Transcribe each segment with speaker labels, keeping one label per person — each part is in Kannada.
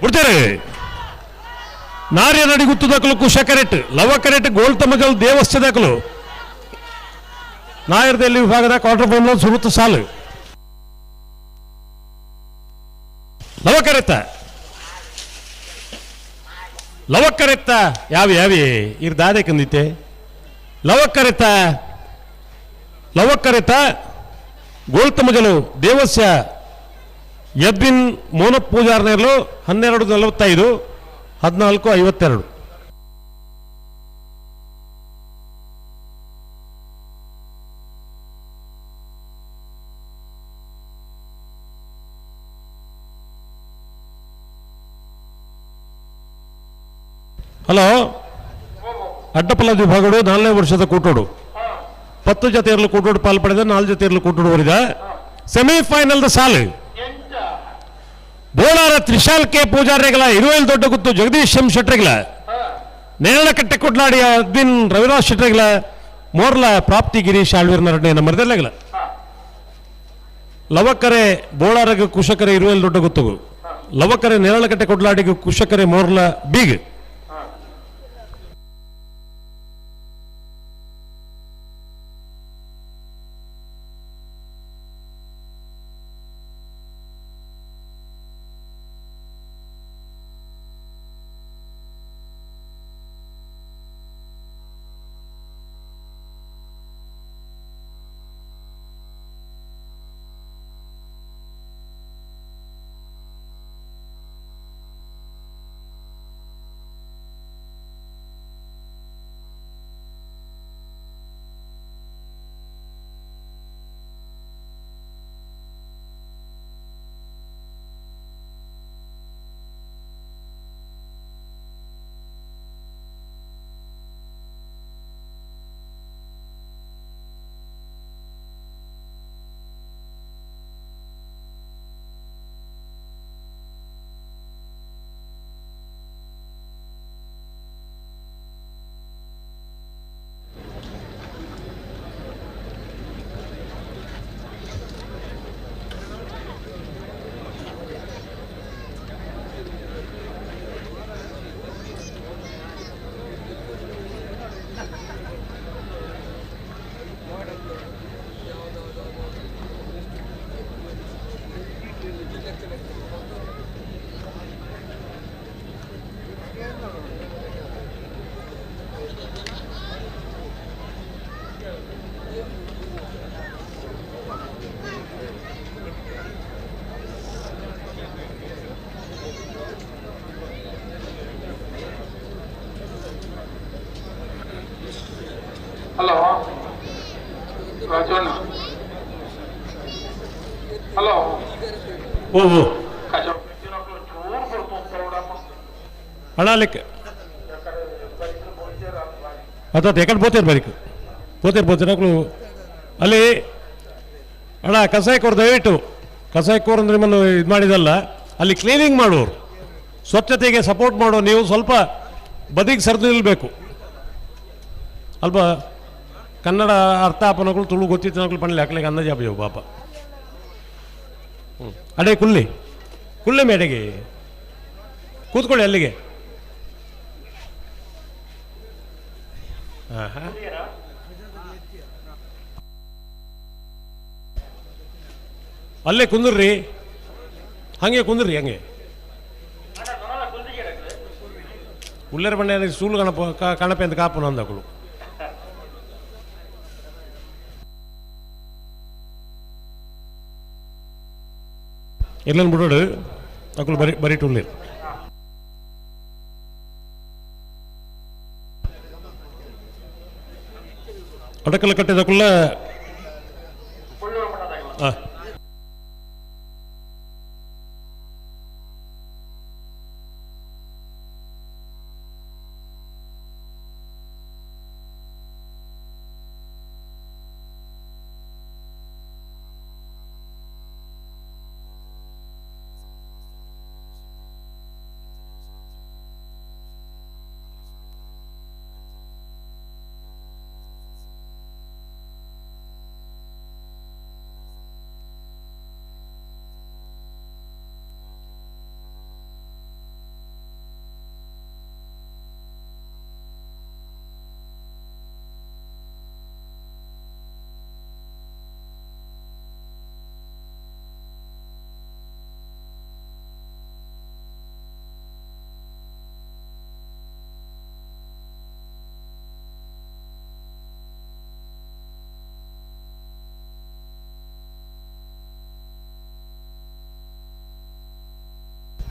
Speaker 1: ಬಿಡ್ತಾರೆ ನಾರ್ಯ ನಡಿ ಗುತ್ತುದಕಲು ಕುಶಕರೆಟ್ ಲವಕರೆಟ್ ಗೋಲ್ತಮಗಲ್ ದೇವಸ್ಥದಕಲು ನಾಯರ್ದಲ್ಲಿ ವಿಭಾಗದ ಕ್ವಾರ್ಟರ್ ಫೈನಲ್ ಸುರುತ್ತ ಸಾಲು ಲವಕ್ಕರೆತ್ತ ಯಾವಿ ಇರ್ ದಾದೆ ಕಂದಿತ್ತೆ ಲವಕ್ಕರೆತ್ತ ಗೋಲ್ತಮಗಲು ದೇವಸ್ಯ ಎಬ್ಬಿನ್ ಮೋನ ಪೂಜಾರ್ನೇರ್ಲು 12:45 14:52 ಹಲೋ ಅಡ್ಡಪಲ್ಲದ ವಿಭಾಗಗಳು 4ನೇ ವರ್ಷದ ಕೂಟೋಡು 10 ಜೊತೆಯರ್ಲು ಕೂಟೋಡು ಪಾಲ್ಪಡೆದ 4 ಜೊತೆಯರ್ಲು ಕೂಟೋಡು ಹೊರಿದ ಸೆಮಿಫೈನಲ್ ಸಾಲು ಬೋಳಾರ ತ್ರಿಶಾಲ್ ಕೆ ಪೂಜಾರಿಗಳ 20 ದೊಡ್ಡ ಗುತ್ತು ಜಗದೀಶ್ ಎಂ ಶೆಟ್ರಿಗಳ ನೇರಳಕಟ್ಟೆ ಕೊಡ್ಲಾಡಿಯ ಅದ್ವಿನ್ ರವಿರಾಜ್ ಶೆಟ್ರಿಗಳ ಮೋರ್ಲ ಪ್ರಾಪ್ತಿ ಗಿರೀಶ್ ಆಳ್ವೀರ್ ನರಡ್ನೆ ನಮ್ಮದೆಲ್ಲಗಳ ಲವಕರೆ ಬೋಳಾರಗ ಕುಶಕರೆ 20 ದೊಡ್ಡ ಗುತ್ತುಗು ಲವಕರೆ ನೇರಳಕಟ್ಟೆ ಕೊಡ್ಲಾಡಿಗ ಕುಶಕರೆ ಮೋರ್ಲ ಬೀಗ್
Speaker 2: ಹಲೋ ರಾಜಣ್ಣ ಹಲೋ
Speaker 1: ಓ ಅಣ್ಣ ಲೆಕ್ಕ ಅಥವಾ ಎಕಡೆ ಬೋತೀರ್ ಅಲ್ಲಿ ಅಣ್ಣ ಕಸಾಯಕೋರು ದಯವಿಟ್ಟು ಕಸಾಯಕೋರು ಅಂದ್ರೆ ನಿಮ್ಮನ್ನು ಇದು ಮಾಡಿದಲ್ಲ ಅಲ್ಲಿ ಕ್ಲೀನಿಂಗ್ ಮಾಡೋರು ಸ್ವಚ್ಛತೆಗೆ ಸಪೋರ್ಟ್ ಮಾಡೋ ನೀವು ಸ್ವಲ್ಪ ಬದಿಗೆ ಸರಿದು ನಿಲ್ಲಬೇಕು ಅಲ್ಪ ಕನ್ನಡ ಅರ್ಥ ಅಪ್ಪನಗಳು ತುಳು ಗೊತ್ತಿತ್ತು ಪಣಲೆ ಹಾಕ್ಲಿಕ್ಕೆ ಅಂದಾಜು ಅಬ್ಬ ಪಾಪ ಅಡೆ ಕುಲ್ಲೆ ಮೇಡೆಗೆ ಕೂತ್ಕೊಳ್ಳಿ ಅಲ್ಲಿಗೆ ಅಲ್ಲೇ ಕುಂದ್ರಿ ಹಂಗೆ ಉಳ್ಳೇರ ಬಂಡೆ ಸೂಲು ಕಣಪೆ ಅಂತ ಕಾಪು ಅಂದಗಳು ಎಲ್ಲನ್ನು ಬಿಡೋಡು ಅಕ್ಕಳು ಬರೀ ಟುಳ್ಳೇರು ಅಡಕಲ ಕಟ್ಟಿದಕ್ಕುள்ள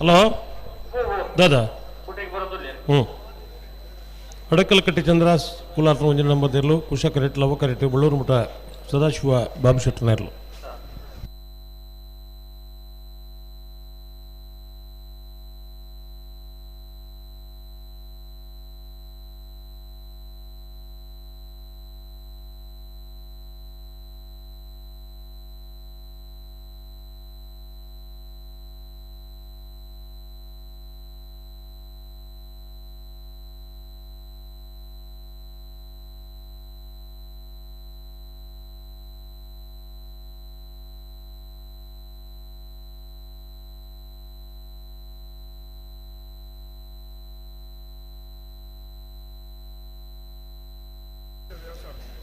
Speaker 1: ಹಲೋ ದಾದಾ ಹ್ಞೂ ಅಡಕಲಕಟ್ಟಿ ಚಂದ್ರಾಸ್ ಕುಲಾರ್ನ ಒಂಜಿನ ನಂಬರ್ದಿರಲು ಕುಶ ಕರೆಟ್ ಲವ ಕರೆಟ್ ಬಳ್ಳೂರು ಮಠ ಸದಾಶಿವ ಬಾಬು ಶೆಟ್ಟರ್ನರ್ಲು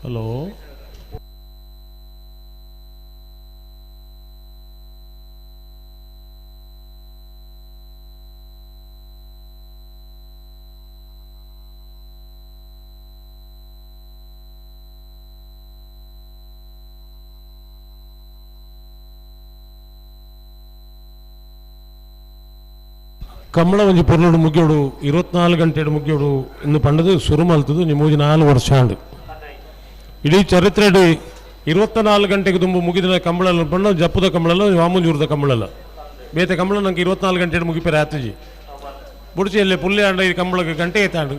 Speaker 1: ಹಲೋ ಕಮ್ಮಳ ಒಂಜಿ ಪೊರ್ಲುಡು ಮುಗ್ಯೋಡು 24 ಗಂಟೆಡು ಮುಗ್ಯೋಡು ಇನ್ನು ಪಂಡದು ಸುರು ಮಲ್ತದು ನಿಮ್ಮೂಜಿ 4 ವರ್ಷ ಆಂಡು ಇಡೀ ಚರಿತ್ರೆಡು 24 ಗಂಟೆಗೆ ತುಂಬ ಮುಗಿದ ಕಂಬಳಲ್ಲ ಪಂಡ ಜಪ್ಪದ ಕಂಬಳಲ್ಲ ವಾಮಂಜೂರದ ಕಂಬಳಲ್ಲ ಬೇತೆ ಕಂಬಳ ನಂಗೆ 24 ಗಂಟೆಡು ಮುಗಿಪೇರೆ ಆತಜಿ ಬುಡ್ಚಿಯಲ್ಲಿ ಪುಲ್ಲೆ ಆಂಡ ಈ ಕಂಬಳಕ್ಕೆ ಗಂಟೆ ಎತ್ತಾಂಡು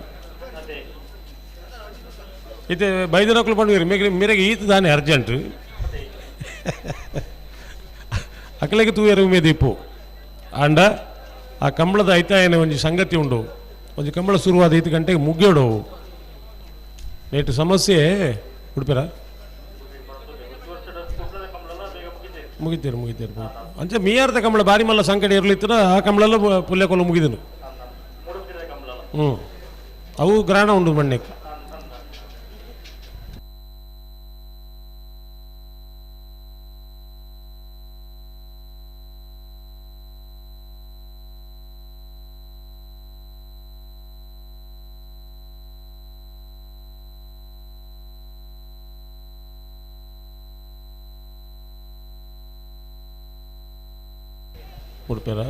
Speaker 1: ಇತ್ತೆ ಬೈದನಕ್ಲು ಪಂಡು ಮೇರೆಗೆ ಈತ ದಾನೆ ಅರ್ಜೆಂಟ್ ಅಕಲೆಗೆ ತೂಯರು ಮೇದಿಪ್ಪು ಆಂಡ ಆ ಕಂಬಳದ ಐತಾಯನೆ ಒಂಜಿ ಸಂಗತಿ ಉಂಡು ಒಂಜಿ ಕಂಬಳ ಶುರುವಾದ 5 ಗಂಟೆಗೆ ಮುಗ್ಯೋಡು ನೇಟು ಸಮಸ್ಯೆ ಉಡುಪೇರ ಮುಗಿತೀರು ಅಂಚೆ ಮೀಯಾರ್ದ ಕಂಬಳ ಬಾರಿ ಮಲ್ಲ ಸಂಕಟ ಇರಲಿತ್ತರ ಆ ಕಂಬಳೆಲ್ಲ ಪುಲ್ಯ ಕೊಲ್ಲ ಮುಗಿದನು ಅವು ಗ್ರಾಣ ಉಂಡು ಮಣ್ಣಕ್ಕೆ ಉಡುಪೇರ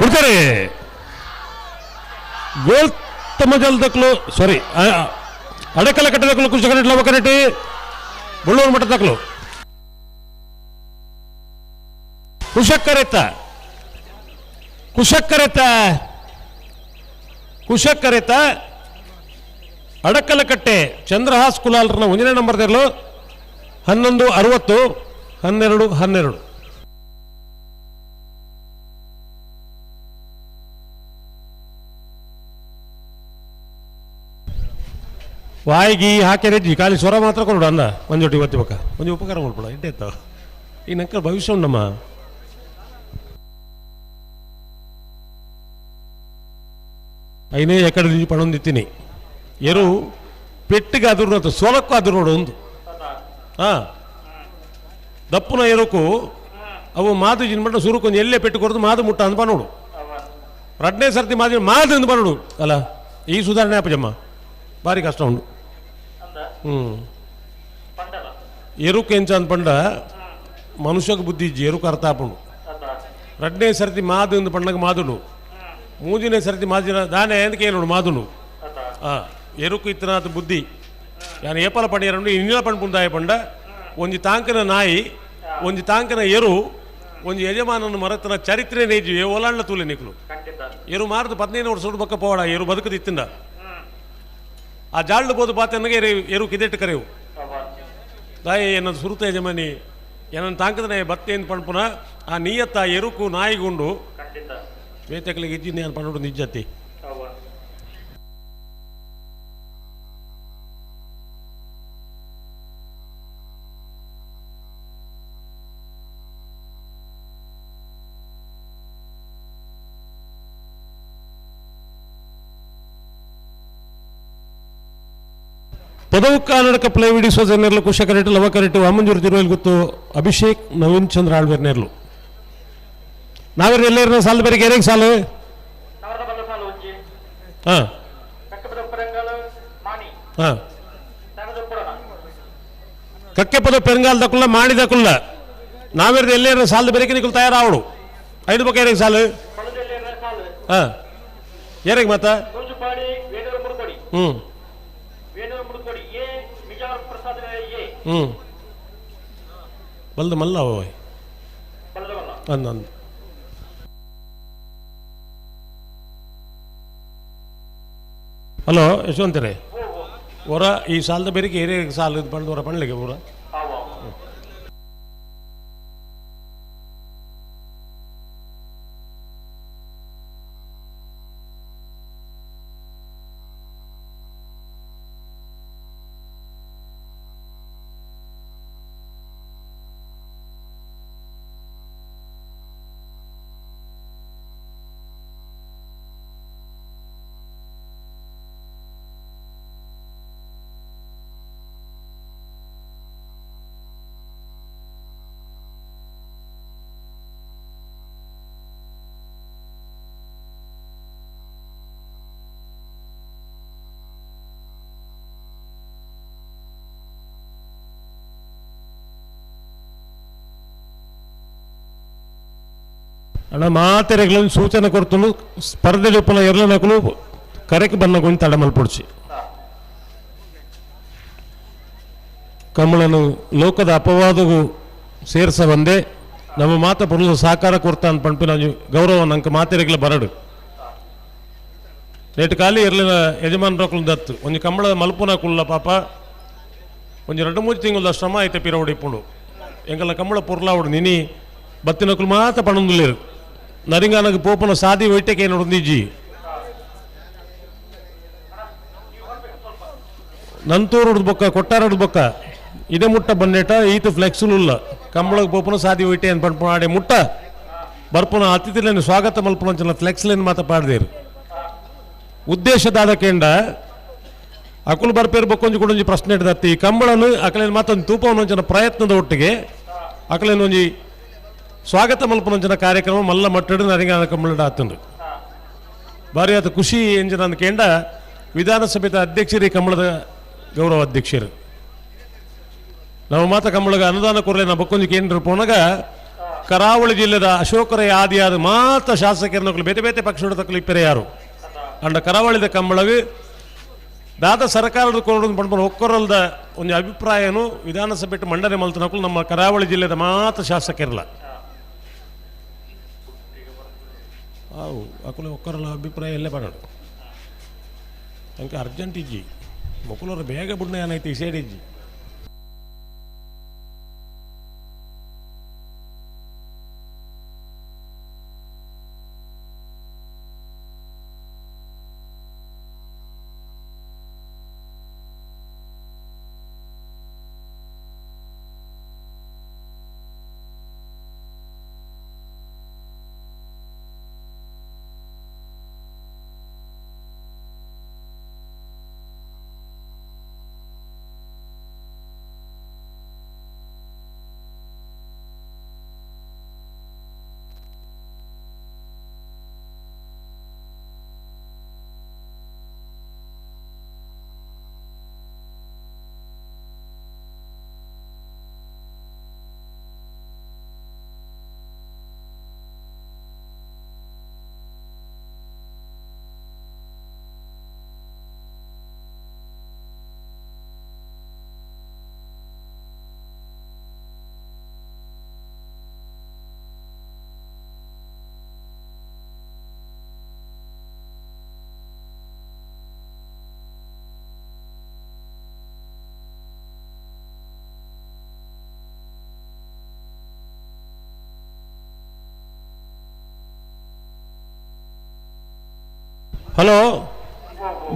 Speaker 1: ಉಡ್ತಾರೆ ಗೋಲ್ ತಮ್ಮಜಲ್ದಕ್ಲು ಸಾರಿ ಅಡಕಲ ಕಟ್ಟದಕ್ಲು ಕುಶ ಕರೆಟ್ ಲವ ಕರೆಟ್ ಬಳ್ಳೂರು ಮಠ ತಕ್ಲು ಕುಶಕ್ಕರೆತ ಅಡಕಲಕಟ್ಟೆ ಚಂದ್ರಹಾಸ್ ಕುಲಾಲ್ರನ 1ನೇ ನಂಬರ್ದಿರಲು 11:60 12:12 ವಾಯಿಗಿ ಹಾಕ್ಯಾರೆಜ್ಜಿ ಖಾಲಿ ಸ್ವರ ಮಾತ್ರ ಕೊಡು ಅಂದ ಒಂಜೊಟ್ಟಿ ಒತ್ತಿ ಬಕ್ಕ ಒಂಜಿ ಉಪಕಾರ ಮಾಡ್ಕೊಡ ಇಟ್ಟೆ ಇತ್ತಾವ ಈ ನಂಕ ಭವಿಷ್ಯ ಉಂಡಮ್ಮ ಐನೇ ಎಕಡೆ ಪಣೊಂದಿತ್ತೀನಿ ಎರು ಪೆಟ್ಟಿಗೆ ಆದ್ರು ನೋಡು ಸೋಲಕ್ಕೂ ಆದ್ರು ನೋಡು ಒಂದು ದಪ್ಪುನ ಎರುಕು ಅವು ಮಾದು ಜಿನ್ಮಟ್ಟ ಸುರುಕೊಂದು ಎಲ್ಲೇ ಪೆಟ್ಟು ಕೊಡದು ಮಾದು ಮುಟ್ಟ ಅಂದ್ ನೋಡು 2ನೇ ಸರ್ತಿ ಮಾದು ಅಂದ್ ನೋಡು ಅಲ್ಲ ಈ ಸುಧಾರಣೆ ಅಪ್ಪಜಮ್ಮ ಭಾರಿ ಕಷ್ಟ ಉಂಡು ಎರುಕು ಎಂಚ ಅಂದ್ಪಂಡ ಮನುಷ್ಯಕ್ಕೆ ಬುದ್ಧಿ ಇಜ್ಜಿ ಎರುಕು ಅರ್ಥ ಆಪುಂಡು 2ನೇ ಸರ್ತಿ ಮಾದು ಅಂದ್ ಪಂಡಗ ಮಾದುಡು 3ನೇ ಸರ್ತಿ ಮಾದಿನ ದಾನೆ ಅಂತ ಕೇಳೋಡು ಮಾದುನು ಎರುಕು ಇತ್ತನಾಥ ಬುದ್ಧಿ ಯಾನು ಏಪಲ ಪಣಿಯರಂಡು ಇನ್ನಿಲ ಪಣ್ ಪುಂದಾಯ ಪಂಡ ಒಂಜಿ ತಾಂಕನ ನಾಯಿ ಒಂಜಿ ತಾಂಕನ ಎರು ಒಂಜಿ ಯಜಮಾನನ ಮರತನ ಚರಿತ್ರೆ ನೇಜಿ ಒಲಾಂಡ ತೂಲೆ ನಿಕ್ಲು ಎರು ಮಾರ್ದು 15 ವರ್ಷ ಬಕ್ಕ ಪೋವಾಡ ಎರು ಬದುಕದಿತ್ತಿಂದ ಆ ಜಾಳ್ಳು ಬೋದು ಪಾತನಿಗೆ ಎರು ಕಿದೆಟ್ಟು ಕರೆವು ದಾಯಿ ಏನದು ಸುರುತ ಯಜಮಾನಿ ಏನನ್ನು ತಾಂಕದನೆ ಬತ್ತೇನು ಪಣ್ಪುನ ಆ ನೀಯತ್ತ ಎರುಕು ನಾಯಿಗುಂಡು ಬೇತಕ್ಲಿಗೆ ಇದ್ದೀನಿ ನಾನು ಪಣ್ಣು ನಿಜ್ಜತಿ ಪದವು ಕನ್ನಡಕ ಪ್ಲೇವಿಡಿ ಸೋಜನೆರ್ಲು ಕುಶ ಕರೆಟ್ ಲವ ಕರೆಟ್ ವಾಮಂಜೂರು ತಿರುವಲ್ ಗೊತ್ತು ಅಭಿಷೇಕ್ ನವೀನ್ ಚಂದ್ರ ಆಳ್ವೇರ್ನೇರ್ಲು ನಾವೇರು ಎಲ್ಲೇರ ಸಾಲ ಬೇರೆ ಎರೆಗೆ ಸಾಲು ಹಾಂ ಹಾಂ ಕಕ್ಕೆಪ್ಪದ ಪೆರಂಗಾಲ್ದಕ್ಕುಲ್ಲ ಮಾಡಿದಕ್ಕುಲ್ಲ ನಾವಿರ್ದು ಎಲ್ಲೇರ ಸಾಲದ ಬೆರಕೆ ನಿಕ್ಕಲು ತಯಾರಾವಡು 5 ಬೊಕ್ಕ ಏರಿಗೆ ಸಾಲು ಹಾಂ ಏರಿಗೆ ಮತ್ತ ಹ್ಞೂ ಹ್ಞೂ ಬಲ್ದು ಮಲ್ಲ ಅವ ಅಂದು ಹಲೋ ಯಶವಂತರೇ ಹೊರ ಈ ಸಾಲದ ಬೇರೆಗೆ ಏರಿಯ ಸಾಲ ಇದು ಬಂದು ಹೊರ ಪಣ್ಲಿಗೆ ಪೂರ ಅಣ್ಣ ಮಾತೆರೆಗಳನ್ನು ಸೂಚನೆ ಕೊಡ್ತು ಸ್ಪರ್ಧೆ ರೂಪನ ಎರಲನಕಲು ಕರೆಗೆ ಬನ್ನಗೊಂಡು ತಡ ಮಲ್ಪೊಡ್ಸಿ ಕಮಲನು ಲೋಕದ ಅಪವಾದಗೂ ಸೇರ್ಸ ಬಂದೆ ನಮ್ಮ ಮಾತ ಪುರುಷ ಸಹಕಾರ ಕೊಡ್ತಾ ಅಂತ ಪಂಪಿ ನಾವು ಗೌರವ ನಂಗೆ ಮಾತೆರೆಗಳ ಬರಡು ರೇಟ್ ಖಾಲಿ ಇರಲಿಲ್ಲ ಯಜಮಾನರಕ್ಕಳು ದತ್ತು ಒಂದು ಕಂಬಳದ ಮಲ್ಪುನಕುಲ್ಲ ಪಾಪ ಒಂದು 2-3 ತಿಂಗಳ ಶ್ರಮ ಐತೆ ಪಿರವಡಿ ಇಪ್ಪುಂಡು ಎಂಗಲ್ಲ ಕಂಬಳ ಪುರ್ಲಾವಡು ನಿನಿ ಬತ್ತಿನಕುಲು ಮಾತ ಪಣಂದುಲೇರು ನರಿಂಗಾನಗೆ ಪೋಪನ ಸಾದಿ ಒಯ್ಟಕ್ಕೆ ಏನು ಹೊಂದಿಜ್ಜಿ ನಂತೂರು ಬೊಕ್ಕ ಕೊಟ್ಟಾರಡು ಬೊಕ್ಕ ಇದೇ ಮುಟ್ಟ ಬಂದೇಟ ಈತ ಫ್ಲೆಕ್ಸುಲ್ಲ ಕಂಬಳಗೆ ಪೋಪನ ಸಾದಿ ಒಯ್ಟೆ ಅಂತ ಪಂಪ ಆಡೆ ಮುಟ್ಟ ಬರ್ಪುನ ಅತಿಥಿಲೇನು ಸ್ವಾಗತ ಮಲ್ಪನ ಫ್ಲೆಕ್ಸ್ಲೇನು ಮಾತ ಪಾಡ್ದೇರು ಉದ್ದೇಶದಾದ ಕೇಂಡ ಅಕುಲು ಬರ್ಪೇರು ಬೊಕ್ಕೊಂಜಿ ಕೊಡೊಂಜಿ ಪ್ರಶ್ನೆ ಇಡ್ದತ್ತಿ ಈ ಕಂಬಳನು ಅಕಲೇನು ಮಾತೊಂದು ತೂಪವನೊಂಜನ ಪ್ರಯತ್ನದ ಒಟ್ಟಿಗೆ ಅಕಲೇನೊಂಜಿ ಸ್ವಾಗತ ಮಲ್ಪನೊಂಜನ ಕಾರ್ಯಕ್ರಮ ಮಲ್ಲ ಮಟ್ಟಡು ನರಿಂಗಾನ ಕಂಬಳಡ ಆತಂದು ಬಾರಿ ಆತ ಖುಷಿ ಎಂಜಿನ ಅಂದ ಕೇಂಡ ವಿಧಾನಸಭೆದ ಅಧ್ಯಕ್ಷರಿ ಕಂಬಳದ ಗೌರವ ಅಧ್ಯಕ್ಷರು ನಾವು ಮಾತ ಕಂಬಳಗ ಅನುದಾನ ಕೊರಲೆ ನಾ ಬಕ್ಕೊಂಜಿ ಕೇಂದ್ರ ಪೋನಾಗ ಕರಾವಳಿ ಜಿಲ್ಲೆದ ಅಶೋಕರ ಆದಿಯಾದ ಮಾತ ಶಾಸಕರನ್ನ ಬೇತೆ ಬೇತೆ ಪಕ್ಷ ತಕ್ಕಲು ಇಪ್ಪರೆ ಯಾರು ಅಂಡ ಕರಾವಳಿದ ಕಂಬಳಗೆ ದಾದ ಸರ್ಕಾರದ ಕೊರಡು ಪಂಪನ ಒಕ್ಕರಲ್ದ ಒಂದು ಅಭಿಪ್ರಾಯನು ವಿಧಾನಸಭೆ ಮಂಡನೆ ಮಲ್ತನಕ್ಕೂ ನಮ್ಮ ಕರಾವಳಿ ಜಿಲ್ಲೆದ ಮಾತ ಶಾಸಕರಿಲ್ಲ ಅವು ಅಕುಲ ಒಕ್ಕರಲ್ಲ ಅಭಿಪ್ರಾಯ ಎಲ್ಲೇ ಪಡೋದು ಅಂಕ ಅರ್ಜೆಂಟ್ ಇಜ್ಜಿ ಮಕ್ಕಳವ್ರು ಬೇಗ ಬಿಡ್ನ ಏನೈತಿ ಈ ಸೈಡ್ ಇಜ್ಜಿ ಹಲೋ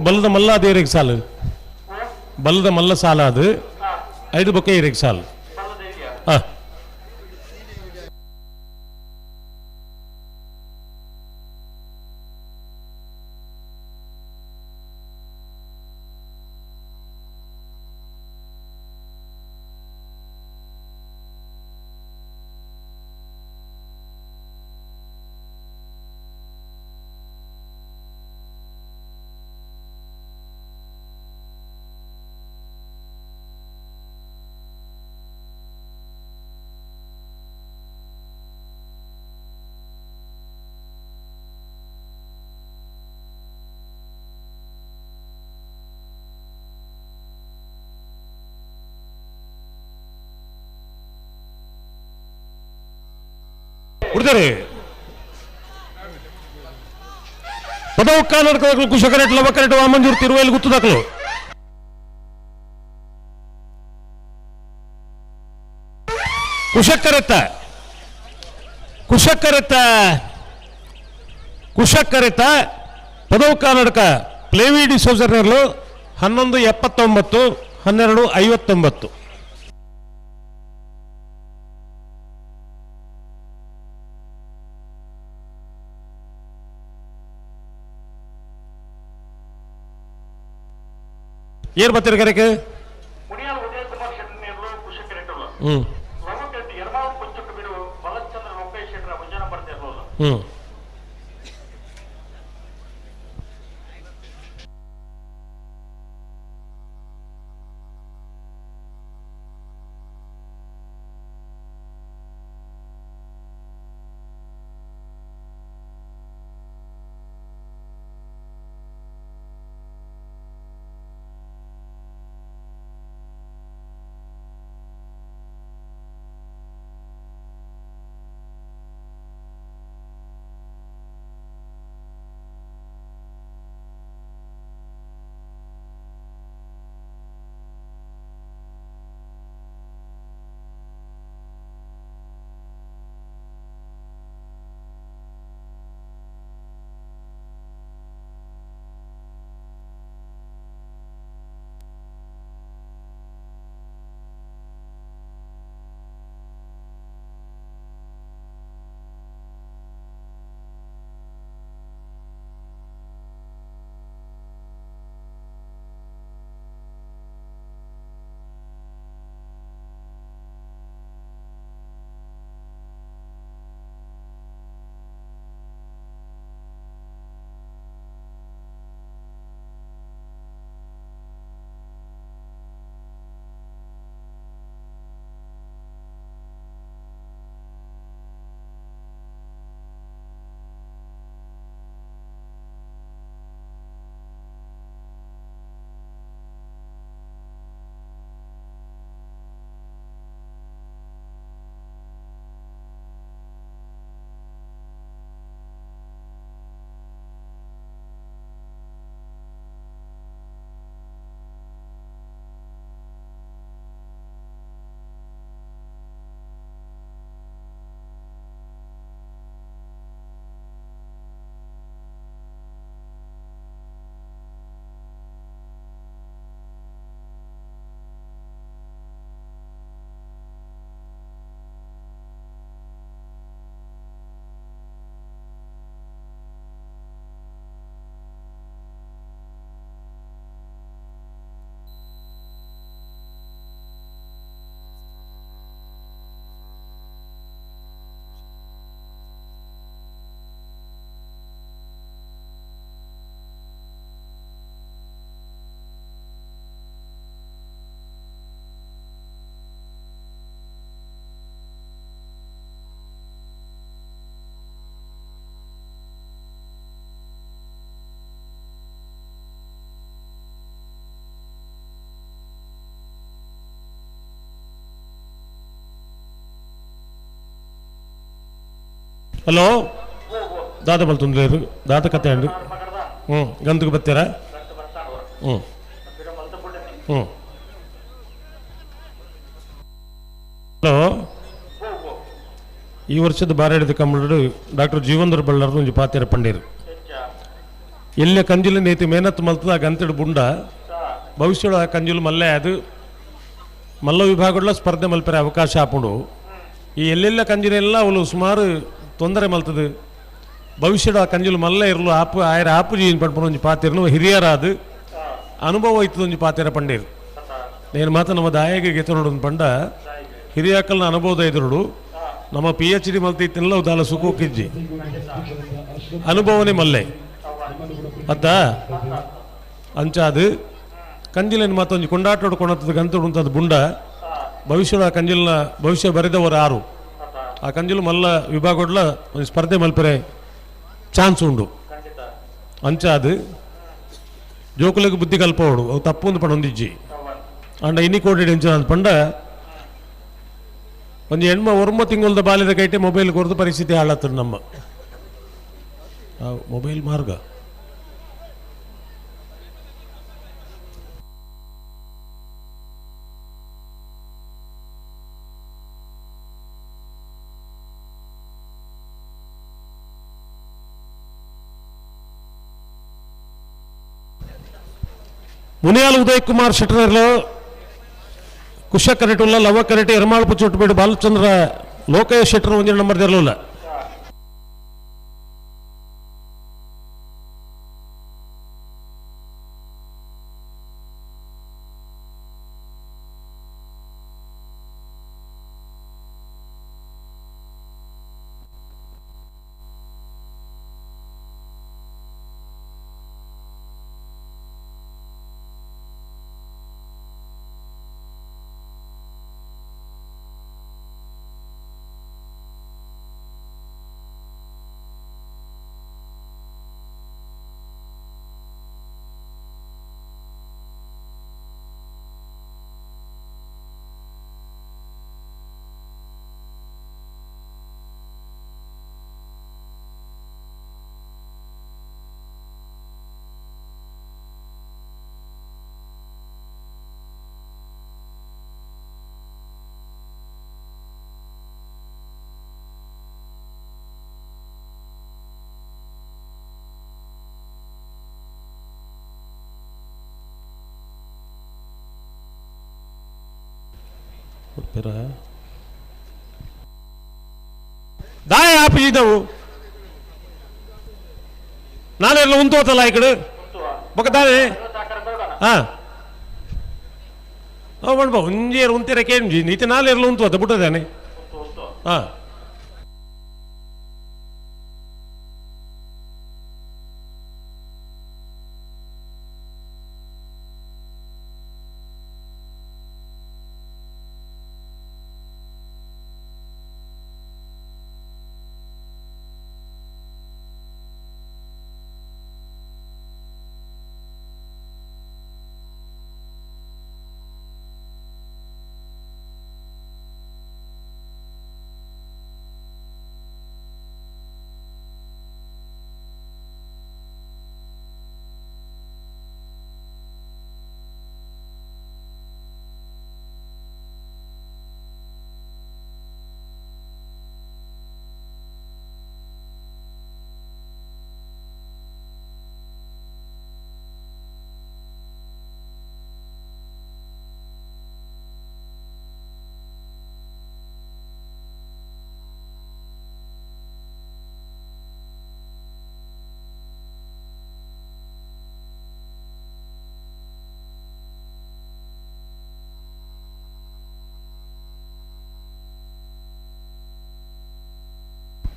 Speaker 1: ಬಲ್ಲದ ಮಲ್ಲ ಅದು ಏರಿಗೆ ಸಾಲು ಬಲ್ಲದ ಮಲ್ಲ ಸಾಲ ಅದು 5 ಬೊಕ್ಕ ಏರಿಗೆ ಸಾಲು ಹಾಂ ಹುಡ್ತಾರೆ ಪದವು ಕರ್ನಾಟಕ ಕುಶಕರೆಟ್ ಲವಕರೆಟ್ ವಾಮಂಜೂರು ತಿರುವಲ್ಲಿ ಗುತ್ತದಾಕಲು ಕುಶಕ್ಕರೆತ್ತ ಕುಶಕ್ಕರೆತ್ತ ಕುಶಕ್ಕರೆತ್ತ ಪದವು ಕರ್ನಾಟಕ ಪ್ಲೇವಿ ಡಿಸೋಜರ್ನರ್ಲು 11:79 12:59 ಏರ್ ಬರ್ತೀರಿ ಕರೆಗೆ
Speaker 3: ಮುನಿಯಾಲ್ ಉದಯಕುಮಾರ್ ಶೆಟ್ಟರ್ನೀರ್ಲು ಕುಶಕರೆಟ್ಟುಲು ಲವಕರೆಟ್ಟಿ ಎರ್ಮಾಲ್ ಪಂಚಕ್ಕೆ ಬಿಡು ಬಲಚಂದ್ರ ಲೋಕೇಶ್ ಶೆಟ್ಟರ ಮುಂಜಾನೆ ಬರ್ತಿರ್ಲಿಲ್ಲ
Speaker 1: ಹಲೋ ದಾದ ಬಲ್ತುಂದ್ರಿ ದಾದ ಕತೆ ಅಂడి ಗಂತಕ್ಕೆ ಬರ್ತೀರಾ ಹಲೋ ಈ ವರ್ಷದ ಬಾರಾಡಿದ ಕಮ್ಮಡು ಡಾಕ್ಟರ್ ಜೀವಂದ್ರ ಬಳ್ಳಾರ್ದು ಒಂಜಿ ಪಾತೆರ ಪಂಡೀರು ಎಲ್ಲೆ ಕಂಜುಲು ನೇತಿ ಮೇನತ್ ಮಲ್ತದ ಗಂತಡು ಬುಂಡ ಭವಿಷ್ಯದ ಕಂಜುಲು ಮಲ್ಲೆ ಅದು ಮಲ್ಲ ವಿಭಾಗಗಳ ಸ್ಪರ್ಧೆ ಮಲ್ಪರೆ ಅವಕಾಶ ಆಪುಂಡು ಈ ಎಲ್ಲೆಲ್ಲ ಕಂಜಿನೆಲ್ಲ ಅವಳು ಸುಮಾರು ತೊಂದರೆ ಮಲ್ತದು ಭವಿಷ್ಯದ ಕಂಜುಲು ಮಲ್ಲ ಇರಲು ಆಪು ಆಯರ ಆಪು ಜೀನ್ ಪಡ್ಪುನ ಒಂಜಿ ಪಾತೆರನು ಹಿರಿಯರಾದು ಅನುಭವ ಇತ್ತದ ಒಂಜಿ ಪಾತೆರ ಪಂಡೀರು నేను ಮಾತ್ರ ನಮ್ಮ ದಾಯಗೆ ಗೆತನೋಡು ಪಂಡ ಹಿರಿಯಾಕಲ್ನ ಅನುಭವದ ಎದುರುಡು ನಮ್ಮ PhD ಮಲ್ತಿ ಇತ್ತಿನಲ್ಲ ದಾಲ ಸುಖೋಕಿಜ್ಜಿ ಅನುಭವನೇ ಮಲ್ಲೆ ಅತ್ತ ಅಂಚಾದು ಕಂಜಿಲನ್ನು ಮತ್ತೊಂದು ಕೊಂಡಾಟೋಡು ಕೊಣತದ ಗಂತುಡು ಅಂತದ್ದು ಬುಂಡ ಭವಿಷ್ಯದ ಕಂಜಿಲ್ನ ಭವಿಷ್ಯ ಬರೆದವರು ಯಾರು ಆ ಕಂಜಿಲು ಮಲ್ಲ ವಿಭಾಗಡ್ಲ ಒಂದು ಸ್ಪರ್ಧೆ ಮಲ್ಪರೆ ಚಾನ್ಸ್ ಉಂಡು ಅಂಚಾದು ಜೋಕುలకు ಬುದ್ಧಿ ಕಲ್ಪೋಡು ಅವು ತಪ್ಪು ಒಂದು ಪಣ ಹೊಂದಿಜ್ಜಿ ಅಂಡ ಇನ್ನಿ ಕೋಟಿ ಎಂಚ ಪಂಡ ಒಂದು ಹೆಣ್ಮ ಒರ್ಮ ತಿಂಗಳದ ಬಾಲ್ಯದ ಕೈಟೆ ಮೊಬೈಲ್ ಕೊರದು ಪರಿಸ್ಥಿತಿ ಹಾಳತ್ತದ ನಮ್ಮ ಮೊಬೈಲ್ ಮಾರ್ಗ. ಮುನಿಯಾಲ್ ಉದಯ್ ಕುಮಾರ್ ಶೆಟ್ಟರ್ಲು ಕುಶ ಕರೆಟುಲ್ಲ ಲವ ಕರೆಟೆ ಎರ್ಮಾಳ್ಪು ಚೊಟ್ಟುಬೇಡು ಬಾಲಚಂದ್ರ ಲೋಕೇಶ್ ಶೆಟ್ಟರ್ ಒಂದಿನ ನಂಬರ್ ತೆರಲಿಲ್ಲ. ದಾಯ ಆಪಿಸಿದವು ನಾನೆಲ್ಲ ಉಂತೋತಲ್ಲ ಈ ಕಡೆ ಬೊಕ್ಕದಾನೆ ಹಾಂ ಮಾಡ್ಬೋ ಒಂಜೇರು ಉಂತಿರ ಕೇಂಜಿ ನೀತಿ ನಾಲೆಲ್ಲ ಉಂತೋತ ಬಿಟ್ಟದಾನೆ ಹಾಂ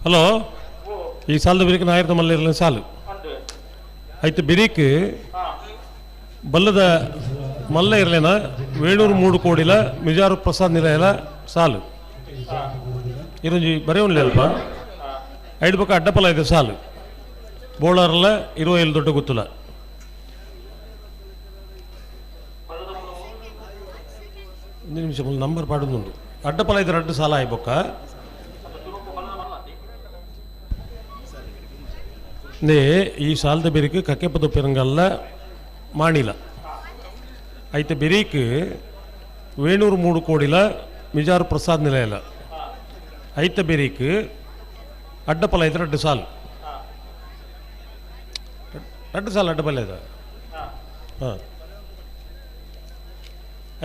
Speaker 1: ಹಲೋ ಈ ಸಾಲದ ಬಿರಿಕ್ ನಾಯರ್ದ ಮಲ್ಲ ಇರಲಿ ಸಾಲು ಆಯ್ತು ಬಿರಿಕ್ ಬಲ್ಲದ ಮಲ್ಲ ಇರಲೇನ ವೇಣೂರು ಮೂಡು ಕೋಡಿಲ ಮಿಜಾರು ಪ್ರಸಾದ್ ನಿಲಯಲ ಸಾಲು ಇರೊಂಜಿ ಬರೇ ಉಂಡ್ಲಿ ಅಲ್ಪ ಐದು ಪಕ್ಕ ಅಡ್ಡಪಲ ಇದೆ ಸಾಲು ಬೋಳಾರಲ್ಲ ಇರುವ ಇಲ್ಲಿ ದೊಡ್ಡ ಗೊತ್ತಿಲ್ಲ ಒಂದು ನಿಮಿಷ ನಂಬರ್ ಪಾಡುದುಂಡು ಅಡ್ಡಪಲ ಇದ್ರೆ ಅಡ್ಡ ಸಾಲ ಆಯ್ಬೊಕ್ಕ ಈ ಸಾಲದ ಬೆರಿಕ್ ಕಕ್ಕೆಪದ ಪೆರಂಗಲ್ಲ ಮಾಡಿಲ್ಲ ಐತೆ ಬೆರೀಕ್ ವೇಣೂರು ಮೂಡು ಕೋಡಿಲ ಮಿಜಾರು ಪ್ರಸಾದ್ ನಿಲಯಲ ಐತೆ ಬೆರೀಕ್ ಅಡ್ಡಪಲ ಇದ್ರೆ ಅಡ್ಡ ಸಾಲು ಅಡ್ಡಪಲ ಇದೆ ಹಾಂ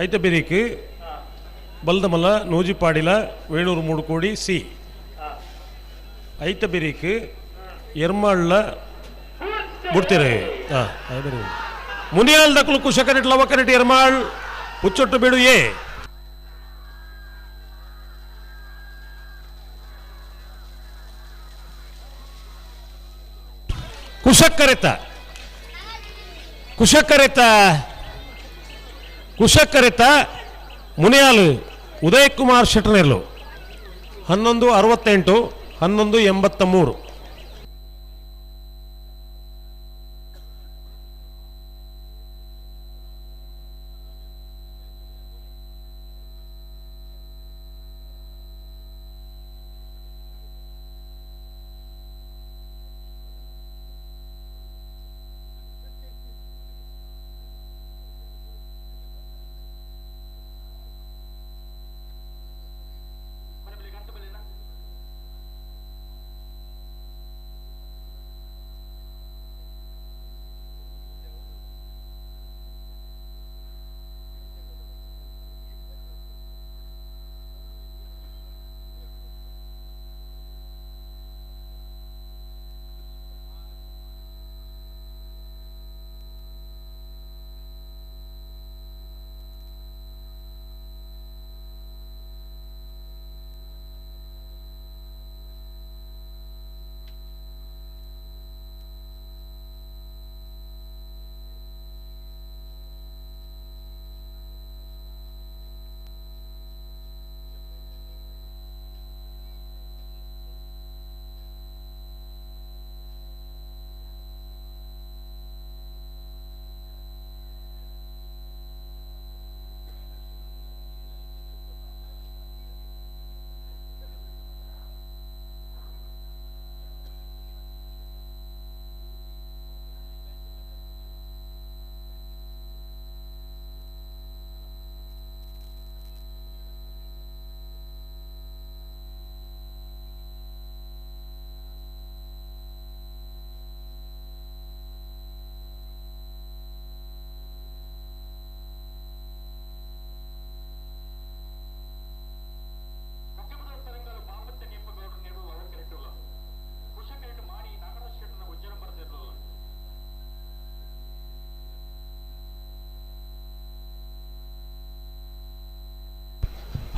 Speaker 1: ಐತೆ ಬೆರೀಕ್ ಬಲ್ದಮಲ್ಲ ನೂಜಿಪಾಡಿಲ ವೇಣೂರು ಮೂಡು ಕೋಡಿ ಸಿ ಐತೆ ಬೆರೀಕ್ ಎರ್ಮಾಳ್ಲ ಬಿಡ್ತೀರಿ ಹಾಂ ಮುನಿಯಾಲ್ ದಕ್ಲು ಕುಶಕರೆಟ್ ಲವಕರೆಟ್ ಎರ್ಮಾಳ್ ಹುಚ್ಚೊಟ್ಟು ಬಿಡು ಏ ಕುಶಕರೆತ ಮುನಿಯಾಲ್ ಉದಯ್ ಕುಮಾರ್ ಶೆಟ್ಟರ್ನೆರ್ಲು 1168 1183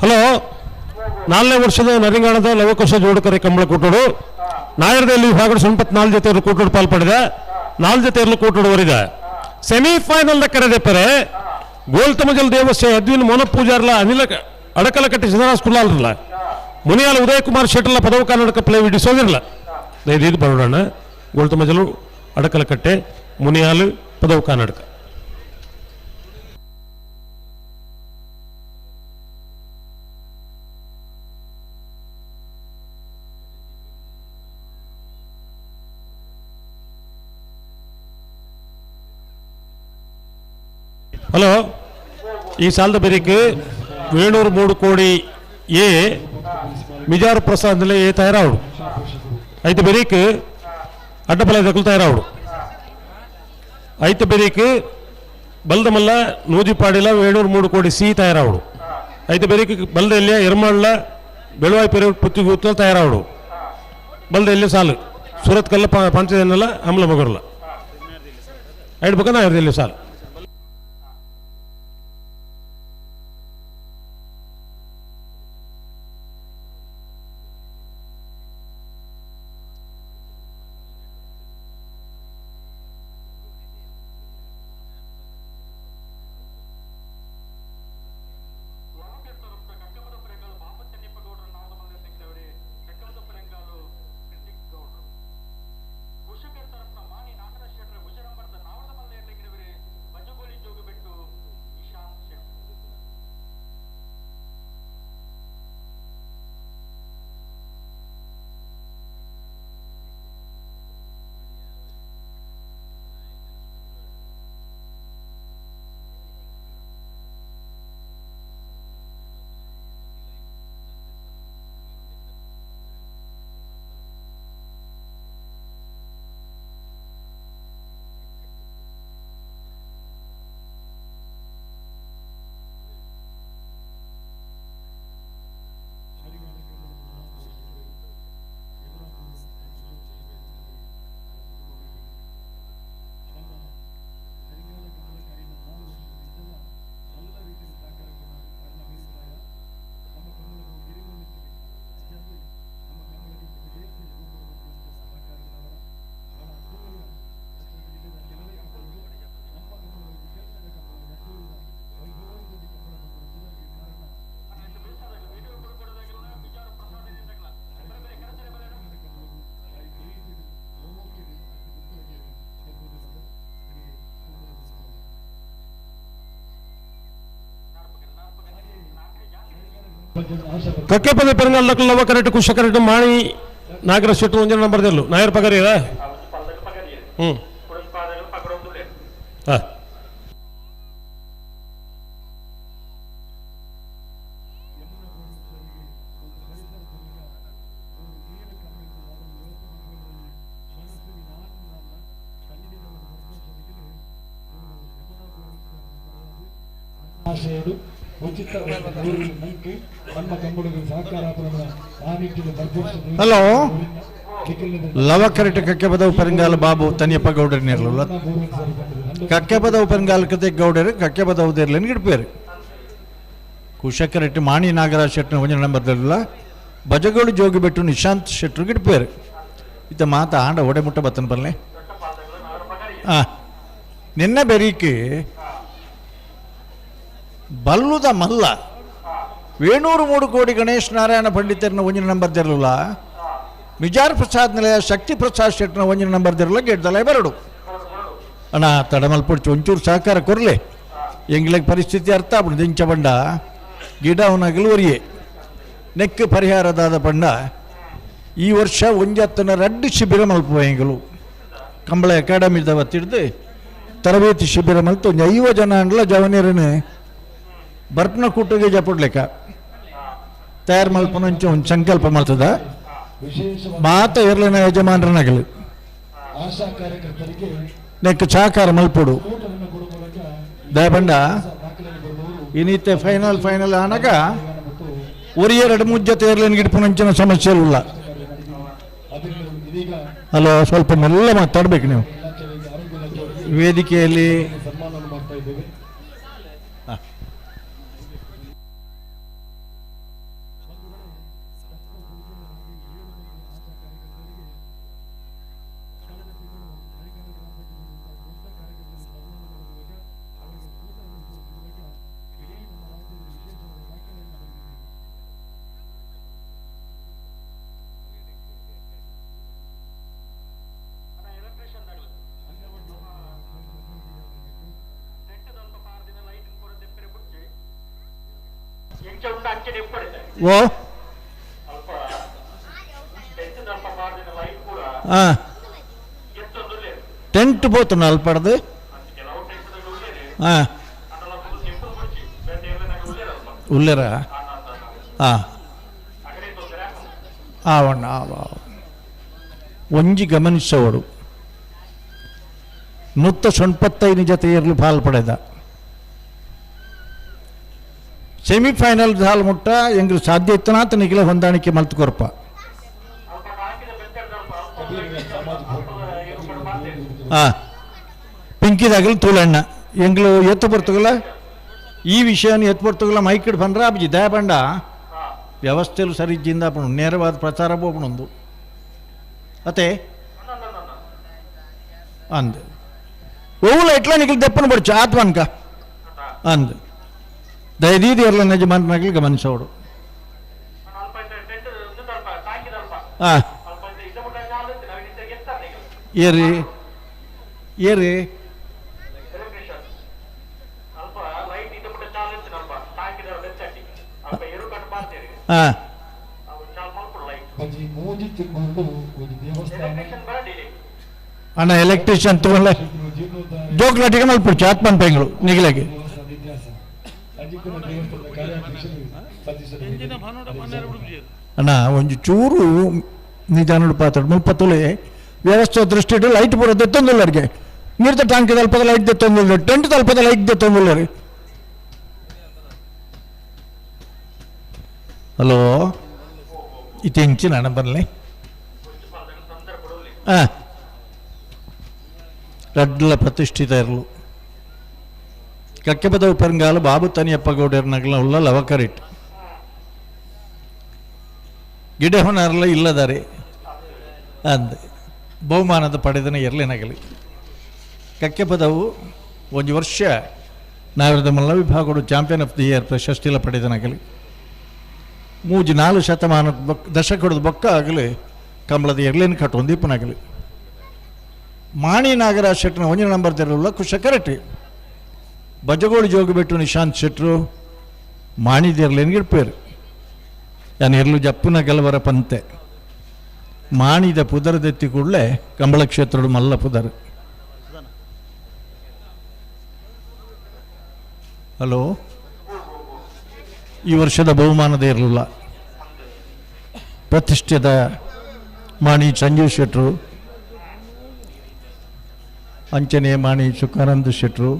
Speaker 1: ಹಲೋ, 4ನೇ ವರ್ಷದ ನರಿಂಗಾಣದ ಲವಕುಶ ಜೋಡಕರೆ ಕಂಬಳ ಕೂಟೋಡು ನಾಯರದಲ್ಲಿ ವಿಭಾಗದ ಸಂಪತ್ 4 ಜೊತೆಯರು ಕೂಟೋಡು ಪಾಲ್ಪಡಿದ 4 ಜೊತೆಯರು ಕೂಟೋಡು ವರಿದ ಸೆಮಿಫೈನಲ್ ಕರೆದೆಪ್ಪರೆ ಗೋಲ್ತಮಜಲ್ ದೇವಸ್ಥೆ ಅದ್ವಿನ್ ಮೊನಪೂಜಾರ್ಲ ಅನಿಲ ಅಡಕಲಕಟ್ಟಿ ಸಿದ್ದರಾಸ್ ಕುಲ್ಲಾಲ್ರಲ್ಲ ಮುನಿಯಾಲ ಉದಯ್ ಕುಮಾರ್ ಶೆಟ್ಟರ್ಲ ಪದವ ಕರ್ನಾಟಕ ಪ್ಲೇ ವಿಡಿಸೋದಿರಲ್ಲ ಇದು ಬರೋಣ. ಗೋಲ್ತಮಜಲು ಅಡಕಲಕಟ್ಟೆ ಮುನಿಯಾಲು ಪದವ ಕರ್ನಾಟಕ. ಹಲೋ, ಈ ಸಾಲದ ಬೆರಿಕೆ 703 ಕೋಟಿ ಎ ಮಿಜಾರ್ ಪ್ರಸಾದ್ ನಿಲೆ ಎ ತಯಾರಾವಡು ಐದು ಬೆರಿಕೆ ಅಡ್ಡಬಲ ದಕ್ಕಲು ತಯಾರಾವಡು ಐದು ಬೆರಿಕೆ ಬಲ್ದಮಲ್ಲ ನೂಜಿಪಾಡಿಲ 703 ಕೋಟಿ ಸಿ ತಯಾರಾವಡು ಐದು ಬೆರಿಕೆ ಬಲ್ದೆಲ್ಲ ಎರ್ಮಾಡ್ಲ ಬೆಳವಾಯಿ ಪೆರು ಪುತ್ತಿಗೂತ್ತಲು ತಯಾರಾವಡು ಬಲ್ದೆಲ್ಲ ಸಾಲು ಸೂರತ್ ಕಲ್ಲ ಪಂಚದನ್ನೆಲ್ಲ ಅಮಲ ಮಗರ್ಲ ಐದು ಬಕ್ಕ ನಾಯರ್ದಲ್ಲಿ ಸಾಲು. ಕಕ್ಕೆಪದ ಪೆರಂಗಾಲ್ ಲವ ಕರೆಕ್ಟ್ ಕುಶ ಕರೆಕ್ಟ್ ಮಾಡಿ ನಾಗರ ಶೆಟ್ಟು ಒಂಜನ ನಂಬರ್ ದೆಲ್ಲು ನಾಯರ್ ಪಗರಿ ಅದ ಹಾಂ
Speaker 4: ಆಶಯಗಳು ಉಚಿತ
Speaker 5: ಹಲೋ ಲವಕರೆಟ್ ಕಕ್ಕೆಪದ ಉಪರಂಗಾಲ ಬಾಬು ತನಿಯಪ್ಪ ಗೌಡರ್ ನೇರ್ಲ ಕಕ್ಕೆಪದ ಉಪರಂಗಾಲ ಕತೆ ಗೌಡರ್ ಕಕ್ಕೆಪದ ಉದೇರ್ಲನ್ ಗಿಡ್ಪೇರು ಕುಶಕರೆಟ್ ಮಾಣಿ ನಾಗರಾಜ್ ಶೆಟ್ನ ಒಂಜನ ನಂಬರ್ದಲ್ಲ ಬಜಗೋಳು ಜೋಗಿಬೆಟ್ಟು ನಿಶಾಂತ್ ಶೆಟ್ರು ಗಿಡ್ಪೇರು ಇತ್ತ ಮಾತ ಆಂಡ ಒಡೆ ಮುಟ್ಟ ಬತ್ತನ ಬರ್ಲೆ ನಿನ್ನ ಬೆರೀಕೆ ಬಲ್ಲುದ ಮಲ್ಲ 703 ಕೋಟಿ ಗಣೇಶ್ ನಾರಾಯಣ ಪಂಡಿತರನ್ನ ಒಂಜಿನ ನಂಬರ್ ದಿರಲಿಲ್ಲ ಮಿಜಾರ್ ಪ್ರಸಾದ್ ನಿಲಯ ಶಕ್ತಿ ಪ್ರಸಾದ್ ಶೆಟ್ನ ಒಂಜಿನ ನಂಬರ್ ದಿರಲಿಲ್ಲ ಗೆಡ್ದಲ್ಲ ಬರಡು ಅಣ್ಣ ತಡಮಲ್ಪಡ್ಚು ಒಂಚೂರು ಸಹಕಾರ ಕೊರಲೆ ಎಂಗ್ಲಿಗೆ ಪರಿಸ್ಥಿತಿ ಅರ್ಥ ಆಗ್ಬಿಡು ದಿಂಚ ಬಂಡ ಗಿಡ ಅವನ ಗೆಲುವರಿಯೇ ನೆಕ್ ಪರಿಹಾರದಾದ ಪಂಡ ಈ ವರ್ಷ ಒಂಜತ್ತನ ರಡ್ಡು ಶಿಬಿರ ಮಲ್ಪುವ ಎಂಗಲು ಕಂಬಳ ಅಕಾಡೆಮಿದವ ತಿಡ್ದು ತರಬೇತಿ ಶಿಬಿರ ಮಲ್ತು 50 ಜನ ಅಂಡ್ಲ ಜವನಿಯರನ್ನು ಬರ್ಪನ ಕೂಟಗೆ ಜಪಡ್ಲೆಕ್ಕ ತಯಾರು ಮಲ್ಪನಂಚ ಒಂದು ಸಂಕಲ್ಪ ಮಾಡ್ತದ ಮಾತ ಇರ್ಲಿನ ಯಜಮಾನರನಾಗಲಿ ನೆಕ್ ಸಹಕಾರ ಮಲ್ಪಡು ದಯಬಂಡ ಇನ್ನಿತ್ತೆ ಫೈನಲ್ ಆನಾಗ ಒರಿಯ 2-3 ಜೊತೆ ಇರ್ಲಿನ ಗಿಡ್ಪನಂಚಿನ ಸಮಸ್ಯೆ ಇಲ್ಲ. ಹಲೋ, ಸ್ವಲ್ಪ ಮೆಲ್ಲ ಮಾತಾಡ್ಬೇಕು ನೀವು ವೇದಿಕೆಯಲ್ಲಿ.
Speaker 3: ಇಂಚ ಉಂಡ ಅಂಚೆ ಎಪ್ಪಡಿದೆ
Speaker 5: ಓ
Speaker 3: ಅಲ್ಪ ಟೆಂಟ್ ಅಲ್ಪ ಮಾಡಿದ ಲೈಟ್ ಕೂಡ
Speaker 5: ಹಾಂ
Speaker 3: ಎತ್ತೊಂದುಲ್ಲೆ
Speaker 5: ಟೆಂಟ್ పోతున్నా అల్పడదు
Speaker 3: ಕೆಲವು ಟೆಂಟ್ದಲ್ಲಿ ಉಳ್ಳೇನೆ
Speaker 5: ಹಾಂ
Speaker 3: ಅದೆಲ್ಲ ಟೆಂಟ್ ಮುಚ್ಚಿ ಬೇರೆ ಎಲ್ಲ ನನಗೆ ಉಳ್ಳೇರಲ್ಪ
Speaker 5: ఉల్లెరా
Speaker 3: ಅಗಡೆ ತೊಂದರೆ
Speaker 5: ఆవಣ್ಣ ಒಂಜಿ ಗಮನಿಸೋಡು ನುತ್ತ ಸೊಂಪತ್ತೈದು ಜೊತೆಯರ್ಲು ಪಾಲ್ಪಡೆದ ಸೆಮಿಫೈನಲ್ ಹಾಲು ಮುಟ್ಟ ಎಂಗ್ಲು ಸಾಧ್ಯ ಇತ್ತನಾತ ನಿಖಿಲ ಹೊಂದಾಣಿಕೆ ಮಲ್ತು ಕೊರಪ ಹಾಂ ಪಿಂಕಿದಾಗಲು ತೂಳಣ್ಣ ಎಂಗ್ಲು ಎತ್ತು ಬರ್ತಗಲ್ಲ ಈ ವಿಷಯನ ಎತ್ತು ಬರ್ತಗಲ್ಲ ಮೈಕಿಡ್ ಬಂದ್ರ ಅಬ್ಜಿ ದಯ ಬಂಡ ವ್ಯವಸ್ಥೆಲು ಸರಿ ಇಜ್ಜಿಂದ ಅಪ್ಪನು ನೇರವಾದ ಪ್ರಚಾರ ಬೋಪಣೊಂದು ಅತೆ ಅಂದ್ ಓವುಲ ಎಟ್లా ನಿಖಿಲ್ ದಪ್ಪನ ಬಡ್ಚು ಆತ್ಮನ್ಕ ಅಂದ್ ದಯದೀದಿ ಎಲ್ಲ ಯಜಮಾನನಾಗಲಿ ಗಮನಿಸೋಡು ಹಾಂ ಏರಿ ಏರಿ ಹಾಂ ಅಣ್ಣ ಎಲೆಕ್ಟ್ರಿಷಿಯನ್ ತಗೊಂಡ ಜೋಕ್ಲಾಟಿಗೆ ಮಲ್ಪಡ್ಚು ಆತ್ಮನ್ ಪೆಂಗಳು ನಿಗಿಲಾಗಿ ಅಣ್ಣ ಒಂದು ಚೂರು ನಿಧಾನ ಪಾತ್ರ ಮುಪ್ಪತ್ತೊಲೆ ವ್ಯವಸ್ಥೆ ದೃಷ್ಟಿ ಇಟ್ಟು ಲೈಟ್ ಬರೋದು ಎತ್ತೊಂದಿಲ್ಲರಿಗೆ ನೀರ್ತ ಟ್ಯಾಂಕ್ ತಲುಪದ ಲೈಟ್ ಎತ್ತೊಂದಿಲ್ಲ ಟೆಂಟ್ ತಲುಪದ ಲೈಟ್ ಎತ್ತೊಂದಿಲ್ಲ ರೀ ಹಲೋ ಇದು ಹೆಂಚಿನ ಅಣ್ಣ ಬರಲಿ ಹಾಂ ರಡ್ಲ ಪ್ರತಿಷ್ಠಿತ ಇರಲು ಕಕ್ಕೆಪದವು ಪೆರಂಗಾಲು ಬಾಬು ತನಿಯಪ್ಪ ಗೌಡರ್ನಗಳ ಉಳ್ಳ ಲವಕರಿಟ್ ಗಿಡಹೊನರಲ್ಲ ಇಲ್ಲದಾರೆ ಅಂದೆ ಬಹುಮಾನದ ಪಡೆದನ ಎರಲೇನಾಗಲಿ ಕಕ್ಕೆಪದವು ಒಂದು ವರ್ಷ ನಾವಿರದ ಮಲ್ಲ ವಿಭಾಗಗಳು ಚಾಂಪಿಯನ್ ಆಫ್ ದಿ ಇಯರ್ ಪ್ರಶಸ್ತಿಲ ಪಡೆದನಾಗಲಿ 3-4 ಶತಮಾನ ದಶಕದ ಬೊಕ್ಕ ಆಗಲಿ ಕಂಬಳದ ಎರಲೇನು ಕಟ್ಟೊಂದೀಪನಾಗಲಿ ಮಾಣಿ ನಾಗರಾಜ್ ಶೆಟ್ರನ 1 ನಂಬರ್ ತೆರಲ್ಲ ಕುಶ ಕರೆಕ್ಟ್ ಬಜಗೋಳಿ ಜೋಗಿಬೆಟ್ಟು ನಿಶಾಂತ್ ಶೆಟ್ರು ಮಾಣಿದಿರ್ಲೇನ್ಗಿಡ್ಪೇರು ನಾನು ಎರಲು ಜಪ್ಪುನ ಗೆಲವರ ಪಂತೆ ಮಾಣಿದ ಪುದರದೆತ್ತಿ ಕೂಡಲೇ ಕಂಬಳ ಕ್ಷೇತ್ರಡು ಮಲ್ಲ ಪುದರ್ ಹಲೋ ಈ ವರ್ಷದ ಬಹುಮಾನದ ಇರಲಿಲ್ಲ ಪ್ರತಿಷ್ಠಿತ ಮಾಣಿ ಸಂಜೀವ್ ಶೆಟ್ರು ಅಂಚನೆ ಮಾಣಿ ಸುಖಾನಂದ ಶೆಟ್ರು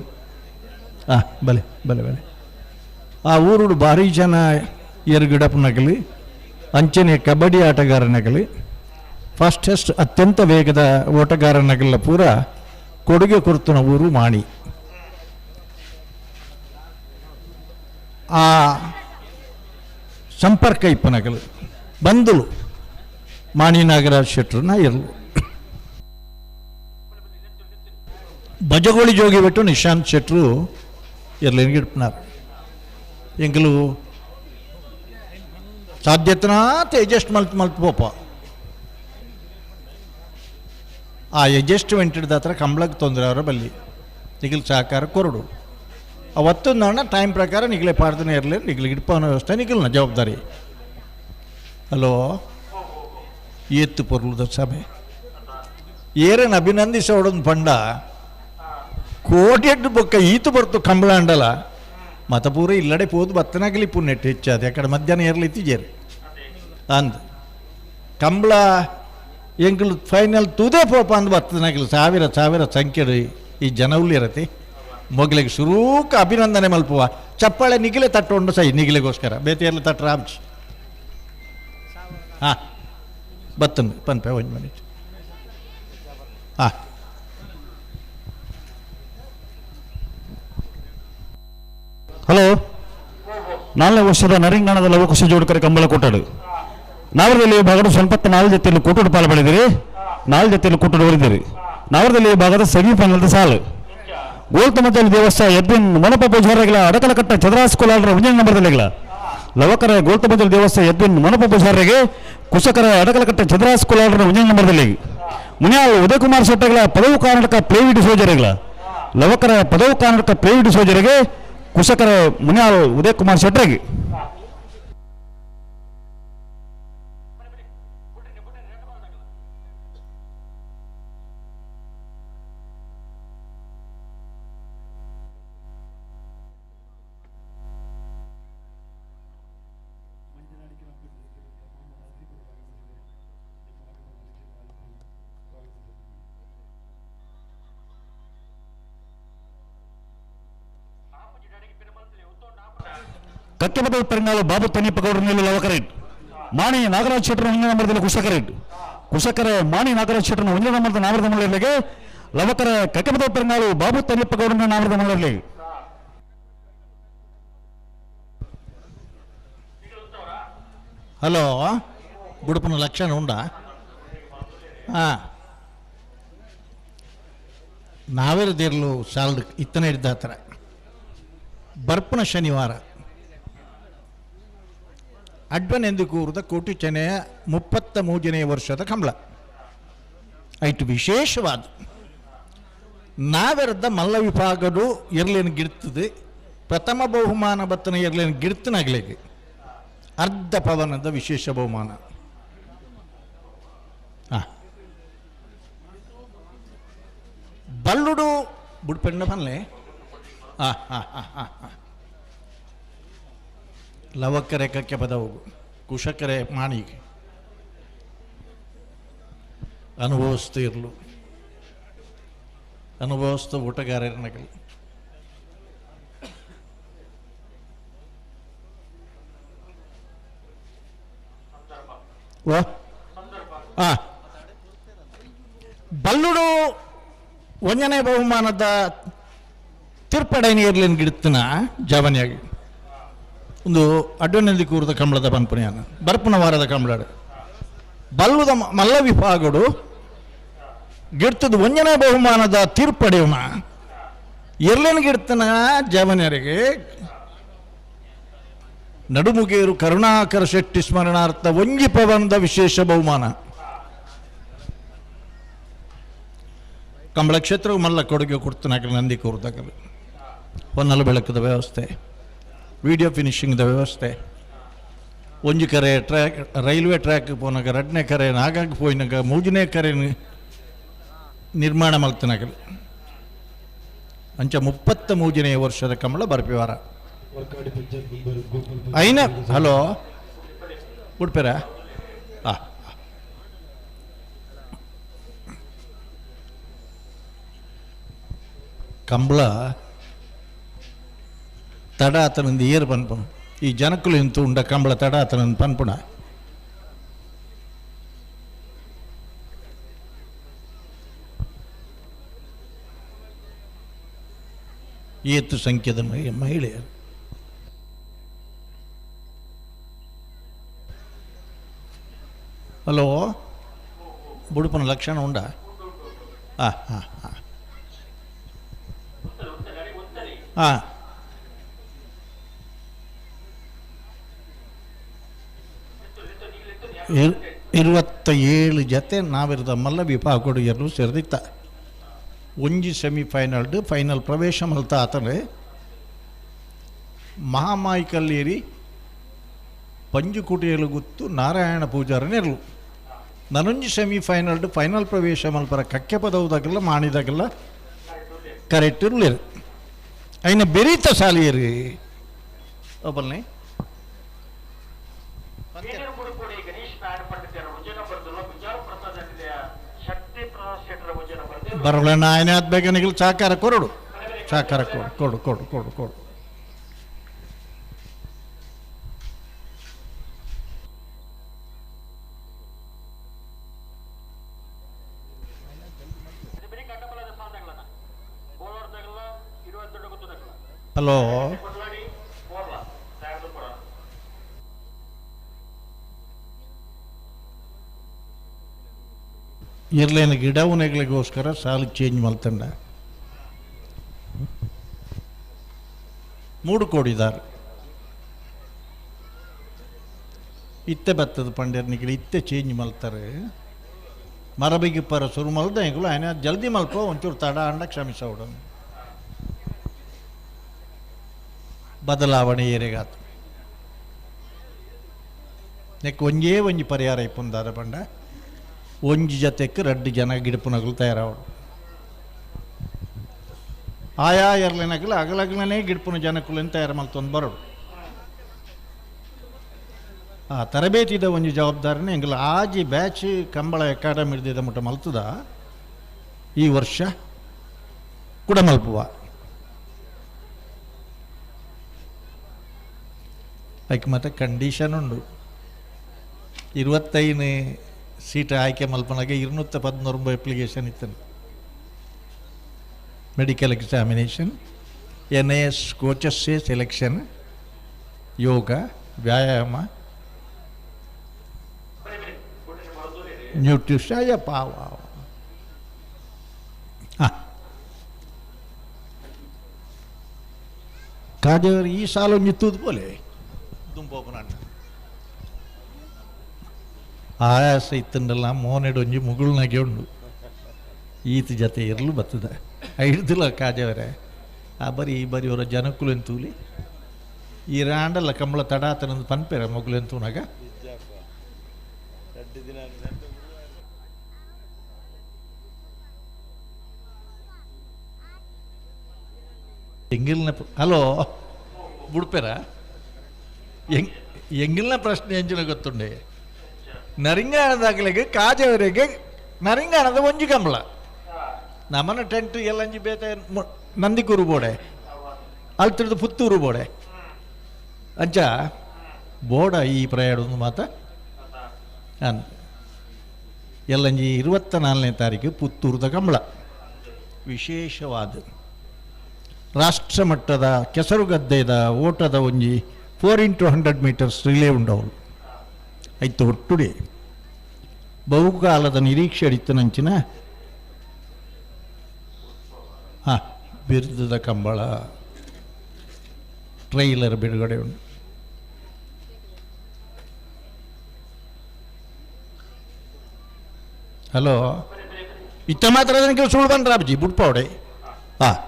Speaker 5: ಬಲೆ ಬಲೆ ಬಲೆ ಆ ಊರುಡು ಭಾರಿ ಜನ ಏರುಗಿಡಪ್ಪನಾಗಲಿ ಅಂಚನೆ ಕಬಡ್ಡಿ ಆಟಗಾರನಾಗಲಿ ಫಾಸ್ಟೆಸ್ಟ್ ಅತ್ಯಂತ ವೇಗದ ಓಟಗಾರನಾಗಲ್ಲ ಪೂರ ಕೊಡುಗೆ ಕೊರ್ತನ ಊರು ಮಾಣಿ ಆ ಸಂಪರ್ಕ ಇಪ್ಪನಾಗಲು ಬಂದಳು ಮಾಣಿ ನಾಗರಾಜ್ ಶೆಟ್ರನ್ನ ಇರಲು ಬಜಗೋಳಿ ಜೋಗಿ ಬಿಟ್ಟು ನಿಶಾಂತ್ ಶೆಟ್ರು ಇರ್ಲೇನ್ಗಿಡ್ಪನಾರ ಎಂಗಲು ಸಾಧ್ಯತನಾತ ಅಡ್ಜಸ್ಟ್ ಮಲ್ಪೋಪ ಆ ಅಡ್ಜಸ್ಟ್ಮೆಂಟ್ ಹಿಡ್ದ ಹತ್ರ ಕಂಬಳಕ್ಕೆ ತೊಂದರೆ ಅವರ ಬಲ್ಲಿ ನಿಗಿಲ್ ಸಹಕಾರ ಕೊರಡು ಅವತ್ತೊಂದು ಅಣ್ಣ ಟೈಮ್ ಪ್ರಕಾರ ನಿಗಲೇ ಪಾಡ್ತಾನೆ ಇರಲಿ ನಿಗಲಿ ಗಿಡ್ಪವನ ವ್ಯವಸ್ಥೆ ನಿಗಲ್ನ ಜವಾಬ್ದಾರಿ ಹಲೋ ಏತ್ತು ಪೊರ್ಲುದ ಸಭೆ ಏರೇನು ಅಭಿನಂದಿಸೋಡೊಂದು ಪಂಡ ಕೋಟೆಡ್ಡು ಬೊಕ್ಕ ಈತು ಬರ್ತು ಕಂಬಳ ಅಂಡಲ ಮತ ಪೂರ ಇಲ್ಲಡೆ ಪೋದು ಬತ್ತನಾಗಲಿ ಪುಣ್ಣೆಟ್ಟು ಹೆಚ್ಚಾದ ಯಾಕಡೆ ಮಧ್ಯಾಹ್ನ ಏರ್ಲಿತ್ತಿಜೇರು ಅಂದ್ ಕಂಬಳ ಎಂಕಲು ಫೈನಲ್ ತುದೇ ಪೋಪ ಅಂದ್ ಬತ್ತನಾಗಲಿ ಸಾವಿರ ಸಂಖ್ಯೆ ಈ ಜನವಲ್ಲಿ ಇರತ್ತೆ ಮೊಗಲಿಗೆ ಶುರೂಕ ಅಭಿನಂದನೆ ಮಲ್ಪುವ ಚಪ್ಪಾಳೆ ನಿಗಿಲೆ ತಟ್ಟುಂಡು ಸೈ ನಿಗಿಲೆಗೋಸ್ಕರ ಬೇತೆಯರ್ಲಿ ತಟ್ಟ ರಾಬ್ಜಿ ಹಾಂ ಬತ್ತಂದು ಪನ್ಪೆ 1 ಮಿನಿಟ್ ಹಾಂ
Speaker 4: ಹಲೋ 4ನೇ ವರ್ಷದ ನರಿಂಗಾಣದ ಲವಕುಶ ಜೋಡಕರ ಕಂಬಳ ಕೊಟ್ಟಡು ನಾವರದಲ್ಲಿ ಭಾಗದ ಸ್ವಲ್ಪ 4 ಜೊತೆಯಲ್ಲಿ ಕೊಟ್ಟಡು ಪಾಲು ಪಡೆದಿರಿ 4 ಜೊತೆಯಲ್ಲಿ ಕೊಟ್ಟಡು ಹೊರಿದಿರಿ ನಾವರದಲ್ಲಿ ಭಾಗದ ಸೆಮಿಫೈನಲ್ ಸಾಲು ಗೋಲ್ತಮಜಲ್ ದೇವಸ್ಥಾನ ಎದ್ದಿನ ಮೊನಪ ಪೂಜಾರಿಗಳ ಅಡಕಲಕಟ್ಟ ಚದರಾಸ್ ಕೋಲಾರ 1 ನಂಬರ್ದಲ್ಲಿಗಳ ಲವಕರ ಗೋಲ್ತಮಜಲ್ ದೇವಸ್ಥಾನ ಎದ್ದಿನ ಮೊನಪ ಪೂಜಾರಿಗೆ ಕುಶಕರ ಅಡಕಲಕಟ್ಟ ಚದರಾಸ್ ಕೋಲಾರ 1 ನಂಬರ್ದಲ್ಲಿ ಮುನಿಯಾಲ್ ಉದಯಕುಮಾರ್ ಶೆಟ್ಟಗಳ ಪದವು ಕರ್ನಾಟಕ ಪ್ಲೇವಿಡ್ ಸೋಜರಿಗಳ ಲವಕರ ಪದವು ಕರ್ನಾಟಕ ಪ್ಲೇವಿಡ್ ಸೋಜರಿಗೆ ಕುಶಕರ ಮುನಿಯಾಲ್ ಉದಯಕುಮಾರ್ ಶೆಟ್ಟರಿಗೆ ಕಕ್ಕೆಪದ ಪೆರಂಗಾಲು ಬಾಬು ತನಿಯಪ್ಪ ಗೌಡರನಲ್ಲಿ ಲವಕರೇಟ್ ಮಾಣಿ ನಾಗರಾಜ್ ಶೆಟ್ಟರ್ 1 ನಂಬರ್ದಲ್ಲಿ ಕುಶಕರೆ ಮಾಣಿ ನಾಗರಾಜ್ ಶೆಟ್ಟರ್ 1 ನಂಬರ್ದ ನಾಮರದ ಮಳ್ಳರ್ಲೆಗೆ ಲವಕರ ಕಕ್ಕೆಪದ ಪೆರಂಗಾಲು ಬಾಬು ತನಿಯಪ್ಪ ಗೌಡರ ನಾಮರದ ಮಳ್ಳರ್ಲೆಗೆ
Speaker 5: ಹಲೋ ಬುಡುಪನ ಲಕ್ಷಣ ಉಂಡಾ ನಾವೆರದಿರಲು ಸಾಲದು ಇತ್ತನೇ ಇದ್ದಾತರ ಬರ್ಪನ ಶನಿವಾರ ಅಡ್ವನೆಂದು ಕೂರದ ಕೋಟಿ ಚೆನೆಯ 33ನೇ ವರ್ಷದ ಕಂಬಳ ಐಟು ವಿಶೇಷವಾದ ನಾವೆರದ ಮಲ್ಲ ವಿಭಾಗಡು ಇರ್ಲೇನು ಗಿಡ್ತದೆ ಪ್ರಥಮ ಬಹುಮಾನ ಬತ್ತನ ಇರ್ಲೇನು ಗಿಡ್ತನಾಗ್ಲಿಕ್ಕೆ ಅರ್ಧ ಪವನದ ವಿಶೇಷ ಬಹುಮಾನ ಬಲ್ಲುಡು ಬುಡ್ಪೆಣ್ಣ ಬನ್ಲೆ ಲವಕ್ಕರೆ ಕಕ್ಕೆ ಪದವು ಕುಶಕರೆ ಮಾಣಿಗೆ ಅನುಭವಿಸ್ತಾ ಇರಲು ಅನುಭವಿಸ್ತಾ ಊಟಗಾರನಗಲಿ ಬಲ್ಲುಡು 1ನೇ ಬಹುಮಾನದ ತಿರ್ಪಡೈನಿ ಇರ್ಲಿನ ಗಿಡ್ತನ ಜಾವನಿಯಾಗಿ ಒಂದು ಅಡ್ವನೆಂದಿ ಕೂರದ ಕಂಬಳದ ಪನ್ಪುಣಿಯನ್ನ ಬರ್ಪನ ವಾರದ ಕಂಬಳಾಡು ಬಲ್ಲುದ ಮಲ್ಲ ವಿಭಾಗಡು ಗಿಡ್ತದ 1ನೇ ಬಹುಮಾನದ ತೀರ್ಪಡೆಯವನ ಇರ್ಲಿನ ಗಿಡ್ತನ ಜಾವನಿಯರಿಗೆ ನಡುಮುಗೇರು ಕರುಣಾಕರ ಶೆಟ್ಟಿ ಸ್ಮರಣಾರ್ಥ 1 ಪವನದ ವಿಶೇಷ ಬಹುಮಾನ ಕಂಬಳ ಕ್ಷೇತ್ರವು ಮಲ್ಲ ಕೊಡುಗೆ ಕೊಡ್ತಾನಾಗಲಿ ನಂದಿ ಕೂರ್ದಾಗಲಿ ಹೊನ್ನಲು ಬೆಳಕದ ವ್ಯವಸ್ಥೆ ವಿಡಿಯೋ ಫಿನಿಶಿಂಗ್ದ ವ್ಯವಸ್ಥೆ 1 ಕರೆ ಟ್ರ್ಯಾಕ್ ರೈಲ್ವೆ ಟ್ರ್ಯಾಕ್ ಪೋನಾಗ 2ನೇ ಕರೆ ನಾಗಾಗಿ ಪೋಯಿನಾಗ 3ನೇ ಕರೆ ನಿರ್ಮಾಣ ಮಲ್ತನಾಗಲಿ ಅಂಚ 33ನೇ ವರ್ಷದ ಕಂಬಳ ಬರ್ಪಿವಾರ ಹಲೋ ಬಿಡ್ಪೇರ ಕಂಬಳ ತಡ ಆತನಿಂದ ಏರು ಪನ್ಪುಣ ಈ ಜನಕ್ಕಲು ಇಂತು ಉಂಡ ಕಂಬಳ ತಡ ಆತನಿಂದ ಪನ್ಪುಣ ಏತು ಸಂಖ್ಯೆದ ಮಹಿಳೆಯರು ಹಲೋ ಬುಡುಪನ ಲಕ್ಷಣ ಉಂಡ ಇರುವತ್ತೇಳು ಜತೆ ನಾವಿರದ ಮಲ್ಲ ವಿಭಾಗಗಳು ಎರಡು ಸೇರಿದಿತ್ತ 1 ಸೆಮಿಫೈನಲ್ ಫೈನಲ್ ಪ್ರವೇಶ ಮಲ್ತ ಆತನೆ ಮಹಾಮಾಯಿ ಕಲ್ಲೇರಿ ಪಂಜುಕುಟಿಯಲು ಗುತ್ತು ನಾರಾಯಣ ಪೂಜಾರನೆರಲು ನನೊಂಜಿ ಸೆಮಿಫೈನಲ್ ಫೈನಲ್ ಪ್ರವೇಶ ಮಲ್ಪರ ಕಕ್ಕೆ ಪದವುದಾಗಲ್ಲ ಮಾಡಿದಾಗಲ್ಲ ಕರೆಕ್ಟ್ ಇರಲಿರು అయిన ಬೆರೀತ ಸಾಲಿಯರಿ ಒಬ್ಬಲ್ನೇ ಬರಲಣ್ಣ ఆయన ಬೇಗನಿಗಳು ಸಹಕಾರ ಕೊರಡು ಸಹಕಾರ ಕೊಡು ಕೊಡು ಕೊಡು ಕೊಡು ಹಲೋ ಇರ್ಲೇನು ಗಿಡವನೆಗಳಿಗೋಸ್ಕರ ಸಾಲು ಚೇಂಜ್ ಮಲ್ತಂಡ 3 ಕೋಡಿದಾರೆ ಇತ್ತೆ ಬತ್ತದ ಪಂಡ್ಯರ್ನಿಗಳು ಇತ್ತೆ ಚೇಂಜ್ ಮಲ್ತಾರೆ ಮರಬಿಗೆ ಪರ ಸುರು ಮಲ್ದ ಈಗಲೂ ಆಯ್ನ ಜಲ್ದಿ ಮಲ್ಪ ಒಂಚೂರು ತಡ ಅಂಡ ಕ್ಷಮಿಸೋಡ ಬದಲಾವಣೆ ಏರೆಗಾತು ನೆಕ್ ಒಂಜಿ ಪರಿಹಾರ ಇಪ್ಪುಂದಾರ ಪಂಡ 1 ಜತೆಕ್ಕೆ 2 ಜನ ಗಿಡಪುನಗಳು ತಯಾರಾವಡು ಆಯಾ ಎರ್ಲಿನಗಲು ಅಗಲಗಲನೇ ಗಿಡಪುನ ಜನಕ್ಕುಲನ್ನು ತಯಾರು ಮಲ್ತೊಂದು ಬರೋಡು ಆ ತರಬೇತಿದ ಒಂದು ಜವಾಬ್ದಾರಿನ ಎಂಗಲ ಆಜಿ ಬ್ಯಾಚ್ ಕಂಬಳ ಅಕಾಡೆಮಿ ಹಿಡಿದ ಮುಟ್ಟ ಮಲ್ತದ ಈ ವರ್ಷ ಕೂಡ ಮಲ್ಪುವ ಅದಕ್ಕೆ ಮತ್ತೆ ಕಂಡೀಷನ್ ಉಂಡು 25 ಸೀಟ್ ಆಯ್ಕೆ ಮಲ್ಪನಾಗೆ 214 ಅಪ್ಲಿಕೇಶನ್ ಇತ್ತು. Medical examination, NIS coaches selection, yoga, ವ್ಯಾಯಾಮ, ನ್ಯೂಟ್ರಿಷನ್. ಅಯ್ಯಪ್ಪ ಹಾಂ ಕಾಜವರು ಈ ಸಾಲ ನಿತ್ತುದು ಬೋಲೆ ದುಂಬೋಪನ ಆಯಾಸ ಇತ್ತಂಡಲ್ಲ ಮೋನೆಡು ಒಂಜಿ ಮುಗುಳ್ನಾಗೆ ಉಂಡು ಈತ ಜೊತೆ ಇರಲು ಬರ್ತದ ಹಿಡ್ದಿಲ್ಲ ಕಾಜವರೇ ಆ ಬರೀ ಈ ಬರೀ ಅವರ ಜನಕ್ಕುಲು ಎಂತೂಲಿ ಈ ರಾಂಡಲ್ಲ ಕಂಬಳ ತಡಾತನಂದು ಪನ್ಪೇರ ಮಗುಲು ಎಂತೂನಾಗ ಎಂಗಿಲ್ನ ಹಲೋ ಬುಡ್ಪೇರ ಎಂಗಿಲ್ನ ಪ್ರಶ್ನೆ ಎಂಜಿನ ಗೊತ್ತುಂಡೆ ನರಿಂಗಾಣದಾಗಲಿಗೆ ಕಾಜವರೆಗೆ ನರಿಂಗಾಣದ ಒಂಜಿ ಕಂಬಳ ನಮ್ಮನ ಟೆಂಟ್ ಎಲ್ಲಂಜಿ ಬೇತೆ ನಂದಿಕೂರು ಬೋಡೆ ಅಲ್ತಿಡ್ದು ಪುತ್ತೂರು ಬೋಡೆ ಅಂಚ ಬೋಡ ಈ ಪ್ರಯಾಣದ ಮಾತ ಎಲ್ಲಂಜಿ 24ನೇ ತಾರೀಕು ಪುತ್ತೂರದ ಕಂಬಳ ವಿಶೇಷವಾದ ರಾಷ್ಟ್ರ ಮಟ್ಟದ ಕೆಸರುಗದ್ದೆದ ಓಟದ ಒಂಜಿ 4x100 ಮೀಟರ್ಸ್ ರಿಲೇ ಉಂಡವಳು ಐತು ಒಟ್ಟುಡೆ ಬಹುಕಾಲದ ನಿರೀಕ್ಷೆ ಅಡಿತನಂಚಿನ ಬಿರುದದ ಕಂಬಳ ಟ್ರೈಲರ್ ಬಿಡುಗಡೆ ಉಂಟು. ಹಲೋ ಇತ್ತ ಮಾತ್ರ ನನಗೆ ಸುಳ್ಳು ಬಂದ್ರ ಅಬ್ಜಿ ಬುಡ್ಪಾವಡೆ ಹಾಂ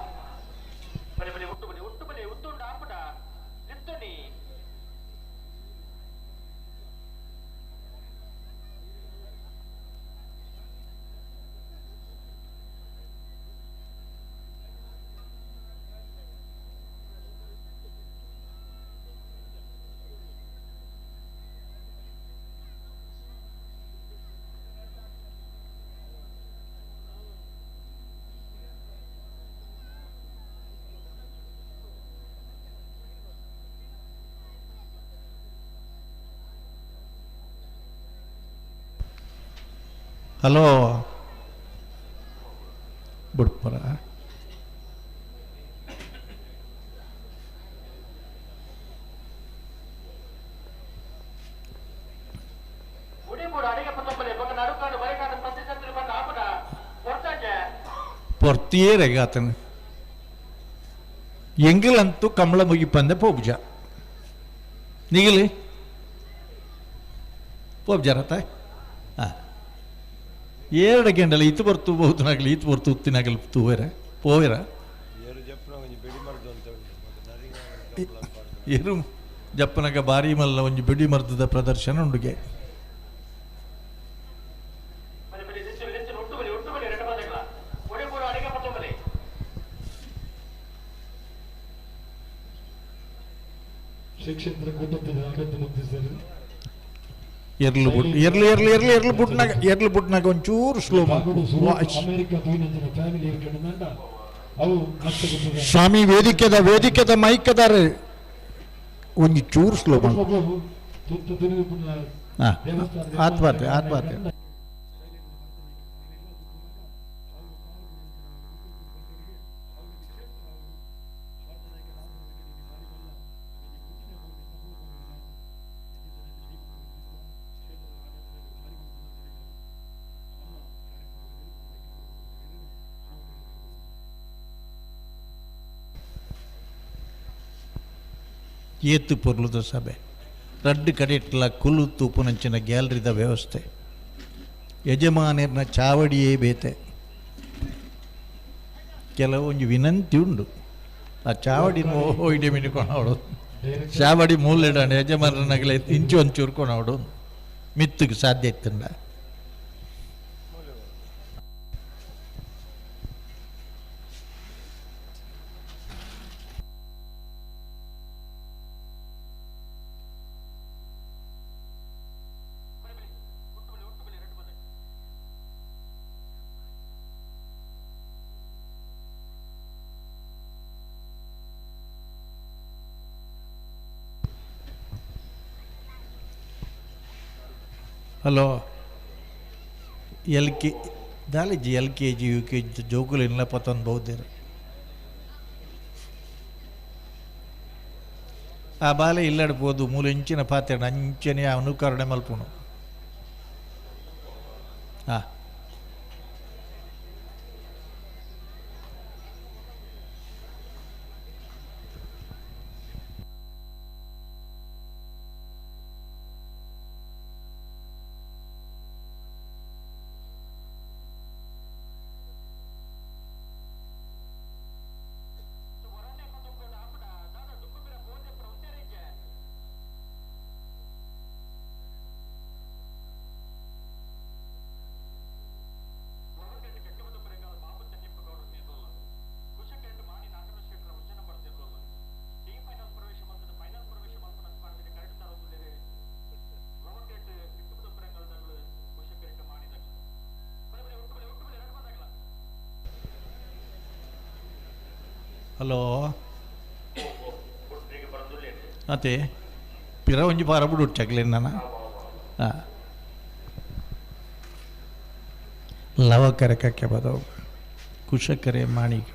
Speaker 5: ಹಲೋ ಬುಡ್ಪರ ಪೊರ್ತಿಯೇ ರೆಗಾತನು ಎಂಗಿಲಂತೂ ಕಂಬಳ ಮುಗಿಪಂದೆ ಪೋಬ್ಜ ನಿಗಿಲಿ ಪೋಬ್ಜಾರತ್ತ ಹಾಂ 2 ಗಂಟೆಲ್ಲ ಇತ್ತು ಬರ್ತು ಬಹುತನಾಗಲಿ ಇತ್ತು ಬರ್ತು ಉತ್ತಿನಾಗಲಿ ತೂವೇರ ಪೋವೇರ ಏರು ಜಪ್ಪನಾಗ ಬಾರಿ ಮಲ್ಲ ಒಂಜಿ ಬಿಡಿ ಮರ್ದದ ಪ್ರದರ್ಶನ ಉಂಡುಗೆ ಎರ್ಲು ಬುಟ್ನಾಗ ಒಂಚೂರು ಸ್ಲೋ ಸ್ವಾಮಿ ವೇದಿಕೆದ ಮೈಕದಾರ ಒಂಜಿ ಚೂರು ಸ್ಲೋ ಆತ್ಮಾರ್ತೆ ಏತು ಪೊರ್ಲುದ ಸಭೆ 2 ಕಡೆಟ್ಲ ಕುಲು ತೂಪುನಂಚಿನ ಗ್ಯಾಲರಿದ ವ್ಯವಸ್ಥೆ ಯಜಮಾನರ್ನ ಚಾವಡಿಯೇ ಬೇತೆ ಕೆಲವೊಂದು ವಿನಂತಿ ಉಂಡು ಆ ಚಾವಡಿ ಹೋಯ್ಡೆ ಮಿನಿಕೊಣವಡು ಚಾವಡಿ ಮೂಲೆಡ ಯಜಮಾನರನಾಗಲೇ ಇಂಚು ಒಂಚೂರು ಕೊಣವಡು ಮಿತ್ತಿಗೆ ಸಾಧ್ಯ ಇತ್ತಂಡ ಹಲೋ ದಾಲಿಜಿ LKG UKG ಜೋಗುಲು ಇಲ್ಲ ಪತ್ತೊಂದು ಬಹುದೇರು ಆ ಬಾಲೆ ಇಲ್ಲಡ್ಬೋದು ಮೂಲ ಇಂಚಿನ ಪಾತ್ರೆ ಅಂಚನೆ ಅನುಕರಣೆ ಮಲ್ಪುಣು ಹಾಂ ಹಲೋ ಅದೇ ಪಿರ ಒಂಜಿ ಪಾರ ಬಿಡು ಚಕ್ಲೇನು ನಾನು ಹಾಂ ಲವಕರೆ ಕಕ್ಕೆ ಬದವು ಕುಶಕರೆ ಮಾಣಿಕ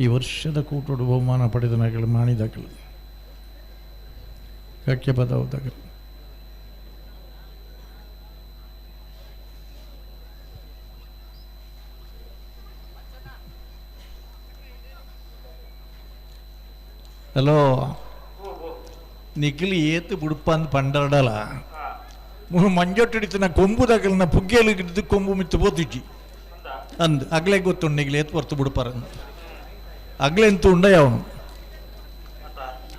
Speaker 5: ಈ ವರ್ಷದ ಕೂಟೋಡು ಬಹುಮಾನ ಪಡೆದ ನಗಲು ಮಾಣಿದಗಳು ಕಕ್ಕೆ ಬದವುದಗಳು ಹಲೋ ನಿಖಿಲಿ ಏತು ಬುಡುಪಂದು ಪಂಡರಡಲ ಮೂರು ಮಂಜೊಟ್ಟಿಡಿತು ನಾ ಕೊಂಬು ತಗಲಿನ ಪುಗ್ಗೆಲು ಹಿಡಿದು ಕೊಂಬು ಮಿತ್ತು ಬೋತಿಜ್ಜಿ ಅಂದು ಅಗ್ಲೆ ಗೊತ್ತುಂಡು ನಿಖಿಲಿ ಏತು ಹೊರ್ತು ಬುಡುಪಾರಂದು ಅಗ್ಲೆ ಎಂತ ಉಂಡ ಯಾವನು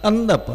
Speaker 5: ಅಂದಪ್ಪ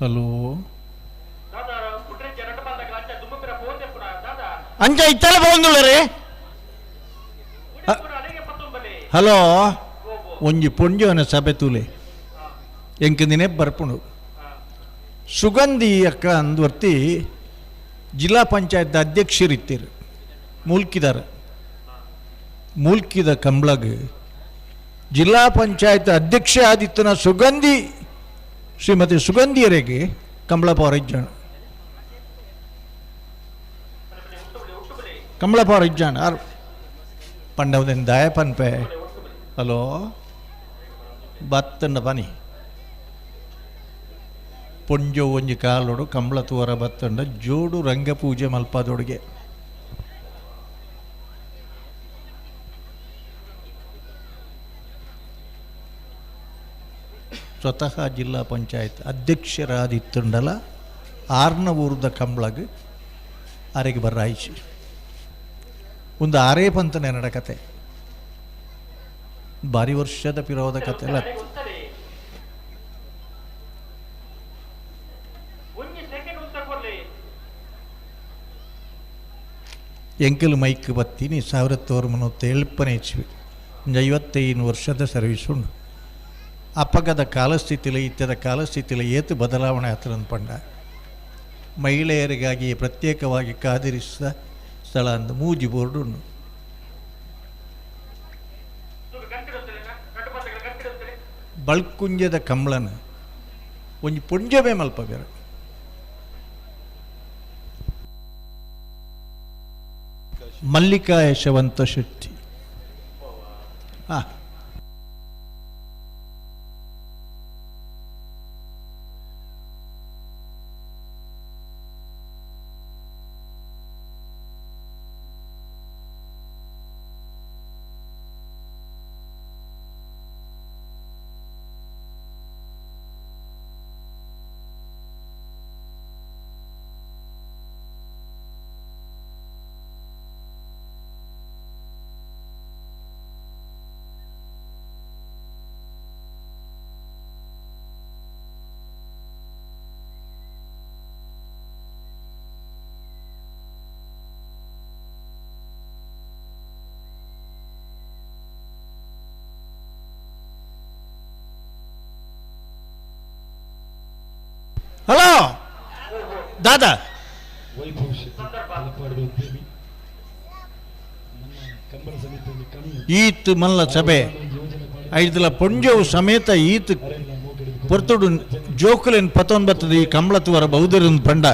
Speaker 5: ಹಲೋ ಅಂಚ ಇತ್ತಲ್ಲ ಬಂದುಳ್ಳರಿ ಹಲೋ ಒಂಜಿ ಪೊಂಜೋನ ಸಭೆ ತೂಲೆ ಎಂಕ್ ದಿನೇ ಬರ್ಪುಂಡು ಸುಗಂಧಿ ಅಕ್ಕ ಅಂದ್ವರ್ತಿ ಜಿಲ್ಲಾ ಪಂಚಾಯತ್ ಅಧ್ಯಕ್ಷರಿತ್ತೀರು ಮೂಲ್ಕಿದ ಕಂಬ್ಳಗ್ ಜಿಲ್ಲಾ ಪಂಚಾಯತ್ ಅಧ್ಯಕ್ಷೆ ಆದಿತ್ತನ ಸುಗಂಧಿ ಶ್ರೀಮತಿ ಸುಗಂಧಿಯರಿಗೆ ಕಂಬಳಪವರ ಇಜ್ಜಾಣ ಆರು ಪಂಡವದನ್ ದಾಯ ಪನ್ಪೆ ಹಲೋ ಬತ್ತಂಡ ಪನಿ ಪೊಂಜೋ ಒಂಜಿ ಕಾಲೋಡು ಕಂಬಳ ತೂವರ ಬತ್ತಂಡ ಜೋಡು ರಂಗ ಪೂಜೆ ಮಲ್ಪದೊಳಗೆ ಸ್ವತಃ ಜಿಲ್ಲಾ ಪಂಚಾಯತ್ ಅಧ್ಯಕ್ಷರಾದಿತ್ತುಂಡಲ ಆರ್ನ ಊರ್ದ ಕಂಬಳಗ್ ಅರೆಗೆ ಬರ್ರಾಯಿಸಿ ಒಂದು ಆರೇ ಪಂತನೇ ನಡಕತೆ ಬಾರಿ ವರ್ಷದ ಪಿರೋದ ಕತೆ ಅಲ್ಲ ಎಂಕಲ್ ಮೈಕ್ ಬತ್ತೀನಿ 1970 ಇಚ್ವಿ 55 ವರ್ಷದ ಸರ್ವಿಸ್ ಉಂಡು ಅಪಗದ ಕಾಲಸ್ಥಿತಿಲ ಇತ್ಯದ ಕಾಲಸ್ಥಿತಿಲ ಏತು ಬದಲಾವಣೆ ಆತನಂದು ಪಂಡ ಮಹಿಳೆಯರಿಗಾಗಿ ಪ್ರತ್ಯೇಕವಾಗಿ ಕಾದಿರಿಸಿದ ಸ್ಥಳ ಅಂದು ಮೂಜಿ ಬೋರ್ಡ್ ಉಂಡು ಬಳ್ಕುಂಜದ ಕಂಬಳನ ಒಂಜಿ ಪುಂಜವೇ ಮಲ್ಪ ಬೇರೆ. ಮಲ್ಲಿಕಾ ಯಶವಂತ ಶೆಟ್ಟಿ. ಹಾಂ, ಹಲೋ ದಾದಾ, ಈತ್ ಮಲ್ಲ ಸಭೆ ಐದಲ ಪೊಂಜವು ಸಮೇತ ಈತ್ ಪೊರ್ತುಡು ಜೋಕುಲೆನ್ 19 ಈ ಕಂಬಳತ್ವರ ಬೌದ್ಧರನ್ನು ಪಂಡ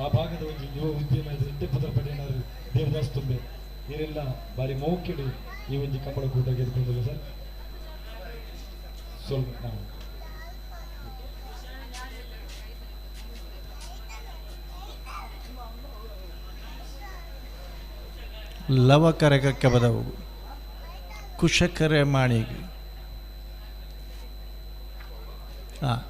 Speaker 6: ಆ ಭಾಗದ ಒಂದು ಯುವ ಉದ್ಯಮ ಪದರ ಪಡೆಯನಾರು ದೇವದಾಸ್ ತುಂಬೆ ಇವರೆಲ್ಲ ಬಾರಿ ಮೌಕ್ಯಡು ಈ ಒಂದು ಕಂಬಳ ಕೂಟ ಗೆದ್ಕೊಂಡಿಲ್ಲ ಸರ್. ಸ್ವಲ್ಪ ನಾವು
Speaker 5: ಲವಕರಗಕ್ಕೆ ಬದವು ಕುಶಕರೆ ಮಾಣಿಗೆ. ಹಾಂ,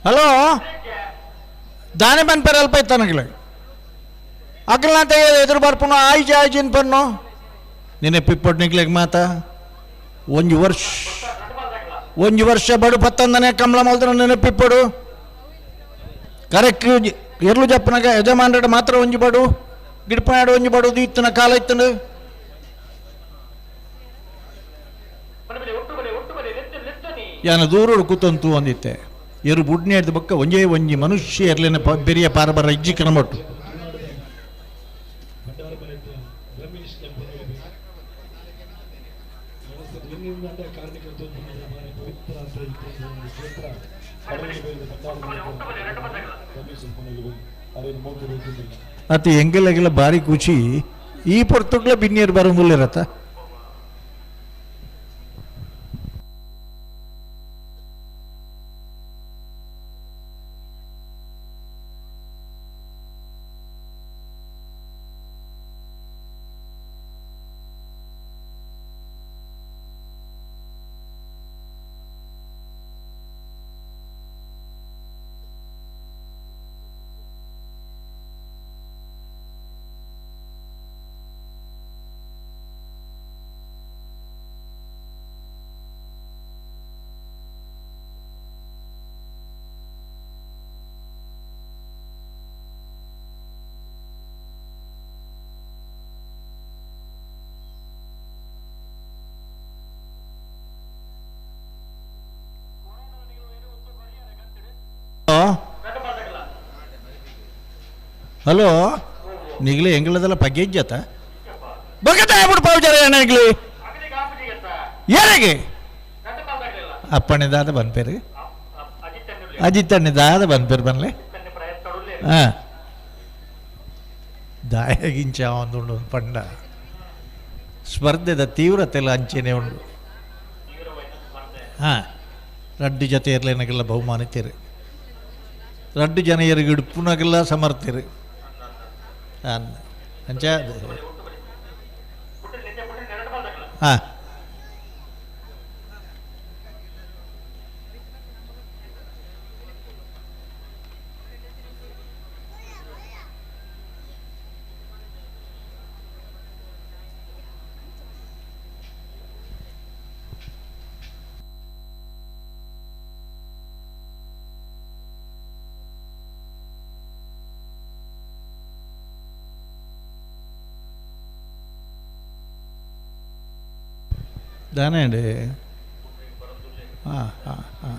Speaker 5: ಹಲೋ ದಾನೆ ಬನ್ಪೇರು ಅಲ್ಪ ಇತ್ತಾನಗ್ಲ ಅಕ್ಕಲ್ನಂತ ಎದುರು ಬರ್ಪುನು ಆಯ್ಜಿ ಆಯ್ಜಿನ್ ಪನ್ನು ನಿನ್ನೆ ಪಿಪ್ಪೊಟ್ಟು ನಿಗ್ಲಿಗೆ ಮಾತ ಒಂಜಿ ವರ್ಷ ಬಡು ಪತ್ತಂದನೆ ಕಂಬಳ ಮಲ್ತನ ನೆನಪಿಪ್ಪಡು ಕರೆಕ್ಟ್ ಎರ್ಲು ಜಪ್ಪನಾಗ ಯಜಮಾನ್ರಡ ಮಾತ್ರ ಒಂಜಿ ಬಡು ಗಿಡಪಾಡು ಒಂಜಿ ಬಡುದು ಇತ್ತನ ಕಾಲ ಇತ್ತನು ಯಾನ ದೂರೋಡು ಕೂತಂತು ಅಂದಿತ್ತೆ ಎರು ಬುಡ್ನಿ ಹಿಡ್ದ ಬಕ್ಕ ಒಂಜೇ ಒಂಜಿ ಮನುಷ್ಯ ಇರ್ಲೇನೆ ಬೆರಿಯ ಪಾರಬರ ಇಜ್ಜಿ ಕಣಮಟ್ಟು ಅತಿ ಎಂಗೆಲ್ಲ ಬಾರಿ ಖುಷಿ ಈ ಪೊರ್ತುಗ್ಲ ಬಿನ್ನಿಯರು ಬರೋಂಗಿರತ್ತ. ಹಲೋ ನಿಗ್ಲಿ ಎಂಗ್ಲದೆಲ್ಲ ಪಗ್ಗೆಜ್ಜತ ಬಗತ ಆಗ್ಬಿಟ್ಟು ಪಾವುಚಾರ ಏನಾಗ್ಲಿ ಯಾರಿಗೆ ಅಪ್ಪಣಿದಾದ ಬನ್ಪೇರಿ ಅಜಿತ್ತಣ್ಣಿದಾದ ಬನ್ಪೇರು ಬನ್ಲೆ ಹಾಂ ದಾಯಗಿಂಚ ಒಂದು ಪಂಡ ಸ್ಪರ್ಧೆದ ತೀವ್ರತೆ ಎಲ್ಲ ಅಂಚೆನೆ ಉಂಡು. ಹಾಂ ರಡ್ಡು ಜೊತೆ ಇರ್ಲೇನಾಗೆಲ್ಲ ಬಹುಮಾನಿತೀರಿ ರಡ್ಡು ಜನ ಎರಿಗೆ ಇಡುಪುನಾಗೆಲ್ಲ ಸಮರ್ಥಿರಿ ಅಂಚ ಹಾಂ ದಾನೇಡಿ ಹಾಂ ಹಾಂ ಹಾಂ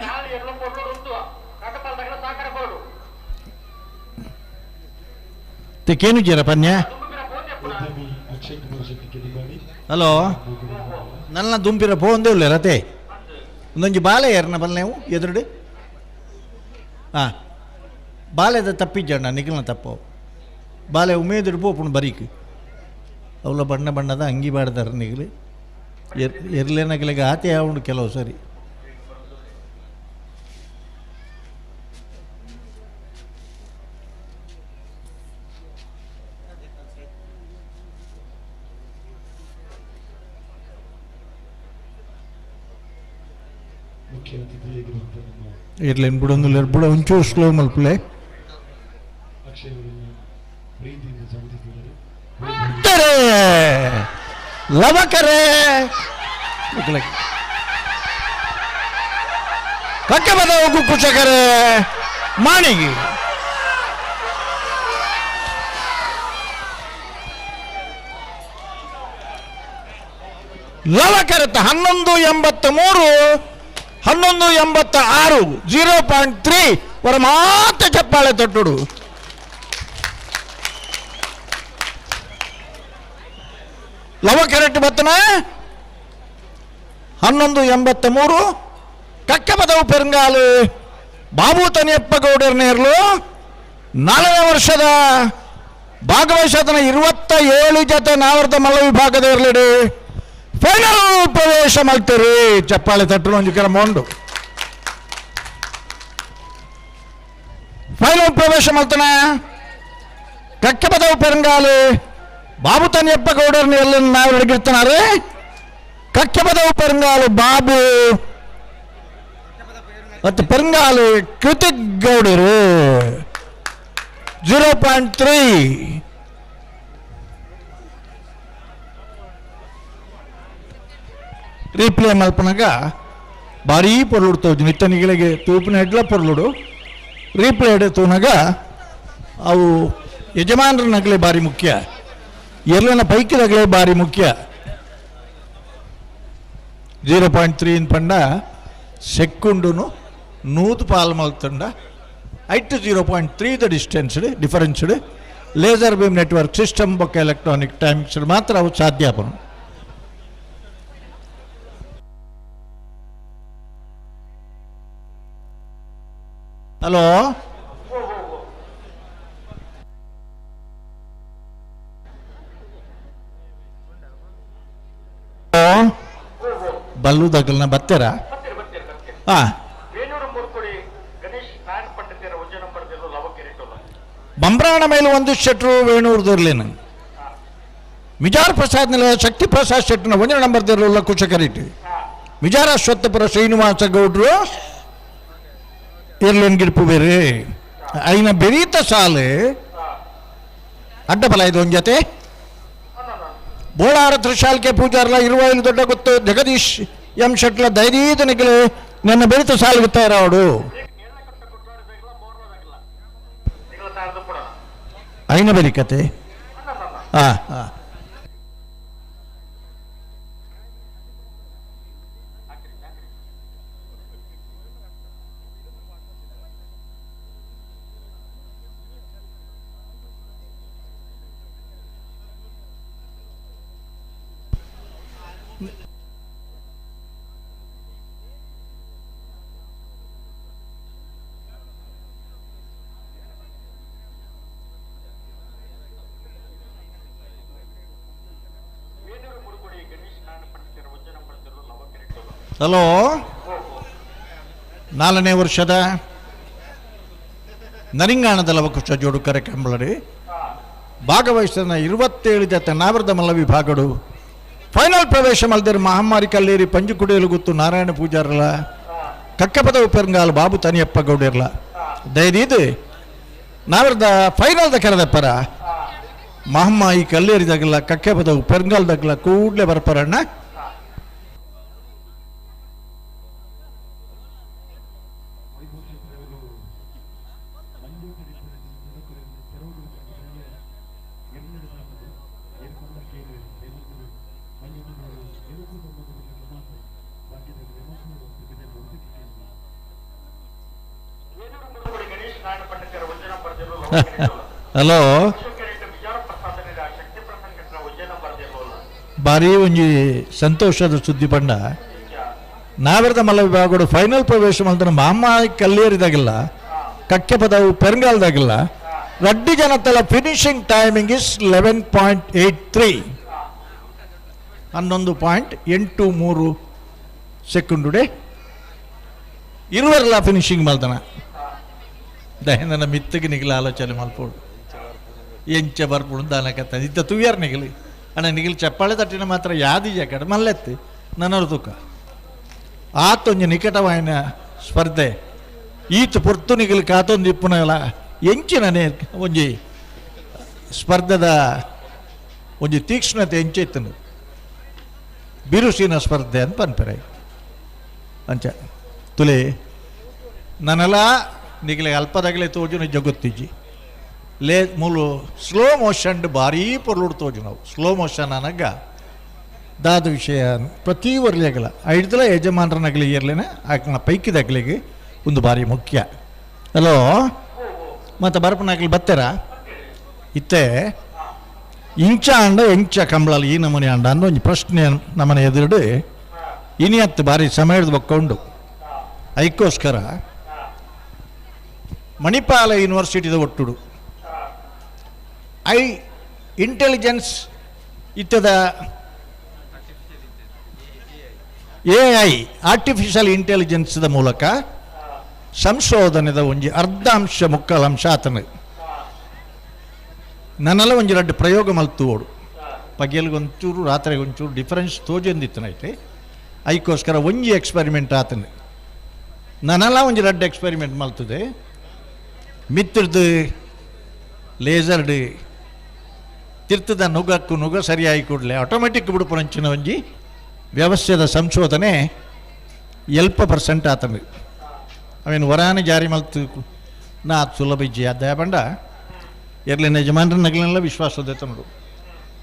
Speaker 3: ನಾಳೆ ಎಲ್ಲ ಕೊಡೋಡು ಉಂಟು ಕಟ್ಟಪಾಲ ತಗಡ ಸಾಕಾರ ಕೊಡು
Speaker 5: ತೆಕ್ಕೇನು ಜೀರ ಪನ್ಯ
Speaker 6: ಉದ್ಯಮಿ ಅಕ್ಷಯ್ ಕುಮಾರ್ ಶೆಟ್ಟಿ ಕಿಡಿಬಾಡಿ
Speaker 5: ಹಲೋ ನನ್ನ ದುಂಪಿರ ಪೋಂದೇ ಉಳ್ಳೆ ರತೆ ಒಂದೊಂಜಿ ಬಾಲೆ ಯಾರನ್ನ ಬಲ್ಲ ನೀವು ಎದುರುಡು ಹಾಂ ಬಾಲೆದ ತಪ್ಪಿಜ್ಜಣ್ಣ ನಿಖಿಲ್ನ ತಪ್ಪು ಬಾಲೆ ಉಮೇದುಡು ಪೋಪುಣ್ ಬರೀಕ್ ಅವಳ ಬಣ್ಣ ಬಣ್ಣದ ಅಂಗಿ ಬಾಡ್ದಾರ ನಿಖಿಲು ಎರ್ಲೇನಗಲಿಗೆ ಆತೆ ಉಂಡು ಕೆಲವು ಸರಿ
Speaker 6: ಮುಖ್ಯ ಅತಿಥಿಯಾಗಿರುವಂತಹ ನಮ್ಮ
Speaker 5: ಇರ್ಲೇನು ಬಿಡೊಂದಿಲ್ಲ ಬಿಡ ಒಂಚೂರು ಸ್ಲೋ ಮಲ್ಪಲೆ
Speaker 6: ಅಕ್ಷಯ್ ಅವರನ್ನು ಪ್ರೀತಿಯಿಂದ ಸ್ವಾಗತಿಸಿದ್ದಾರೆ.
Speaker 5: ಲವಕರೇ ಕಕ್ಕೆ ಬದ ಹೋಗು ಕುಚಕರೇ ಮಾಣಿಗೆ ಲವಕರತ 1183 1186 0.3 ವರ ಮಾತ್ರ ಚಪ್ಪಾಳೆ ತೊಟ್ಟುಡು ಲವಕರೆಟ್ ಬತ್ತನ 1183 ಕಕ್ಕೆ ಬದವು ಪೆರಂಗಾಲು ಬಾಬು ತನಿಯಪ್ಪ ಗೌಡರ್ನೇರ್ಲು 4ನೇ ವರ್ಷದ ಭಾಗವಹಿಸತನ 27 ಜೊತೆ ನಾವರ್ದ ಮಲ್ಲ ವಿಭಾಗದ ಇರಲಿಡಿ ಫೈನಲ್ ಪ್ರವೇಶ ಮಾಡ್ತೀರಿ ಚಪ್ಪಾಳೆ ತಟ್ಟಲು ಒಂದು ಕೆಲ ಮೊಂಡು ಫೈನಲ್ ಪ್ರವೇಶ ಮಾಡ್ತಾನ ಕಕ್ಕೆ ಬದವು ಪೆರಂಗಾಲು ಬಾಬು ತನಿಯಪ್ಪ ಗೌಡರ್ನ ಎಲ್ಲ ನಾವು ಹಿಡಿಗಿರ್ತಾನೆ ಕಕ್ಕೆ ಬದವು ಪೆರಂಗಾಲು ಬಾಬು ಮತ್ತು ಪೆರಂಗಾಲು ಕೃತಿಕ್ ಗೌಡರು 0.3 ರೀಪ್ಲೇ ಮಲ್ಪನಾಗ ಭಾರೀ ಪೊರ್ಲುಡ್ತಾವು ನಿತ್ತನಿಗಳಿಗೆ ತೂಪಿನ ಎಡ್ಲ ಪೊರ್ಲುಡು ರೀಪ್ಲೇ ಎಡೆತೂನಾಗ ಅವು ಯಜಮಾನರ ನಗಲೆ ಭಾರಿ ಮುಖ್ಯ ಎರ್ಲನ ಪೈಕಿದಾಗಲೇ ಭಾರಿ ಮುಖ್ಯ 0.3 ಪಂಡ ಸೆಕ್ಕುಂಡುನು 100 ಪಾಲ್ ಮಲ್ತಂಡ ಐಟ್ 0.3 the distanced differenced laser beam network system ಬೊಕ್ಕ ಎಲೆಕ್ಟ್ರಾನಿಕ್ ಟೈಮ್ಸ್ ಮಾತ್ರ ಅವು ಸಾಧ್ಯ ಆಪನು ಹಲೋ ಬಲ್ಲು ದಗಲ್ನ ಬರ್ತೀರ ಹಾ
Speaker 3: ವೇಣೂರು ಮೂರ್ಕುಡಿ ಗಣೇಶ್ ನಾರಾಯಣ ಪಂಡಿತರ ಉಜ್ಜನ ಪಡೆದಿರೋ ಲವಕೆರೆಟೋಲ
Speaker 5: ಬಂಬ್ರಾಣ ಮೇಲೆ ಒಂದು ಶೆಟ್ರು ವೇಣೂರ್ದಿರ್ಲೇನು ಮಿಜಾರ್ ಪ್ರಸಾದ್ ನಿಲಯ ಶಕ್ತಿ ಪ್ರಸಾದ್ ಶೆಟ್ನ 1 ನಂಬರ್ದಿರಲ್ಲ ಕುಚಕರಿಟಿ ಮಿಜಾರ ಅಶ್ವತ್ಥಪುರ ಶ್ರೀನಿವಾಸ ಗೌಡ್ರು ಇರ್ಲೇನ್ ಗಿಡ್ಪು ಬೇರೆ ಐನ ಬೆರೀತ ಸಾಲೆ ಅಡ್ಡಬಲ ಇದು ಒಂದು ಜೊತೆ ಬೋಳಾರ ತ್ರಿಶಾಲ್ಕೆ ಪೂಜಾರ್ಲ 25 ದೊಡ್ಡ ಗೊತ್ತು ಜಗದೀಶ್ ಎಂ ಶೆಟ್ಲ ಧೈರ್ಯದ ನಿಗಲು ನನ್ನ ಬೆರೀತ ಸಾಲು ಗೊತ್ತಾರ ಅವಡು ಐನ ಬೆರಿಕತೆ ಹಾ ಹಾ ಹಲೋ 4ನೇ ವರ್ಷದ ನರಿಂಗಾಣದ ಲವಕುಶ ಜೋಡು ಕಾರ್ಯಕ್ರಮಗಳಲ್ಲಿ ಭಾಗವಹಿಸಿದ 27 ಜೊತೆ ನಾವರ್ದ ಮಲ್ಲ ವಿಭಾಗಡು ಫೈನಲ್ ಪ್ರವೇಶ ಮಲ್ದಿರು ಮಹಾಮಾರಿ ಕಲ್ಲೇರಿ ಪಂಜುಕುಡಿಯಲು ಗುತ್ತು ನಾರಾಯಣ ಪೂಜಾರಲ್ಲ ಕಕ್ಕಪದ ಉಪೆರಂಗಾಲು ಬಾಬು ತನಿಯಪ್ಪ ಗೌಡಿರ್ಲ ದಯದೀದು ನಾವರ್ದ ಫೈನಲ್ದ ಕೆರದಪ್ಪರ ಮಹಮ್ಮಾಯಿ ಕಲ್ಲೇರಿದಾಗಲ್ಲ ಕಕ್ಕಪದ ಉಪೆರಂಗಾಲ್ದಾಗಲ್ಲ ಕೂಡಲೇ ಬರ್ಪರಣ್ಣ ಹಲೋ
Speaker 3: ವಿಚಾರ ಪ್ರಸಾದನೆದ ಶಕ್ತಿ ಪ್ರಸಾದ್ ಶೆಟ್ಟರ ಒಂಜೇ ನಂಬರ್ ದೇರ್ಬೋಲ್ಲ
Speaker 5: ಭಾರಿ ಒಂಜಿ ಸಂತೋಷದ ಸುದ್ದಿ ಪಂಡ ನಾವೆರ್ದ ಮಲ್ಲ ವಿಭಾಗಡು ಫೈನಲ್ ಪ್ರವೇಶ ಮಾಡ್ತಾನೆ ಮಾಮ ಕಲ್ಲೇರಿದಾಗಿಲ್ಲ ಕಕ್ಕೆ ಪದವು ಪೆರಂಗಾಲ್ದಾಗಿಲ್ಲ Reddy ಜನತಲ finishing timing is 11.83 11.83 ಸೆಕೆಂಡುಡೆ ಇರುವರೆಲ್ಲ finishing ಮಾಡ್ತಾನ ದಹನ ಮಿತ್ತಿಗೆ ನಿಗಲ ಆಲೋಚನೆ ಮಲ್ಪೋಡು ಎಂಚ ಬರ್ಪುಡು ದಾನಕತ್ತ ಇತ್ತ ತುಯ್ಯಾರ ನಿಗಲಿ ಅಣ್ಣ ನಿಗಲಿ ಚಪ್ಪಾಳೆ ತಟ್ಟಿನ ಮಾತ್ರ ಯಾದಿ ಜಾಕಡೆ ಮಲ್ಲೆತ್ತು ನನ್ನರು ತೂಕ ಆತೊಂಜಿ ನಿಕಟವಾಯಿನ ಸ್ಪರ್ಧೆ ಈತ ಪೊರ್ತು ನಿಗಲಿ ಕಾತೊಂದು ಇಪ್ಪುನಲ್ಲ ಎಂಚಿನೇ ಒಂಜಿ ಸ್ಪರ್ಧದ ಒಂಜಿ ತೀಕ್ಷ್ಣತೆ ಎಂಚೆತ್ತನು ಬಿರುಸಿನ ಸ್ಪರ್ಧೆ ಅಂತ ಪನ್ಪೆರೆ ಅಂಚ ತುಲೆ ನನ್ನೆಲ್ಲ ನಿಗಲೆ ಅಲ್ಪದಾಗಲೇ ತೋಜು ನಿಜ ಗೊತ್ತಿಜ್ಜಿ ಲೇ ಮೂಲು ಸ್ಲೋ ಮೋಷನ್ ಭಾರೀ ಪೊರ್ಲುಡು ತೋಜು ನಾವು ಸ್ಲೋ ಮೋಷನ್ ಅನ್ನಗ ದಾದ ವಿಷಯ ಪ್ರತಿ ವರ್ಲಿಯಾಗಲ್ಲ ಐಡ್ದಲ ಯಜಮಾನರನಾಗಲಿ ಇರಲೇನೆ ಆಕನ ಪೈಕಿದಾಗಲಿಗೆ ಒಂದು ಭಾರಿ ಮುಖ್ಯ ಹಲೋ ಮತ್ತು ಬರ್ಪನಾಗಲಿ ಬತ್ತಾರ ಇತ್ತೆ ಇಂಚ ಅಂಡ ಎಂಚ ಕಂಬಳಲ್ಲಿ ಈ ನಮೂನೆ ಅಂಡ ಅಂದ ಒಂದು ಪ್ರಶ್ನೆ ನಮ್ಮನೆ ಎದುರುಡು ಇನಿಯತ್ತು ಭಾರಿ ಸಮಯದ ಒಕ್ಕೊಂಡು ಅದಕ್ಕೋಸ್ಕರ ಮಣಿಪಾಲ ಯೂನಿವರ್ಸಿಟಿದ ಒಟ್ಟುಡು ಇಂಟೆಲಿಜೆನ್ಸ್ ಇತ್ತದ AI ಆರ್ಟಿಫಿಷಿಯಲ್ ಇಂಟೆಲಿಜೆನ್ಸ್ದ ಮೂಲಕ ಸಂಶೋಧನೆದ ಒಂಜಿ ಅರ್ಧಾಂಶ ಮುಕ್ಕಾಲಂಶ ಆತನ ನನ್ನೆಲ್ಲ ಒಂಜಿ ರಡ್ಡು ಪ್ರಯೋಗ ಮಲ್ತುವೋಡು ಪಗೆಲ್ಗೊಂಚೂರು ರಾತ್ರಿಗೆ ಒಂಚೂರು ಡಿಫರೆನ್ಸ್ ತೋಜೊಂದಿತ್ತನೈತೆ ಅದಕ್ಕೋಸ್ಕರ ಒಂಜಿ ಎಕ್ಸ್ಪೆರಿಮೆಂಟ್ ಆತನ ನನ್ನೆಲ್ಲ ಒಂಜಿ ರಡ್ಡು ಎಕ್ಸ್ಪೆರಿಮೆಂಟ್ ಮಲ್ತದೆ ಮಿತ್ರದ್ದು ಲೇಸರ್ಡ್ ತಿರ್ತದ ನುಗ್ಗ ಸರಿಯಾಗಿ ಕೂಡಲೇ ಆಟೋಮೆಟಿಕ್ ಬಿಡುಪುರಂಚಿನ ಒಂಜಿ ವ್ಯವಸ್ಥೆದ ಸಂಶೋಧನೆ 1% ಆತನು ಅವೇನು ವರಾನ ಜಾರಿ ಮಲ್ತು ನಾ ಸುಲಭ ಇಜ್ಜಿ ಅಧ್ಯಾಯ ಬಂಡ ಇರಲಿ ಯಜಮಾನ್ರ ನಗಲೆಲ್ಲ ವಿಶ್ವಾಸದೈತ ನೋಡು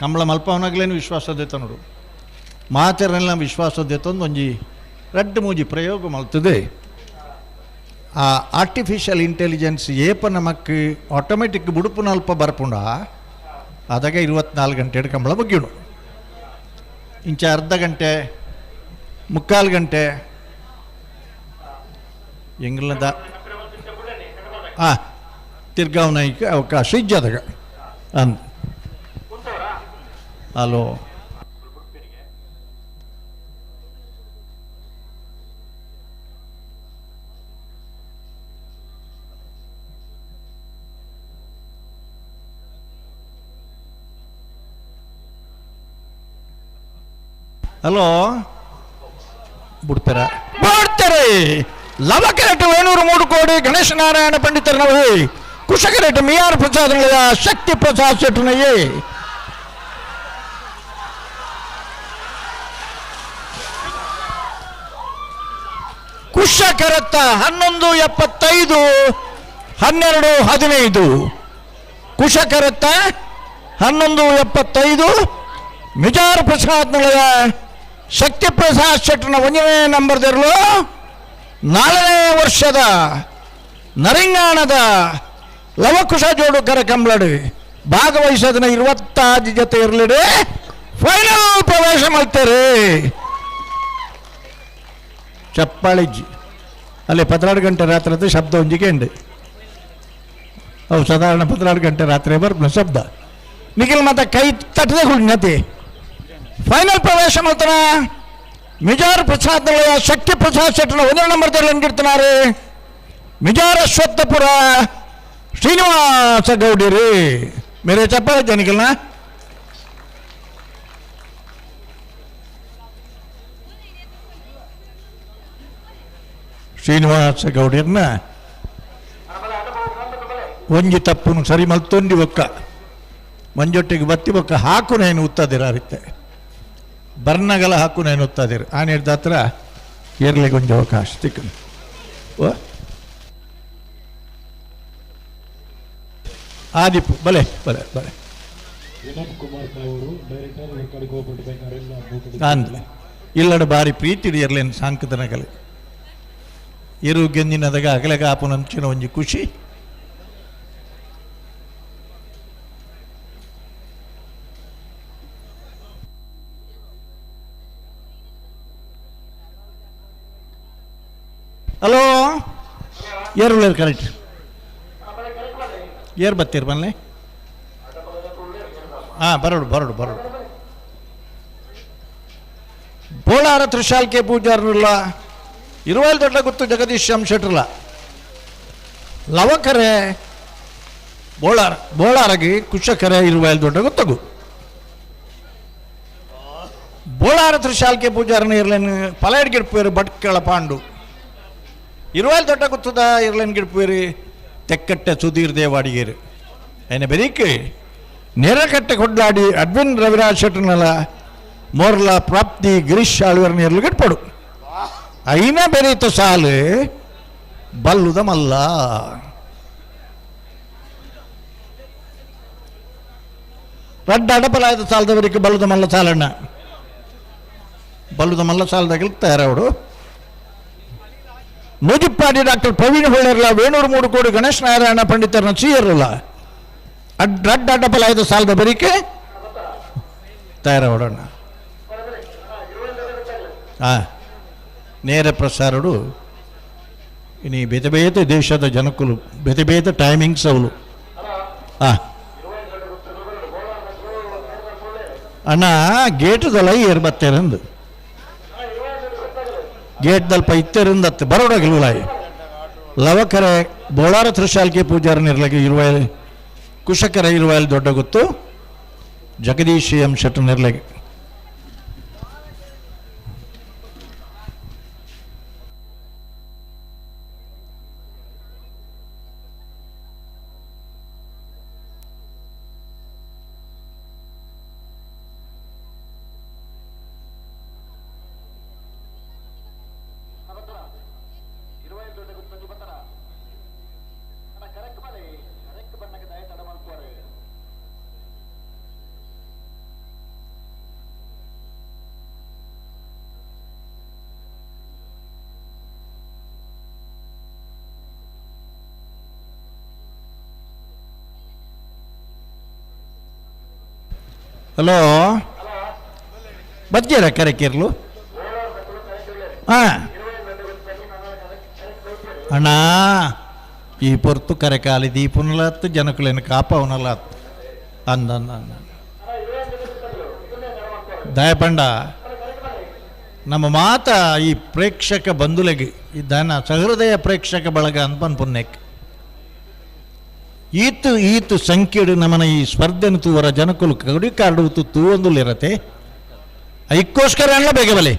Speaker 5: ಕಂಬಳ ಮಲ್ಪವನಾಗಲೇನು ವಿಶ್ವಾಸದೈತ ನೋಡು ಮಾತರನೆಲ್ಲ ವಿಶ್ವಾಸದೈತಂದು ಒಂಜಿ ರಡ್ಡು ಮೂಜಿ ಪ್ರಯೋಗ ಮಲ್ತದೆ ಆ ಆರ್ಟಿಫಿಷಿಯಲ್ ಇಂಟೆಲಿಜೆನ್ಸ್ ಏಪ ನಮಕ್ ಆಟೋಮೆಟಿಕ್ ಬುಡುಪುನ ಅಲ್ಪ ಬರ್ಪುಂಡ ಅದಾಗ 24 ಗಂಟೆ ಕಂಬಳ ಬಗ್ಗಿಡು ಇಂಚ ಅರ್ಧ ಗಂಟೆ ಮುಕ್ಕಾಲು ಗಂಟೆ ಎಂಗ್ಲದ ತಿರ್ಗಾವನಾಯಿಕ ಅವಕಾಶ ಇಜ್ಜದಾಗ ಅಂದ್ ಹಲೋ ಹಲೋ ಬಿಡ್ತಾರೆ ಲವಕರೆಟ್ಟು 703 ಕೋಟಿ ಗಣೇಶ ನಾರಾಯಣ ಪಂಡಿತರನವೇ ಕುಶಕರೆಟ್ಟು ಮಿಯಾರ್ ಪ್ರಸಾದ್ ಶಕ್ತಿ ಪ್ರಸಾದ್ ಶೆಟ್ಟನಯ್ಯೇ ಕುಶಕರತ್ತ 11:75 12:15 ಕುಶಕರತ್ತ 11:75 ಮಿಜಾರ್ ಪ್ರಸಾದ್ ಶಕ್ತಿ ಪ್ರಸಾದ್ ಶೆಟ್ಟನ 1ನೇ ನಂಬರ್ದಿರಲು 4ನೇ ವರ್ಷದ ನರಿಂಗಾಣದ ಲವಕುಶ ಜೋಡುಕರ ಕಂಬಳಡು ಭಾಗವಹಿಸೋದನ್ನ 26 ಜೊತೆ ಇರಲಿಡೆ ಫೈನಲ್ ಪ್ರವೇಶ ಮಾಡ್ತಾರೆ ಚಪ್ಪಾಳಿಜ್ಜಿ ಅಲ್ಲಿ 16 ಗಂಟೆ ರಾತ್ರಿ ಶಬ್ದ ಒಂಜಿಗೆ ಉಂಡು ಅವು ಸಾಧಾರಣ 16 ಗಂಟೆ ರಾತ್ರಿ ಬರ್ಪ ಶಬ್ದ ನಿಖಿಲ್ ಮತ್ತೆ ಕೈ ತಟ್ಟದೆ ಹುಣ್ಣತಿ ಫೈನಲ್ ಪ್ರವೇಶ ಮಾಡ್ತಾನ ಮಿಜಾರ್ ಪ್ರಸಾದ್ ಶಕ್ತಿ ಪ್ರಸಾದ್ ಶೆಟ್ಟನ 1ನೇ ನಂಬರ್ದಲ್ಲಿ ಹೆಂಗಿರ್ತಾನೆ ಮಿಜಾರ್ ಅಶ್ವತ್ಥಪುರ ಶ್ರೀನಿವಾಸ ಗೌಡಿರಿ ಮೇರೆ ಚಪ್ಪಾಳೆ ಜನಿಕಲ್ನ ಶ್ರೀನಿವಾಸ ಗೌಡಿಯರ್ನ ಒಂಜಿ ತಪ್ಪುನು ಸರಿ ಮಲ್ತೊಂಡಿ ಒಕ್ಕ ಮಂಜೊಟ್ಟಿಗೆ ಬತ್ತಿ ಬೊಕ್ಕ ಹಾಕು ನೇನು ಉತ್ತದಿರಾರಿತ್ತೆ ಬರ್ನಗಲ ಹಾಕು ನೇನು ಉತ್ತದಿರು ಆ ನಿರ್ದ ಹತ್ರ ಏರ್ಲಿಗೆ ಒಂಜಿ ಅವಕಾಶ ತಿಕ್ಕ ಆದಿಪು ಬಲೆ ಬಲೆ ಬಲೆ
Speaker 6: ವಿನೋದ್ ಕುಮಾರ್ ಅವರು ಡೈರೆಕ್ಟರ್ ರೆಕಾರ್ಡ್ ಕೋಪಟ್ ಬೇಕಾರೆಲ್ಲ
Speaker 5: ಅಂದ್ಲೆ ಇಲ್ಲಡ ಬಾರಿ ಪ್ರೀತಿ ಇರ್ಲೇನು ಸಾಂಕದನಗಲೆ ಇರು ಗೆಂದಿನದಾಗ ಅಗಲೆಗ ಆಪುನಂಚಿನ ಒಂಜಿ ಖುಷಿ ಹಲೋ ಏರುಳ್ಳೇರು ಕರೆಕ್ಟ್ ಏರ್ ಬತ್ತೀರಿ ಬನ್ನಿ ಹಾಂ ಬರೋಡು ಬೋಳಾರ ತ್ರಿಶಾಲ್ಕೆ ಪೂಜಾರಲ್ಲ ಇರುವಲ್ ದೊಡ್ಡ ಗೊತ್ತು ಜಗದೀಶ್ ಶೆಟ್ರಲ್ಲ ಲವಕರೆ ಬೋಳಾರಗಿ ಕುಶಕರೆ ಇರುವಲ್ ದೊಡ್ಡ ಗೊತ್ತಗು ಬೋಳಾರ ತ್ರಿಶಾಲ್ಕೆ ಪೂಜಾರನ ಇರ್ಲೇನು ಪಲೈಡ್ ಗಿಡ್ಪೇರು ಬಟ್ಕಳ ಪಾಂಡು ಇರುವಲ್ ದೊಡ್ಡ ಗೊತ್ತದ ಇರ್ಲೇನು ಗಿಡ್ಪೇರು ತೆಕ್ಕಟ್ಟೆ ಸುಧೀರ್ ದೇವಾಡಿಗೇರು అయిన ಬೆರೀಕೆ ನೇರಕಟ್ಟೆ ಕೊಡ್ಲಾಡಿ ಅಡ್ವಿನ್ ರವಿರಾಜ್ ಶೆಟ್ರನಲ್ಲ ಮೋರ್ಲ ಪ್ರಾಪ್ತಿ ಗಿರೀಶ್ ಆಳ್ವರ್ ನೀರ್ಲು ಗಿಟ್ಪಡು అయిన ಬೆರೀತು ಸಾಲು ಬಲ್ಲುದ ಮಲ್ಲ ರಡ್ಡ ಅಡಪಲಾಯ್ದ ಸಾಲದವರಿಗೆ ಬಲ್ಲುದ ಮಲ್ಲ ಸಾಲಣ್ಣ ಬಲ್ಲುದ ಮಲ್ಲ ಸಾಲದಾಗ ತಯಾರವಡು ನೂಜಿಪ್ಪಾಡಿ ಡಾಕ್ಟರ್ ಪ್ರವೀಣ್ ಹೊಳ್ಳೆರಲ್ಲ ವೇಣೂರು 3 ಕೋಟಿ ಗಣೇಶ್ ನಾರಾಯಣ ಪಂಡಿತರನ್ನ ಚೀಯರಲ್ಲ ರಡ್ಡ ಅಡ್ಡಪಲಾಯ್ದ ಸಾಲದ ಬರಿಕೆ ತಯಾರವಡಣ್ಣ ನೇರ ಪ್ರಸಾರಡು ಇನ್ನು ಬೇತೆ ಬೇತೆ ದೇಶದ ಜನಕ್ಕೂ ಬೇತೆ ಬೇತೆ ಟೈಮಿಂಗ್ಸ್ ಅವಳು ಅಣ್ಣ ಗೇಟ್ದಲ್ಲ ಏರ್ ಬತ್ತೇರಂದು ಗೇಟ್ದಲ್ಲಿ ಪೈತ್ತೇರಿಂದತ್ತೆ ಬರೋಡಾಗಿಲ್ವಲಾಯಿ ಲವಕರೆ ಬೋಳಾರ ತ್ರಿಶಾಲ್ಕೆ ಪೂಜಾರನಿರ್ಲಗೆ ಇರುವಲ್ ಕುಶಕರ ಇರುವಲ್ ದೊಡ್ಡ ಗೊತ್ತು ಜಗದೀಶ್ ಶೆಟ್ಟರ್ನಿರ್ಲಗೆ ಹಲೋ ಬಜ್ಜೀರ ಕರೆಕಿರ್ಲು ಅಣ್ಣ ಈ ಪೊರ್ತು ಕರೆ ಕಾಲಿ ದೀಪನಲತ್ತು ಜನಕುಲೇನು ಕಾಪವನಲತ್ತು ಅಂದ ದಯಪಂಡ ನಮ್ಮ ಮಾತ ಈ ಪ್ರೇಕ್ಷಕ ಬಂಧುಲೆಗೆ ಇದ್ದಾನ ಸಹೃದಯ ಪ್ರೇಕ್ಷಕ ಬಳಗ ಅಂತ ಪುಣ್ಯಕ್ಕೆ ಈತು ಸಂಖ್ಯೆಡು ನಮ್ಮನ ಈ ಸ್ಪರ್ಧೆನ ತೂವರ ಜನಕುಲು ಕಡಿ ಕಾರ್ಡು ತೂವೊಂದುಲಿರತ್ತೆ ಐಕ್ಕೋಸ್ಕರ ಅಲ್ಲ ಬೇಗ ಬಲೆ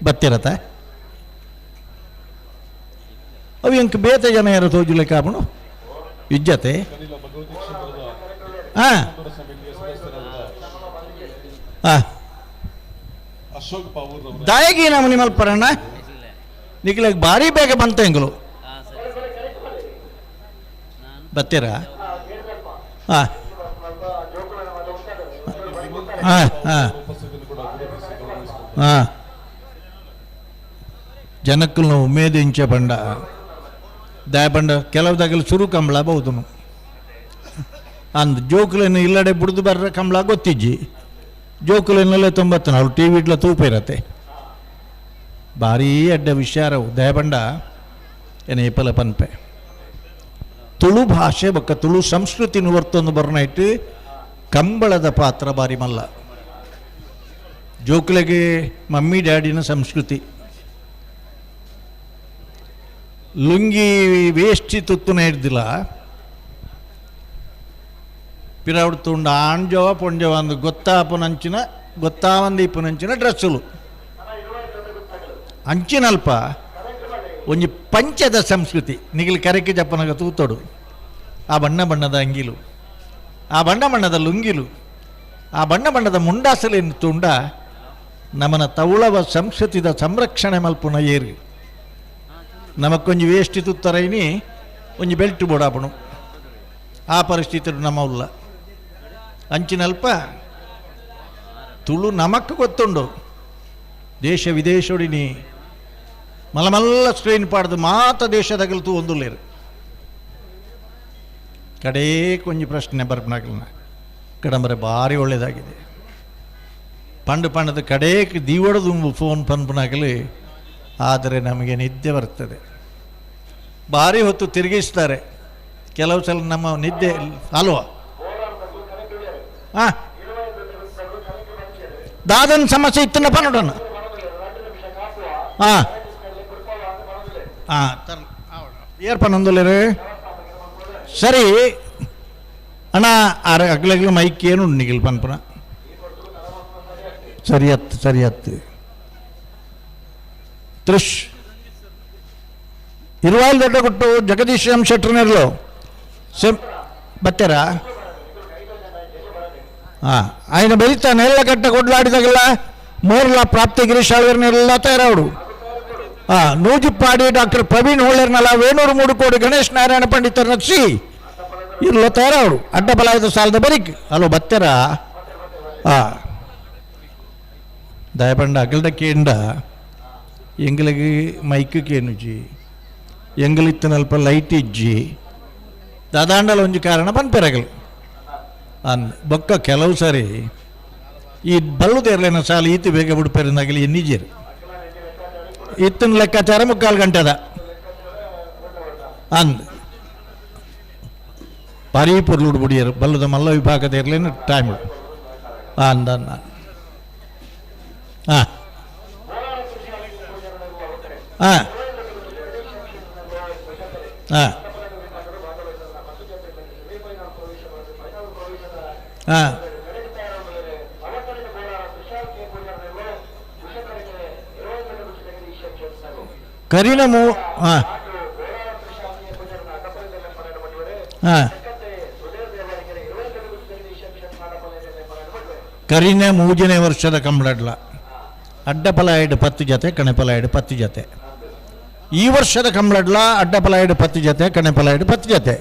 Speaker 5: ಬತ್ತಿರತ್ತ ಅವು ಎಂಕ್ ಬೇತೆ ಜನ ಯಾರು ತೋಜುಲೆ ಕಾಪುಣು ಇಜ್ಜತೆ ದಾಯಗಿ ನಮ್ಮ ನಿಮ್ಮಲ್ಪರಣ್ಣ ನಿಖಿಲಾಗ ಭಾರಿ ಬೇಗ ಬಂತ ಎಂಗಲು ಬತ್ತೀರಾ ಜನಕ್ಕಲ್ನ ಉಮೇದಿಂಚೆ ಬಂಡ ದಯಪಂಡ ಕೆಲವುದಾಗಲು ಸುರು ಕಂಬಳ ಬಹುದನು ಅಂದ್ ಜೋಕುಲೇನು ಇಲ್ಲಡೆ ಬುಡ್ದು ಬರ್ರ ಕಂಬಳ ಗೊತ್ತಿಜ್ಜಿ ಜೋಕುಲೇನಲ್ಲೇ 94 ಟಿ ವಿ ಇಟ್ಲ ತೂಪ ಇರತ್ತೆ ಭಾರೀ ಅಡ್ಡ ವಿಚಾರವು ದಯಪಂಡ ಏನ ಏಪಲ ಪನ್ಪೆ ತುಳು ಭಾಷೆ ಬೊಕ್ಕ ತುಳು ಸಂಸ್ಕೃತಿ ವರ್ತೊಂದು ಬರ್ನೈಟ್ ಕಂಬಳದ ಪಾತ್ರ ಬಾರಿ ಮಲ್ಲ ಜೋಕುಲೆಗೆ ಮಮ್ಮಿ ಡ್ಯಾಡಿನ ಸಂಸ್ಕೃತಿ ಲುಂಗಿ ವೇಷ್ಟಿ ತುತ್ತುನ ಹಿಡ್ದಿಲ್ಲ ಪಿರಾವಡ್ತುಂಡ ಆಂಜವ ಪೊಂಜವ ಅಂದು ಗೊತ್ತಾವಂದ ಇಪ್ಪುನಂಚಿನ ಡ್ರೆಸ್ಸುಲು ಅಂಚಿನಲ್ಪ ಒಂಜಿ ಪಂಚದ ಸಂಸ್ಕೃತಿ ನಿಗಿಲು ಕರೆಕೆ ಜಪ್ಪನಾಗ ತೂತೋಡು ಆ ಬಣ್ಣ ಬಣ್ಣದ ಅಂಗಿಲು ಆ ಬಣ್ಣ ಬಣ್ಣದ ಲುಂಗಿಲು ಆ ಬಣ್ಣ ಬಣ್ಣದ ಮುಂಡಾಸಲೇನು ತುಂಡ ನಮ್ಮನ ತೌಳವ ಸಂಸ್ಕೃತಿದ ಸಂರಕ್ಷಣೆ ಮಲ್ಪುನ ಏರಿ ನಮಕೊಂಜಿ ವೇಷ್ಟಿ ತುತ್ತರೈನಿ ಒಂಜಿ ಬೆಲ್ಟ್ ಬೋಡಾಪುಣು ಆ ಪರಿಸ್ಥಿತಿ ನಮ್ಮ ಉಲ್ಲ ಅಂಚಿನಲ್ಪ ತುಳು ನಮಕ್ ಗೊತ್ತುಂಡು ದೇಶ ವಿದೇಶೋಡಿನಿ ಮಲಮಲ್ಲ ಸ್ಟ್ರೈನ್ ಪಾಡ್ದು ಮಾತ ದೇಶದಾಗಲ್ತು ಒಂದುಲ್ಲೇರು ಕಡೇ ಕೊಂಚ ಪ್ರಶ್ನೆ ಬರ್ಪನಾಗಲ್ಲ ಕಡಂಬರೆ ಭಾರಿ ಒಳ್ಳೆಯದಾಗಿದೆ ಪಂಡು ಪಂಡದ ಕಡೇಕ್ ದೀವಡದು ಫೋನ್ ಪನ್ಪನಾಗಲಿ ಆದರೆ ನಮಗೆ ನಿದ್ದೆ ಬರ್ತದೆ. ಭಾರಿ ಹೊತ್ತು ತಿರುಗಿಸ್ತಾರೆ ಕೆಲವು ಸಲ ನಮ್ಮ ನಿದ್ದೆ ಅಲ್ವಾ. ಹಾಂ, ದಾದನ್ ಸಮಸ್ಯೆ ಇತ್ತನಪ್ಪ ನೋಡೋಣ. ಹಾಂ ಹಾಂ ಏರ್ಪನ್ ಒಂದೊಳ್ಳೆ ಸರಿ ಅಣ್ಣ ಅಗ್ಲಗ್ಲ ಮೈಕ್ ಏನು ನಿಗಿಲ್ ಪನ್ಪನ ಸರಿ ಹತ್ತು ತ್ರಿಶ್ ಇರುವಾಲ್ ದೊಡ್ಡ ಕೊಟ್ಟು ಜಗದೀಶ್ ಎಂ ಶೆಟ್ರನಿರ್ಲು ಬತ್ತಾರ. ಹಾಂ, ఆయన ಬೆಳೀತಾ ನೆಲ್ಲ ಕಟ್ಟ ಕೊಡ್ಲಾಡಿದಾಗಲ್ಲ ಮೂರ್ಲ ಪ್ರಾಪ್ತಿ ಗಿರೀಶ್ ಆಳ್ವರ್ನೆಲ್ಲ ತಯಾರವಡು. ನೂಜಿಪ್ಪಾಡಿ ಡಾಕ್ಟರ್ ಪ್ರವೀಣ್ ಹೋಳರ್ನಲ್ಲ 703 ಕೋಟಿ ಗಣೇಶ್ ನಾರಾಯಣ ಪಂಡಿತರ ನಕ್ಷಿ ಇರ್ಲ ತಯಾರವಡು ಅಡ್ಡಬಲಾಯದ ಸಾಲದ ಬರಿಕ್ ಅಲ್ಲೋ ಬತ್ತಾರ. ದಯಪಂಡ ಅಗಲ್ಡ ಕೇಂಡ ಎಂಗಳಿಗೆ ಮೈಕ್ ಕೇನುಜಿ ಎಂಗಳಿತ್ತನಲ್ಪ ಲೈಟ್ ಇಜ್ಜಿ ದಾದಾಂಡಲ ಒಂಜಿ ಕಾರಣ ಪನ್ಪೆರಗಲು ಬೊಕ್ಕ ಕೆಲವು ಸರಿ ಈ ಬಲ್ಲುದೇರ್ಲೇನ ಸಾಲ ಈತಿ ಬೇಗ ಬಿಡ್ಪೇರಿಂದಾಗಲಿ ನಿಜರು ಇತ್ತನ ಲೆಕ್ಕಾಚಾರ 3/4 ಗಂಟೆದ ಅಂದ್ ಭಾರಿ ಪುರ್ಲುಡ್ ಬಿಡಿಯರು ಬಲ್ಲುದ ಮಲ್ಲ ವಿಭಾಗದ ಇರ್ಲೇನು ಟೈಮ್ ಅಂದ. ಹಾಂ ಹಾಂ ಹಾಂ ಹಾಂ ಕರಿನ ಹಾಂ ಹಾಂ ಕರಿನ 3ನೇ ವರ್ಷದ ಕಂಬಳಡ್ಲ ಅಡ್ಡಪಲಾಯಡ್ 10 ಜೊತೆ ಕಣೆಪಲಾಯಡ್ 10 ಜೊತೆ. ಈ ವರ್ಷದ ಕಂಬಳಡ್ಲ ಅಡ್ಡಪಲಾಯಡ್ 10 ಜೊತೆ ಕಣೆಪಲಾಯಡ್ 10 ಜೊತೆ.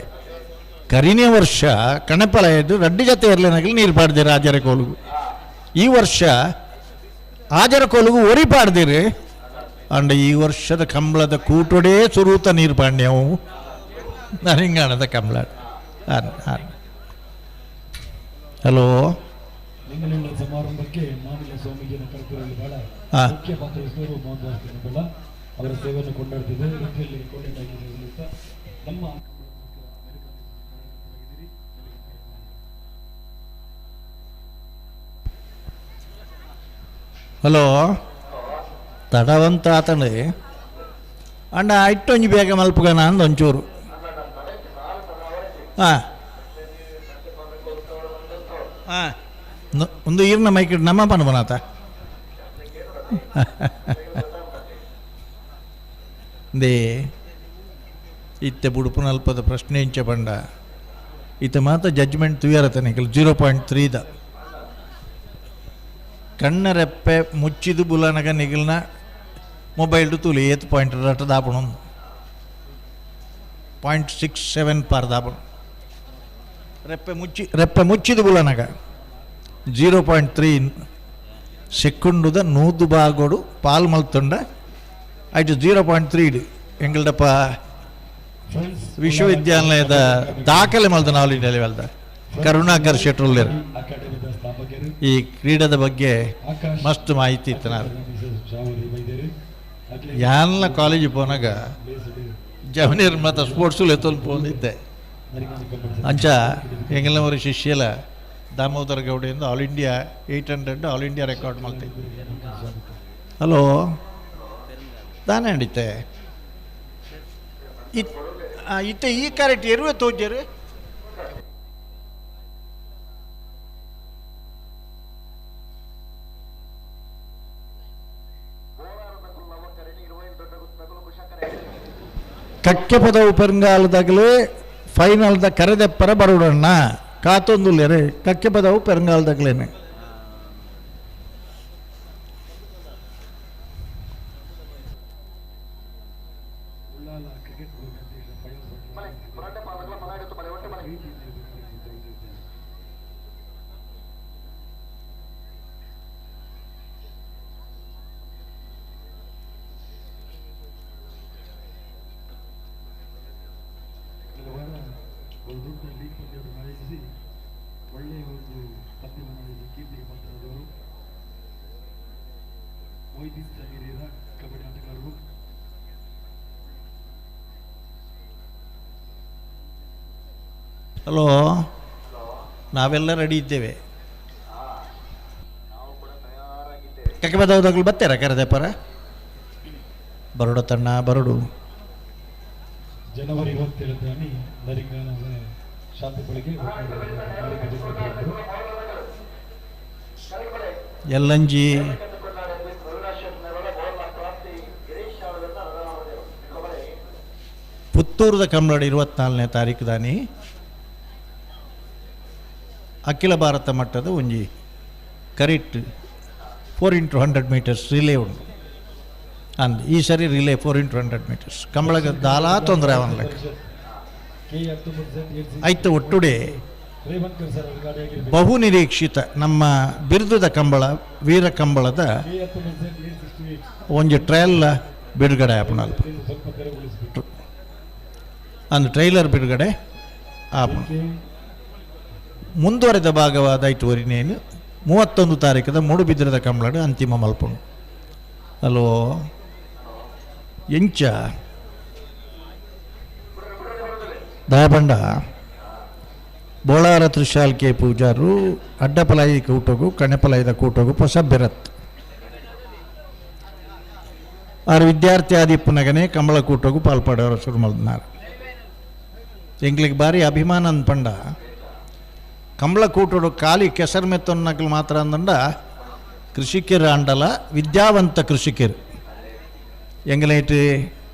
Speaker 5: ಕರಿನೇ ವರ್ಷ ಕಣೆಪಲಾಯಡ್ 2 ಜೊತೆ ಇರ್ಲೇನಾಗಲಿ ನೀರು ಪಾಡ್ದಿರಿ ಆಜರ ಕೋಲುಗು. ಈ ವರ್ಷ ಆಜರ ಕೋಲುಗು ಒರಿ ಪಾಡ್ದಿರಿ ಅಂಡ ಈ ವರ್ಷದ ಕಂಬಳದ ಕೂಟೊಡೇ ಸುರೂತ ನೀರು ಪಾಂಡ್ಯವು ನರಿಂಗಾಣದ ಕಂಬಳ. ಹಲೋ,
Speaker 6: ನಿಂಗಲಿನ ಸಮಾರಂಭಕ್ಕೆ ಮಾನಿಲ ಸ್ವಾಮೀಜಿಯನ್ನು ಕರೆತರಲು ಬಹಳ ಮುಖ್ಯ ಪಾತ್ರ ವಹಿಸಿದವರು ಮೋಹನ್ ದಾಸ್ ಬೆಲ್ಲ ಅವರ ಸೇವೆಯನ್ನು ಕೊಂಡಾಡ್ತಿದೆ. ರೀತಿಯಲ್ಲಿ ಕೊಂಡಾಡಿದ ನಮ್ಮ
Speaker 5: ಹಲೋ ತಡವಂತ ಆತಂಡೆ ಅಂಡ ಇಟ್ಟೊಂಜಿ ಬೇಗ ಮಲ್ಪಗನ ಅಂದ ಒಂಚೂರು. ಹಾಂ ಹಾಂ ಒಂದು ಈರ್ನ ಮೈಕಿಡ್ ನಮ್ಮ ಪನ್ಬನಾತ ದೇ ಇತ್ತೆ ಬುಡುಪು ನಲ್ಪದ ಪ್ರಶ್ನೆ ಇಂಚ ಪಂಡ ಇತ್ತೆ ಮಾತ ಜಡ್ಜ್ಮೆಂಟ್ ತುಯರತ ನಿಖಲ್ 0.3 ಕಣ್ಣರೆಪ್ಪೆ ಮುಚ್ಚಿದು ಬುಲನಗ ನಿಗಿಲ್ನ ಮೊಬೈಲ್ ತೂಲಿ 8 ದಾಪಣ 0.67 ಪಾರ್ ದಾಪಣ ರೆಪ್ಪೆ ಮುಚ್ಚಿದು ಬುಲನಗ 0.3 ಸೆಕೆಂಡುದ 100 ಭಾಗೋಡು ಪಾಲ್ ಮಲ್ತೊಂಡ ಆಯ್ತು 0.3 ಎಂಗಳಪ್ಪ ವಿಶ್ವವಿದ್ಯಾಲಯದ ದಾಖಲೆ ಮಲ್ತ ಆಲ್ ಇಂಡಿಯಾ ಲೆವೆಲ್ದ ಕರುಣಾಕರ್ ಶೆಟ್ರುಲ್ಲೇರು. ಈ ಕ್ರೀಡದ ಬಗ್ಗೆ ಮಸ್ತ್ ಮಾಹಿತಿ ಇತ್ತು. ನಾನು ಎಲ್ಲ ಕಾಲೇಜಿಗೆ ಹೋನಾಗ ಜವನೀರ್ ಮತ್ತು ಸ್ಪೋರ್ಟ್ಸು ಎತ್ತೊಂದು ಹೋಗಿದ್ದೆ. ಅಂಚ ಎಂಗೆಲ್ಲವರ ಶಿಷ್ಯಲ ದಾಮೋದರ ಗೌಡೆಯಿಂದ all India 800 all India record ಮಾಡ್ತಿದ್ದೆ. ಹಲೋ ತಾನೇ ನಡೀತೆ ಇತ್ತೆ ಈ ಕರೆಕ್ಟ್ ಎರುವೆ ತೋಜರು ಕಕ್ಕೆ ಪದವು ಪೆರಂಗಾಲದಾಗಲೇ ಫೈನಲ್ದ ಕರೆದೆಪ್ಪರ ಬರೋಡಣ್ಣ ಕಾತೊಂದುಲ್ಲೇರೆ ಕಕ್ಕೆ ಪದವು ಪೆರಂಗಾಲದಾಗಲೇನೆ.
Speaker 6: ಒಳ್ಳೆಯ ಒಂದು ಪದ್ಯವನ್ನು ಕೀರ್ತಿಗೆ ಪಾತ್ರರಾದವರು ಮೊಯ್ದೀನ್ ಜಹೀರಿಯರ ಕಬಡ್ಡಿ ಆಟಗಾರರು.
Speaker 5: ಹಲೋ, ನಾವೆಲ್ಲ ರೆಡಿ ಇದ್ದೇವೆ. ಕಕ್ಕೆ ಬದೌದಾಗಲು ಬರ್ತೀರಾ ಕರೆದಪ್ಪರ? ಬರಡು ತಣ್ಣ ಬರಡು.
Speaker 6: ಜನವರಿ 27 ನರಿಂಗಾನದ ಶಾಂತಿಗಳಿಗೆ
Speaker 5: ಎಲ್ಲಂಜಿ ಪುತ್ತೂರದ ಕಂಬಳಡಿ 24ನೇ ತಾರೀಕು ದಾನಿ ಅಖಿಲ ಭಾರತ ಮಟ್ಟದ ಒಂಜಿ ಕರಿಟ್ 4x100 ಮೀಟರ್ಸ್ ರಿಲೇ ಉಂಟು. ಅಂದ್ ಈ ಸರಿ ರಿಲೇ 4x100 ಮೀಟರ್ಸ್ ಕಂಬಳಗ ದಾಲಾ ತೊಂದರೆ ಅವನ್ಲ ಆಯ್ತು. ಒಟ್ಟುಡೆ ಬಹು ನಿರೀಕ್ಷಿತ ನಮ್ಮ ಬಿರುದದ ಕಂಬಳ ವೀರ ಕಂಬಳದ ಒಂಜಿ ಟ್ರಯಲ್ ಬಿಡುಗಡೆ ಆಪುಣಲ್ ಅಂದು ಟ್ರೈಲರ್ ಬಿಡುಗಡೆ ಆಪುಣ ಮುಂದುವರೆದ ಭಾಗವಾದ ಐಟುವರಿನೇನು 31 ತಾರೀಕದ ಮೂಡುಬಿದಿರದ ಕಂಬಳದ ಅಂತಿಮ ಮಲ್ಪುಣು. ಹಲೋ ಎಂಚ ದಯಬಂಡ ಬೋಳಾರ ತ್ರಿಶಾಲ್ಕೆ ಪೂಜಾರು ಅಡ್ಡಪಲಾಯಿ ಕೂಟೋಗು ಕಣೆಪಲಾಯಿದ ಕೂಟೋಗು ಹೊಸ ಬೆರತ್ ಆರು ವಿದ್ಯಾರ್ಥಿ ಆದಿಪ್ಪನಗನೆ ಕಂಬಳ ಕೂಟೋಗು ಪಾಲ್ಪಡೋರು ಶುರು ಮಾಡಿದ್ನಾರು. ಎಂಗ್ಲಿಗೆ ಭಾರಿ ಅಭಿಮಾನ ಅಂದ್ಪಂಡ ಕಂಬಳ ಕೂಟೋಡು ಖಾಲಿ ಕೆಸರು ಮೆತ್ತೊನ್ನಕ್ಲು ಮಾತ್ರ ಅಂದಂಡ ಕೃಷಿಕರು ಅಂಡಲ ವಿದ್ಯಾವಂತ ಕೃಷಿಕರು ಎಂಗ್ಲೈಟ್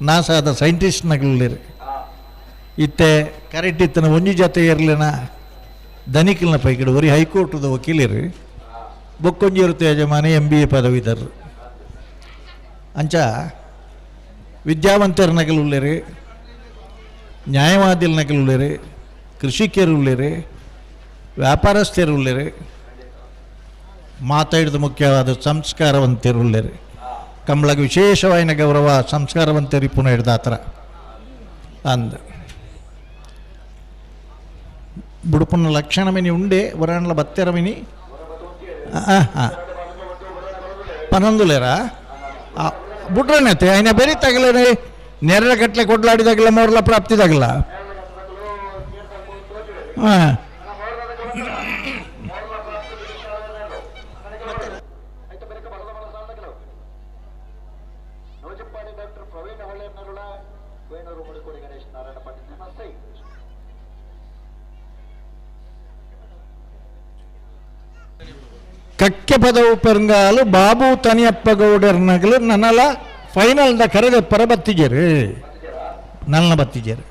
Speaker 5: ನಾಸಾದ ಸೈಂಟಿಸ್ಟ್ನಗಳಿರು ಇತ್ತೆ ಕರೆಕ್ಟ್ ಇತ್ತನ ಒಂಜಿ ಜೊತೆ ಇರಲಿನ ಧನಿಕಲ್ನ ಪೈಕಡೆ ಒರಿ ಹೈಕೋರ್ಟ್ದ ವಕೀಲರು ಬೊಕ್ಕೊಂಜಿರು ಯಜಮಾನಿ MBA ಪದವೀಧರರು ಅಂಚ ವಿದ್ಯಾವಂತರ ನಗಲು ಉಳ್ಳೇರು, ನ್ಯಾಯವಾದಿಗಳ ನಗಲು ಉಳ್ಳೇರು, ಕೃಷಿಕರು ಉಳ್ಳೇರು, ವ್ಯಾಪಾರಸ್ಥರು ಉಳ್ಳೇರು, ಮಾತಾಡಿದ ಮುಖ್ಯವಾದ ಸಂಸ್ಕಾರವಂತರು ಉಳ್ಳೇರು. ಕಂಬಳಗೆ ವಿಶೇಷವಾದ ಗೌರವ ಸಂಸ್ಕಾರವಂತರಿ ಪುನಃ ಹಿಡ್ದಾತ್ರ ಅಂದ ಬುಡುಪುನ ಲಕ್ಷಣ ಮಿನಿ ಉಂಡೆ ವರಾಣ್ಲ ಬತ್ತೆರ ಮಿನಿ ಪನೊಂದುಲೇರಾ ಬುಡ್ರನತೆ ఆయన ಬೇರೆ ತಗಲೇ ನೆರಳ ಗಟ್ಲೆ ಕೊಡ್ಲಾಡಿದಾಗಲ್ಲ ಮೋರ್ಲ ಪ್ರಾಪ್ತಿದಾಗಲ್ಲ. ಹಾಂ ಕಕ್ಕೆ ಪದವು ಪೆರಂಗಾಲು ಬಾಬು ತನಿಯಪ್ಪ ಗೌಡರ್ನಗಲು ನನ್ನಲ ಫೈನಲ್ದ ಕರೆದೆಪ್ಪರ ಬತ್ತಿಜೇರು ನನ್ನ ಬತ್ತಿಜೇರು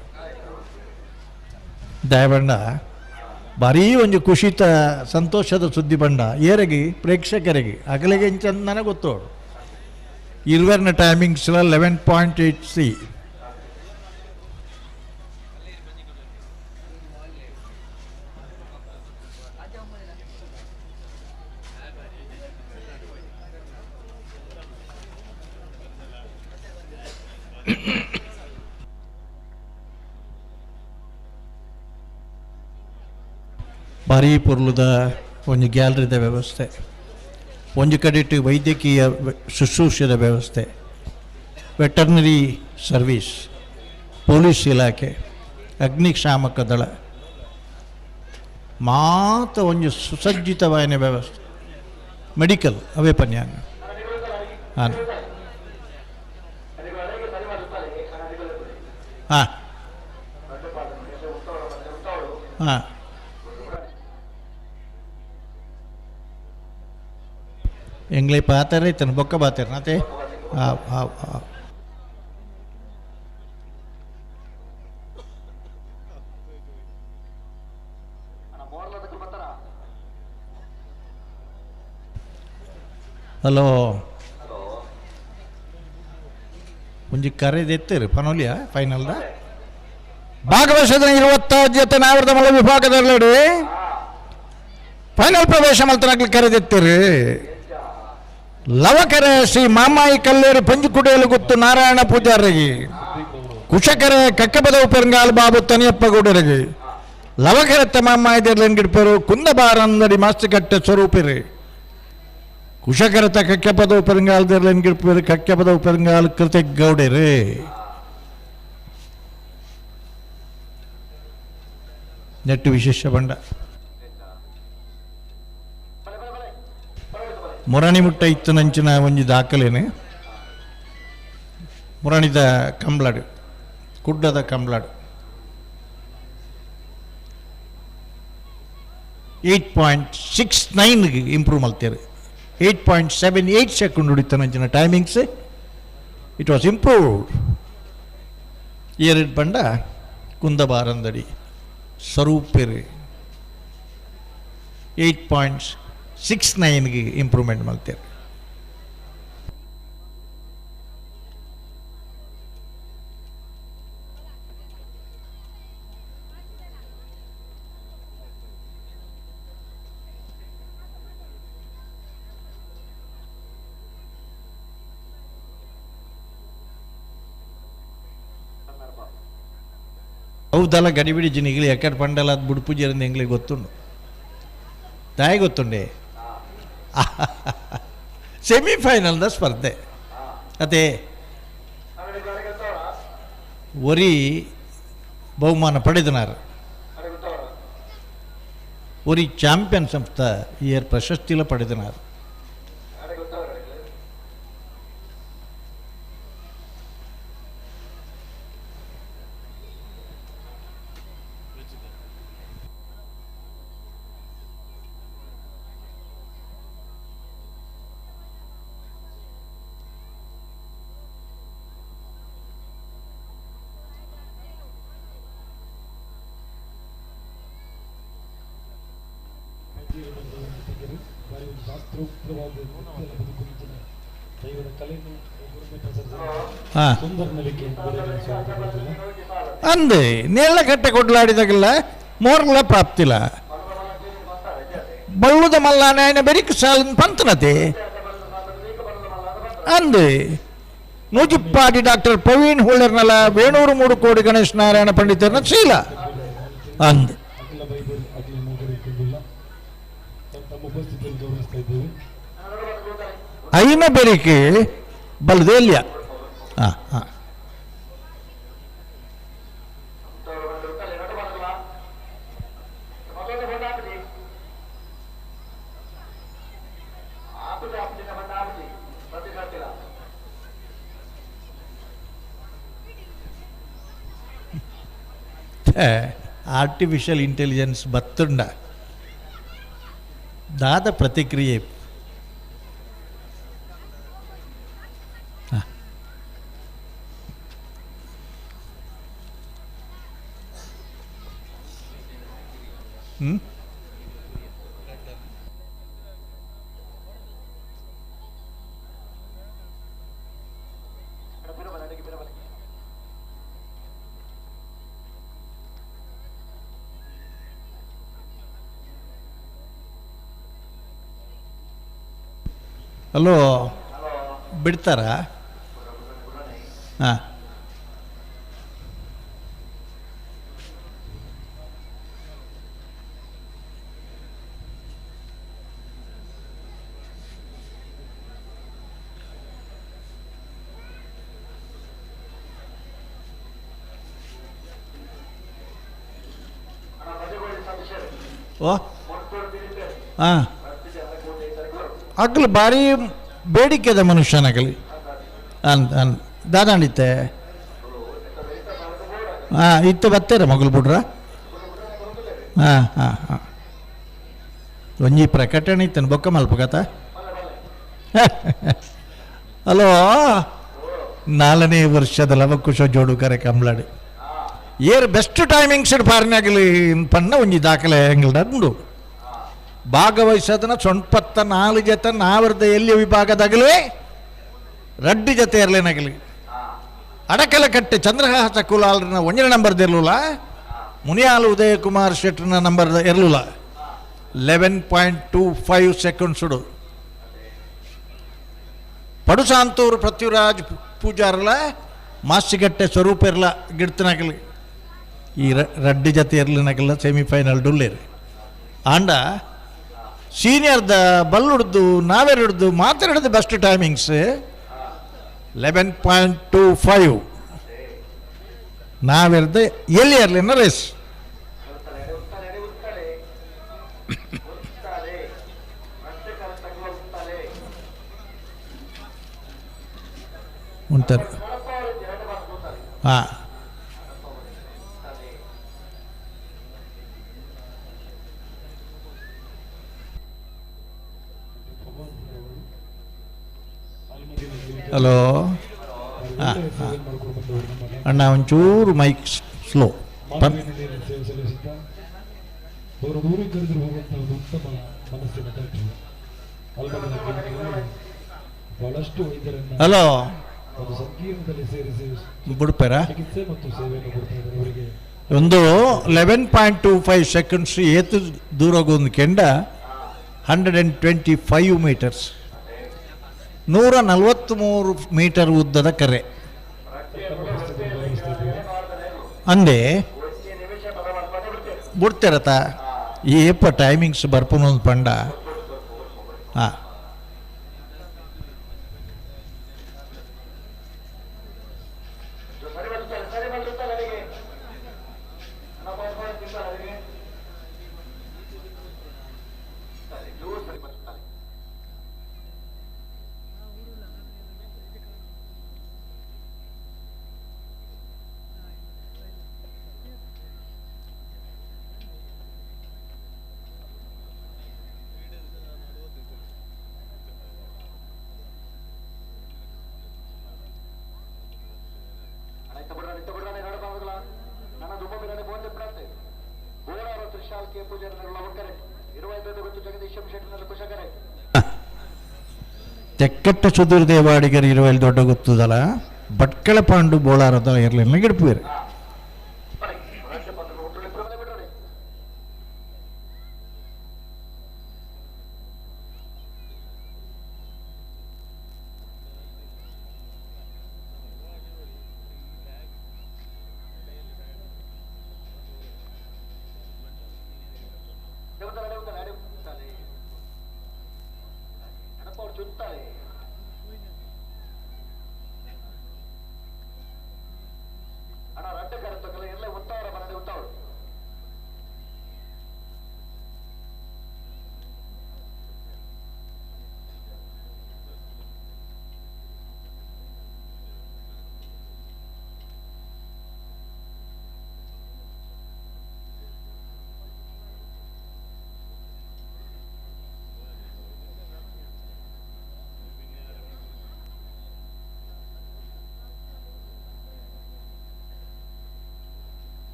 Speaker 5: ದಯಬಂಡ ಭಾರೀ ಒಂದು ಖುಷಿತ ಸಂತೋಷದ ಸುದ್ದಿ ಬಂಡ ಏರಿಗೆ ಪ್ರೇಕ್ಷಕರಿಗೆ ಅಗಲಿಗೆ ಇಂಚ ನನಗೆ ಗೊತ್ತೋಡು 20 ಟೈಮಿಂಗ್ಸ್ 11.8C ಭಾರೀ ಪೊರ್ಲುದ ಒಂದು ಗ್ಯಾಲರಿದ ವ್ಯವಸ್ಥೆ, ಒಂದು ಕಡೆಟ್ಟು ವೈದ್ಯಕೀಯ ಶುಶ್ರೂಷೆದ ವ್ಯವಸ್ಥೆ, ವೆಟರ್ನರಿ ಸರ್ವಿಸ್, ಪೊಲೀಸ್ ಇಲಾಖೆ, ಅಗ್ನಿಶಾಮಕ ದಳ ಮಾತ ಒಂದು ಸುಸಜ್ಜಿತವಾದ ವ್ಯವಸ್ಥೆ, ಮೆಡಿಕಲ್ ಅವೇ ಪನ್ಯಾನ ಹಾಂ ಹಾಂ ಹಾಂ ಎಂಗ್ಲೇ ಪಾತಾರೆ ತನ್ನ ಬೊಕ್ಕ ಬಾತಾರೆ ನಾತೆ ಹಲೋ ಒಂಜಿ ಕರೆದೆತ್ತರು ಪನೋಲಿಯ ಫೈನಲ್ದ ಭಾಗವಹಿಸಿದ 20 ಜೊತೆ ನಾವರದ ಮಳ ವಿಭಾಗದಲ್ಲಿ ಫೈನಲ್ ಪ್ರವೇಶ ಮಲ್ತನಾಗ್ಲಿ ಕರೆದೆತ್ತರು ಲವಕರ ಶ್ರೀ ಮಾಮಾಯಿ ಕಲ್ಲೇರು ಪಂಜುಕುಡಿಯಲು ಗುತ್ತು ನಾರಾಯಣ ಪೂಜಾರಿಗೆ, ಕುಶಕರ ಕಕ್ಕಬದವು ಪೆರಂಗಾಲ್ ಬಾಬು ತನಿಯಪ್ಪ ಗೌಡರಿಗೆ, ಲವಕರತ್ತ ಮಾಮಾಯಿ ದೇರ್ಲೆಂಗಿಡ್ಪರು ಕುಂದಬಾರಂದಡಿ ಮಾಸ್ತಿಕಟ್ಟೆ ಸ್ವರೂಪಿರಿ, ಕುಶಕರತ ಕಕ್ಕೆಪದವು ಪೆರಂಗಾಲ್ ದೇರ್ಲೆಂಗಿಡ್ಪರು ಕಕ್ಕೆಪದವು ಪೆರಂಗಾಲ್ ಕೃತಿ ಗೌಡರೇ ನೆಟ್ಟು ವಿಶೇಷ ಬಂಡ ಮುರಣಿ ಮುಟ್ಟ ಇತ್ತು ನಂಚಿನ ಒಂಜಿ ದಾಖಲೆನೆ ಮುರಣಿದ ಕಂಬ್ಲಾಡು ಕುಡ್ಡದ ಕಂಬ್ಲಾಡು 8.69ಗೆ ಇಂಪ್ರೂವ್ ಮಲ್ತೇರು 8.78 ಸೆಕೆಂಡ್ ಹೊಡಿತ ನಂಚಿನ ಟೈಮಿಂಗ್ಸ್ ಇಟ್ ವಾಸ್ ಇಂಪ್ರೂವ್ಡ್ ಎರಡು ಬಂಡ ಕುಂದಬಾರಂದಡಿ ಸ್ವರೂಪೇರು 8.69ಗೆ ಇಂಪ್ರೂವ್ಮೆಂಟ್ ಮಲ್ತೇರು. ಹೌದಲ್ಲ ಗಡಿಬಿಡಿ ಜಿನಿಗಳು ಎಕ್ಕಡ ಪಂಡಲ್ಲ ಅದು ಬುಡ್ಪೂಜೆ ಎಂಗ್ಲಿಗೆ ಗೊತ್ತುಂಡು ತಾಯಿ ಗೊತ್ತುಂಡೆ ಸೆಮಿಫೈನಲ್ದ ಸ್ಪರ್ಧೆ ಅದೇ ಒರಿ ಬಹುಮಾನ ಪಡೆದನಾರು ಒರಿ ಚಾಂಪಿಯನ್ಸ್ ಆಫ್ ದ ಇಯರ್ ಪ್ರಶಸ್ತಿಲ ಪಡೆದನಾರು.
Speaker 6: ಬಾರಿ ಒಂದು ಶಾಸ್ತ್ರೋಕ್ತವಾದ ಬದುಕುವಂತಹ ದೈವದ ಕಲೆಯನ್ನು
Speaker 5: ಹಾಂ
Speaker 6: ಸುಂದರ ನಲಿಕೆ
Speaker 5: ಅಂದೆ ನೇಳ ಕಟ್ಟೆ ಕೊಡ್ಲಾಡಿದಾಗಲ್ಲ ಮೋರ್ಲ ಪ್ರಾಪ್ತಿಲ್ಲ ಬಳ್ಳುದ ಮಲ್ಲಾನೆ ఆయన ಬೆರಿಕ್ ಸಾಲನ್ ಪಂತನತೆ ಅಂದೆ ನೂಜಿಪ್ಪಾಡಿ ಡಾಕ್ಟರ್ ಪ್ರವೀಣ್ ಹೋಳರ್ನಲ್ಲ ವೇಣೂರು 3 ಕೋಟಿ ಗಣೇಶ್ ನಾರಾಯಣ ಪಂಡಿತರನ್ನ ಶೀಲ ಅಂದೆ
Speaker 6: ಅಖಿಲ ಬೈಬಲ್ ಅಖಿಲ ನಾಗರಿಕರಿಗೆಲ್ಲ ತಮ್ಮ ಉಪಸ್ಥಿತಿಯನ್ನು ಗೌರವಿಸ್ತಾ ಇದ್ದೇವೆ.
Speaker 5: ಐನ ಬೆರಿಕೆ ಬಲ್ದೇಲ್ಯ ಹಾಂ ಹಾಂ ಆರ್ಟಿಫಿಷಿಯಲ್ ಇಂಟೆಲಿಜೆನ್ಸ್ ಬತ್ತುಂಡ ದಾದ ಪ್ರತಿಕ್ರಿಯೆ ಹಲೋ ಬಿಡ್ತಾರಾ? ಹಾಂ ಓ ಹಾಂ ಅಗ್ಲು ಭಾರಿ ಬೇಡಿಕೆದ ಮನುಷ್ಯನಾಗಲಿ ದಾದಾಂಡಿತ್ತೆ ಹಾಂ ಇತ್ತು ಬತ್ತೇರ ಮಗಳು ಬಿಡ್ರ ಹಾಂ ಹಾಂ ಹಾಂ ಒಂಜಿ ಪ್ರಕಟಣೆ ಇತ್ತನು ಬೊಕ್ಕ ಮಲ್ಪಕತ ಹಲೋ 4ನೇ ವರ್ಷದ ಲವಕುಶ ಜೋಡುಕರೆ ಕಂಬ್ಲಾಡಿ ಏರ್ ಬೆಸ್ಟ್ ಟೈಮಿಂಗ್ಸ್ ಪಾರ್ನಾಗಲಿ ಪಣ್ಣ ಒಂಜಿ ದಾಖಲೆ ಹೆಂಗಲ್ಡು ಭಾಗವಹಿಸೋದನ್ನ 94 ಜೊತೆ ನಾವರ್ದ ಎಲ್ಲಿ ವಿಭಾಗದಾಗಲಿ ರಡ್ಡಿ ಜೊತೆ ಇರಲೇನಾಗಲಿ ಅಡಕಲಕಟ್ಟೆ ಚಂದ್ರಹಾಸ ಕುಲಾಲ್ರನ್ನ 1ನೇ ನಂಬರ್ದ ಇರಲಿಲ್ಲ ಮುನಿಯಾಲು ಉದಯ ಕುಮಾರ್ ಶೆಟ್ರನ್ನ ನಂಬರ್ದ ಇರಲಿಲ್ಲ 11.25 ಸೆಕೆಂಡ್ಸ್ ಉಡು ಪಡುಸಾಂತೂರು ಪೃಥ್ವಿರಾಜ್ ಪೂಜಾರಲ್ಲ ಮಾಸಿಗಟ್ಟೆ ಸ್ವರೂಪ ಇರಲ್ಲ ಗಿಡ್ತನಾಗಲಿ ಈ ರಡ್ಡಿ ಜೊತೆ ಇರಲಿನಾಗಲ್ಲ ಸೆಮಿಫೈನಲ್ ಡುಲ್ಲೇರಿ ಆಂಡ ಸೀನಿಯರ್ದ ಬಲ್ಲುಡ್ದು ನಾವೆರಡ್ದು ಮಾತಾಡೋದು ಬೆಸ್ಟ್ ಟೈಮಿಂಗ್ಸ್ 11.25 ನಾವೆರ್ದು ಎಲ್ಲಿ ಇರಲಿನ ರೇಸ್ ಅಂತಾರೆ. ಹಾಂ, ಹಲೋ. ಹಾಂ ಹಾಂ ಅಣ್ಣ ಒಂಚೂರು ಮೈಕ್ ಸ್ಲೋ.
Speaker 6: ಮಾನವೀಯತೆಯನ್ನು ಸೇವೆ ಸಲ್ಲಿಸುತ್ತಾ ಅವರು ದೂರ ಕರೆದು ಹೋಗುವಂತಹ ಒಂದು ಉತ್ತಮ ಮನಸ್ಸಿನ ಡಾಕ್ಟರ್. ಅಲ್ಬಾನಿನ ಕ್ಲಿನಿಕ್ನಲ್ಲಿ ಬಹಳಷ್ಟು ವೈದ್ಯರನ್ನ
Speaker 5: ಹಲೋ
Speaker 6: ಒಂದು ಸಂಕೀರ್ಣದಲ್ಲಿ ಸೇರಿಸಿ
Speaker 5: ಬಿಡ್ಪೇರಾ?
Speaker 6: ಚಿಕಿತ್ಸೆ ಮತ್ತು ಸೇವೆಯನ್ನು ಕೊಡ್ತಾ ಇದ್ದಾರೆ. ಅವರಿಗೆ
Speaker 5: ಒಂದು 11.25 ಸೆಕೆಂಡ್ಸ್ ಏತು ದೂರಗೊಂದು ಕೆಂಡ 125 ಮೀಟರ್ಸ್, 143 ಮೀಟರ್ ಉದ್ದದ ಕರೆ ಅಂದೆ ಬಿಡ್ತಿರತ್ತ ಏಪ ಟೈಮಿಂಗ್ಸ್ ಬರ್ಪನೊಂದು ಪಂಡ. ಹಾಂ, ತೆಕ್ಕಟ್ಟ ಸುಧೀರ್ ದೇವಾಡಿಗರು ಇರುವಲ್ಲಿ ದೊಡ್ಡ ಗೊತ್ತದಲ್ಲ, ಭಟ್ಕಳ ಪಾಂಡು ಬೋಳಾರದ ಇರಲಿಲ್ಲ ಗಿಡ್ಪುವೇರು.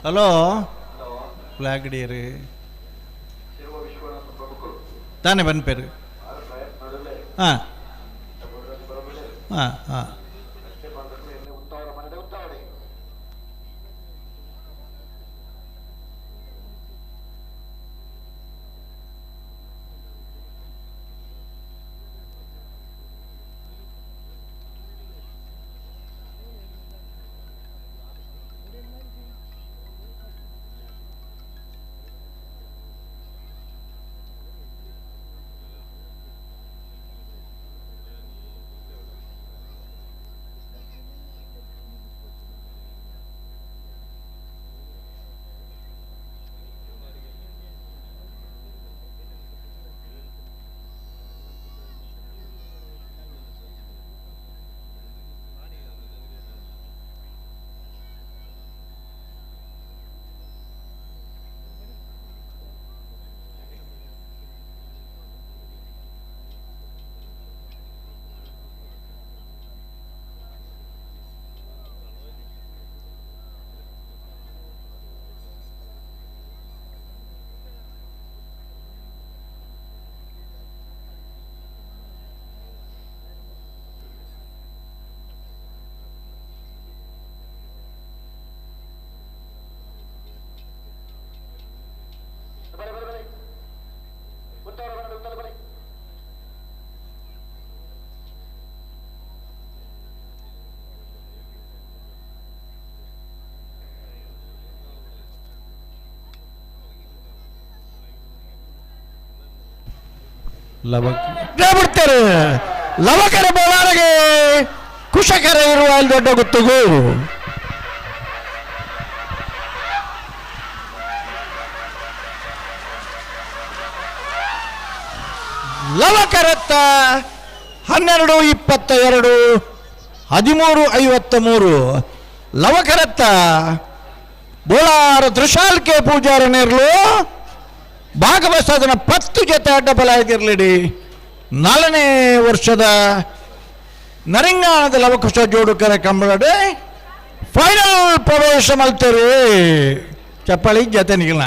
Speaker 5: ಹಲೋ ಫ್ಲಾಗ್ ಹಿಡಿಯರು ತಾನೇ ಬಂದ್ಪೇರು. ಹಾಂ ಹಾಂ ಹಾಂ ಬಿಡ್ತಾರೆ. ಲವಕರ ಬೋಳಾರಗೆ ಕುಶಕರ ಇರುವ ಅಲ್ಲಿ ದೊಡ್ಡ ಗುತ್ತುಗು. ಲವಕರತ್ತ 12:22 13:53 ಲವಕರತ್ತ ಬೋಳಾರ ತ್ರಿಶಾಲ್ ಕೆ ಪೂಜಾರನೇರ್ಲು ಭಾಗವಹಿಸೋದನ್ನ 10 ಜೊತೆ ಅಡ್ಡಬಲ ಆಗಿರಲಿಡಿ 4ನೇ ವರ್ಷದ ನರಿಂಗಾಣದ ಲವಕುಶ ಜೋಡುಕರ ಕಂಬಳಡೆ ಫೈನಲ್ ಪ್ರವೇಶ ಮಲ್ತೇರಿ ಚಪ್ಪಾಳಿ ಜೊತೆ ನಿಗಿಲ್ಲ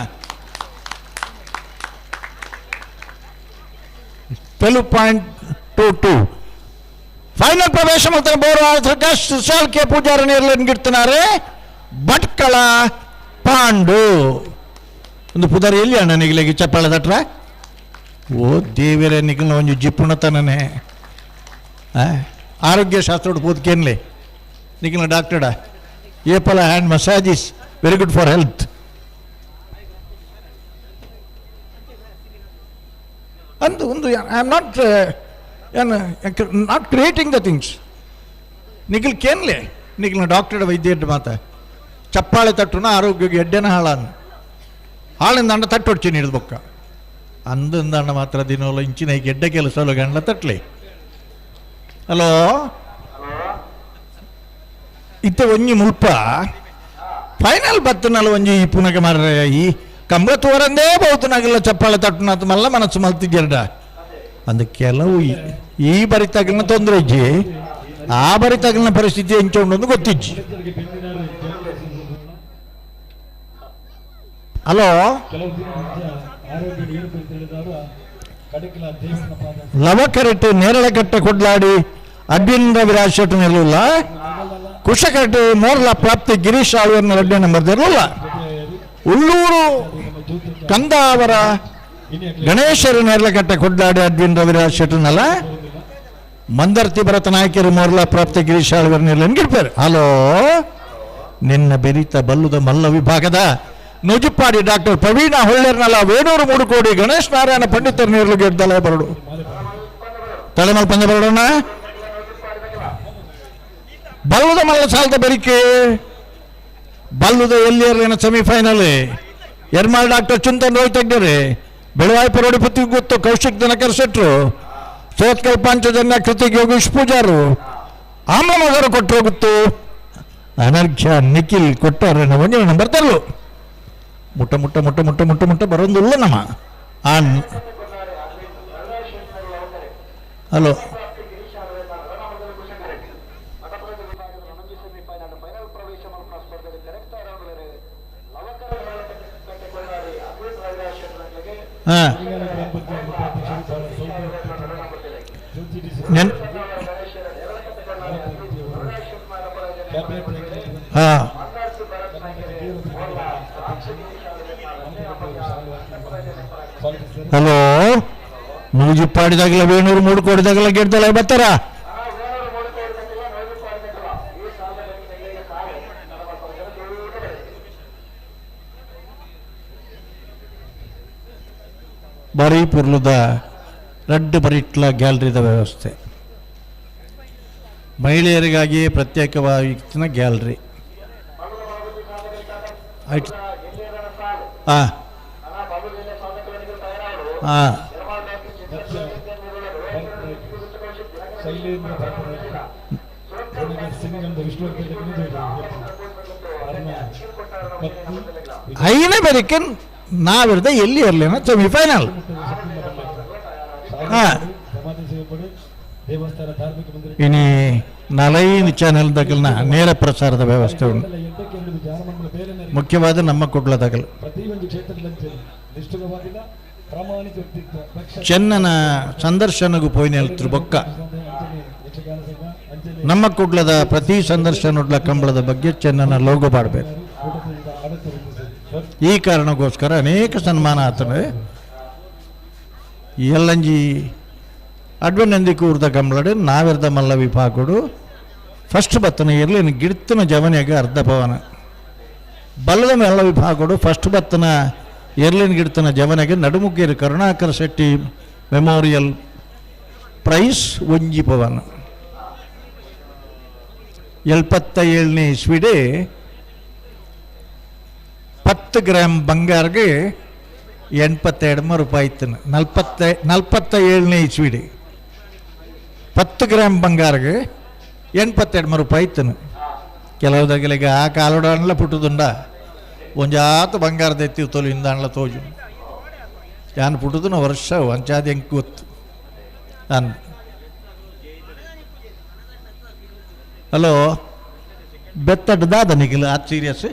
Speaker 5: 12.22 ಫೈನಲ್ ಪ್ರವೇಶ ಮಾಡ್ತಾರೆ ಬೋಳಾರ ತ್ರಿಶಾಲ್ ಕೆ ಪೂಜಾರನೇರ್ಲು ಗಿಡ್ತಿನಾರೆ ಭಟ್ಕಳ ಪಾಂಡು ಒಂದು ಪುದಾರಿ ಎಲ್ಲಿ ಅಣ್ಣ ನಿಗಲಿಗೆ ಚಪ್ಪಾಳೆ ತಟ್ರ ಓ ದೇವರೇ ನಿಗಲ ಒಂದು ಜಿಪ್ಪುಣತನೇ ಆರೋಗ್ಯ ಶಾಸ್ತ್ರ ಪೂದ್ಕೇನ್ಲಿ ನಿಗಲ ಡಾಕ್ಟರ್ಡ ಏಪಲ hand massage is very good for health ಅಂದು ಒಂದು I am not creating the things ನಿಗಲ್ ಕೇನ್ಲೆ ನಿಗಲ ಡಾಕ್ಟರ್ಡ ವೈದ್ಯರ ಮಾತ ಚಪ್ಪಾಳೆ ತಟ್ಟುನ ಆರೋಗ್ಯಕ್ಕೆ ಎಡ್ಡೆನ ಹಾಳಿಂದ ಅಂಡ ತಟ್ಟೊಡ್ಚಿ ನೀಡಿದ ಬೊಕ್ಕ ಅಂದಿಂದ ಅಣ್ಣ ಮಾತ್ರ ದಿನೋಲ್ಲ ಇಂಚಿನ ಗೆಡ್ಡೆ ಕೆಲಸ ಗಂಡ ತಟ್ಲಿ ಹಲೋ ಇತ್ತೆ ಒಂಜಿ ಮುಲ್ಪ ಫೈನಲ್ ಬತ್ತನಲ್ಲ ಒಂಜಿ ಈ ಪುನಗ ಮಾರ ಈ ಕಂಬ ತೋರಂದೇ ಬಹುತನಾಗಿಲ್ಲ ಚಪ್ಪಾಳೆ ತಟ್ಟುನ ಮಲ್ಲ ಮನಸ್ಸು ಮಲ್ತಿದ್ಯರ್ಡ ಅಂದ ಕೆಲವು ಈ ಬರಿ ತಗಲಿನ ತೊಂದರೆ ಇಜ್ಜಿ ಆ ಬರಿ ತಗಲಿನ ಪರಿಸ್ಥಿತಿ ಹೆಂಚೊಂಡು ಗೊತ್ತಿಜ್ಜಿ ಹಲೋ ಲವಕರೆಟ್ಟು ನೇರಳಕಟ್ಟೆ ಕೊಡ್ಲಾಡಿ ಅಡ್ಡಿಂದ ವಿರಾಶೆಟ್ಟು ನಿಲ್ಲಲ್ಲ ಕುಶಕಟ್ಟೆ ಮೋರ್ಲ ಪ್ರಾಪ್ತಿ ಗಿರೀಶ್ ಆಳ್ವರ್ನ 2ನೇ ನಂಬರ್ ಇರಲಿಲ್ಲ ಉಳ್ಳೂರು ಕಂದಾವರ ಗಣೇಶರ ನೇರಳಕಟ್ಟೆ ಕೊಡ್ಲಾಡಿ ಅಡ್ಡಿಂದ ವಿರಾಶೆಟ್ಟನಲ್ಲ ಮಂದರ್ತಿ ಭರತ ನಾಯಕರು ಮೋರ್ಲ ಪ್ರಾಪ್ತಿ ಗಿರೀಶ್ ಆಳ್ವರ್ನ ಹೆಂಗಿರ್ತಾರೆ ಹಲೋ ನಿನ್ನ ಬೆರಿತ ಬಲ್ಲುದ ಮಲ್ಲ ವಿಭಾಗದ ನುಜುಪಾಡಿ ಡಾಕ್ಟರ್ ಪ್ರವೀಣ ಹೊಳ್ಳೆರ್ನಲ್ಲ ವೇಣೂರು 3 ಕೋಡಿ ಗಣೇಶ್ ನಾರಾಯಣ ಪಂಡಿತರ ನೀರ್ಲು ಗೆದ್ದಲ ಬರಡು ತಲೆಮಲ್ ಪಂದ್ಯ ಬರೋಣ ಬಲ್ಲುದ ಮಲ್ಲ ಸಾಲದ ಬೆರಿಕೆ ಬಲ್ಲುದ ಎಲ್ಲಿಯರ್ಲಿನ ಸೆಮಿಫೈನಲ್ ಎರ್ಮಾಳ್ ಡಾಕ್ಟರ್ ಚಿಂತನ್ ರೋಹಿತ್ ತೆಗ್ದರೆ ಬೆಳವಾಯಿ ಪರೋಡಿ ಪುತ್ತಿ ಗೊತ್ತು ಕೌಶಿಕ್ ದಿನಕರ್ ಶೆಟ್ರು ಸೋತ್ಕಲ್ ಪಾಂಚಜನ್ಯ ಕೃತಿಕ್ ಯೋಗೀಶ್ ಪೂಜಾರು ಆಮನಗರ ಕೊಟ್ಟರು ಗೊತ್ತು ಅನರ್ಘ್ಯ ನಿಖಿಲ್ ಕೊಟ್ಟಾರೆ ಒಂದೇ ನಂಬರ್ ತರಲು ಮುಟ್ಟ ಮುಟ್ಟ ಮುಟ್ಟ ಮುಟ್ಟ ಮುಟ್ಟ ಮುಟ್ಟ ಬರೋದಿಲ್ಲ ನಮ್ಮ ಹಲೋ ಹಾಂ ಹಾಂ ಹಲೋ ನೂಜಿಪ್ಪಾಡಿದಾಗಲ ವೇಣೂರು 3 ಕೋಡಿದಾಗಲ ಗೆದ್ದಲ್ಲ ಬರ್ತಾರ ಬಾರಿ ಪುರ್ಲುದ ರಡ್ಡು ಬರಿಟ್ಲ ಗ್ಯಾಲರಿದ ವ್ಯವಸ್ಥೆ ಮಹಿಳೆಯರಿಗಾಗಿ ಪ್ರತ್ಯೇಕವಾಗಿ ಗ್ಯಾಲರಿ ಆಯ್ತು ಹಾಂ ಹಾಂ ಐನೇ ಬೆರಿಕೆ ನಾವಿರ್ದ ಎಲ್ಲಿ ಇರಲಿನ ಸೆಮಿಫೈನಲ್ ಇನಿ 4 ಚಾನೆಲ್ ದಗಲ್ನ ನೇರ ಪ್ರಸಾರದ ವ್ಯವಸ್ಥೆ ಉಂಟು ಮುಖ್ಯವಾದ ನಮ್ಮ ಕುಡ್ಲದಗಲ್ ಚೆನ್ನನ ಸಂದರ್ಶನಗೂ ಪೋಯ್ನ ಹೇಳ್ತಿರು ಬೊಕ್ಕ ನಮ್ಮ ಕುಡ್ಲದ ಪ್ರತಿ ಸಂದರ್ಶನ ಉಡ್ಲ ಕಂಬಳದ ಬಗ್ಗೆ ಚೆನ್ನನ ಲೋಗೋ ಮಾಡಬೇಕು ಈ ಕಾರಣಕ್ಕೋಸ್ಕರ ಅನೇಕ ಸನ್ಮಾನ ಆತನು ಎಲ್ಲಂಜಿ ಅಡ್ವನಂದಿ ಕೂರ್ದ ಕಂಬಳಡು ನಾವೆರ್ದ ಮಲ್ಲ ವಿಭಾಗಡು ಫಸ್ಟ್ ಬತ್ತನ ಇರಲಿ ಗಿಡ್ತನ ಜವನಿಯಾಗ ಅರ್ಧ ಪವನ ಬಲ್ಲದ ಮಲ್ಲ ವಿಭಾಗಡು ಫಸ್ಟ್ ಬತ್ತನ ಎರ್ಲಿನ ಗಿಡ್ತನ ಜವನಿಗೆ ನಡುಮುಗ್ಗೇರಿ ಕರುಣಾಕರ ಶೆಟ್ಟಿ ಮೆಮೋರಿಯಲ್ ಪ್ರೈಸ್ 1 ಪವನ 77ನೇ ಇಸ್ವಿಡೆ 10 ಗ್ರಾಮ್ ಬಂಗಾರಗೆ ರೂಪಾಯಿ ಇತ್ತು. 47ನೇ ಇಸ್ವಿಡಿ 10 ಗ್ರಾಮ್ ಬಂಗಾರಗೆ 82 ರೂಪಾಯಿ ಇತ್ತು. ಕೆಲವುದಾಗಲಿಗ ಆ ಕಾಲೋಡಲ್ಲ ಪುಟ್ಟದುಂಡ ಒಂಜಾತ ಬಂಗಾರದ ಎತ್ತಿ ತೊಲಿಂದ ಅಣ್ಣ ತೋಜು ಯಾನು ಪುಟ್ಟದನ ವರ್ಷ ಅಂಚಾದ ಹೆಂಗೆ ಗೊತ್ತು ಅನ್. ಹಲೋ ಬೆತ್ತಡ್ದಾದ ನಿಖಿಲ್ ಅದು ಸೀರಿಯಸ್.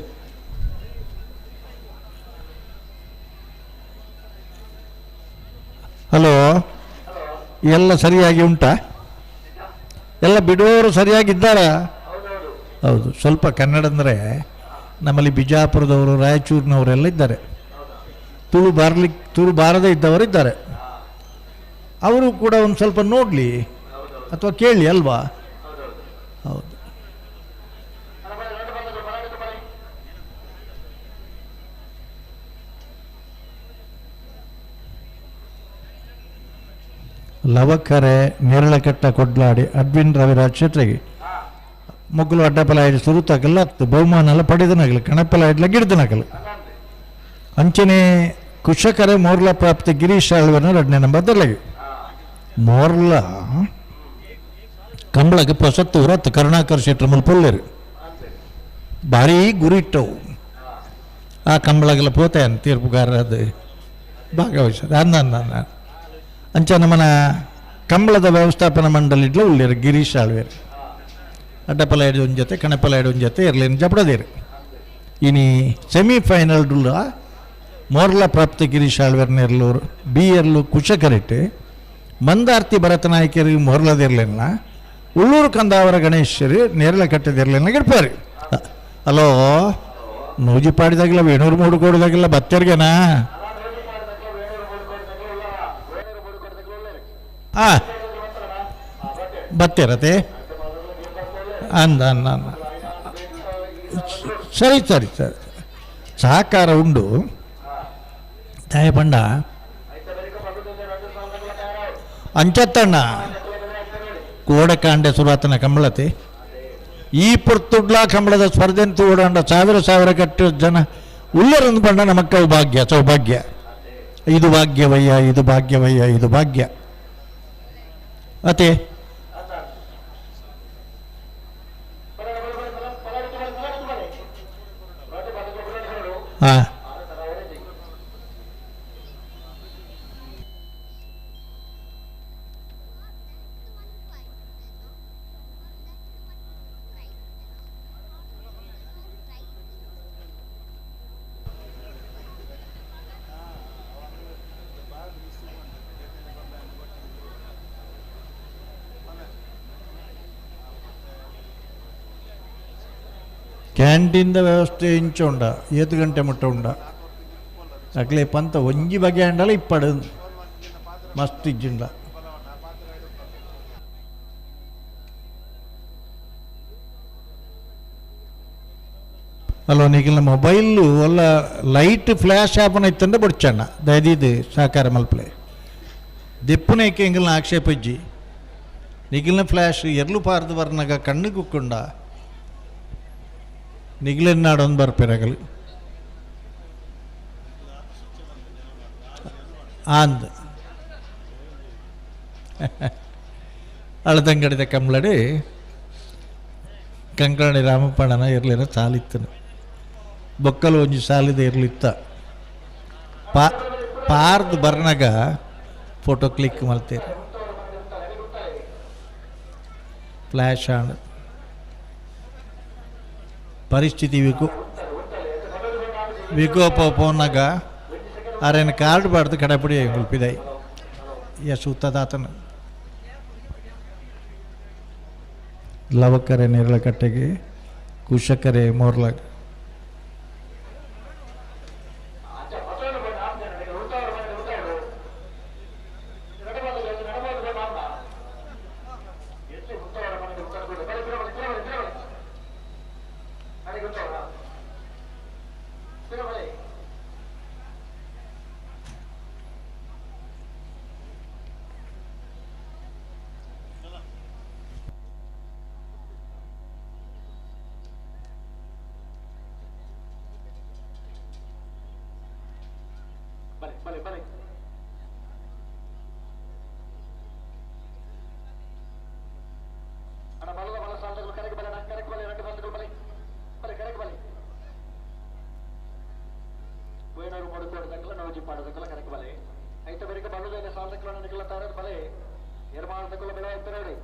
Speaker 5: ಹಲೋ ಎಲ್ಲ ಸರಿಯಾಗಿ ಉಂಟಾ? ಎಲ್ಲ ಬಿಡುವವರು ಸರಿಯಾಗಿದ್ದಾರಾ? ಹೌದು. ಸ್ವಲ್ಪ ಕನ್ನಡ ಅಂದರೆ ನಮ್ಮಲ್ಲಿ ಬಿಜಾಪುರದವರು, ರಾಯಚೂರಿನವರೆಲ್ಲ ಇದ್ದಾರೆ. ತುಳು ಬಾರದೇ ಇದ್ದವರಿದ್ದಾರೆ. ಅವರು ಕೂಡ ಒಂದು ಸ್ವಲ್ಪ ನೋಡಲಿ ಅಥವಾ ಕೇಳಿ ಅಲ್ವಾ? ಹೌದು. ಲವಕರೆ ನೇರಳಕಟ್ಟ ಕೊಡ್ಲಾಡಿ ಅಡ್ವಿನ್ ರವಿರಾಜ್ ಶೆಟ್ರಿಗೆ ಮೊಗ್ಲು ಅಡ್ಡಪಲಾಯ್ಡು ಸುರುತಾಗಲ್ಲ ಬಹುಮಾನ ಎಲ್ಲ ಪಡೆದನಾಗಲಿ ಕಣಪಲಾಯ್ಡ್ಲ ಗಿಡ್ದನಾಗಲ್ಲ ಅಂಚನೆ ಕುಶಕರೆ ಮೋರ್ಲ ಪ್ರಾಪ್ತಿ ಗಿರೀಶ್ ಆಳ್ವನ 2ನೇ ನಂಬರ್ದಲ್ಲಾಗಿ ಮೋರ್ಲ ಕಂಬಳಕ್ಕೆ ಪ್ರಸತ್ತು ಹೊರತ್ತು ಕರುಣಾಕರ್ ಶೆಟ್ರ ಮುಲ್ಪೊಲ್ಲೇರು ಭಾರಿ ಗುರಿ ಇಟ್ಟವು. ಆ ಕಂಬಳಗೆಲ್ಲ ಪೋತಾಯನ್ ತೀರ್ಪುಗಾರ ಅದು ಭಾಗವಹಿಸೋದು ಅಂದ ಅಂಚ ನಮ್ಮನ ಕಂಬಳದ ವ್ಯವಸ್ಥಾಪನಾ ಮಂಡಳಿಡ್ಲ ಉಳ್ಳೇರು ಗಿರೀಶ್ ಆಳ್ವೇರು ಅಡ್ಡಪಲಾಯ್ಡು ಒಂದು ಜೊತೆ ಕಣಪಲಾಯ್ಡು ಒಂದು ಜೊತೆ ಇರಲೇನು ಜಪಡದೇರು. ಇನಿ ಸೆಮಿಫೈನಲ್ಡುಲ್ಲ ಮೋರ್ಲ ಪ್ರಾಪ್ತಿ ಗಿರೀಶ್ ಆಳ್ವೇರ್ನೆರ್ಲೂರು BRಲು ಕುಶಕರಿಟ್ಟು ಮಂದಾರ್ತಿ ಭರತನಾಯಕರಿಗೆ ಮೊರ್ಲದಿರ್ಲಿಲ್ಲ ಉಳ್ಳೂರು ಕಂದಾವರ ಗಣೇಶರು ನೇರಳೆ ಕಟ್ಟದಿರ್ಲಿಲ್ಲ ಗಿಡ್ಪಾರಿ. ಹಲೋ ನೂಜಿ ಪಾಡಿದಾಗಿಲ್ಲ ವೇಣೂರು ಮೂಡು ಕೊಡಿದಾಗಿಲ್ಲ ಬತ್ತರ್ಗೆನಾ? ಹಾಂ ಬತ್ತೇರತೆ ಅಂದ ಸರಿ ಸರಿ ಸರಿ ಸಹಕಾರ ಉಂಡು ದಯಪಂಡ ಅಂಚತ್ತಣ್ಣ ಕೋಡಕಾಂಡೆ ಸುರಾತನ ಕಂಬಳತೆ ಈ ಪುರ್ತುಡ್ಲ ಕಂಬಳದ ಸ್ಪರ್ಧೆಂತು ಓಡಾಂಡ ಸಾವಿರ ಕಟ್ಟು ಜನ ಉಳ್ಳರಂದು ಬಂಡ ನಮಕ್ಕವು ಭಾಗ್ಯ ಸೌಭಾಗ್ಯ. ಇದು ಭಾಗ್ಯವಯ್ಯ ಇದು ಭಾಗ್ಯವಯ್ಯ ಇದು ಭಾಗ್ಯ ಅತೆ ಹಾಂ ಕ್ಯಾಂಟೀನ್ದ ವ್ಯವಸ್ಥೆ ಇಂಚ ಉಂಡ 7 ಗಂಟೆ ಮುಟ್ಟ ಉಂಡ ಅಕ್ಲೆ ಪಂತ ಒಂಜಿ ಬಗೆ ಅಂಡಲ ಇಪ್ಪಡು ಮಸ್ತ್ ಇಜ್ಜುಂಡ. ಅಲ್ವ ನೀಗಿಲ್ಲ ಮೊಬೈಲು ಒಲ್ಲ ಲೈಟ್ ಫ್ಲ್ಯಾಶ್ ಆಪನ ಇತ್ತಂದ್ರೆ ಬಡ್ಚಣ್ಣ ದಯದಿದ್ದು ಸಹಕಾರ ಮಲ್ಪಲೆ ದೆಪ್ಪುನೇಕೆ ಎಂಗಿಲ್ನ ಆಕ್ಷೇಪ ಇಜ್ಜಿ ನಿಗಿಲ್ನ ಫ್ಲ್ಯಾಶ್ ಎರ್ಲು ಪಾರ್ದು ಬರ್ನಾಗ ಕಣ್ಣು ಕುಕ್ಕೊಂಡ ನಿಗ್ಲೆನ್ನಾಡೊಂದು ಬರ್ಪೆರಗಲು ಆಂದ್ ಅಳದಂಗಡಿದ ಕಂಬಳಡಿ ಕಂಕಣಿ ರಾಮಪ್ಪಣ್ಣನ ಇರಲಿನ ಸಾಲಿತ್ತನು ಬೊಕ್ಕಲು ಒಂಜಿ ಸಾಲಿದ ಇರಲಿತ್ತ ಪಾರ್ದು ಬರ್ನಾಗ ಫೋಟೋ ಕ್ಲಿಕ್ ಮಾಡ್ತೀರಿ ಫ್ಲ್ಯಾಶ್ ಆನ್ ಪರಿಸ್ಥಿತಿ ವಿಕೋಪ ಪೋನಾಗ ಅರೇನು ಕಾರ್ಡ್ ಬಾರ್ದು ಕಡಪಡಿ ಗುಲ್ಪಿದಾಯಿ ಸೂತದಾತನ ಲವಕರೆ ನೇರಳ ಕಟ್ಟೆಗೆ ಕುಶಕರೆ ಮೋರ್ಲಾಗ
Speaker 3: ಬಲೆ ಬಲೆ ಅಣ್ಣ ಬಲದ ಬಲ ಸಾಲಗಳು ಕರೆಕ್ಟ್ ಬಲೆ ಕರೆಕ್ಟ್ ಬಲೆ 2 ಬಾಲ್ಗಳು ಬಲೆ ಬಲೆ ಕರೆಕ್ಟ್ ಬಲೆ ವೇಣೂರು ಮುಡುಕೋಡದಕ್ಕಲ್ಲ ನೌಜಿ ಮಾಡೋದಕ್ಕಲ್ಲ ಕರೆಕ್ಟ್ ಬಲೆ ಐತ ಬರಿಕ ಬಲ್ಲದ ಸಾಲದಕ್ಕಲ್ಲ ನಿಕಲತಾರೆ ಬಲೆ ಎರ್ಮಾಳದಕ್ಕಲ್ಲ ಬೆಳೆ ಇತ್ತರಡಿ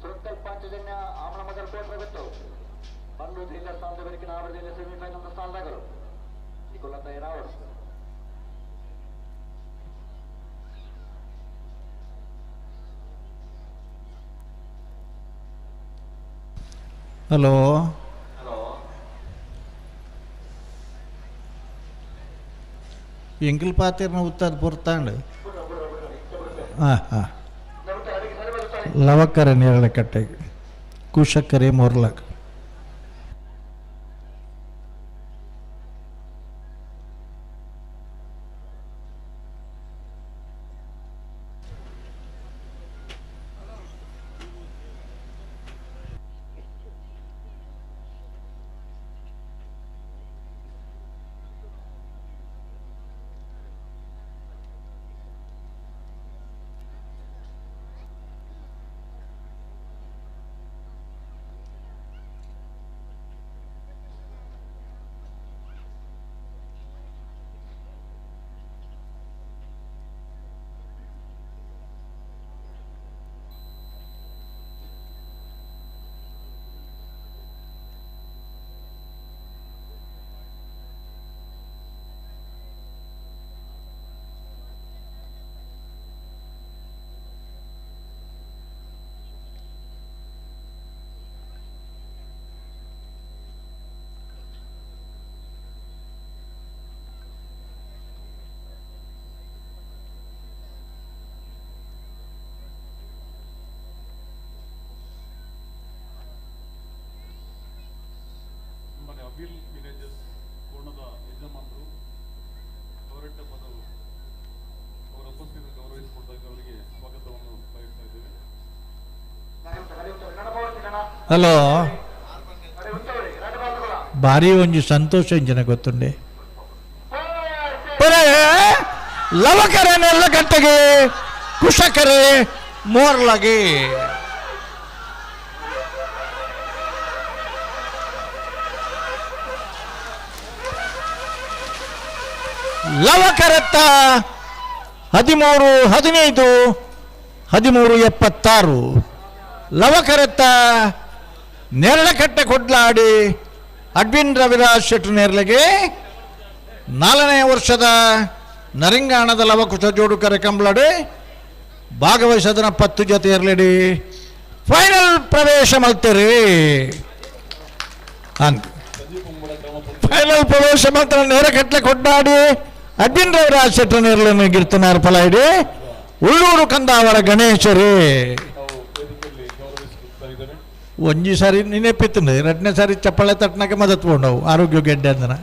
Speaker 3: ಸುರಕ್ಕಲ್ ಪಾಂಚಜನ್ಯ ಆಮಳ ಮಗರ ಕೋಟ್ರ ಬಿಟ್ಟು ಬಲ್ಲು ಜಿಲ್ಲಾ ಸಾಲದ ಬರಿಕಿನ ಆವರದಲ್ಲಿ ಸೆಮಿಫೈನಲ್ ಸಾಲದಾಗರು ನಿಕೊಲ್ಲ ತಯಾರಾವರು
Speaker 5: ಹಲೋ ಎಂಕಲ್ ಪಾತಿರ್ನ ಉತ್ತಾದ ಪುರ್ತಾಂಡ್ ಹಾಂ ಲವಕರ ನೇರಳೆ ಕಟ್ಟೆಗೆ ಕುಶಕರೆ ಮೊರ್ಲಕ್
Speaker 6: ಅಬಿಲ್ ವಿಲೇಜಸ್ ಕೋಣದ ಯಜಮಾನರು ಗೌರಟ್ಟ ಪದವು ಅವರ ಉಪಸ್ಥಿತಿ ಗೌರವಿಸಿಕೊಂಡಾಗ ಅವರಿಗೆ ಸ್ವಾಗತವನ್ನು ಬಯಸ್ತಾ ಇದ್ದೇವೆ.
Speaker 5: ಹಲೋ ಭಾರಿ ಒಂಜಿ ಸಂತೋಷ ಇಂಜಿನ ಗೊತ್ತುಂಡೆ ಲವಕರೆ ನೆಲ್ಲ ಗಟ್ಟೆಗೆ ಕುಶಕರೆ ಮೋರ್ಲಗೆ ಲವಕರತ್ತ 13 15 1376 ಲವಕರತ್ತ ನೆರಳಕಟ್ಟೆ ಕೊಡ್ಲಾಡಿ ಅಡ್ವಿನ್ ರವಿರಾಜ್ ಶೆಟ್ಟಿ ನೇರ್ಲೆಗೆ 4ನೇ ವರ್ಷದ ನರಿಂಗಾಣದ ಲವಕುಶ ಜೋಡುಕರ ಕಂಬಳಡೆ ಭಾಗವಹಿಸದನ 10 ಜೊತೆ ಇರಲಿಡಿ ಫೈನಲ್ ಪ್ರವೇಶ ಮಲ್ತೀರಿ ಅಂತ ಫೈನಲ್ ಪ್ರವೇಶ ಮಾತ್ರ ನೇರಕಟ್ಟೆ ಕೊಡ್ಲಾಡಿ ಅಡ್ವಿನ್ ರವಿರಾಜ್ ಶೆಟ್ಟಿ ನೇರ್ಲೆ ಗಿರ್ತನಾರ್ ಫಲ ಇಡಿ ಉಳ್ಳೂರು ಕಂದಾವರ ಗಣೇಶರೇ ಒಂಜಿ ಸಾರಿ ನೆನಪಿತ್ತು 2ನೇ ಸಾರಿ ಚಪ್ಪಳೆ ತಟ್ಟನಾಗೆ ಮದತ್ ಕೊಂಡವು ಆರೋಗ್ಯ ಗೆಡ್ಡೆ ಅಂದನ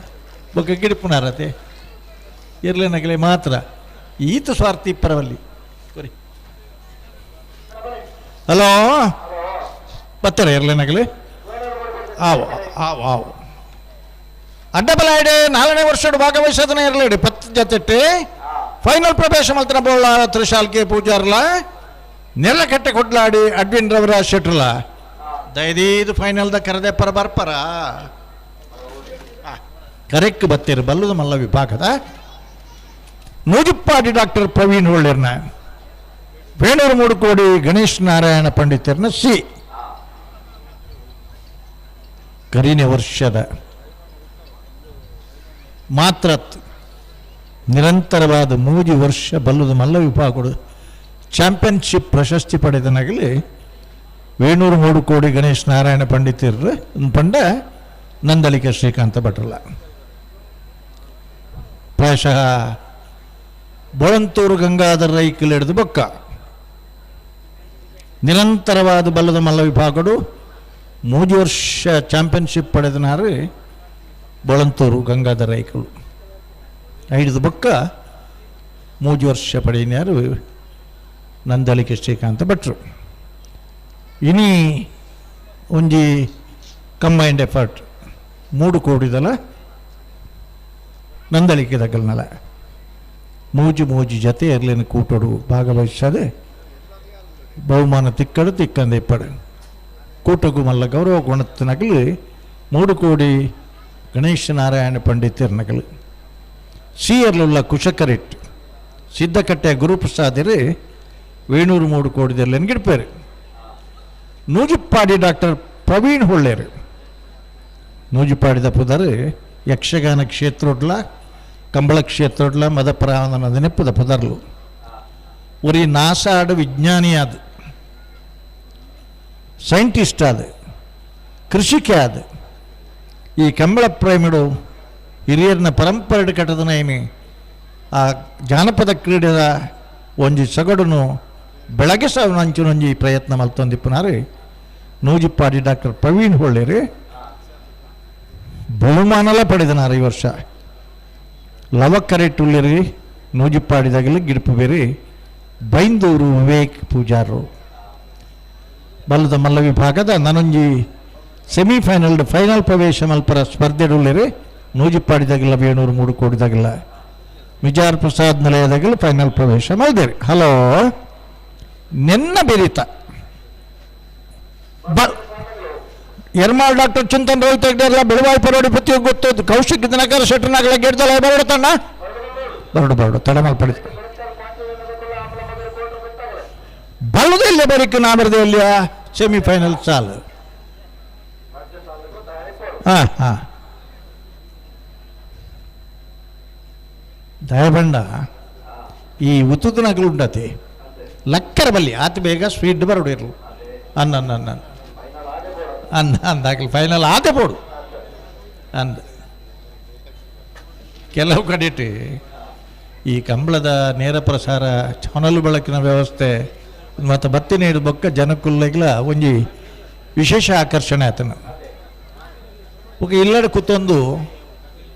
Speaker 5: ಬೊಕ್ಕ ಗಿಡಿಪುನಾರತೆ ಇರ್ಲೇನಗಲಿ ಮಾತ್ರ ಈತ ಸ್ವಾರ್ಥಿ ಪರವಲ್ಲಿ ಕೊರಿ ಹಲೋ ಬತ್ತರ ಇರ್ಲೇನಗಲಿ ಆವು ಆವು ಆವು ಅಡ್ಡಬಲ ಇಡೆ 4ನೇ ವರ್ಷದ ಭಾಗವಹಿಸೋದನ್ನ ಇರಲಿ 10 ಜೊತೆ ಫೈನಲ್ ಪ್ರವೇಶ ಮಾತ್ರ ಬೋಳ ತ್ರಿಶಾಲ್ಕೆ ಪೂಜಾರ್ಲ ನೆರಳಕಟ್ಟೆ ಕೊಡ್ಲಾಡಿ ಅಡ್ವಿನ್ ರವಿರಾಜ್ ಶೆಟ್ರಲ ದಯದೀದು ಫೈನಲ್ದ ಕರೆದೆ ಪರ ಬರ್ಪರ ಕರೆಕ್ಟ್ ಬತ್ತೀರಿ ಬಲ್ಲುದ ಮಲ್ಲ ವಿಭಾಗದ ನೂಜಿಪ್ಪಾಡಿ ಡಾಕ್ಟರ್ ಪ್ರವೀಣ್ ಹೊಳ್ಳಿರ್ನ ವೇಣೂರು ಮೂಡುಕೋಡಿ ಗಣೇಶ್ ನಾರಾಯಣ ಪಂಡಿತರ್ನ ಸಿ ಕರೀನೆ ವರ್ಷದ ಮಾತ್ರ ನಿರಂತರವಾದ 3 ವರ್ಷ ಬಲ್ಲುದ ಮಲ್ಲ ವಿಭಾಗಗಳು ಚಾಂಪಿಯನ್ಶಿಪ್ ಪ್ರಶಸ್ತಿ ಪಡೆದನಾಗಲಿ ವೇಣೂರು ಮೂಡುಕೋಡಿ ಗಣೇಶ್ ನಾರಾಯಣ ಪಂಡಿತರು ಪಂಡ ನಂದಳಿಕೆ ಶ್ರೀಕಾಂತ ಭಟ್ರಲ್ಲ ಪ್ರಾಯಶಃ ಬೊಳಂತೂರು ಗಂಗಾಧರ ರೈಕಲ್ ಹಿಡಿದು ಬೊಕ್ಕ ನಿರಂತರವಾದ ಬಲ್ಲದ ಮಲ್ಲ ವಿಭಾಗಗಳು 3 ವರ್ಷ ಚಾಂಪಿಯನ್ಶಿಪ್ ಪಡೆದನಾರು ಬೊಳಂತೂರು ಗಂಗಾಧರ ರೈಕಲು ಹಿಡಿದು ಬೊಕ್ಕ 3 ವರ್ಷ ಪಡೆಯಿನಾರು ನಂದಳಿಕೆ ಶ್ರೀಕಾಂತ ಭಟ್ರು ಇನಿ ಒಂಜಿ ಕಂಬೈನ್ಡ್ ಎಫರ್ಟ್ 3 ಕೋಡಿದಲ ನಂದಳಿಕೆ ದಕ್ಕಲ್ನಲ ಮೂಜಿ ಜತೆ ಇರಲಿನ ಕೂಟೋಡು ಭಾಗವಹಿಸದೆ ಬಹುಮಾನ ತಿಕ್ಕಡು ತಿಕ್ಕಂದೆ ಇಪ್ಪಡು ಕೂಟಗೂ ಮಲ್ಲ ಗೌರವ ಗುಣತ್ತಿನಗಲು 3 ಕೋಟಿ ಗಣೇಶ ನಾರಾಯಣ ಪಂಡಿತರ್ನಗಲು ಸೀಯರ್ಲುಲ್ಲ ಕುಶಕರಿಟ್ ಸಿದ್ದಕಟ್ಟೆ ಗುರುಪ್ರಸಾದರು ವೇಣೂರು 3 ಕೋಟಿದಲ್ಲಿ ಗಿಡ್ಪೇರು ನೂಜಿಪ್ಪಾಡಿ ಡಾಕ್ಟರ್ ಪ್ರವೀಣ್ ಹೊಳ್ಳೇರು ನೂಜಿಪ್ಪಾಡಿದ ಪುದರು ಯಕ್ಷಗಾನ ಕ್ಷೇತ್ರೋಡ್ಲ ಕಂಬಳ ಕ್ಷೇತ್ರೋಡ್ಲ ಮದಪ್ರಾವನ ನೆನಪುದ ಪುದರ್ಲು ಒರಿ ನಾಸಾಡು ವಿಜ್ಞಾನಿ ಆದ ಸೈಂಟಿಸ್ಟ್ ಆದ ಕೃಷಿಕ ಆದ ಈ ಕಂಬಳ ಪ್ರೇಮಿಡು ಹಿರಿಯರನ್ನ ಪರಂಪರೆ ಕಟ್ಟದನ ಏನಿ ಆ ಜಾನಪದ ಕ್ರೀಡೆದ ಒಂಜಿ ಸೊಗಡುನು ಬೆಳಗ್ಗೆ ಅಂಚುನೊಂಜಿ ಪ್ರಯತ್ನ ಮಲ್ತೊಂದಿಪ್ಪುನಾರು ನೂಜಿಪ್ಪಾಡಿ ಡಾಕ್ಟರ್ ಪ್ರವೀಣ್ ಹೊಳ್ಳೇರಿ ಬಹುಮಾನಲ ಪಡೆದನಾರು ಈ ವರ್ಷ ಲವಕರೆಟ್ಟುಳ್ಳಿರಿ ನೂಜಿಪ್ಪಾಡಿದಾಗಲಿ ಗಿಡಪು ಬೇರೆ ಬೈಂದೂರು ವಿವೇಕ್ ಪೂಜಾರರು ಬಲ್ಲದ ಮಲ್ಲ ವಿಭಾಗದ ನನೊಂಜಿ ಸೆಮಿಫೈನಲ್ ಫೈನಲ್ ಪ್ರವೇಶ ಮಲ್ಪರ ಸ್ಪರ್ಧೆಡುಳ್ಳಿರಿ ನೂಜಿಪ್ಪಾಡಿದಾಗಿಲ್ಲ 703 ಕೋಟಿದಾಗಿಲ್ಲ ವಿಜಾರ್ ಪ್ರಸಾದ್ ನಿಲಯದಾಗಲಿ ಫೈನಲ್ ಪ್ರವೇಶ ಮಲ್ದೇರಿ. ಹಲೋ ನೆನ್ನ ಬೆರೀತ ಎರ್ಮಾಳ್ ಡಾಕ್ಟರ್ ಚಿಂತನ್ ರೋಹಿತ್ ಹೆಗ್ಡೆಲ್ಲ ಬೆಳವಾಯಿ ಪರೋಡಿ ಪ್ರತಿಯೊಬ್ಬ ಗೊತ್ತು ಕೌಶಿಕ್ ದಿನಕರ ಶೆಟ್ಟರ್ನಾಗಲ ಗೆಡ್ದಲ್ಲ ಬರಡತಣ್ಣ ಬರಡು ತಡ ಮಲ್ಪಡಿ ಬಲ್ಲದಿಲ್ಲ ಬರೀಕ್ ನಾಮರದೆ ಇಲ್ಲಿಯ ಸೆಮಿಫೈನಲ್ ಸಾಲು ಹಾಂ ದಯಬಂಡ ಈ ಉತ್ತುನಗಲು ಉಂಡತಿ ಲಕ್ಕರ ಬಲ್ಲಿ ಆತ ಬೇಗ ಸ್ವೀಟ್ ಬರಡು ಇರಲು ಅನ್ನ ಅಂದಾಗಲಿ ಫೈನಲ್ ಆತೆ ಬೋಡು ಅಂದ ಕೆಲವು ಕಡೆಟಿ ಈ ಕಂಬಳದ ನೇರ ಪ್ರಸಾರ ಚಾನಲ್ ಬೆಳಕಿನ ವ್ಯವಸ್ಥೆ ಮತ್ತು ಬತ್ತಿ ನೀಡು ಬೊಕ್ಕ ಜನಕ್ಕುಲ್ಲೆಗ್ಲ ಒಂಜಿ ವಿಶೇಷ ಆಕರ್ಷಣೆ ಆತನ ಒಕ್ಕ ಇಲ್ಲಡೆ ಕೂತೊಂದು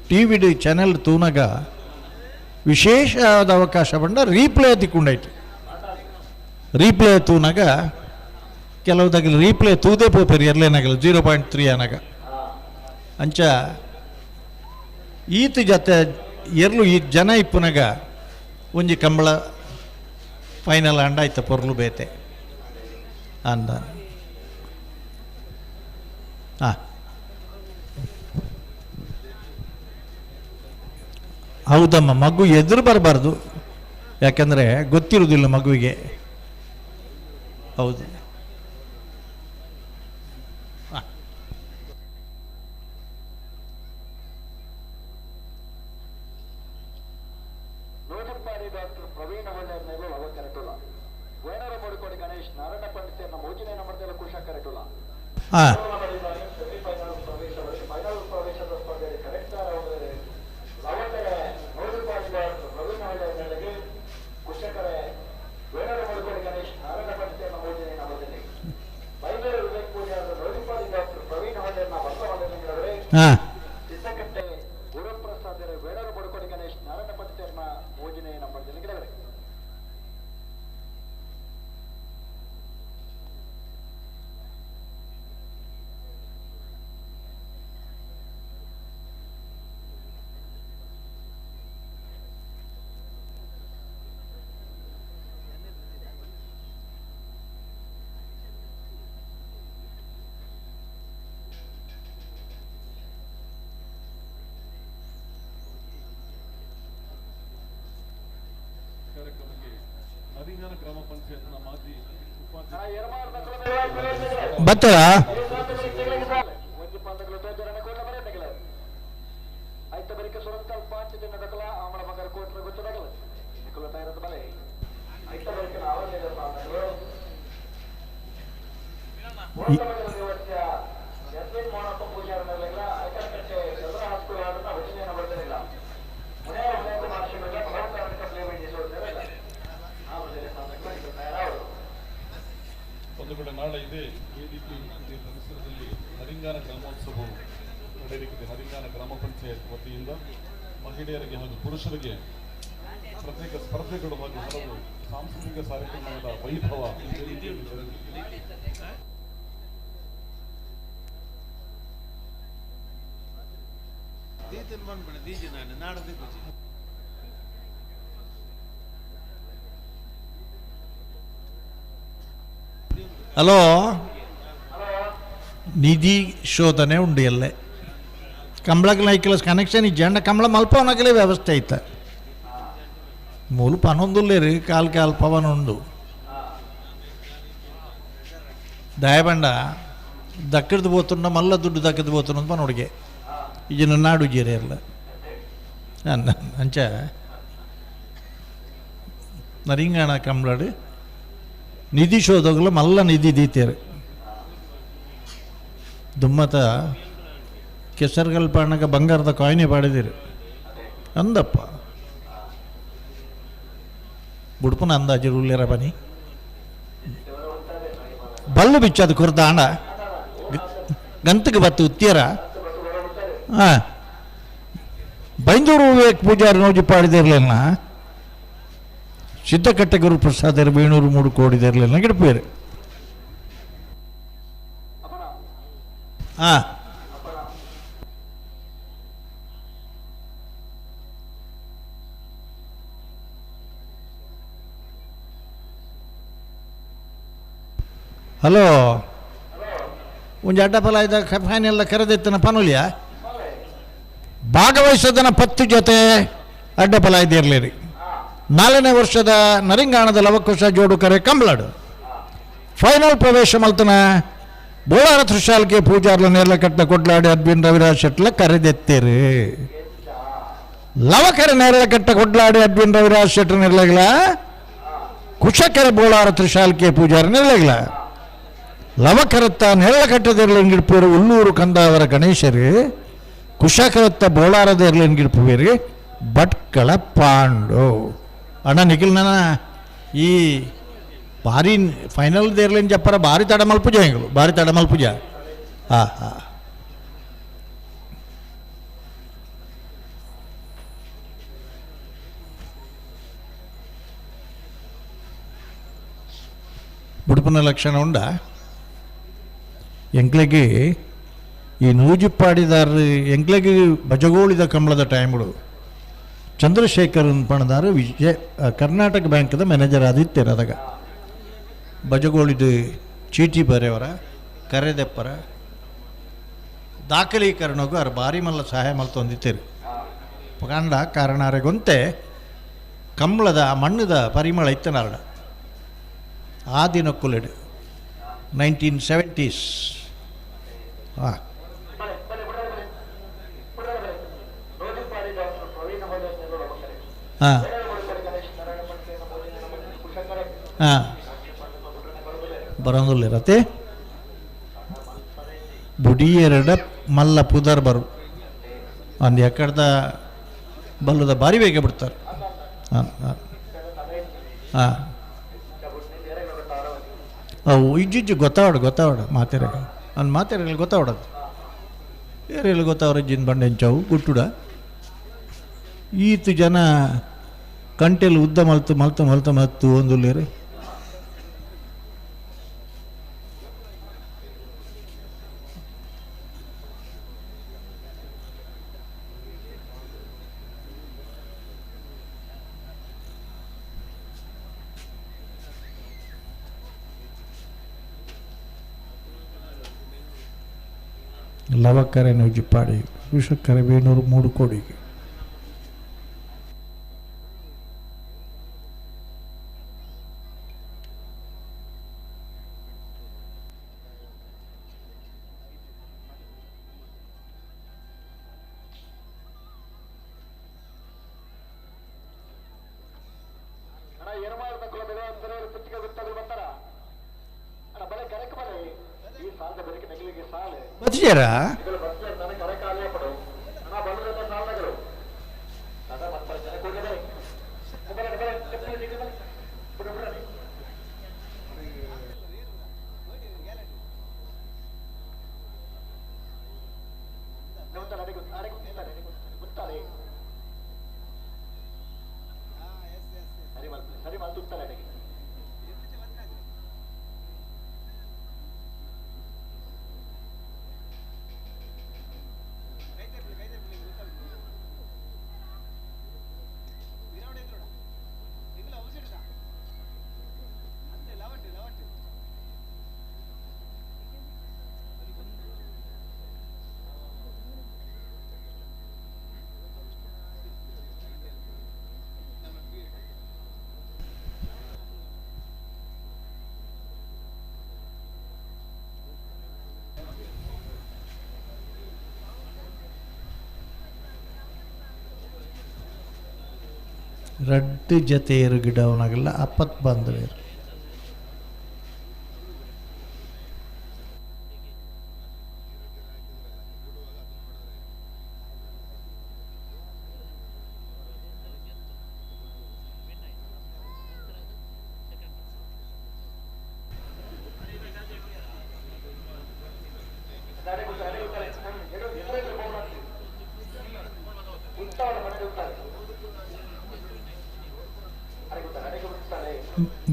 Speaker 5: ಟಿ ವಿ ಡಿ ಚಾನೆಲ್ ತೂನಾಗ ವಿಶೇಷವಾದ ಅವಕಾಶ ಬಂಡ ರೀಪ್ಲೇ ತಿಕ್ಕೊಂಡಾಯ್ತು ರೀಪ್ಲೇ ತೂನಾಗ ಕೆಲವುದಾಗಲಿ ರೀಪ್ಲೇ ತೂದೇ ಪೋಪೇರಿ ಎರ್ಲೇನಾಗಲ್ಲ 0.3 ಅನಾಗ ಅಂಚ ಈತ ಜೊತೆ ಎರ್ಲು ಈ ಜನ ಇಪ್ಪುನಾಗ ಒಂಜಿ ಕಂಬಳ ಫೈನಲ್ ಆಯ್ತ ಪೊರ್ಲು ಬೇತೆ ಅಂದ ಹೌದಮ್ಮ ಮಗು ಎದುರು ಬರಬಾರ್ದು ಯಾಕಂದರೆ ಗೊತ್ತಿರುವುದಿಲ್ಲ ಮಗುವಿಗೆ ಹೌದು
Speaker 3: ನೂಜಿಪ್ಪಾಡಿ ಡಾಕ್ಟರ್ ಪ್ರವೀಣ್ ಹೊಳ್ಳೇರ್ ಮೇಲೆ ಲವ ಕರೆಟುಲ ವೇಣೂರು 3 ಕೋಟಿ ಗಣೇಶ್ ನಾರಾಯಣ ಪಂಡಿತರ್ನ ಮೋಜಿನೇ ನಂಬರ್ದೆಲ್ಲ ಕುಶ ಕರೆಟುಲ ಸೆಮಿಫೈನಲ್ ಪ್ರವೇಶ ಫೈನಲ್ ಪ್ರವೇಶದ ಸ್ಪರ್ಧೆಯಲ್ಲಿ ಕರೆಕ್ಟ್ ಲವಕರೆ ನೂಜಿಪ್ಪಾಡಿ ಡಾಕ್ಟರ್ ಪ್ರವೀಣ್ ಹೊಳ್ಳೇರ್ ಮೇಲೆಗೆ ಕುಶಕರೆ ವೇಣೂರು 3 ಕೋಟಿ ಗಣೇಶ್ ನಾರಾಯಣ ಪಂಡಿತರ್ನ ಮೋಜಿನೇ ನಂಬರ್ದಲ್ಲಿ ಬೈಂದೂರು ವಿವೇಕ್ ಪೂಜಾರ ನೂಜಿಪ್ಪಾಡಿ ಡಾಕ್ಟರ್ ಪ್ರವೀಣ್ ಹೊಳ್ಳೇರ್ನ ಬಸವ ಹೊಳ್ಳೇರ್ ಸಿದ್ದಕಟ್ಟೆ ಗುರುಪ್ರಸಾದರ ವೇಣೂರು 3 ಕೋಟಿ ಗಣೇಶ್ ನಾರಾಯಣ ಪಂಡಿತರ್ನ ಮೋಜಿನೇ ನಂಬರ್ದಲ್ಲಿ ಗಿಡವರೆ
Speaker 6: ಹರಿಂಗಾನ ಗ್ರಾಮ ಪಂಚಾಯತ್ನ ಮಾಜಿ
Speaker 5: ಬತ್ತದ
Speaker 6: ಒಂದು ಕಡೆ ನಾಳೆ ಇದೆ KDP ಪರಿಸರದಲ್ಲಿ ಹರಿಂಗಾನ ಗ್ರಾಮೋತ್ಸವವು ನಡೆಯಲಿದೆ. ಹರಿಂಗಾನ ಗ್ರಾಮ ಪಂಚಾಯತ್ ವತಿಯಿಂದ ಮಹಿಳೆಯರಿಗೆ ಹಾಗೂ ಪುರುಷರಿಗೆ ಪ್ರತ್ಯೇಕ ಸ್ಪರ್ಧೆಗಳು ಹಾಗೂ ಹಲವು ಸಾಂಸ್ಕೃತಿಕ ಕಾರ್ಯಕ್ರಮಗಳ ವೈಭವ ಇದೇ ರೀತಿಯಲ್ಲಿ ಜರುಗಲಿದೆ.
Speaker 5: ಹಲೋ, ನಿಧಿ ಶೋಧನೆ ಉಂಡು ಎಲ್ಲೇ ಕಂಬಳಕ್ಕೆ ನೈಕಲ ಕನೆಕ್ಷನ್ ಇಜ್ಜಂಡ ಕಂಬಳ ಮಲ್ಪವನಗಲೇ ವ್ಯವಸ್ಥೆ ಐತೆ ಮೂಲು ಪನೊಂದುಲ್ಲೇರಿ ಕಾಲ್ ಪವನ ಉಂಡು ದಯಬಂಡ ದಕ್ಕಡ್ದು పోతుండ మళ్ళా దుడ్డు దక్కది పోతున్నది పనోడికి ఇది నాడు జేరేర్ల ಅಂಚ ನರಿಂಗಾಣ ಕಂಬಳಾಡು ನಿಧಿ ಶೋಧಗಳು ಮಲ್ಲ ನಿಧಿ ದೀತೇರು ದುಮ್ಮತ ಕೆಸರುಗಳ ಪಾಣಗ ಬಂಗಾರದ ಕಾಯಿನೆ ಪಾಡಿದಿರು ಅಂದಪ್ಪ ಬುಡ್ಪನ ಅಂದಾಜು ಉಳ್ಳೇರ ಬನ್ನಿ ಬಲ್ಲು ಬಿಚ್ಚದು ಕುರ್ದ ಆಂಡ ಗಂತಕ್ಕೆ ಬತ್ತು ಉತ್ತೀರ ಹಾಂ ಬೈಂದೂರು ವಿವೇಕ್ ಪೂಜಾರಿ ನೋಜಿ ಪಾಡಿದಿರಲಿಲ್ಲ ಸಿದ್ದಕಟ್ಟೆ ಗುರುಪ್ರಸಾದರ 703 ಕೋಡಿದಿರಲಿಲ್ಲ ಗಿಡಪೇರು ಹಾಂ ಹಲೋ ಒಂದು ಅಡ್ಡಫಲ ಇದ್ದ ಫೈನೆಲ್ಲ ಕರೆದಿತ್ತನ ಪನುಲಿಯ ಭಾಗವಹಿಸೋದನ 10 ಜೊತೆ ಅಡ್ಡಫಲ ಇದ್ದಿರಲಿರಿ 4ನೇ ವರ್ಷದ ನರಿಂಗಾಣದ ಲವಕುಶ ಜೋಡು ಕರೆ ಕಂಬಳಾಡು ಫೈನಲ್ ಪ್ರವೇಶ ಮಲ್ತನ ಬೋಳಾರ ತ್ರಿಶಾಲ್ಕೆ ಪೂಜಾರ್ಲ ನೇರಳಕಟ್ಟ ಕೊಡ್ಲಾಡಿ ಅದ್ಬಿನ್ ರವಿರಾಜ್ ಶೆಟ್ಲ ಕರೆದೆತ್ತೇರಿ ಲವಕರ ನೇರಳಕಟ್ಟ ಕೊಡ್ಲಾಡಿ ಅದ್ಬಿನ್ ರವಿರಾಜ್ ಶೆಟ್ರ ನಿರ್ಲಗಲ ಕುಶಕರ ಬೋಳಾರ ತ್ರಿಶಾಲ್ಕೆ ಪೂಜಾರ ನಿರ್ಲಗಲ ಲವಕರತ್ತ ನೇರಳಕಟ್ಟದಿರ್ಲಿಂಗಿಡ್ಪೇರು ಉಲ್ಲೂರು ಕಂದಾವರ ಗಣೇಶರು ಕುಶಕರತ್ತ ಬೋಳಾರದಿರ್ಲಿಂಗಿಡ್ಪುವೇರಿ ಭಟ್ಕಳ ಪಾಂಡು ಅಣ್ಣ ನಿಖಿಲ್ನ ಈ ಭಾರಿ ಫೈನಲ್ ದೇರ್ಲಿನ ಜಪ್ಪರ ಭಾರಿ ತಡಮಲ್ ಪೂಜೆ ಹೆಂಗಲು ಭಾರಿ ತಡಮಲ್ ಪೂಜಾ ಹಾಂ ಹಾಂ ಬುಡುಪನ ಲಕ್ಷಣ ಉಂಡ ಎಂಕ್ಲೆಗೆ ಈ ನೂಜಿಪ್ಪಾಡಿದಾರ ಎಂಕ್ಲೆಗೆ ಬಜಗೋಳಿದ ಕಂಬಳದ ಟೈಮ್ಗಳು ಚಂದ್ರಶೇಖರನ್ ಪಣದಾರ ಕರ್ನಾಟಕ ಬ್ಯಾಂಕ್ದ ಮ್ಯಾನೇಜರ್ ಆದಿತ್ಯರ ಅದಾಗ ಬಜಗೋಳಿದು ಚೀಟಿ ಬರೆಯವರ ಕರೆದೆಪ್ಪರ ದಾಖಲೀಕರಣಗೂ ಅವ್ರು ಭಾರಿ ಮಲ್ಲ ಸಹಾಯ ಮಲ್ತೊಂದಿತ್ತೇರಿ ಕಂಡ ಕಾರಣಾರೆಗೊಂತೆ ಕಂಬಳದ ಮಣ್ಣದ ಪರಿಮಳ ಇತ್ತನಾರಡ ಆ ದಿನಕ್ಕುಲೆಡು 1970s ಹಾಂ ಹಾಂ ಹಾಂ ಬರೋದಿರತ್ತೆ ಬುಡಿಯೆರಡ ಮಲ್ಲ ಪುದರ್ ಬರು ಒಂದು ಎಕಡ್ದ ಬಲ್ಲದ ಭಾರಿ ಬೇಗ ಬಿಡ್ತಾರೆ ಹಾಂ ಹಾಂ ಹಾಂ ಅವು ಇಜ್ಜಿಜ್ಜು ಗೊತ್ತಾವಡು ಮಾತೆರ ಅವ್ನು ಮಾತೆರಲ್ಲಿ ಗೊತ್ತಾವಡದು ಏರೆಲ್ಲಿ ಗೊತ್ತಾವ್ರ ಇಜ್ಜಿನ ಬಂಡೆ ಹೆಂಚವು ಗುಟ್ಟುಡ ಈತು ಜನ ಕಂಟೆಲ್ಲಿ ಉದ್ದ ಮಲ್ತು ಒಂದು ಲೇರಿ ಲವಕರೆ ನೂಜಿಪ್ಪಾಡಿ ವಿಷಕರೆ 703 ಕೋಡಿಗೆ ಬತ್ತಿಜಾರ ರಡ್ಡು ಜೊತೆ ಇರು ಗಿಡವನಾಗಲ್ಲ ಅಪ್ಪತ್ ಬಂದವೇರು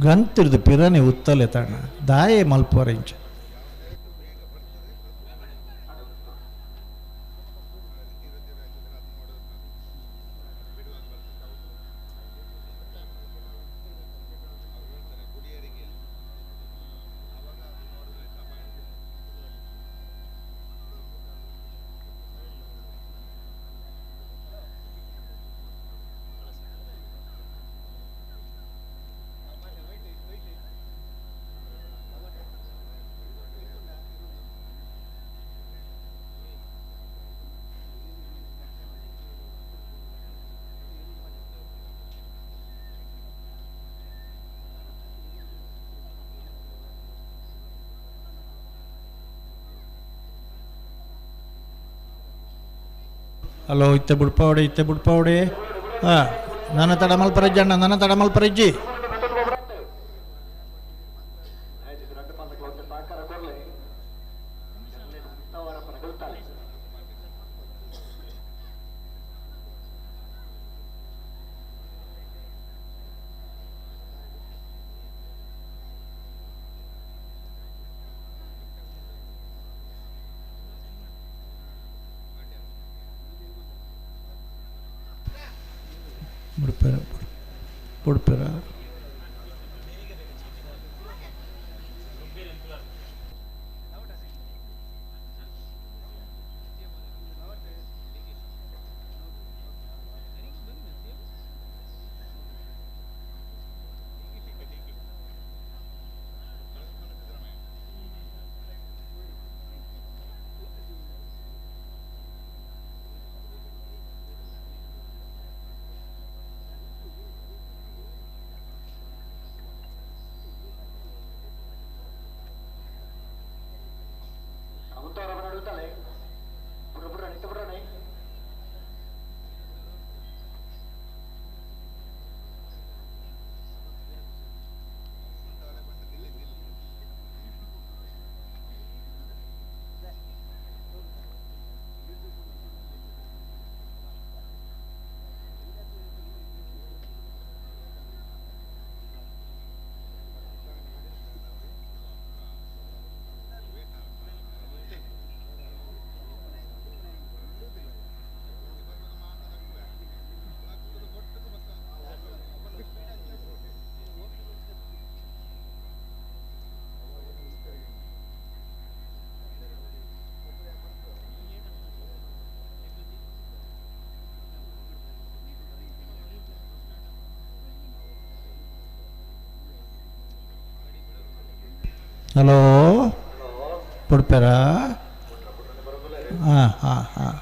Speaker 5: ಗಂತಿರ್ದು ಪಿರಾನಿ ಉತ್ತಲೆ ತಾಣ ದಾಯೆ ಮಲ್ಪೋರೆಂಚ ಹಲೋ ಇತ್ತೆ ಬಿಡ್ಪಾವಡೆ ಹಾಂ ನನ್ನ ತಡ ಮಲ್ಪರಜ್ಜಿ ಅಣ್ಣ ನನ್ನ ತಡ ಮಲ್ಪರಜ್ಜಿ ಬಿಡ್ಪೇರ ಹಲೋ ಬಿಡ್ಪೇರಾ ಹಾಂ ಹಾಂ ಹಾಂ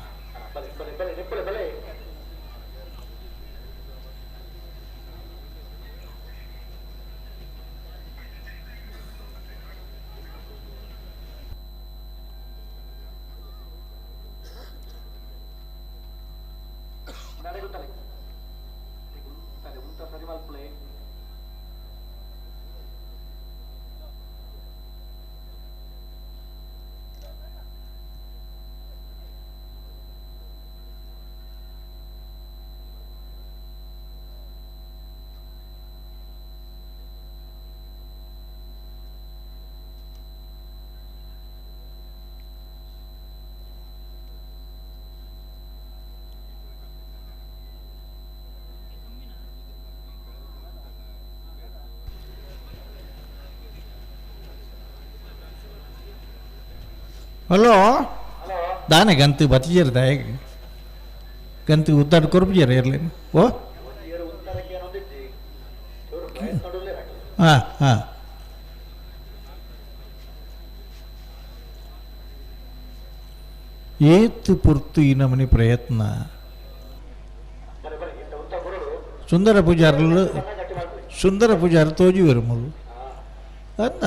Speaker 5: ಹಲೋ ದಾನೆ ಗಂತು ಬತ್ತಿಜರ್ದ ಗಂತು ಉದ್ದಾಡ ಕೊರ್ಪಿಜರ ಇರ್ಲೇನು ಓ ಹಾಂ ಹಾಂ ಏತು ಪುರ್ತು ಈ ನಮನಿ ಪ್ರಯತ್ನ സുന്ദര പൂജാർ തോജി വരുമ്പോൾ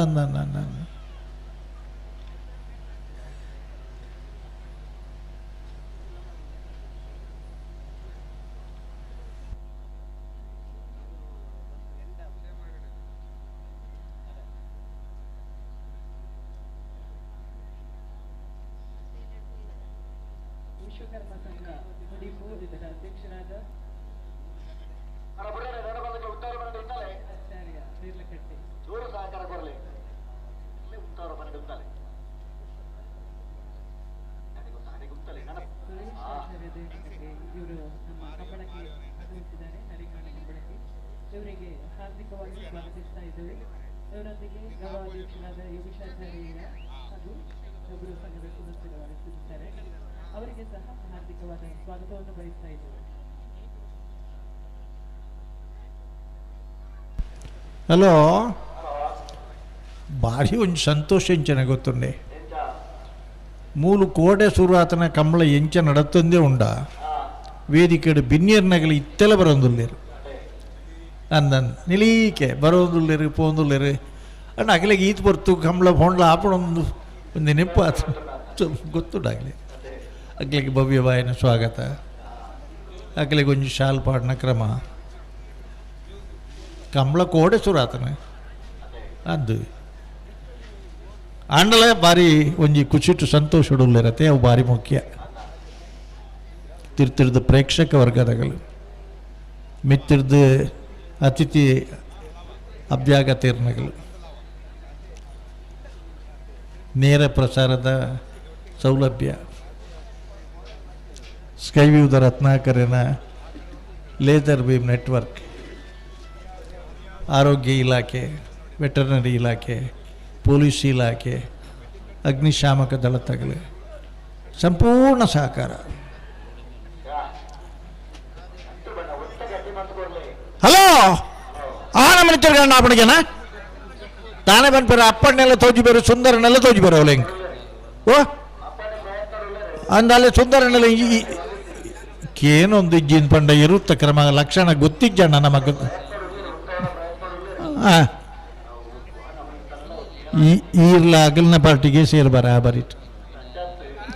Speaker 5: അന്ന്
Speaker 7: ವಿಶ್ವಕರ್ಮ ಸಂಘ ಮುಡಿಪು ಇದರ ಅಧ್ಯಕ್ಷರಾದ
Speaker 3: ಉತ್ತರ ಮನೆ ಉಂಟಾಲೆ
Speaker 7: ಆಚಾರ್ಯ ಬೀರ್ಲಕಟ್ಟೆ
Speaker 3: ಜೋರು ಸಹಕಾರ ಕೊರಲಿ ಉಂಟವರ ಮನೆ ಉಂಟಾಲೆ ಉಂಟಲೆ
Speaker 7: ಸುರೇಶ್ ಆಚಾರ್ಯ ದೇವರಿಗೆ ಇವರು ನಮ್ಮ ಕಂಬಳಕ್ಕೆ ಆಗಮಿಸಿದ್ದಾರೆ. ನರಿಕಾಣ ಕಂಬಳಕ್ಕೆ ಇವರಿಗೆ ಹಾರ್ದಿಕವಾಗಿ ಸ್ವಾಗತಿಸ್ತಾ ಇದ್ದೇವೆ. ಇವರೊಂದಿಗೆ ಗೌರವಾಧ್ಯಕ್ಷರಾದ ಯೋಗೀಶಾಚಾರ್ಯ ಹಾಗೂ ಒಬ್ಬರು ಸಂಘದ ಸದಸ್ಯರು ಆಗಮಿಸಿದ್ದಾರೆ. ಅವರಿಗೆ ಸಹ ಹಾರ್ದಿಕವಾದ ಸ್ವಾಗತವನ್ನು ಬಯಸ್ತಾ ಇದ್ದೇವೆ.
Speaker 5: ಹಲೋ ಭಾರಿ ಒಂದು ಸಂತೋಷ ಎಂಚನೆ ಗೊತ್ತುಂಡೆ ಮೂಲು ಕೋಡೆ ಸುರುವಾತನ ಕಂಬಳ ಎಂಚ ನಡತ್ತೊಂದೇ ಉಂಡ ವೇದಿಕೆಡು ಬಿನ್ನಿಯರ್ನಗಲಿ ಇತ್ತೆಲ್ಲ ಬರೋದಿಲ್ಲೇರು ಅಂದನ್ ನಿಲೀಕೆ ಬರೋದಿಲ್ಲೇರು ಪೋಂದಿಲ್ಲೇರು ಅಣ್ಣ ಅಗಲಿಗೆ ಈತ್ ಬರ್ತು ಕಂಬಳ ಹೊಂಡ್ಲ ಆಪಣೊಂದು ಒಂದು ನೆನಪು ಆತ ಗೊತ್ತುಂಡಾಗಲಿ ಅಗ್ಲಿಗೆ ಭವ್ಯವಾಯನ ಸ್ವಾಗತ ಅಗ್ಲಿಗೆ ಒಂಜಿ ಶಾಲ್ ಪಾಡ್ನ ಕ್ರಮ ಕಂಬಳ ಕೋಡೆ ಸುರಾತನ ಅದು ಆಂಡಲ ಬಾರಿ ಒಂಜಿ ಖುಷಿಟ್ಟು ಸಂತೋಷಡುಲ್ಲಿರತ್ತೆ ಅವು ಭಾರಿ ಮುಖ್ಯ. ತಿರ್ತಿರ್ದು ಪ್ರೇಕ್ಷಕ ವರ್ಗದಗಳು ಮಿತ್ತಿರ್ದು ಅತಿಥಿ ಅಭ್ಯಾಗತೀರ್ಣಗಳು ನೇರ ಪ್ರಸಾರದ ಸೌಲಭ್ಯ ಸ್ಕೈವ್ಯೂದ ರತ್ನಾಕರನ ಲೇಸರ್ ಬೀಮ್ ನೆಟ್ವರ್ಕ್ ಆರೋಗ್ಯ ಇಲಾಖೆ ವೆಟರ್ನರಿ ಇಲಾಖೆ ಪೊಲೀಸ್ ಇಲಾಖೆ ಅಗ್ನಿಶಾಮಕ ದಳ ತಗಲು ಸಂಪೂರ್ಣ ಸಹಕಾರ. ಹಲೋ ಆ ನಮ್ಮನೆ ತಿರ್ಗಣ್ಣ ಆಪಣಿಗೆನ ತಾನೇ ಬಂದ್ಬೇರೆ ಅಪ್ಪಣ್ಣೆಲ್ಲ ತೋಜಿ ಬೇರೆ ಸುಂದರನೆಲ್ಲ ತೋಜಿ ಬೇರೆ ಅವಳ ಹೆಂಗೆ ಓ ಅಂದಾಲೆ ಸುಂದರನೆಲ್ಲ ಏನೊಂದು ಇಜ್ಜಿನ ಪಂಡ ಇರುತ್ತ ಕ್ರಮ ಲಕ್ಷಣ ಗೊತ್ತಿಜ್ಜಣ್ಣ ನಮಗೆ ಹಾಂ ಈರ್ಲ ಅಗಲಿನ ಪಾರ್ಟಿಗೆ ಸೇರ್ಬಾರ ಆ ಬರೀಟ್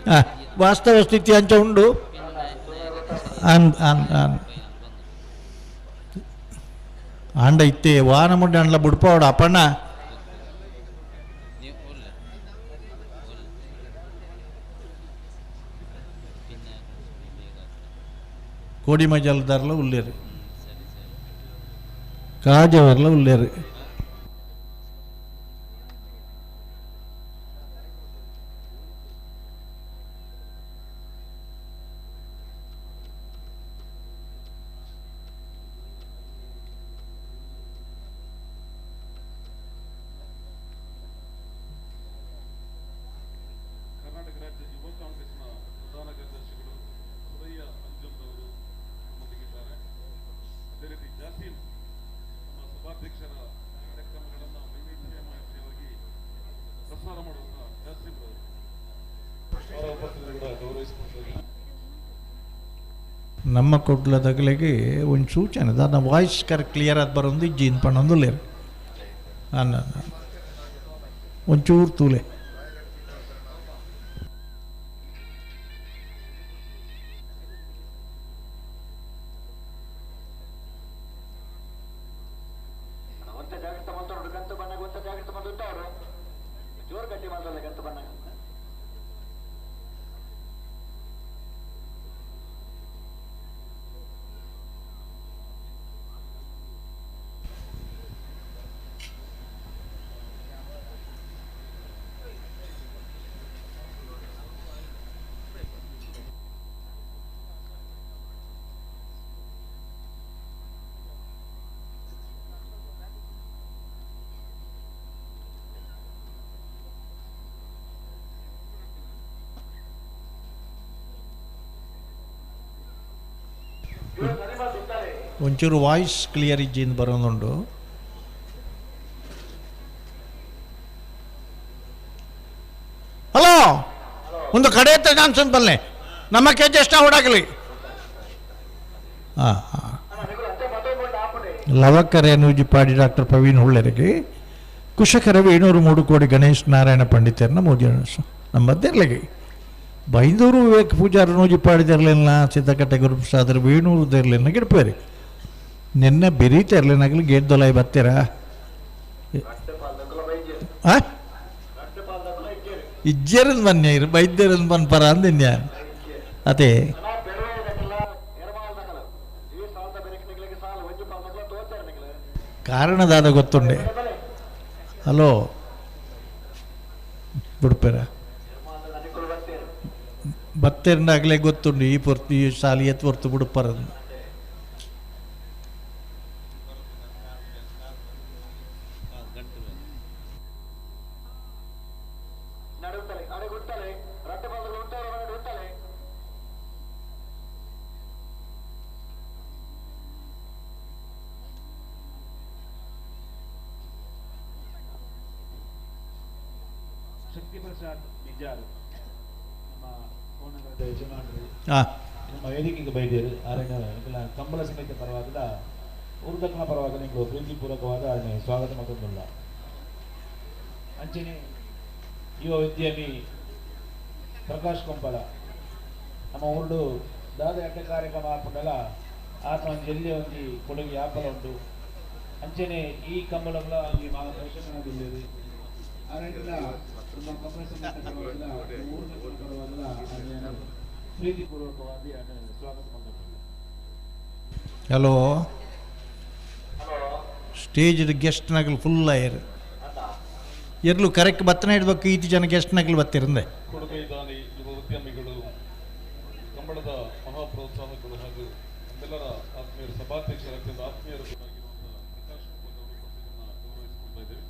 Speaker 5: ಹಾಂ ವಾಸ್ತವ ಸ್ಥಿತಿ ಅಂಚ ಉಂಡು ಆಂಡ ಇತ್ತೆ ವಾನ ಮುಡ್ಡೆ ಅಂಡ್ಲ ಬುಡ್ಪಾವಡ ಅಪ್ಪಣ್ಣ కోడి మజాలదారులో ఉల్లేరు కాజవర్లో ఉల్లేరు
Speaker 6: ಕರ್ನಾಟಕ ರಾಜ್ಯ ಯುವ ಕಾಂಗ್ರೆಸ್ನ ಪ್ರಧಾನ ಕಾರ್ಯದರ್ಶಿಗಳು ಉದಯ ಅಂಜುಮ್ರವರು ನಮ್ಮೊಂದಿಗಿದ್ದಾರೆ. ಅದೇ ರೀತಿ ಜಾಸೀಂ ನಮ್ಮ ಸಭಾಧ್ಯಕ್ಷರ ಕಾರ್ಯಕ್ರಮಗಳನ್ನು ವೈವಿಧ್ಯಮಯವಾಗಿ ಪ್ರಸಾರ ಮಾಡುವಂತಹ ಜಾಸೀಂ ಅವರು ಅವರ ಉಪಸ್ಥಿತಿ ಕೂಡ ಗೌರವಿಸಿಕೊಳ್ತಾರೆ.
Speaker 5: ನಮ್ಮ ಕೊಡ್ಲದಗಳಿಗೆ ಒಂದು ಸೂಚನೆ ನನ್ನ ವಾಯ್ಸ್ ಕ್ಲಿಯರ್ ಆಗಿ ಬರೋದು ಜೀನ್ ಪಣ್ಣೊಂದು ಲೇರು ಅನ್ನ ಒಂಚೂರು ತೂಲೆ
Speaker 3: ಒಂತ ಜಾಗ್ರತೆ ಮಾತಾಡೋದು ಗಂತು ಬಣ್ಣ ಒಂತ ಜಾಗ್ರತೆ ಮಾತು ಉಂಟವರು ಜೋರು ಗಟ್ಟಿ ಮಾತಾಡಲ್ಲ ಗಂತು ಬಣ್ಣ
Speaker 5: ಒಂಚೂರು ವಾಯ್ಸ್ ಕ್ಲಿಯರ್ ಇಜ್ಜಿಂದ ಬರೋದುಂಡು. ಹಲೋ ಒಂದು ಕಡೆ ಹತ್ರ ಕಾನ್ಸನ್ ಬಲ್ಲೆ ನಮ್ಮ ಕೆಜ್ ಎಷ್ಟ ಓಡಾಗಲಿ ಹಾಂ ಹಾಂ ಲವಕರೆ ನೂಜಿಪಾಡಿ ಡಾಕ್ಟರ್ ಪ್ರವೀಣ್ ಹುಳ್ಳೆರಿಗೆ ಕುಶಕರ 703 ಕೋಟಿ ಗಣೇಶ್ ನಾರಾಯಣ ಪಂಡಿತರನ್ನ ಮೋದಿ ನಂಬರ್ದಿರ್ಲಿಗೆ ಬೈಂದೂರು ವಿವೇಕ್ ಪೂಜಾರ ನೂಜಿಪಾಡಿದಿರಲಿಲ್ಲ ಸಿದ್ದಕಟ್ಟೆ ಗುರುಪ್ರಸಾದರ 700 ಗಿಡಪೇರಿ ನಿನ್ನೆ ಬೆರೀತಾ ಇರಲಿನಾಗಲಿ ಗೇಟ್ ದೊಲಾಯಿ ಬರ್ತೀರಾ ಇಜ್ಜರನ್ ಬನ್ನಿ ಬೈದ್ಯರನ್ ಬನ್ ಪರ ಅಂದಿನ್ಯ ಅದೇ ಕಾರಣದಾದ ಗೊತ್ತುಂಡೆ ಹಲೋ ಬಿಡ್ಪೇರ ಬತ್ತೇರ್ನಾಗಲೇ ಗೊತ್ತುಂಡು ಈ ಪೊರ್ತು ಈ ಸಾಲಿ ಎತ್ತು ಹೊರ್ತು ಬಿಡುಪ್ಪರನ್ನು
Speaker 8: ಶಕ್ತಿ ಪ್ರಸಾದ್ ನಿಜಾರು ನಮ್ಮ ಕೋಣಗದ ಯಜಮಾನರು ನಮ್ಮ ವೇದಿಕೆಗೆ ಬೈದೇರು ಆರಣ್ಯ ಕಂಬಳ ಸಮಿತಿ ಪರವಾದ ಉರ್ದಕ್ನ ಪರವಾಗಿ ನೀವು ಪ್ರೀತಿಪೂರ್ವಕವಾದ ಸ್ವಾಗತ ಮತ್ತೊಂದಿಲ್ಲ ಅಂಚನೆ ಯುವ ವಿದ್ಯಾಮಿ ಪ್ರಕಾಶ್ ಕೊಂಪಲ ನಮ್ಮ ಊರು ದಾದ ಅಡ್ಡ ಕಾರ್ಯಕ್ರಮ ಹಾಕೊಂಡಲ್ಲ ಆತ್ಮ ಒಂದು ಜಲ್ದಿ ಒಂದು ಕೊಡುಗೆ ಆಪಲ ಉಂಟು ಅಂಚನೆ ಈ ಕಂಬಳಗಳ ಈ ಪ್ರಶಂಸನದಿಲ್ಲದೆ ಪ್ರೀತಿಪೂರ್ವಕವಾಗಿ ಸ್ವಾಗತ ಮಾಡ್ತಾರೆ.
Speaker 5: ಹಲೋ ಸ್ಟೇಜ್ ಗೆಸ್ಟ್ ನಗಲು ಫುಲ್ ಆಯರು ಎರ್ಲು ಕರೆಕ್ಟ್ ಬತ್ತನ ಇಡ್ಬೇಕು ಈತಿ ಜನ ಗೆಸ್ಟ್ ನಗಲು ಬತ್ತಿರಂದೆ
Speaker 6: ಕೊಡುಗೆ ದಾನಿ ಯುವ ಉದ್ಯಮಿಗಳು ಕಂಬಳದ ಮಹಾಪ್ರೋತ್ಸಾಹಗಳು ಹಾಗೂ ನಮ್ಮೆಲ್ಲರ ಆತ್ಮೀಯರು ಸಭಾಧ್ಯಕ್ಷರ ಅತ್ಯಂತ ಆತ್ಮೀಯರು ಪ್ರಕಾಶ್ ಗೌರವಿಸಿಕೊಳ್ತಾ ಇದ್ದೇವೆ.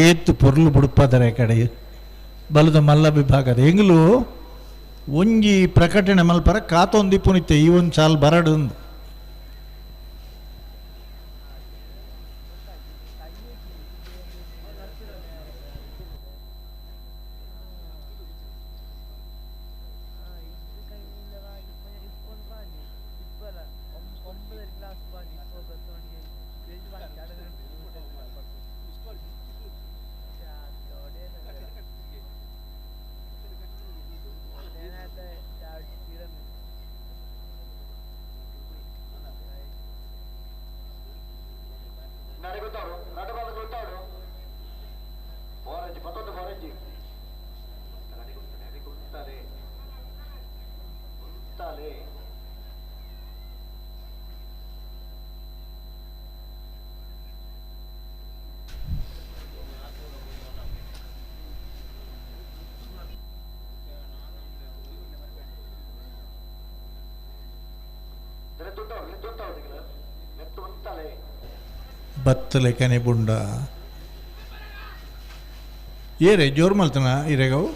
Speaker 5: ಏತ್ತು ಪೊರ್ಲು ಬುಡುಪದರೆ ಕಡೆ ಬಲದ ಮಲ್ಲ ವಿಭಾಗದ ಎಂಗ್ಲು ಒಂಜಿ ಪ್ರಕಟಣೆ ಮಲ್ಪರ ಕಾತೊಂದಿ ಪುನಿತೆ ಈ ಒಂದು ಸಾಲ್ ಬರಡು ಬತ್ತಲೆ ಕನೆ ಬುಂಡ ಏರೇ ಜೋರು ಮಲ್ತನ ಇರೇಗವು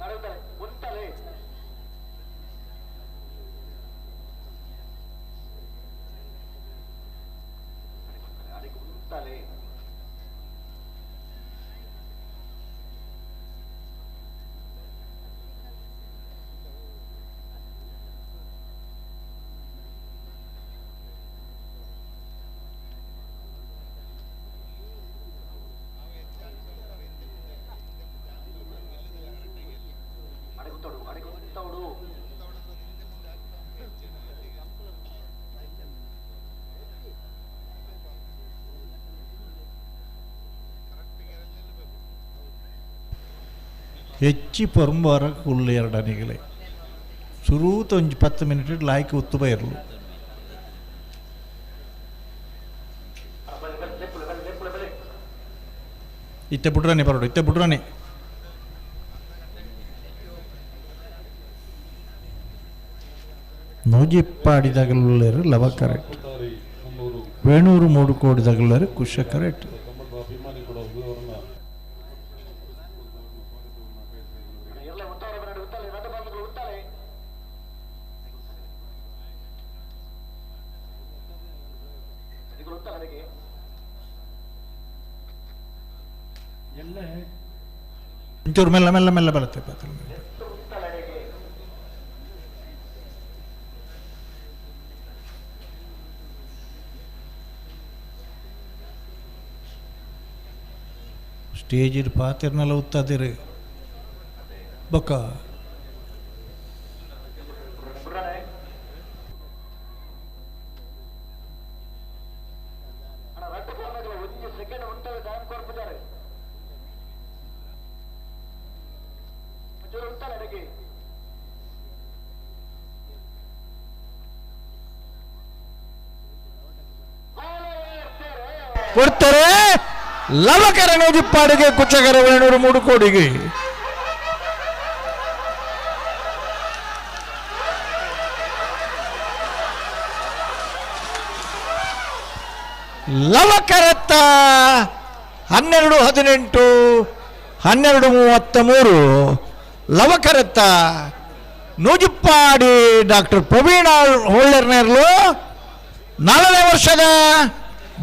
Speaker 3: ನಡೆಯುತ್ತಾರೆ ಉಂಟಲೆ ಅದಕ್ಕೆ ಉಂಟಲೆ అడుగుతాడు
Speaker 5: ಹೆಚ್ಚಿ ಪರಂಬಾರ ಕುಳ್ಳು ಎರಡನಿಗಳೇ ಸುರೂತ ಒಂಜಿ 10 ಮಿನಿಟ್ ಲಾಯ್ಕೆ ಉತ್ತು ಬೈರ್ಲು ಇತ್ತೆ ಬಿಟ್ರಾನೆ ಬರೋಡು ಇತ್ತೆ ಬಿಟ್ರಾನೆ ನೂಜಿಪ್ಪಾಡಿದಾಗಲರು ಲವ ಕರೆಕ್ಟ್ ವೇಣೂರು ಮೂಡು ಕೋಡಿದಾಗಲರು ಕುಶ ಕರೆಕ್ಟ್
Speaker 6: ಅಭಿಮಾನಿ ಕೂಡ ಅವರನ್ನ
Speaker 3: ಎಲ್ಲ ಉಂಟಾಲೆ ರಥಬಂಧಗಳು ಉಂಟಾಲೆ ಉಂಟಾಲೆಗೆ
Speaker 5: ಒಂಚೂರು ಮೆಲ್ಲ ಮೆಲ್ಲ ಮೆಲ್ಲ ಬರುತ್ತೆ ಸ್ಟೇಜಿನ ಪಾತಿರ್ನೆಲ್ಲ ಉತ್ತದಿರಿ ಬೊಕ್ಕ
Speaker 3: ಸೆಕೆಂಡ್ ಉಂಟಲೆ ದಾನ್ ಕೊರ್ಪಿದ್ದಾರೆ ಉಂಟಲೆ ಅಡಿಗೆ
Speaker 5: ಕೊಡ್ತಾರೆ ಲವಕರ ನೂಜಿಪ್ಪಾಡಿಗೆ ಕುಚ್ಚಗರ ವೇಣೂರು ಮೂಡು ಕೋಡಿಗೆ ಲವಕರತ್ತ 12-18 12-33 ಲವಕರತ್ತ ನೂಜಿಪ್ಪಾಡಿ ಡಾಕ್ಟರ್ ಪ್ರವೀಣ್ ಹೋಳ್ಳೆರ್ನೇರ್ಲು 4ನೇ ವರ್ಷದ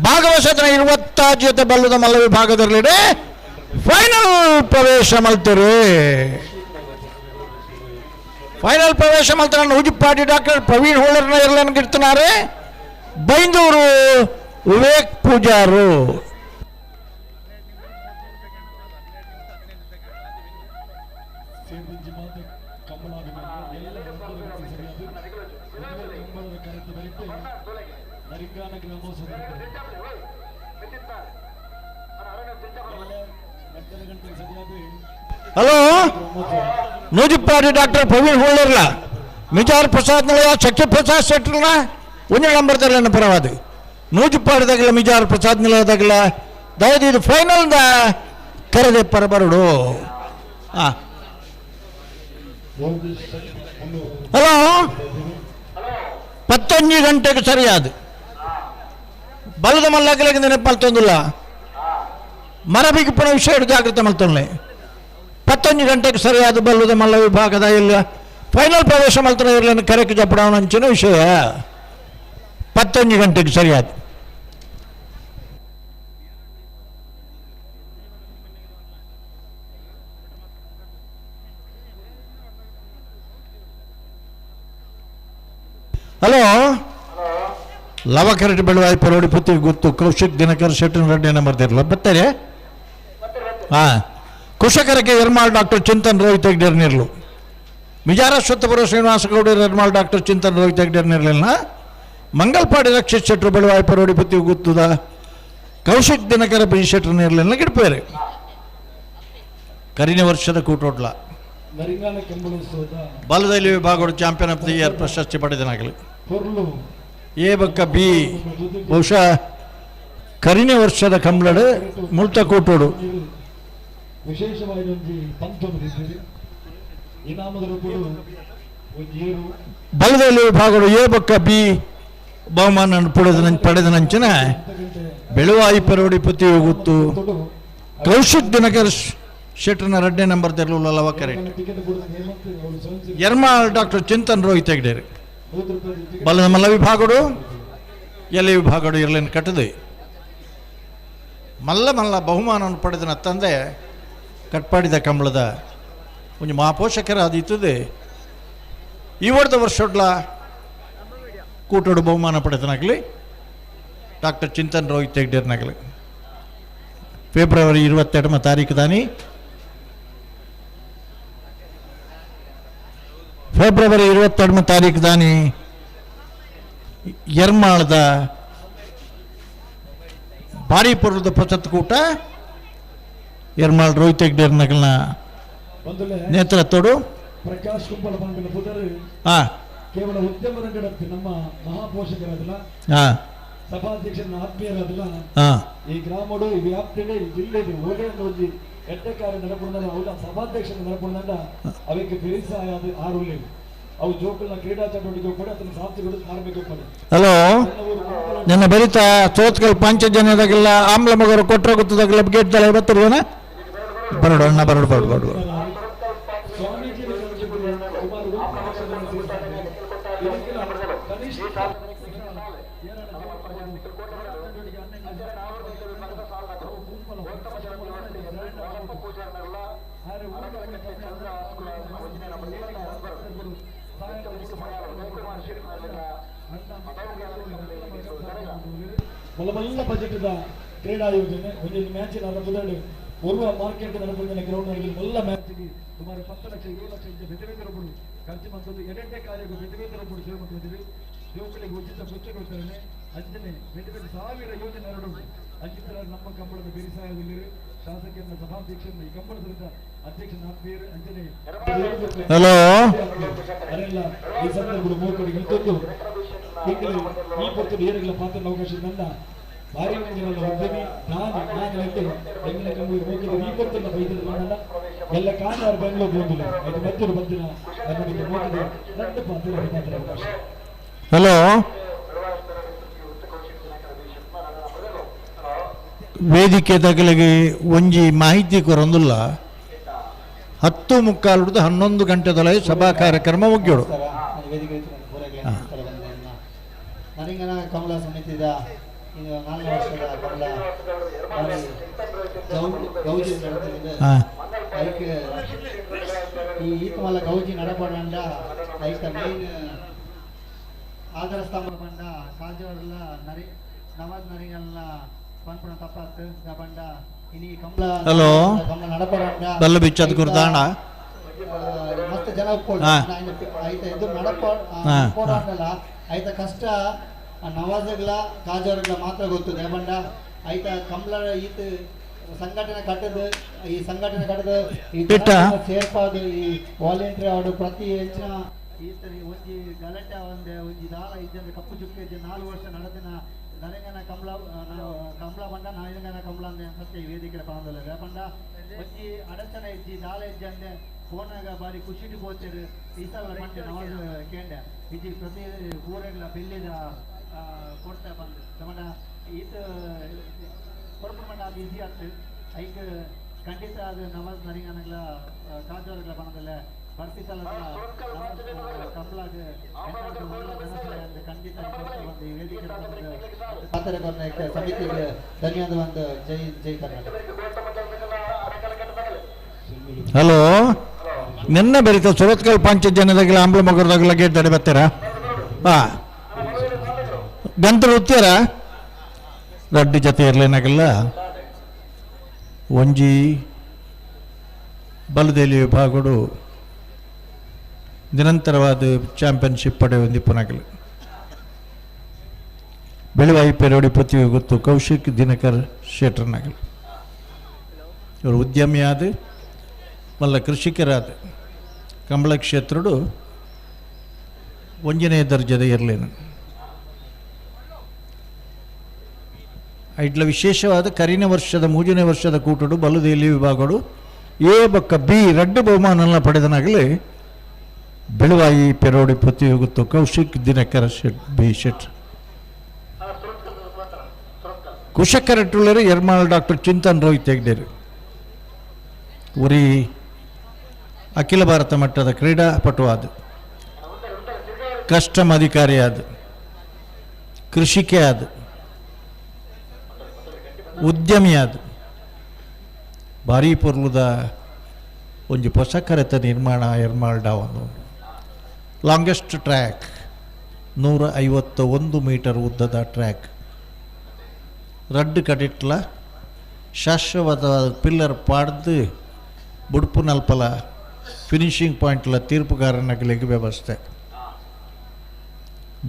Speaker 5: ಭಾಗವಶದ 20 ಜೊತೆ ಬಲ್ಲದ ಮಲ್ಲ ವಿಭಾಗದಲ್ಲಿ ಫೈನಲ್ ಪ್ರವೇಶ ಮಲ್ತರು ಫೈನಲ್ ಪ್ರವೇಶ ಮಲ್ತರ ನೂಜಿಪ್ಪಾಡಿ ಡಾಕ್ಟರ್ ಪ್ರವೀಣ್ ಹೋಳ್ಳೆರ್ನೇರ್ಲನ್ನು ಗಿರ್ತಾರೆ ಬೈಂದೂರು ವಿವೇಕ್ ಪೂಜಾರು ಹಲೋ ನೂಜಿಪ್ಪಾಡಿ ಡಾಕ್ಟರ್ ಪ್ರವೀಣ್ ಹೋಳ್ಳೆರ್ಲ ಮಿಜಾರ್ ಪ್ರಸಾದ್ ನಿಲಯ ಶಕ್ತಿ ಪ್ರಸಾದ್ ಶೆಟ್ರನ 1 ನಂಬರ್ದಲ್ಲಿ ಪರವಾದ ನೂಜಿಪ್ಪಾಡಿದಾಗಲ ಮಿಜಾರ್ ಪ್ರಸಾದ್ ನಿಲಯದಾಗಲ ದಯದು ಇದು ಫೈನಲ್ದ ಕರೆದೆ ಪರಬರಡು ಹಲೋ 11 ಗಂಟೆಗೆ ಸರಿಯಾದ ಬಲದ ಮಲ್ಲಾಗಲಿಗೆ ನೆನಪು ಮಲ್ತೊಂದಿಲ್ಲ ಮರಬಿಗಿಪ್ಪನ ವಿಷಯ ಜಾಗ್ರತೆ ಮಲ್ತೊಳ್ಳೆ 11 ಗಂಟೆಗೆ ಸರಿಯಾದ ಬಲ್ಲದ ಮಲ್ಲ ವಿಭಾಗದ ಇಲ್ಲ ಫೈನಲ್ ಪ್ರವೇಶ ಮಲ್ತನ ಇರಲಿನ ಕರೆಕ್ಕೆ ಜಪ್ಪಡವನ ಅಂಚಿನ ವಿಷಯ 11 ಗಂಟೆಗೆ ಸರಿಯಾದ ಹಲೋ ಲವಕರಟಿ ಬೆಳವಾಯಿ ಪರೋಡಿ ಪುತ್ತಿ ಗೊತ್ತು ಕೌಶಿಕ್ ದಿನಕರ್ ಶೆಟ್ಟರ್ ರೆಡ್ಡಿ ನಂಬರ್ ಇರಲ್ಲ ಬರ್ತಾರೆ ಹಾಂ ಕುಶಕರಕ್ಕೆ ಎರ್ಮಾಳ್ ಡಾಕ್ಟರ್ ಚಿಂತನ್ ರೋಹಿತ್ ಹೆಗ್ಡೇರ್ ನಿರ್ಲು ಮಿಜಾರಶ್ವತ್ತಪುರ ಶ್ರೀನಿವಾಸ ಗೌಡ ಎರ್ಮಾಳ್ ಡಾಕ್ಟರ್ ಚಿಂತನ್ ರೋಹಿತ್ ಹೆಗ್ಡೇರ್ ನಿರ್ಲಿಲ್ಲ ಮಂಗಲ್ಪಾಡಿ ರಕ್ಷಿತ್ ಶೆಟ್ಟರು ಬೆಳವಾಯಿ ಪರೋಡಿ ಪುತ್ತಿ ಗೊತ್ತುದ ಕೌಶಿಕ್ ದಿನಕರ ಬಿ ಶೆಟ್ಟರ್ ನಿರ್ಲಿಲ್ಲ ಗಿಡ್ಪೇರೆ ಕರಿನ ವರ್ಷದ ಕೂಟೋಟ್ಲ
Speaker 6: ನರಿಂಗಾನ ಕೆಂಬಳೋತ್ಸವದ
Speaker 5: ಬಲದಲ್ಲಿ ವಿಭಾಗಗಳು ಚಾಂಪಿಯನ್ ಆಫ್ ದಿ ಇಯರ್ ಪ್ರಶಸ್ತಿ ಪಡೆದನಾಗಲಿ
Speaker 6: ಪೊರ್ಲು
Speaker 5: ಎ ಬಕ್ಕ ಬಿ ಬಹುಶಃ ಕರಿನ ವರ್ಷದ ಕಂಬಳಡು ಮುಳ್ತ ಕೂಟೋಡು
Speaker 6: ವಿಶೇಷವಾಗಿ ಒಂದು ಪಂಚಮದಿದ್ದೀರಿ ಇನಾಮದ ರೂಪಗಳು ಒಂದು ಏರು
Speaker 5: ಬಲದಲ್ಲಿ ವಿಭಾಗಗಳು ಎ ಬಕ್ಕ ಬಿ ಬಹುಮಾನ ಪಡೆದ ನಂಚಿನ ಬೆಳುವಾಯಿ ಪರೋಡಿ ಪುತಿ ಹೋಗುತ್ತು ಕೌಶಿಕ್ ದಿನಕರ್ ಶೆಟ್ಟರ್ನ ರೆಡ್ಡಿ ನಂಬರ್ ತೆರಲು ಲವಕರೆ
Speaker 6: ಟಿಕೆಟ್ ಕೊಡುತ್ತೆ ಹೇಮಂತ್ ಅವರು ಸ್ವಯಂ
Speaker 5: ಎರ್ಮಾಳ್ ಡಾಕ್ಟರ್ ಚಿಂತನ್ ರೋಹಿತ್ ಹೆಗ್ಡೇರಿ ಬಲದ ಮಲ್ಲ ವಿಭಾಗಡು ಎಲೆ ವಿಭಾಗಡು ಇರಲಿನ ಕಟ್ಟದೆ ಮಲ್ಲ ಮಲ್ಲ ಬಹುಮಾನವನ್ನು ಪಡೆದನ ತಂದೆ ಕಟ್ಪಾಡಿದ ಕಂಬಳದ ಒಂದು ಮಹಾಪೋಷಕರ ಅದಿತ್ತದೆ ಈ ವರ್ಷಡ್ಲ ಕೂಟೋಡು ಬಹುಮಾನ ಪಡೆದನಾಗಲಿ ಡಾಕ್ಟರ್ ಚಿಂತನ್ ರೋಹಿತ್ ಹೆಗ್ಡೇರ್ನಾಗಲಿ ಫೆಬ್ರವರಿ 22 ತಾರೀಕು ದಾನಿ ಫೆಬ್ರವರಿ 22 ತಾರೀಕು ದಾನಿ ಎರ್ಮಾಳದ ಬಾರಿಪುರದ ಪ್ರಸತ್ ಕೂಟ ಎರ್ಮಾಳ್ ರೋಹಿತ್ ಹೆಗ್ಡೇರ್ ನಗಲ್ನ
Speaker 6: ಒಂದೊಳ್ಳೆ
Speaker 5: ನೇತೃತ್ವಡು
Speaker 6: ಪ್ರಕಾಶ್ ಕುಂಬಳ ಬಂಗಲ ಪುದರು
Speaker 5: ಹಾ
Speaker 6: ಕೇವಲ ಉದ್ಯಮ ರಂಗಡಕ್ಕೆ ನಮ್ಮ ಮಹಾಪೋಷಕರಾದಲ್ಲ
Speaker 5: ಹಾ
Speaker 6: ಸಭಾಧ್ಯಕ್ಷರ ಆತ್ಮೀಯರಾದಲ್ಲ
Speaker 5: ಹಾ
Speaker 6: ಈ ಗ್ರಾಮಡು ಈ ವ್ಯಾಪ್ತಿಗೆ ಈ ಜಿಲ್ಲೆದು ಒಳ್ಳೆಯ ಒಂದು ಎಡ್ಡ ಕಾರ್ಯ ನಡಪುಂಡ ಅವಳ ಸಭಾಧ್ಯಕ್ಷರ ನಡಪುಂಡ ಅವಕ್ಕೆ ಬೆರಿಸಾಯ ಆರುಳ್ಳಿ ಅವು ಜೋಕಲ್ನ ಕ್ರೀಡಾ ಚಟುವಟಿಕೆ ಕೂಡ ಅದನ್ನು ಸಾರ್ಥಕಗಳು ಕಾರ್ಮಿಕ ಪಡೆ
Speaker 5: ಹಲೋ ನನ್ನ ಬರಿತ ಚೋತ್ಕಲ್ ಪಂಚಜನ್ಯದಾಗೆಲ್ಲ ಆಮ್ಲ ಮಗರು ಕೊಟ್ರ ಗೊತ್ತದಾಗೆಲ್ಲ ಗೇಟ್ ತಲೆ ಬರ್ತದೇನ ಬರಡು ಅಣ್ಣ ಬರಡು ಬರಡು ಬರಡು
Speaker 6: ಸ್ವಾಮೀಜಿ ಸುಮಾರು 1 ಲಕ್ಷ ಜನ ಸೇರ್ತಾರೆ. ಇದಕ್ಕೆಲ್ಲ ಕನಿಷ್ಠ ಬಲಬಲ್ಲ ಬಜೆಟ್ದ ಕ್ರೀಡಾ ಯೋಜನೆ ಒಂದು ಮ್ಯಾಚಿನ ಮೊದಲು ಓರ್ವ ಮಾರ್ಕೆಟ್ ನಡೆದ ಗ್ರೌಂಡ್ ನಲ್ಲಿ ಎಲ್ಲ ಮ್ಯಾಚ್ಗೆ ಸುಮಾರು 10 ಲಕ್ಷ 7 ಲಕ್ಷ ಇಂದ ಬೆದರಿದರೊಬ್ಬರು ಖರ್ಚು ಮಾಡ್ತದ್ದು ಎರಡನೇ ಕಾರ್ಯಕ್ಕೆ ಬೆದರಿದರೊಬ್ಬರು ಸೇವೆ ಮಾಡ್ತಿದ್ದೀವಿ ಯುವಕರಿಗೆ ಉಚಿತ ಪುಸ್ತಕ ವಿತರಣೆ ಅಂಜನೆ ಬೆದರಿದ 1000 ಯೋಜನೆ ಎರಡು ಅಂಚಿತರ ನಮ್ಮ ಕಂಬಳದ ಬೆರಿಸಾಯದಲ್ಲಿ ಶಾಸಕರನ್ನ ಸಭಾಧ್ಯಕ್ಷರನ್ನ ಈ ಕಂಬಳದ ಅಧ್ಯಕ್ಷನ ಆತ್ಮೀಯರು ಅಂಜನೆ
Speaker 5: ಹಲೋ
Speaker 6: ಅದೆಲ್ಲ ಈ ಸಂದರ್ಭಗಳು ಮೂಕರಿಗೆ ಇದ್ದದ್ದು ಈಗಲೇ ಈ ಪೊತ್ತು ಏರಿಗಳ ಪಾತ್ರ ಅವಕಾಶ ನನ್ನ ಭಾರಿ ಮಂದಿರಲ್ಲ ಉದ್ಯಮಿ ನಾನು ಎದ್ದು ಎಂಗಿನ ಕಂಬಿ ಮೂಕಿದ ಈ ಪೊತ್ತನ್ನ ಬೈದಿದ್ದು ಮಾಡಲ್ಲ ಎಲ್ಲ ಕಾಂಡಾರ ಬೆಂಗಳೂರು ಬಂದಿಲ್ಲ ಇದು ಮಧ್ಯರು ಬಂದಿನ ನಮಗೆ ಮೂಕಿದ ನನ್ನ ಪಾತ್ರ ಅವಕಾಶ
Speaker 5: ಹಲೋ ವೇದಿಕೆ ತಗಲಿಗೆ ಒಂಜಿ ಮಾಹಿತಿ ಕೊರೊಂದುಲ್ಲ 10:45 ಹಿಡಿದು 11 ಗಂಟೆದೊಳಗೆ ಸಭಾ ಕಾರ್ಯಕ್ರಮ ಮುಗಿಯೋಡು
Speaker 3: ನರಿಂಗನ ಕಮಲ ಸಮಿತಿದ ಇದು 4 ವರ್ಷದ ಕಮಲ ಗೌಜಿ ನಡೆದಿದೆ ಅದಕ್ಕೆ ಈ ಈತಮಲ್ಲ ಗೌಜಿ ನಡಪಡ ಐತ ಮೇನ್ ಆಧಾರ ಸ್ತಂಭ ಬಂಡ ಕಾಜೋರ್ಲ ನವಾಜ್ ನರಿಂಗಲ್ನ ಪನ್ಪುಣ ತಪ್ಪಾತ್ ಬಂಡ ಇನಿ ಕಮಲ
Speaker 5: ಹಲೋ
Speaker 3: ಕಮಲ ನಡಪಡ
Speaker 5: ಬಲ್ಲ ಬಿಚ್ಚದ ಗುರ್ದಾಣ
Speaker 3: ಮಸ್ತ್ ಜನ ಐತ ಇದು ನಡಪಡ ಐತ ಕಷ್ಟ ನವಾಜಗ್ಲ ಕಾಜೋರ್ಗಳ ಮಾತ್ರ ಗೊತ್ತು ದೇವಂಡ ಐತ ಕಮಲ ಈತ ಸಂಘಟನೆ ಕಟ್ಟದು ಈ ಸಂಘಟನೆ ಕಟ್ಟದು ಈ ಸೇರ್ಪಾದು ಈ ವಾಲಂಟಿಯರ್ ಆಡು ಪ್ರತಿ ಹೆಚ್ಚಿನ ಈತರಿ ಒಂಜಿ ಗಲಾಟೆ ಒಂಜಿ ದಾಳ ಇದ್ದಂದ್ರೆ ಕಪ್ಪು ಚುಕ್ಕೆ 4 ವರ್ಷ ನಡೆದಿನ ನರಂಗನ ಕಮಲ ಬಂಡ ನಾಯಂಗನ ಕಮಲ ಅಂದ್ರೆ ಸತ್ಯ ವೇದಿಕೆ ಪಾಂದಲ್ಲ ರೇಪಂಡ ಒಂಜಿ ಅಡಚಣೆ ಇಜ್ಜಿ ದಾಳ ಇಜ್ಜಂದೆ ಫೋನಾಗ ಬಾರಿ ಖುಷಿಟಿ ಪೋಚರು ಈ ಸಲ ಮಂಟೆ ನವಾಜ್ ಕೇಂದ್ರ ಇಜ್ಜಿ ಪ್ರತಿ ಊರಗಳ ಬೆಲ್ಲಿದ ಕೊಡ್ತಾ ಬಂದು ತಮಂಡ ಈತ ಕೊಡ್ಕೊಂಡ ಅದು ಈಸಿ ಆಗ್ತದೆ ಐಕ್ ಖಂಡಿತ ಅದು ನವಾಜ್ ನರಿಂಗನಗಳ ಕಾಜೋರ್ಗಳ ಬಂದಲ್ಲ ಬರ್ತಿ ಸಲ ಕಮಲಾಗ ಖಂಡಿತ ಬಂದು ಈ ವೇದಿಕೆ ಪಾತ್ರ ಸಮಿತಿಗೆ ಧನ್ಯವಾದ ಒಂದು ಜೈ ಜೈ ಕರ್ನಾಟಕ.
Speaker 5: ಹಲೋ ನಿನ್ನೆ ಬರೀತ ಸುರತ್ಕಲ್ ಪಂಚಜನ್ಯದಾಗಲ ಆಂಬ್ಲ ಮಗರದಾಗಲ ಗೇಟ್ ತಡೆ ಬರ್ತೀರಾ ಹಾ ಗಂತಲು ಉತ್ತರ ರಡ್ಡು ಜೊತೆ ಇರಲೇನಾಗಲ್ಲ ಒಂಜಿ ಬಲದೇಲಿ ವಿಭಾಗಡು ನಿರಂತರವಾದ ಚಾಂಪಿಯನ್ಶಿಪ್ ಪಡೆ ಹೊಂದಿಪ್ಪನಾಗಲಿ ಬೆಳವಾಯಿ ಪೆರೋಡಿ ಪತಿ ಗೊತ್ತು ಕೌಶಿಕ್ ದಿನಕರ್ ಶೆಟ್ರನಾಗಲಿ ಇವರು ಉದ್ಯಮಿ ಆದ ಮಲ್ಲ ಕೃಷಿಕರಾದ ಕಂಬಳ ಕ್ಷೇತ್ರಡು ಒಂಜನೇ ದರ್ಜದ ಇರಲೇನು ಇಟ್ಲ ವಿಶೇಷವಾದ ಕರಿನ ವರ್ಷದ 3ನೇ ವರ್ಷದ ಕೂಟಡು ಬಲುದೇಲಿ ವಿಭಾಗಡು ಎ ಬೊಕ್ಕ ಬಿ ರಡ್ಡು ಬಹುಮಾನ ಪಡೆದನಾಗಲಿ ಬೆಳವಾಯಿ ಪೆರೋಡಿ ಪತಿ ಹೋಗುತ್ತು ಕೌಶಿಕ್ ದಿನಕರ ಬಿ ಶೆಟ್ ಕುಶಕರಟ್ಟುಳ್ಳರು ಎರ್ಮಾಳ್ ಡಾಕ್ಟರ್ ಚಿಂತನ್ ರೋಹಿತ್ ಹೆಗ್ಡೇರು ಉರಿ ಅಖಿಲ ಭಾರತ ಮಟ್ಟದ ಕ್ರೀಡಾಪಟು ಆದ ಕಸ್ಟಮ್ ಅಧಿಕಾರಿ ಆದ ಕೃಷಿಕೆ ಆದ ಉದ್ಯಮಿ ಆದ ಭಾರಿ ಪೊರ್ಲುದ ಒಂಜಿ ಹೊಸ ಕರೆತ ನಿರ್ಮಾಣ ಎರ್ಮಾಳ್ಡ ಒಂದು ಲಾಂಗೆಸ್ಟ್ ಟ್ರ್ಯಾಕ್ 151 ಮೀಟರ್ ಉದ್ದದ ಟ್ರ್ಯಾಕ್ ರಡ್ಡು ಕಡಿಟ್ಲ ಶಾಶ್ವತ ಪಿಲ್ಲರ್ ಪಾಡ್ದು ಬುಡ್ಪು ನಲ್ಪಲ ಫಿನಿಶಿಂಗ್ ಪಾಯಿಂಟ್ಲ ತೀರ್ಪುಗಾರನಾಗಲಿಕ್ಕೆ ವ್ಯವಸ್ಥೆ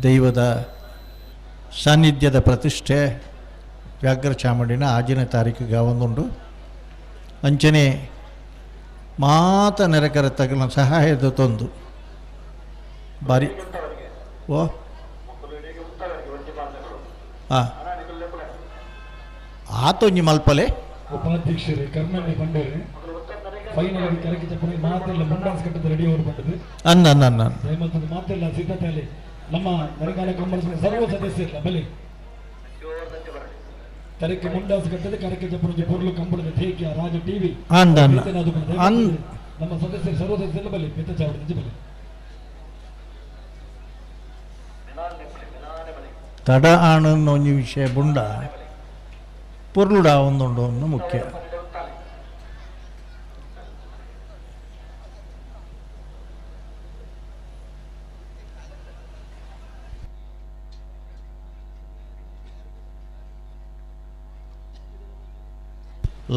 Speaker 5: ದೈವದ ಸಾನ್ನಿಧ್ಯದ ಪ್ರತಿಷ್ಠೆ ವ್ಯಾಘ್ರ ಚಾಮುಂಡಿನ 6ನೇ ತಾರೀಕಿಗೆ ಒಂದುಂಡು ಅಂಚನೆ ಮಾತ ನೆರೆಕರ ತಗಲ ಸಹಾಯದ ತೊಂದು ಬಾರಿ ಓ ಹಾಂ ಆತೊಂಜಿ ಮಲ್ಪಲೆ
Speaker 9: ಉಪಾಧ್ಯಕ್ಷರೇ ಕರ್ಮಣ್ಣೆ ಬಂಡೇರೆ ಫೈನಲ್ ಆಗಿ ಕರೆಗೆ ಚಪ್ಪಲಿ ಮಾತೆಲ್ಲ ಮುಂಡಾಸ್ ಕಟ್ಟದ ರೆಡಿ ಅವರು ಬಂದದ್ದು
Speaker 5: ಅನ್ನ
Speaker 9: ದಯಮಂತದ ಮಾತೆಲ್ಲ ಸಿದ್ಧತೆಯಲ್ಲಿ ನಮ್ಮ ನರಗಾಲ ಕಂಬಳ ಸರ್ವ ಸದಸ್ಯರ ಬಲಿ ಕರೆಕ್ಕೆ ಮುಂಡಾಸ್ ಕಟ್ಟದ ಕರೆಕ್ಕೆ ಚಪ್ಪಲಿ ಪೊರ್ಲು ಕಂಬಳದ ಥೇಕ್ಯ ರಾಜ ಟಿವಿ ನಮ್ಮ ಸದಸ್ಯರು ಸರ್ವ ಸದಸ್ಯರ ಬಲಿ ಪಿತ್ತ ಚಾವಡಿ ಬಲಿ
Speaker 5: ತಡ ಆಣನ್ನ ಒಂಜಿ ವಿಷಯ ಬುಂಡ ಪೊರ್ಲುಡ ಒಂದುಂಡು ಒಂದು ಮುಖ್ಯ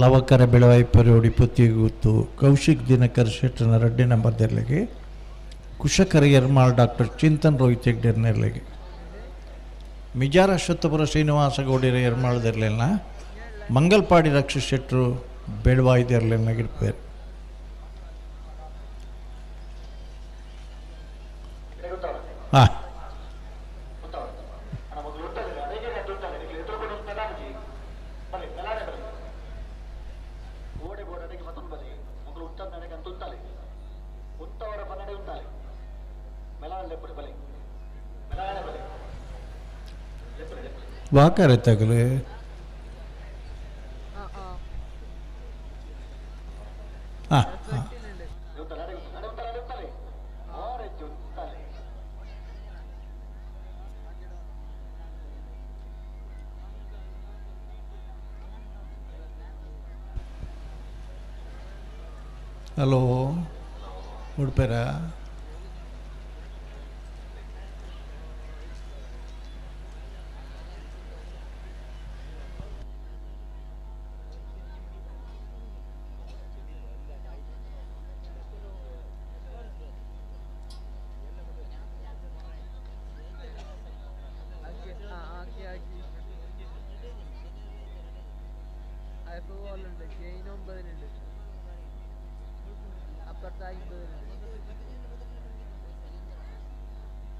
Speaker 5: ಲವಕರ ಬೆಳವಾಯಿ ಪೆರೋಡಿ ಪುತ್ತಿಗುತ್ತು ಕೌಶಿಕ್ ದಿನಕರ್ ಶೆಟ್ಟನ 2ನೇ ನಂಬರ್ ದೆರ್ಲೆಗೆ ಕುಶಕರ ಎರ್ಮಾಳ್ ಡಾಕ್ಟರ್ ಚಿಂತನ್ ರೋಹಿತ್ ಹೆಗ್ಡೇರ್ ನೆರ್ಲೆಗೆ ಮಿಜಾರ ಅಶ್ವತ್ಥಪುರ ಶ್ರೀನಿವಾಸ ಗೌಡಿರ ಎರ್ಮಾಳದಿರಲಿಲ್ಲ ಮಂಗಲ್ಪಾಡಿ ರಕ್ಷ ಶೆಟ್ಟರು ಬೆಳವಾಯ್ದಿರಲಿಲ್ಲಗಿರ್ಪೇರು ಹಾಂ ವಾಕರೆ ತಗಲು ಹಾಂ ಹಾಂ ಹಲೋ ಉಡುಪೇರಾ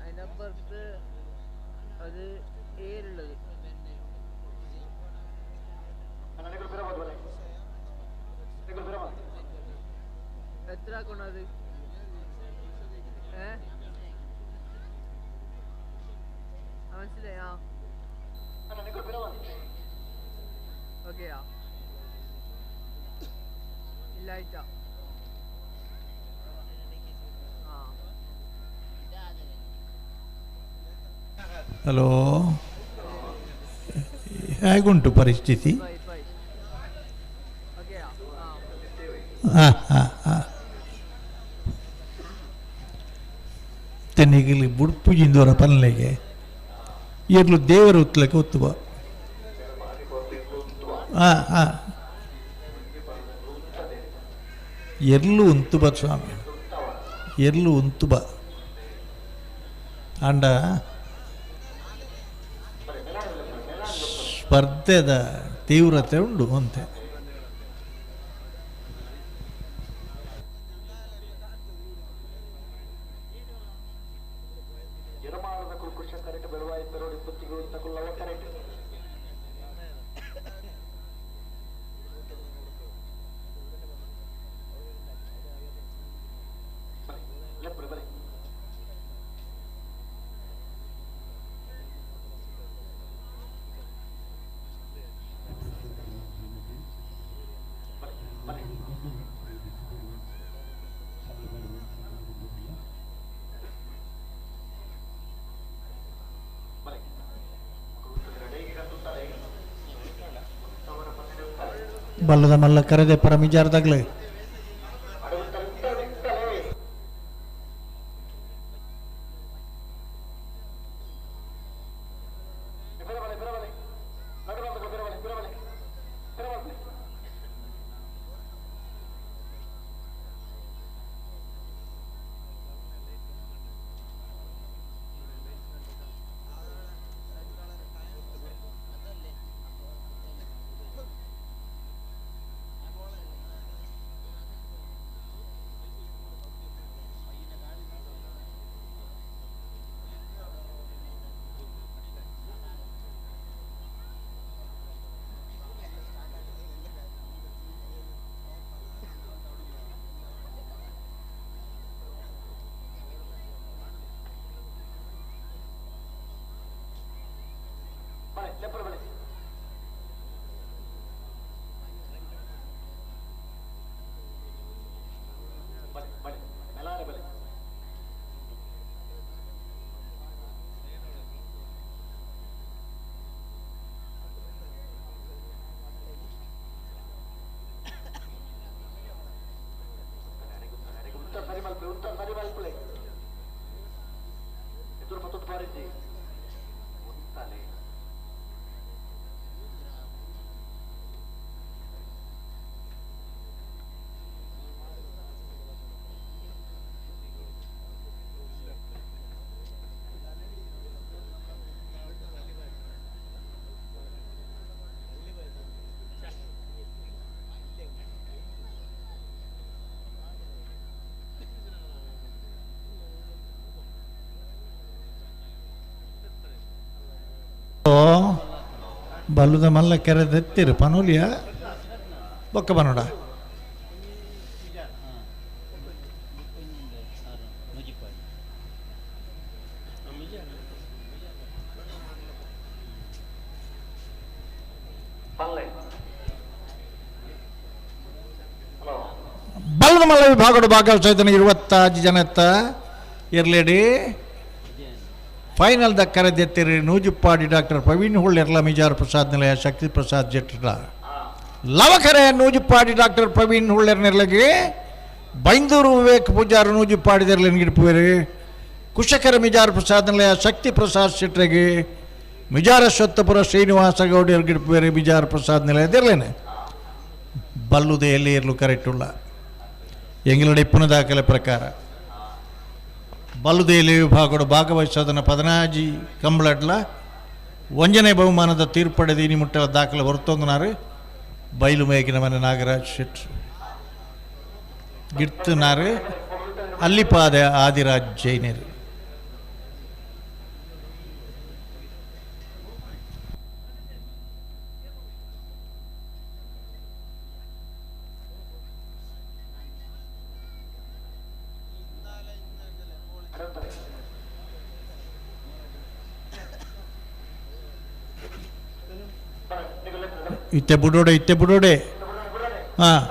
Speaker 10: അതിനപ്പുറത്ത് അത് ഏറുള്ളത് എത്ര ആക്കണത് മനസ്സിലായി ആ ഓക്കെയാ ഇല്ലായിട്ടാ
Speaker 5: ಹಲೋ ಹೇಗುಂಟು ಪರಿಸ್ಥಿತಿ ಹಾಂ ಹಾಂ ಹಾಂ ತೆನ್ನಿಗಿಲಿ ಬುಡ್ಪುಜಿಂದವರ ಪಲ್ಲೆಗೆ ಇರ್ಲು ದೇವರ ಉತ್ತಲಕ್ಕೆ ಉತ್ತುವ ಎರ್ಲು ಉಂತುಬ ಸ್ವಾಮಿ ಎರ್ಲು ಉಂತುಬ ಅಂಡ ಸ್ಪರ್ಧೆದ ತೀವ್ರತೆ ಉಂಡು ಅಂತೆ. ಬಲ್ಲದ ಮಲ್ಲ ಕರೆದೆ ಪರ ಮಿಜಾರ್ದಾಗ್ಲೆ ಬಲ್ಲುದ ಮಲ್ಲ ಕೆರೆದೆತ್ತಿರು ಪನೋಲಿಯ ಬೊಕ್ಕ ಬನೋಡ ಬಲ್ಲದ ಮಲ್ಲ ವಿಭಾಗದ ಭಾಗವಹಿಸಿದ 20 ಜನತ್ತ ಇರ್ಲೇಡಿ ಫೈನಲ್ ದ ಕರೆದೆತ್ತಿರಿ ನೂಜುಪ್ಪಾಡಿ ಡಾಕ್ಟರ್ ಪ್ರವೀಣ್ ಹುಳ್ಳೆರ್ಲ ಮಿಜಾರ್ ಪ್ರಸಾದ್ ನಿಲಯ ಶಕ್ತಿ ಪ್ರಸಾದ್ ಜಟ್ರ ಲವಕರೆ ನೂಜುಪ್ಪಾಡಿ ಡಾಕ್ಟರ್ ಪ್ರವೀಣ್ ಹುಳ್ಳೆರ್ನೆರ್ಲಗೆ ಬೈಂದೂರು ವಿವೇಕ್ ಪೂಜಾರು ನೂಜುಪ್ಪಾಡಿದೆರ್ಲ ನಿಗಿಡ್ಪುವೇರಿ ಕುಶಕರ ಮಿಜಾರ್ ಪ್ರಸಾದ್ ನಿಲಯ ಶಕ್ತಿ ಪ್ರಸಾದ್ ಶೆಟ್ರಿಗೆ ಮಿಜಾರ ಸ್ವತ್ತಪುರ ಶ್ರೀನಿವಾಸ ಗೌಡಿ ಗಿಡ್ಪುವೇರಿ ಮಿಜಾರ್ ಪ್ರಸಾದ್ ನಿಲಯದಿರ್ಲೇನೆ ಬಲ್ಲುದೆ ಎಲ್ಲಿ ಇರಲು ಕರೆಕ್ಟುಲ್ಲ ಎಂಗಿಲಡೆ ಪುನಃ ದಾಖಲೆ ಪ್ರಕಾರ ಬಲ್ಲುದೇಲಿ ವಿಭಾಗದ ಭಾಗವಹಿಸೋದನ್ನು 14 ಕಂಬಳಡ್ಲ ವಂಜನೆ ಬಹುಮಾನದ ತೀರ್ಪಡೆದು ಇನಿ ಮುಟ್ಟಲ ದಾಖಲೆ ಹೊರತೊಂದನಾರು ಬೈಲು ಮೇಗಿನ ಮನೆ ನಾಗರಾಜ್ ಶೆಟ್ರು ಗಿರ್ತನಾರು ಅಲ್ಲಿಪಾದ ಆದಿರಾಜ್ ಜೈನರು ಇತ್ತೆ ಬಿಡೋಡೆ ಹಾಂ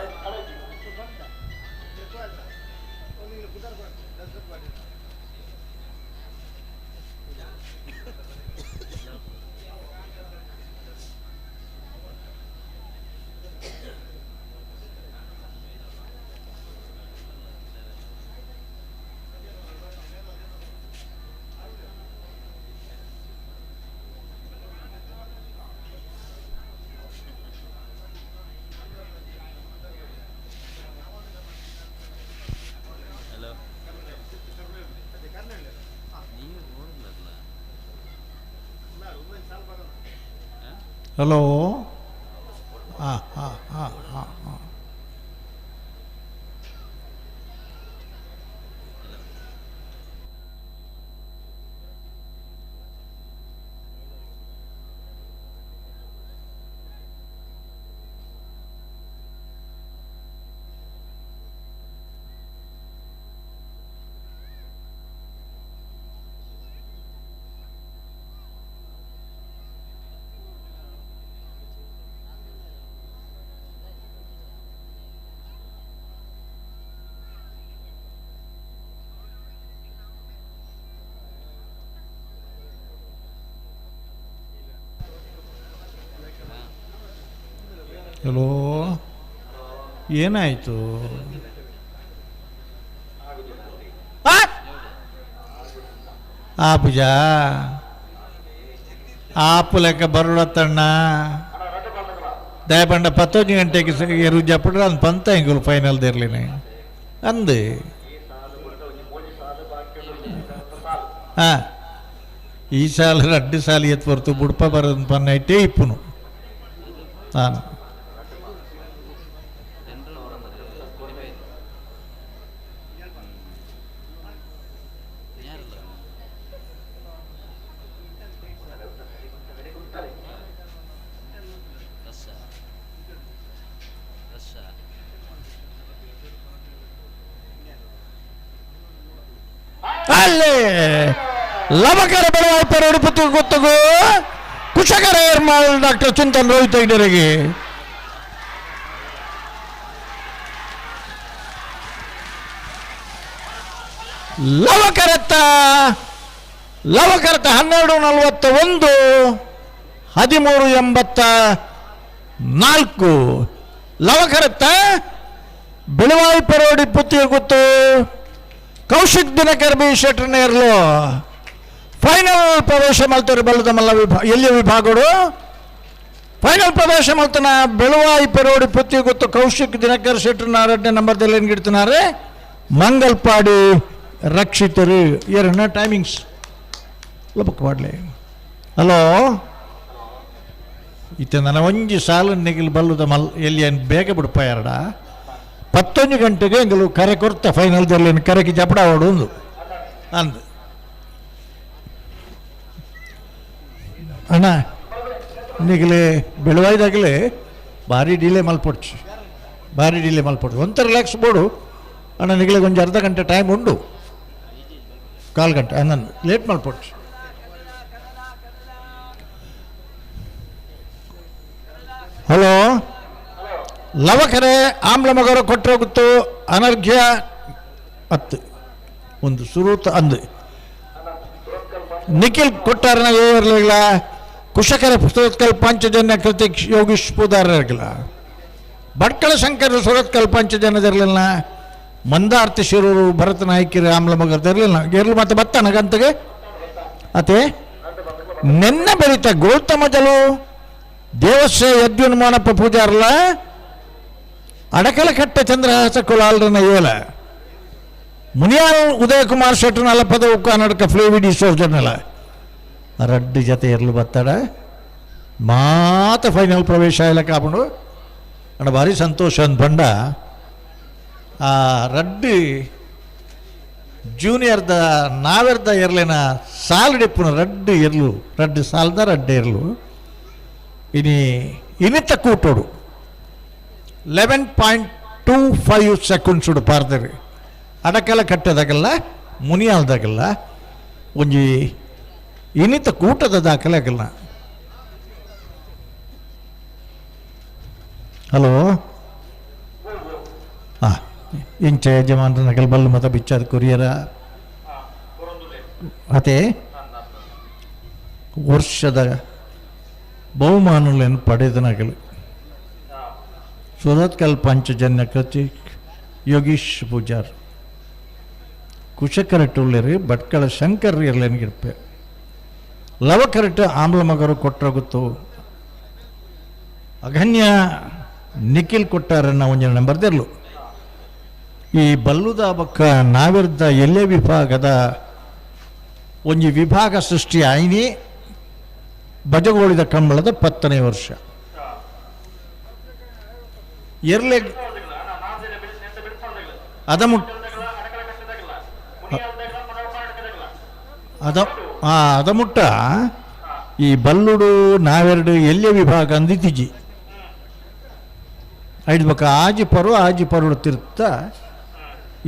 Speaker 5: ಹಲೋ ಹಾಂ ಹಾಂ ಹಾಂ ಹಾಂ ಹಾಂ ಹಲೋ ಏನಾಯಿತು? ಆಪುಜ ಆಪು ಲೆಕ್ಕ ಬರೋಡತ್ತಣ್ಣ ದಯಪಂಡ 11 ಗಂಟೆಗೆ ಎರು ಜಪ್ಪಡ್ರೆ ಅಂದ್ ಪಂತ ಹೆಂಗಲು ಫೈನಲ್ ಇರ್ಲಿನೇ ಅಂದು ಹಾಂ ಈ ಸಾಲ 2 ಸಾಲ ಎತ್ತು ಹೊರ್ತು ಬುಡ್ಪ ಬರೋದು ಪನ್ನ ಇಟ್ಟೇ ಇಪ್ಪುನು ನಾನು ಅಲ್ಲೇ ಲವಕರ ಬೆಳವಾಯ್ಪರೋಡು ಪುತ್ತು ಗೊತ್ತಗು ಕುಶಕರ ಏರ್ಮಾಳ್ ಡಾಕ್ಟರ್ ಚಿಂತನ್ ರೋಹಿತ್ ಐಡರಿಗೆ ಲವಕರತ್ತ 12:41 13:84 ಲವಕರತ್ತ ಬೆಳವಾಯ್ಪರೋಡಿ ಪುತ್ತಿಗೆ ಗೊತ್ತು ಕೌಶಿಕ್ ದಿನಕರ್ ಬಿ ಶೆಟ್ರನೇರ್ಲು ಫೈನಲ್ ಪ್ರವೇಶ ಮಾಡ್ತಾರೆ ಬಲ್ಲದ ಮಲ್ಲ ಎಲ್ಲಿಯ ವಿಭಾಗಗಳು ಫೈನಲ್ ಪ್ರವೇಶ ಮಾಡ್ತಾನ ಬೆಳವಾಯಿ ಪೆರೋಡಿ ಪುತ್ತಿ ಗೊತ್ತು ಕೌಶಿಕ್ ದಿನಕರ್ ಶೆಟ್ರನ 2ನೇ ನಂಬರ್ದಲ್ಲಿ ಏನ್ಗಿಡ್ತಾನೆ ಮಂಗಲ್ಪಾಡಿ ರಕ್ಷಿತರು 2ನೇ ಟೈಮಿಂಗ್ಸ್ ಲಬಕ್ ಮಾಡಲಿ. ಹಲೋ ಇತ್ತ ನನ್ನ ಒಂಜಿ ಸಾಲು ನೆಗಿಲು ಬಲ್ಲದ ಮಲ್ ಎಲ್ಲಿ ಏನು ಬೇಗ ಬಿಡಪ್ಪ 11 ಗಂಟೆಗೆ ಎಂಗಲು ಕರೆ ಕೊಡ್ತ ಫೈನಲ್ದಲ್ಲಿ ಕರೆಗೆ ಜಪಡ ಒಂದು ಅಂದು ಅಣ್ಣ ನಿಗಲೇ ಬೆಳವಾಯ್ದಾಗಲೇ ಭಾರಿ ಡಿಲೇ ಮಲ್ಪೊಡ್ಚು ಒಂಥರ ರಿಲ್ಯಾಕ್ಸ್ ಬೋಡು ಅಣ್ಣ ನಿಗಲಿಗೆ ಒಂದು ಅರ್ಧ ಗಂಟೆ ಟೈಮ್ ಉಂಡು 1/4 ಗಂಟೆ ಅನ್ನೊಂದು ಲೇಟ್ ಮಲ್ಪೊಡ್ಚು. ಹಲೋ ಲವಕರೆ ಆಮ್ಲ ಮಗರು ಕೊಟ್ಟರೆ ಗೊತ್ತು ಅನರ್ಘ್ಯ 10 ಒಂದು ಸುರೂತ ಅಂದು ನಿಖಿಲ್ ಕೊಟ್ಟಾರನ ಇರಲಿಲ್ಲ ಕುಶಕರ ಸುರತ್ಕಲ್ ಪಂಚಜನ್ಯ ಕೃತಿ ಯೋಗೀಶ್ ಪೂದಾರ ಇರಲಿಲ್ಲ ಭಟ್ಕಳ ಶಂಕರ ಸುರತ್ಕಲ್ ಪಂಚಜನ್ಯದಿರಲಿಲ್ಲ ಮಂದಾರ್ತಿ ಶಿರೂರು ಭರತ ನಾಯ್ಕಿರಿ ಆಮ್ಲ ಮಗರ್ದಿರಲಿಲ್ಲ ಗೆರ್ಲು ಮತ್ತೆ ಬತ್ತಾನ ಗಂತಗೆ ಅತೆ ನೆನ್ನ ಬೆರೀತ ಗೌತಮ ಜಲು ದೇವಸ್ಯ ಯದ್ಯುನ್ಮಾನಪ್ಪ ಪೂಜಾರಲ್ಲ ಅಡಕಲ ಕಟ್ಟ ಚಂದ್ರಹಾಸ ಕುಲಾಲ್ರನ ಏಲ ಮುನಿಯಾಲ್ ಉದಯ ಕುಮಾರ್ ಶೆಟ್ರನ ಅಲಪದ ಉಕ್ಕ ನಡಕ ಫ್ಲೇವಿಡಿ ಸೋರ್ಜನಲ್ಲ 2 ಜೊತೆ ಇರಲು ಬತ್ತಾಡ ಮಾತ ಫೈನಲ್ ಪ್ರವೇಶ ಎಲ್ಲ ಕಾಪುಂಡು ಅಣ್ಣ ಭಾರಿ ಸಂತೋಷ ಅಂದ್ ಬಂಡ ಆ 2 ಜೂನಿಯರ್ದ ನಾವೆರ್ದ ಇರ್ಲಿನ ಸಾಲು ಡಿಪ್ಪುನ 2 ಇರ್ಲು 2 ಸಾಲದ 2 ಇರ್ಲು ಇನ್ನಿತ್ತ ಕೂಟೋಡು 11.25 ಸೆಕೆಂಡ್ಸ್ ಪಾರ್ದರಿ ಅಡಕೆಲ್ಲ ಕಟ್ಟದಾಗಲ್ಲ ಮುನಿಯಾಲ್ದಾಗಲ್ಲ ಒಂಜಿ ಇನ್ನಿತ್ತ ಕೂಟದ ದಾಖಲೆ ಆಗಲ್ಲ. ಹಲೋ ಹಾಂ ಇಂಚ ಯಜಮಾನ್ರನಗಲ್ ಬಲ್ಲು ಮತ ಬಿಚ್ಚಾದ ಕೊರಿಯರ ಅದೇ ವರ್ಷದ ಬಹುಮಾನಗಳನ್ನು ಪಡೆದನಗಲು ಸುರತ್ಕಲ್ ಪಂಚಜನ್ಯ ಕೃತಿ ಯೋಗೀಶ್ ಪೂಜಾರ್ ಕುಶಕರಟ್ಟುಳ್ಳರಿ ಭಟ್ಕಳ ಶಂಕರ್ ಇರ್ಲೇನ್ಗಿರ್ಪೆ ಲವಕರಟ್ಟು ಆಮ್ಲ ಮಗರು ಕೊಟ್ಟರಾಗುತ್ತು ಅಗನ್ಯ ನಿಖಿಲ್ ಕೊಟ್ಟಾರನ್ನ ಒಂಜನ ನಂಬರ್ದಿರ್ಲು ಈ ಬಲ್ಲುದ ಬಕ್ಕ ನಾವಿರ್ದ ಎಲ್ಲೇ ವಿಭಾಗದ ಒಂಜಿ ವಿಭಾಗ ಸೃಷ್ಟಿ ಆಯ್ನಿ ಬಜಗೋಳಿದ ಕಂಬಳದ 10ನೇ ವರ್ಷ. ಎರ್ಲೆ ಅದಮುಟ್ಟ ಈ ಬಲ್ಲುಡು ನಾವೆರಡು ಎಲ್ಯ ವಿಭಾಗ ಅಂದಿತಿಜಿ ಐದು ಬಕ್ಕ ಆಜಿ ಪರುಡು ತಿರ್ತ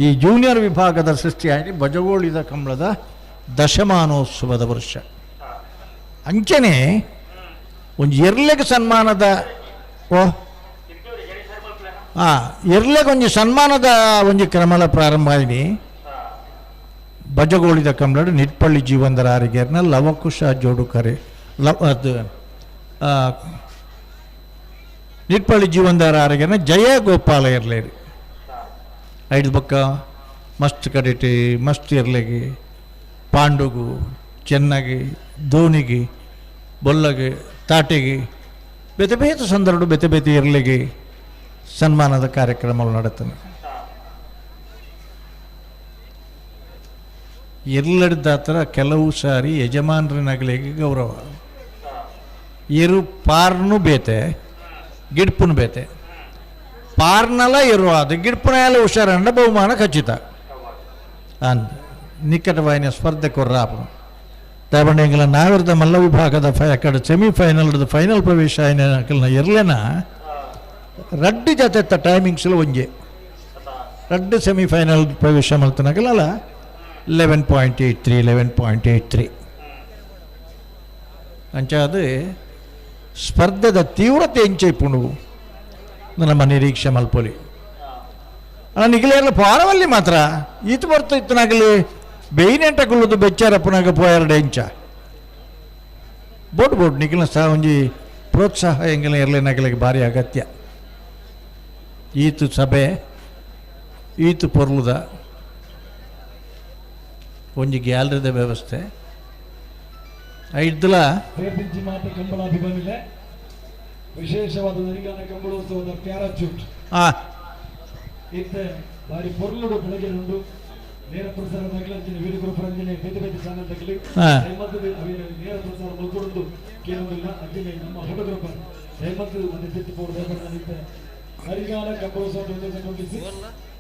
Speaker 5: ಈ ಜೂನಿಯರ್ ವಿಭಾಗದ ಸೃಷ್ಟಿಯಾಗಿ ಬಜಗೋಳಿದ ಕಂಬಳದ ದಶಮಾನೋತ್ಸವದ ವರ್ಷ. ಅಂಚನೆ ಒಂದು ಎರ್ಲೆಗೆ ಸನ್ಮಾನದ ಎರ್ಲೆಗೊಂದು ಸನ್ಮಾನದ ಒಂದು ಕ್ರಮದ ಪ್ರಾರಂಭ ಆಗಿ ಬಜಗೋಳಿದ ಕಂಬಳ ನಿಟ್ಪಳ್ಳಿ ಜೀವಂದರ ಆರಿಗೆರ್ನ ಲವಕುಶ ಜೋಡುಕರೆ ಅದು ನಿಟ್ಪಳ್ಳಿ ಜೀವಂದರ ಆರಿಗೆರ್ನ ಜಯ ಗೋಪಾಲ ಇರ್ಲೇರಿ ಐದು ಬಕ್ಕ ಮಸ್ತ್ ಕಡಿಟಿ ಮಸ್ತ್ ಇರ್ಲೆಗೆ ಪಾಂಡುಗು ಚೆನ್ನಾಗಿ ಧೋನಿಗೆ ಬೊಲ್ಲಗೆ ತಾಟೆಗೆ ಬೇತೆ ಬೇತೆ ಸಂದರ್ಭ ಬೇತೆ ಬೇತೆ ಇರ್ಲೆಗೆ ಸನ್ಮಾನದ ಕಾರ್ಯಕ್ರಮಗಳು ನಡೀತಾನೆ. ಇರ್ಲಡ್ದ ಥರ ಕೆಲವು ಸಾರಿ ಯಜಮಾನರ ನಗಲಿಗೆ ಗೌರವ ಇರು ಪಾರ್ನು ಬೇತೆ ಗಿಡ್ಪುನು ಬೇತೆ ಪಾರ್ನಲ ಇರುವ ಅದು ಗಿಡ್ಪುನ ಎಲ್ಲ ಹುಷಾರಂಡ ಬಹುಮಾನ ಖಚಿತ ಅಂದ ನಿಕಟವಾಯಿನ ಸ್ಪರ್ಧೆ ಕೊರ್ರಾಪ ತಾಬಂಡೆಂಗಲ ನಾವಿರದ ಮಲ್ಲ ವಿಭಾಗದ ಅಕಡೆ ಸೆಮಿಫೈನಲ್ ಫೈನಲ್ ಪ್ರವೇಶ ಆಯ್ನ ಇರ್ಲೇನ ರಡ್ಡು ಜೊತೆ ಟೈಮಿಂಗ್ಸ್ಲು ಒಂಜೆ ರಡ್ಡು ಸೆಮಿಫೈನಲ್ ಪ್ರವೇಶ ಮಲ್ತನಾಗಲ್ಲ 11.83 11.83 ಅಂಚಾದ ಸ್ಪರ್ಧೆದ ತೀವ್ರತೆ ಎಂಚೈಪುಂಡು ನಮ್ಮ ನಿರೀಕ್ಷೆ ಮಲ್ಪೊಲಿ ನಿಖಿಲೆಲ್ಲ ಪಾರವಲ್ಲಿ ಮಾತ್ರ ಈತ ಬರ್ತು ಇತ್ತನಾಗಲಿ ಬೇಯಿನೆಂಟಗುಳ್ಳದು ಬೆಚ್ಚಾರಪ್ಪನಾಗ ಪೋಯಾರಡೆ ಎಂಚ ಬೋಡ್ ನಿಖಿಲ ಸಹ ಒಂಜಿ ಪ್ರೋತ್ಸಾಹ ಎಂಗೆಲ್ಲ ಇರಲೇನಾಗಲಿಗೆ ಭಾರಿ ಅಗತ್ಯ. ಈತು ಸಭೆ ಈತು ಪೊರ್ಲುದ ಒಂಜಿ ಗ್ಯಾಲರಿದ ವ್ಯವಸ್ಥೆ ಐದ್ಲ
Speaker 9: ಮಾತೆ ಕಂಬಳಾಭಿಮಾನಿಗಳೇ, ವಿಶೇಷವಾದ ನರಿಗಾನ ಕಂಬಳೋತ್ಸವದ ಪ್ಯಾರಾಚೂಟ್ ಇತ್ತೆ ಬಾರಿ ಪೊರ್ಲುಡು ಬೆಳಗ್ಗೆ ಉಂಡು ನೇರ ಪ್ರಸಾರ ನಗಲಂಚಿನ ವೀರಗುರು ಪರಂಜನೆ ಬೇತೆ ಬೇತೆ ಚಾನಲ್ ತಗಲಿ ನೇರ ಪ್ರಸಾರ ಮಲ್ಕೊಂಡು ಕೇಳುವುದಿಲ್ಲ. ಅಂಜನೆ ನಮ್ಮ ಫೋಟೋಗ್ರಾಫರ್ ಹೇಮಂತ್ ಒಂದು ತೆತ್ತು ಪೋಡ್ ನಿಂತೆ ನರಿಗಾನ ಕಂಬಳೋತ್ಸವ 2026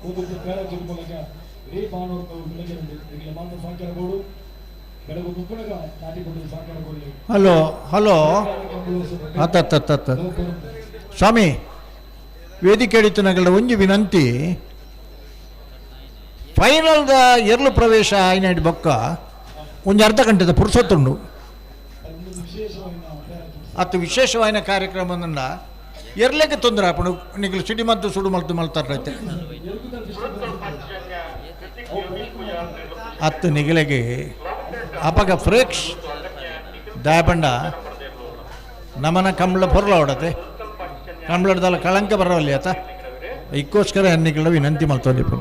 Speaker 9: ಒಂದು ಪ್ಯಾರಾಚೂಟ್ ಮೂಲಕ ಇಡೀ ಭಾನುವಾರ ಬೆಳಗ್ಗೆ ಉಂಡು ಈಗ ಮಾನ ಸಾಂಕರ ಬೋರ್ಡು ಬೆಳಗು ಮುಕ್ಕುಳಗ ನಾಟಿಕೊಂಡು ಸಾಂಕರ ಬೋರ್ಡು
Speaker 5: ಹಲೋ ಸ್ವಾಮಿ ವೇದಿಕೆ ಹಿಡಿತನಗಳ ಒಂಜಿ ವಿನಂತಿ ಫೈನಲ್ದ ಎರ್ಲು ಪ್ರವೇಶ ಆಯ್ನಾಡಿ ಬೊಕ್ಕ ಒಂದು ಅರ್ಧ ಗಂಟೆದ ಪುರ್ಸೊತ್ತುಂಡು ಅತ್ತು ವಿಶೇಷವಾದ ಕಾರ್ಯಕ್ರಮದಿಂದ ಎರ್ಲೆಗೆ ತೊಂದರೆ ಹಾಪುಂಡು ನಿಖಲು ಸಿಡಿ ಮದ್ದು ಸುಡು ಮಲ್ತು ಮಲ್ತಾರೈತೆ ಅತ್ತು ನಿಗಲೆಗೆ ಅಪಗ ಫ್ರೇಕ್ಸ್ ದಾಯಪಂಡ ನಮನ ಕಂಬಳ ಪೊರ್ಲ ಹೊಡತೆ ಕಂಬಳದಲ್ಲ ಕಳಂಕ ಬರವಲ್ಲಿ ಆತ ಇಕ್ಕೋಸ್ಕರ ಹೆಣ್ಣಿಗಳ ವಿನಂತಿ ಮಲ್ತೊಂದಿಪ್ಪು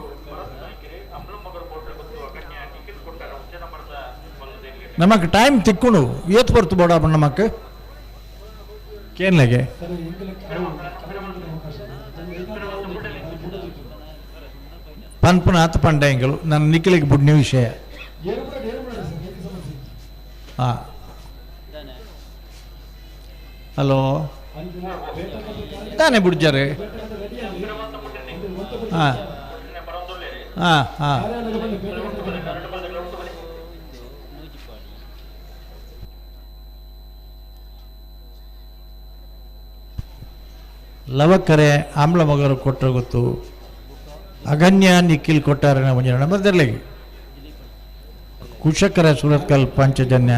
Speaker 5: ನಮಕ್ ಟೈಮ್ ತಿಕ್ಕುಣು ಏತ್ ಬರ್ತು ಬೋಡಪ್ಪ ನಮಕ್ ಕೇನ್ಲೆಗೆ ಪನ್ಪುನ ಆತ ಪಂಡಂಗಳು ನನ್ನ ನಿಖಲಿಗೆ ಬುಡ್ನಿ ವಿಷಯ ಹಲೋ ತಾನೇ ಬಿಡ್ಜಾರೆ ಲವಕರೆ ಆಮ್ಲ ಮಗರು ಕೊಟ್ಟರೆ ಗೊತ್ತು ಅಗನ್ಯ ನಿಖಿಲ್ ಕೊಟ್ಟಾರೆ ಮುಂಜಾನೆ ನಂಬರ್ದರ್ಲಿಗೆ ಕುಶಕರ ಸುರತ್ಕಲ್ ಪಂಚಜನ್ಯ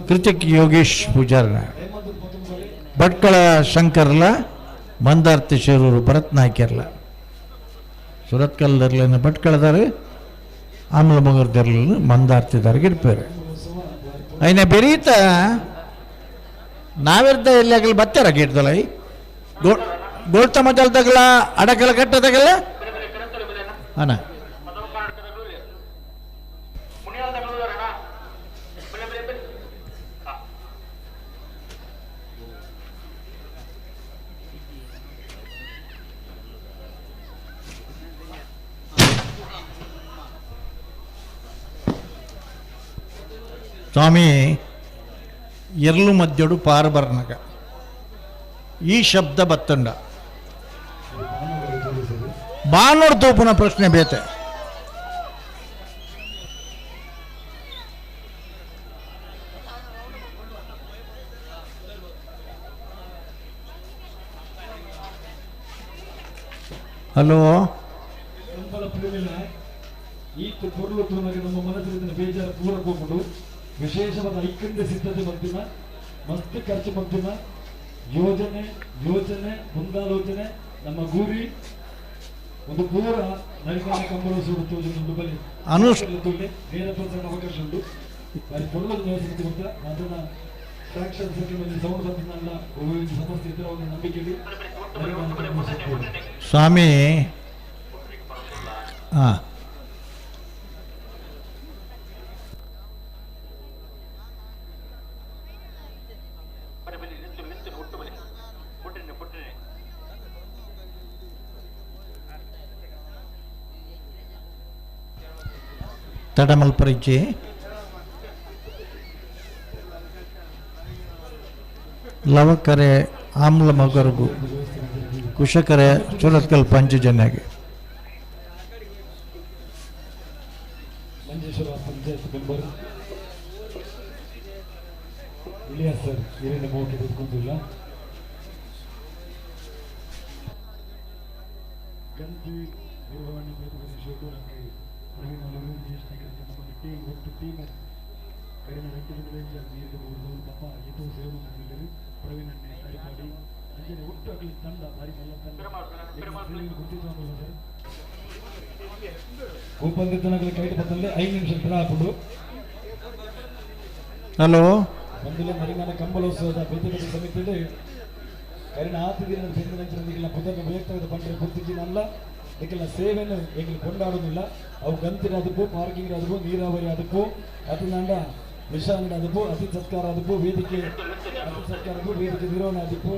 Speaker 5: ಕೃತಿಕ್ ಯೋಗೇಶ್ ಪೂಜಾರನ ಭಟ್ಕಳ ಶಂಕರ್ಲ ಮಂದಾರ್ತಿ ಶೇರೂರು ಭರತ್ ನಾಯ್ಕರ್ಲ ಸುರತ್ಕಲ್ದರ್ಲೇನು ಭಟ್ಕಳದಾರೆ ಆಮ್ಲ ಮಗರ್ದರ್ಲ ಮಂದಾರ್ತಿದಾರಿಗೆ ಇಡ್ಪೇರು అయినా ಬೆರೀತ ನಾವಿರ್ದ ಎಲ್ಲಾಗಲಿ ಬತ್ತಾರ ಗಿಡ್ದಲ್ಲ ಗೋಳ್ತ ಮಜಲ್ದಾಗಲ ಅಡಕಲ ಕಟ್ಟದಾಗಲ್ಲ ಅಣ್ಣ ಸ್ವಾಮಿ ಎರ್ಲು ಮಧ್ಯಡು ಪಾರು ಬರ್ನಗ ಈ ಶಬ್ದ ಬತ್ತಂಡ ಬಾನೋಡ್ ತೋಪುನ ಪ್ರಶ್ನೆ ಬೇತೆ ಹಲೋ
Speaker 9: ಕಂಬಳ ಪ್ರೇಮಿಲ ಈತ ಪೊರ್ಲು ತೂನಗೆ ನಮ್ಮ ಮನಸ್ಸಿನ ಬೇಜಾರು ಪೂರ ಹೋಗ್ಬಿಟ್ಟು ವಿಶೇಷವಾದ ಐಕ್ಯಂಡ ಸಿದ್ಧತೆ ಮಾಡ್ತೀನ ಮಸ್ತ್ ಖರ್ಚು ಮಾಡ್ತೀನ ಯೋಜನೆ ಮುಂದಾಲೋಚನೆ ನಮ್ಮ ಗುರಿ ಒಂದು ಪೂರ ನರಿಕಾನ ಕಂಬಳೋತ್ಸವ ಒಂದು ಬಲಿ ನೇರ ಪ್ರಸಾರ ಅವಕಾಶ ಉಂಟು ಬಾರಿ ಪೊರ್ಲದ ವ್ಯವಸ್ಥೆ ಗೊತ್ತಾ ಅದನ್ನ ಸಾಕ್ಷಾತ್ ಸೆಕೆಂಡ್ ಸೌಂಡ್ ಬಂದಿದ್ದಲ್ಲ ಸಮಸ್ಯೆ ಇದ್ರೆ ಒಂದು ನಂಬಿಕೆಯಲ್ಲಿ ನರಿಕಾನ ಕಂಬಳೋತ್ಸವ
Speaker 5: ಸ್ವಾಮಿ ಹಾಂ ತಡಮಲ್ಪರಿಚೆ ಲವಕರೆ ಆಮ್ಲ ಮಗರ್ಗು ಕುಶಕರೆ ಸುರತ್ಕಲ್ ಪಂಚಜನ್ಯಗೆ
Speaker 9: ಮಂಜೇಶ್ವರ ಪಂಚಾಯತ್ ಮೆಂಬರ್ ಇಲಿಯಾಸ್ ಸರ್ ಹಿರಿಯ ಮೌಖಿ ತೆಗೆದುಕೊಂಡಿಲ್ಲ ಗಂತಿ ನಿರ್ವಹಣೆ ಶಿವಕುಮಾರಕ್ಕೆ ಪ್ರವೀಣ್ ಅವರು ಜ್ಯೇಷ್ಠ ನಮ್ಮ ಟೀಮ್ ಒಟ್ಟು ಟೀಮ್ ಕಡಿಮೆ ವೆಂಕಟೇಶ್ವರ ನೀರು ಪಾಪ ಇದು ಸೇವೆ ಮಾಡಿದ್ದಾರೆ ಪ್ರವೀಣ್ ಅಡಿಪಾಡಿ ಅಂಜನೆ ಒಟ್ಟು ಆಗಲಿ ತಂಡ ಭಾರಿ ಮಲ್ಲ ತಂಡ ಗೊತ್ತಿತ್ತು ಸರ್ ಒಪ್ಪಂದಿದ್ದನಗಳ ಕೈಟ್ ಬತ್ತಲ್ಲಿ 5 ನಿಮಿಷ ತರ ಹಾಕೊಂಡು
Speaker 5: ಹಲೋ
Speaker 9: ಒಂದಿಲ್ಲ ಮರಿಮಾನ ಕಂಬಳೋತ್ಸವದ ಪ್ರತಿಭಟನೆ ಸಮಿತಿಯಲ್ಲಿ ಕರಿನ ಆತು ದಿನದ ಬೆಂದಿನ ಪುದರ್ನ ಬೇಕಾದ ಬಂದರೆ ಗುರ್ತಿಜಿನಲ್ಲ ಇದಕ್ಕೆಲ್ಲ ಸೇವೆಯನ್ನು ಹೆಂಗೆ ಕೊಂಡಾಡೋದಿಲ್ಲ ಅವು ಗಂತಿನ ಅದಕ್ಕೂ ಪಾರ್ಕಿಂಗ್ ಅದಕ್ಕೂ ನೀರಾವರಿ ಅದಕ್ಕೂ ಅತಿ ನಂಡ ವಿಷಾಂಡ ಅದಕ್ಕೂ ಅತಿ ಸತ್ಕಾರ ಅದಕ್ಕೂ ವೇದಿಕೆ ಅತಿ ಸತ್ಕಾರಕ್ಕೂ ವೇದಿಕೆ ನಿರ್ವಹಣೆ ಅದಕ್ಕೂ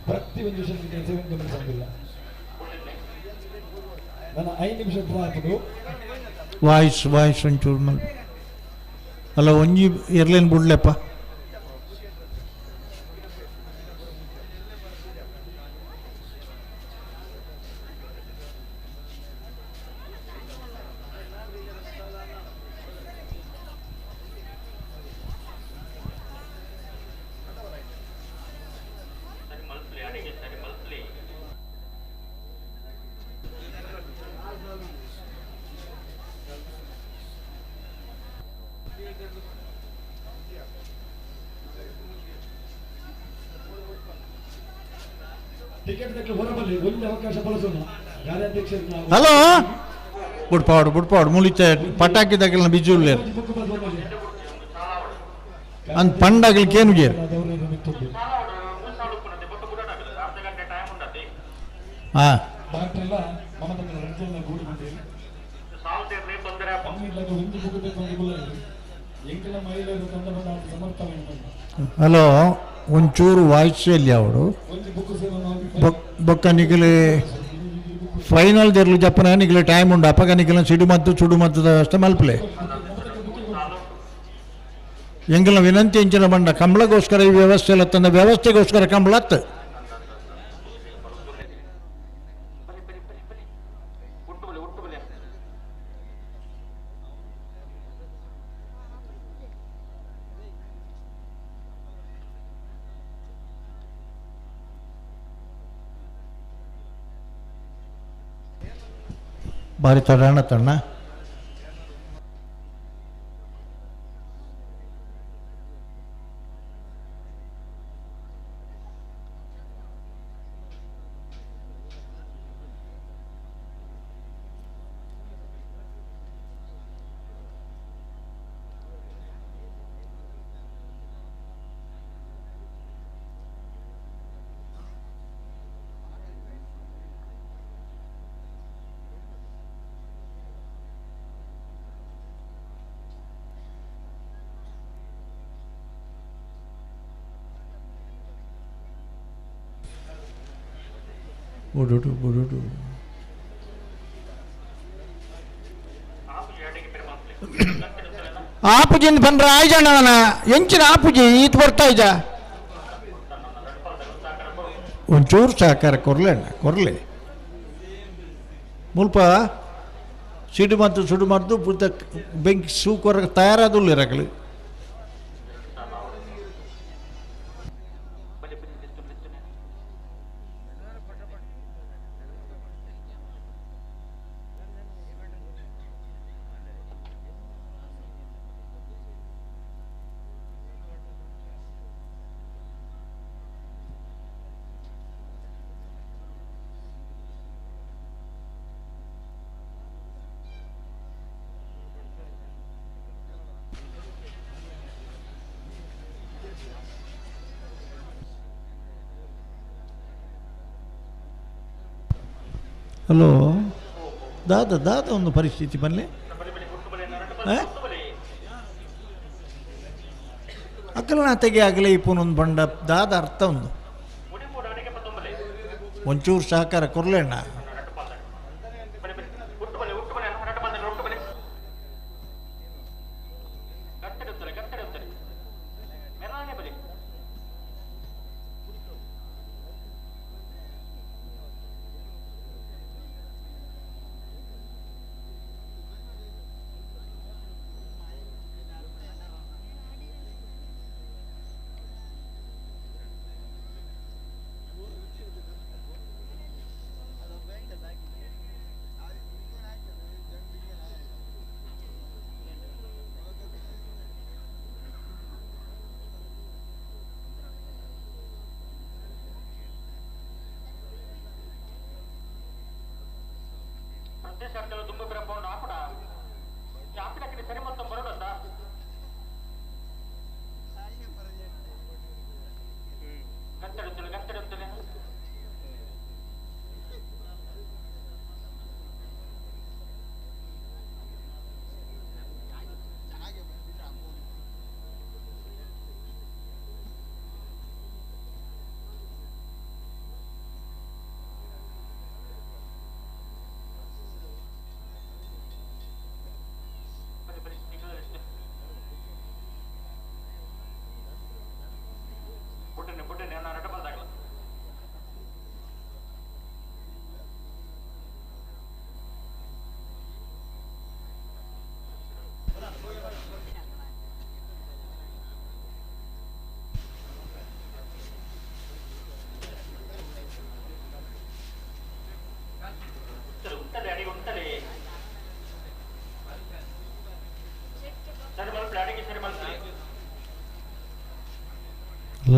Speaker 9: ಪ್ರತಿಯೊಂದು ವಿಷಯಕ್ಕೆ ಸೇವೆಯನ್ನು ಗಮನಿಸೋದಿಲ್ಲ ನನ್ನ 5 ನಿಮಿಷ ಹಾಕಿದ್ದು
Speaker 5: ವಾಯ್ಸ್ ಒಂಚೂರು ಮಲ್ ಅಲ್ಲ ಒಂಜಿ ಇರ್ಲೇನು ಬಿಡ್ಲೆಪ್ಪ
Speaker 9: ಟಿಕೆಟ್ ಹೊರಬಲ್ಲಿ ಒಂದು ಅವಕಾಶ ಬಳಸೋಣ ಕಾರ್ಯಾಧ್ಯಕ್ಷರನ್ನ
Speaker 5: ಹಲೋ ಬುಡ್ಪಾಡು ಮುಳಿತ ಪಟಾಕಿ ತಗಲಿನ ಬಿಜುಲ್ಲೇರು ಅಂದ್ ಪಂಡಾಗಲಿಕ್ಕೇನು ಗೇರು ಹಾಂ
Speaker 9: ಡಾಕ್ಟರ್ ಎಲ್ಲ ಮಮತಾ ರಂಜನ ಗೂಡಿ ಬಂದಿರಿ ಒಂದು ಮುಗಬೇಕು ಎಂಕಲ ಮಹಿಳೆಯರು ತಂಡ ಬಂದ ಸಮರ್ಥನೆ
Speaker 5: ಹಲೋ ಒಂಚೂರು ವಾಯ್ಸ್ ಎಲ್ಲಿ ಅವಡು
Speaker 9: ಒಂದು ಬುಕ್ ಸೇವೆ
Speaker 5: ಬೊಕ್ಕ ನಿಖಿಲೆ ಫೈನಲ್ ದೇರ್ಲು ಜಪ್ಪನ ನಿಖಿಲೆ ಟೈಮ್ ಉಂಡು ಅಪ್ಪಗ ನಿಖಿಲ ಸುಡು ಮತ್ತು ವ್ಯವಸ್ಥೆ ಮಲ್ಪಲೆ ಎಂಗಿನ ವಿನಂತಿ ಎಂಚಿನ ಬಂಡ ಕಂಬಳಗೋಸ್ಕರ ಈ ವ್ಯವಸ್ಥೆ ಎಲ್ಲ ತಂದ ವ್ಯವಸ್ಥೆಗೋಸ್ಕರ ಕಂಬಳತ್ತು ಭಾರಿ ತಡಣ ತಣ್ಣ ಬುಡುಡು ಆಪುಜಿಂದ ಬಂದ್ರೆ ಆಯ್ಜಣ್ಣನ ಎಂಚಿನ ಆಪುಜಿ ಈತ ಬರ್ತಾ ಇದ್ದ ಒಂಚೂರು ಸಹಕಾರ ಕೊರ್ಲೆ ಮುಲ್ಪ ಸಿಡಿಮದ್ದು ಸುಡುಮದ್ದು ಬುದ್ಧ ಬೆಂಕಿ ಸೂಕೊರ ತಯಾರಾದುಲ್ಲ ಇರಕಲಿ ಹಲೋ ದಾದ ಒಂದು ಪರಿಸ್ಥಿತಿ ಬನ್ನಿ ಅಕ್ಕಲನ ತೆಗೆ ಆಗಲೇ ಇಪ್ಪನೊಂದು ಬಂಡ ದಾದ ಅರ್ಥ ಒಂದು ಒಂಚೂರು ಸಹಕಾರ ಕೊರ್ಲೇಣ್ಣ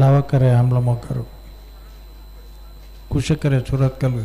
Speaker 5: ಲವಕರೆ ಆಮ್ಲಮೊಕ್ಕರು ಕುಶಕರೆ ಸುರತ್ಕಲ್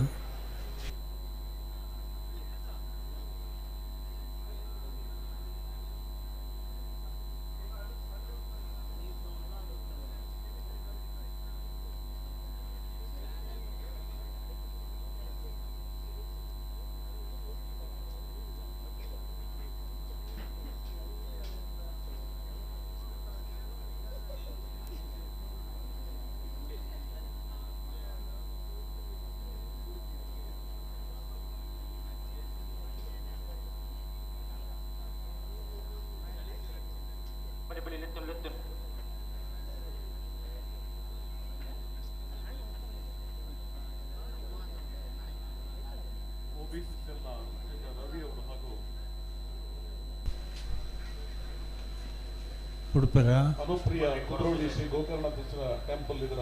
Speaker 5: ಉಡುಪರ
Speaker 6: ಅನುಪ್ರಿಯ ಕುದ್ರೋಳಿ ಶ್ರೀ ಗೋಕರ್ಣೇಶ್ವರ ಟೆಂಪಲ್ ಇದರ